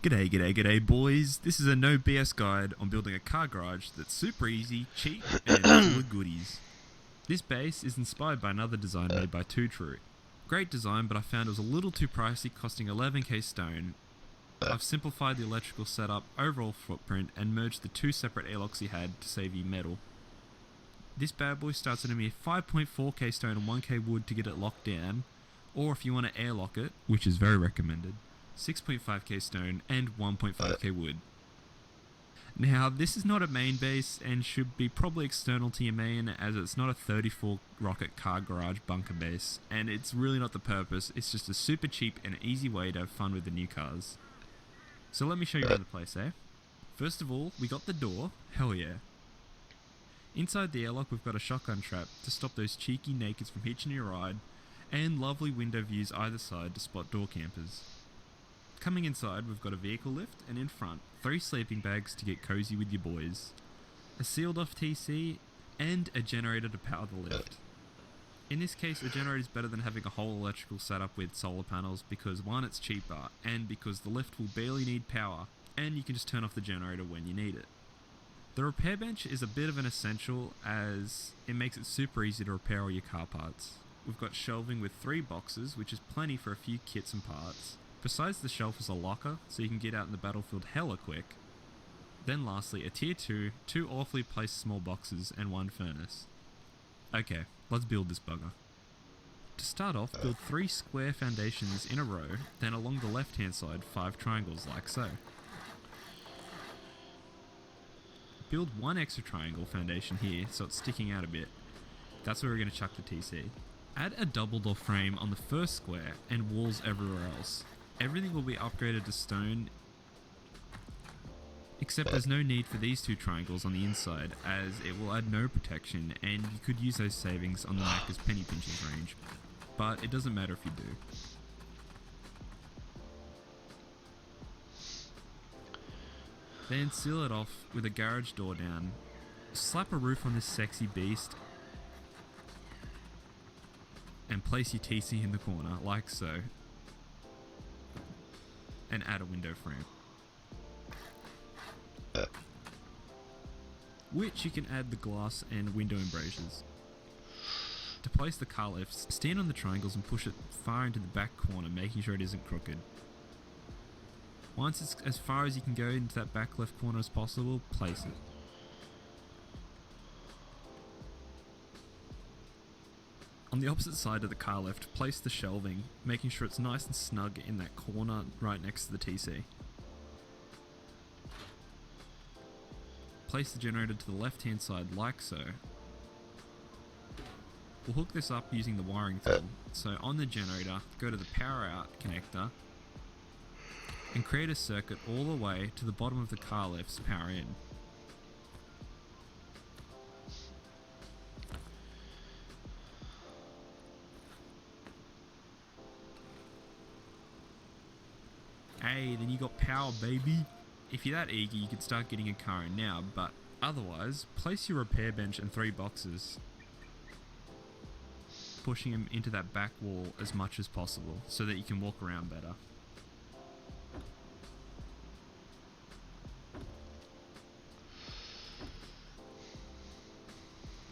G'day boys, this is a no BS guide on building a car garage that's super easy, cheap, and full of goodies. This base is inspired by another design made by Too True. Great design, but I found it was a little too pricey, costing 11k stone. I've simplified the electrical setup, overall footprint, and merged the 2 separate airlocks he had to save you metal. This bad boy starts at a mere 5.4k stone and 1k wood to get it locked down, or if you want to airlock it, which is very recommended, 6.5k stone and 1.5k wood. Now, this is not a main base and should be probably external to your main, as it's not a 34 rocket car garage bunker base, and it's really not the purpose. It's just a super cheap and easy way to have fun with the new cars. So let me show you around the place, eh? First of all, we got the door. Hell yeah. Inside the airlock, we've got a shotgun trap to stop those cheeky nakeds from hitching your ride, and lovely window views either side to spot door campers. Coming inside, we've got a vehicle lift, and in front, 3 sleeping bags to get cozy with your boys, a sealed off TC, and a generator to power the lift. In this case, a generator is better than having a whole electrical setup with solar panels because 1, it's cheaper, and because the lift will barely need power, and you can just turn off the generator when you need it. The repair bench is a bit of an essential as it makes it super easy to repair all your car parts. We've got shelving with 3 boxes, which is plenty for a few kits and parts. Besides the shelf is a locker, so you can get out in the battlefield hella quick. Then lastly, a tier 2, 2 awfully placed small boxes, and 1 furnace. Okay, let's build this bugger. To start off, build 3 square foundations in a row, then along the left hand side 5 triangles like so. Build 1 extra triangle foundation here, so it's sticking out a bit. That's where we're going to chuck the TC. Add a double door frame on the first square, and walls everywhere else. Everything will be upgraded to stone Except there's no need for these two triangles on the inside, as it will add no protection, and you could use those savings on the Macca's penny pinching range. But it doesn't matter if you do. Then seal it off with a garage door down. Slap a roof on this sexy beast. And place your TC in the corner, like so. And add a window frame. Which you can add the glass and window embrasures. To place the car lifts, stand on the triangles and push it far into the back corner, making sure it isn't crooked. Once it's as far as you can go into that back left corner as possible, place it. On the opposite side of the car lift, place the shelving, making sure it's nice and snug in that corner right next to the TC. Place the generator to the left hand side like so. We'll hook this up using the wiring tool. So on the generator, go to the power out connector and create a circuit all the way to the bottom of the car lift's power in. Hey, then you got power, baby. If you're that eager, you could start getting a car in now, but otherwise, place your repair bench and 3 boxes, pushing them into that back wall as much as possible so that you can walk around better.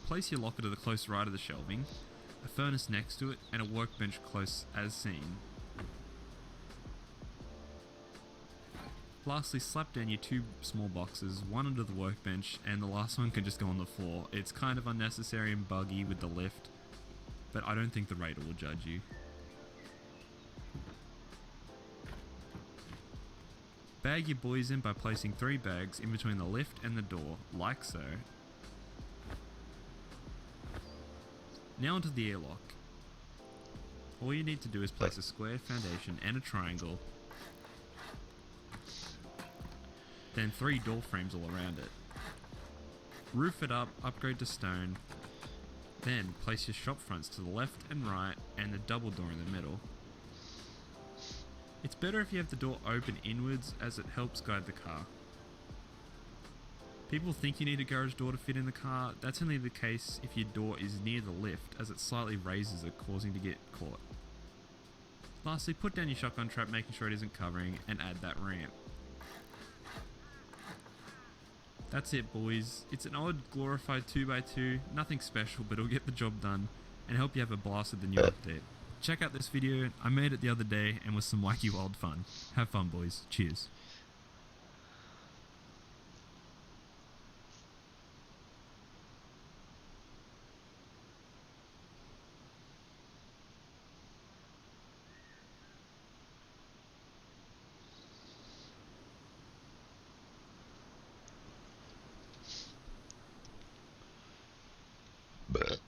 Place your locker to the close right of the shelving, a furnace next to it, and a workbench close as seen. Lastly, slap down your 2 small boxes, one under the workbench, and the last one can just go on the floor. It's kind of unnecessary and buggy with the lift, but I don't think the rater will judge you. Bag your boys in by placing 3 bags in between the lift and the door, like so. Now onto the airlock. All you need to do is place a square foundation and a triangle, then 3 door frames all around it. Roof it up, upgrade to stone, then place your shop fronts to the left and right and the double door in the middle. It's better if you have the door open inwards as it helps guide the car. People think you need a garage door to fit in the car. That's only the case if your door is near the lift, as it slightly raises it, causing to get caught. Lastly, put down your shotgun trap, making sure it isn't covering, and add that ramp. That's it, boys. It's an odd glorified 2x2, nothing special, but it'll get the job done and help you have a blast with the new update. Check out this video. I made it the other day and was some wacky wild fun. Have fun, boys. Cheers. But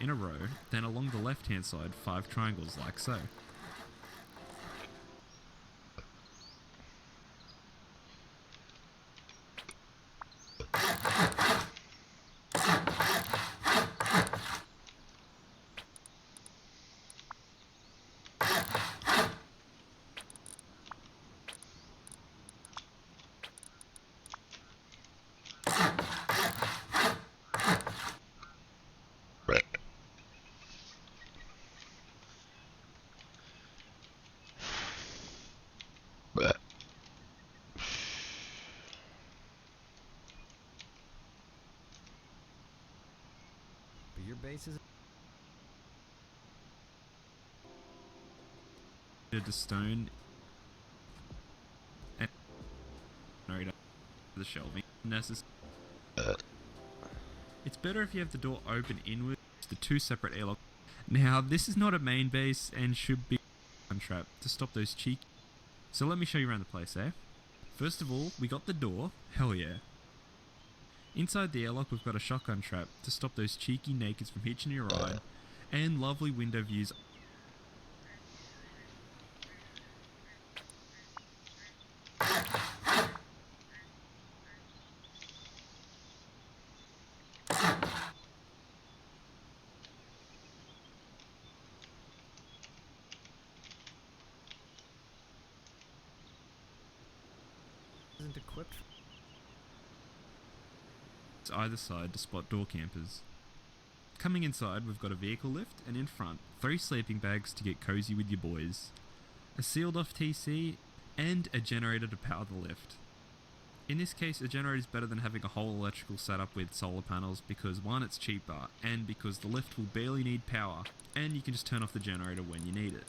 in a row, then along the left hand side 5 triangles like so. But your base is to stone and the shelving It's better if you have the door open inward to the 2 separate airlocks. Now this is not a main base and should be a trap to stop those cheeky. So let me show you around the place, eh? First of all, we got the door, hell yeah. Inside the airlock we've got a shotgun trap to stop those cheeky nakeds from hitching your ride, and lovely window views. isn't equipped. It's either side to spot door campers. Coming inside, we've got a vehicle lift, and in front, 3 sleeping bags to get cozy with your boys, a sealed off TC, and a generator to power the lift. In this case, a generator is better than having a whole electrical setup with solar panels because 1, it's cheaper, and because the lift will barely need power, and you can just turn off the generator when you need it.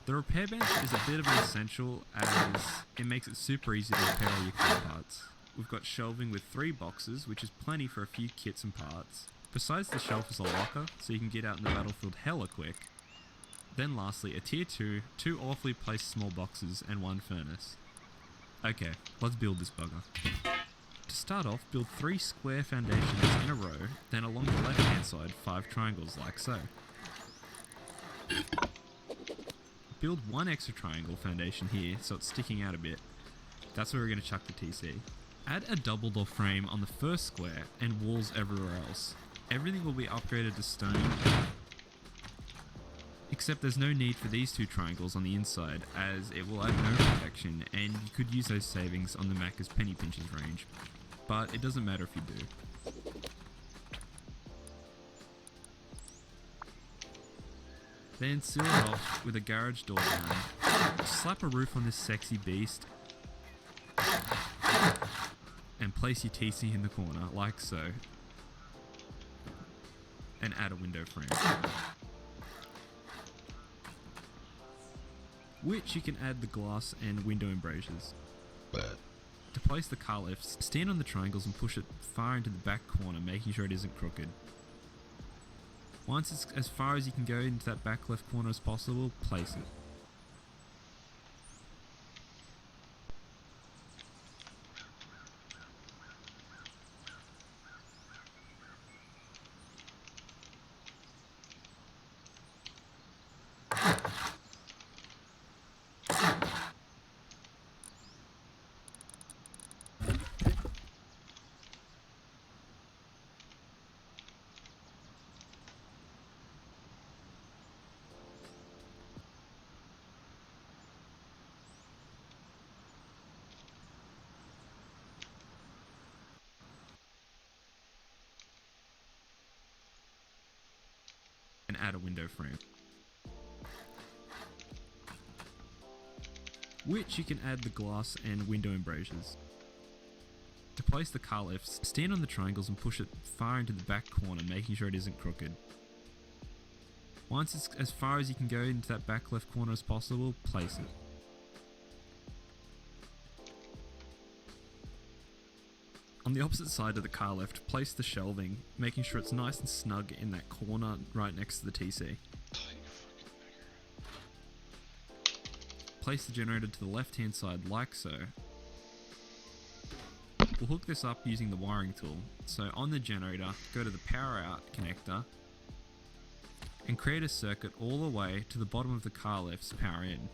The repair bench is a bit of an essential as it makes it super easy to repair all your car parts. We've got shelving with 3 boxes, which is plenty for a few kits and parts. Besides the shelf is a locker, so you can get out in the battlefield hella quick. Then lastly, a tier 2, 2 awfully placed small boxes, and 1 furnace. Okay, let's build this bugger. To start off, build 3 square foundations in a row, then along the left hand side 5 triangles like so. Build 1 extra triangle foundation here, so it's sticking out a bit. That's where we're going to chuck the TC. Add a double door frame on the first square, and walls everywhere else. Everything will be upgraded to stone, except there's no need for these 2 triangles on the inside, as it will add no protection, and you could use those savings on the Macca's penny pinches range. But it doesn't matter if you do. Then seal it off with a garage door down. Slap a roof on this sexy beast, and place your TC in the corner, like so. And add a window frame, which you can add the glass and window embrasures. To place the car lifts, stand on the triangles and push it far into the back corner, making sure it isn't crooked. Once it's as far as you can go into that back left corner as possible, place it. And add a window frame, which you can add the glass and window embrasures. To place the car lifts, stand on the triangles and push it far into the back corner, making sure it isn't crooked. Once it's as far as you can go into that back left corner as possible, place it. On the opposite side of the car lift, place the shelving, making sure it's nice and snug in that corner right next to the TC. Place the generator to the left hand side like so. We'll hook this up using the wiring tool. So on the generator, go to the power out connector, and create a circuit all the way to the bottom of the car lift's power in.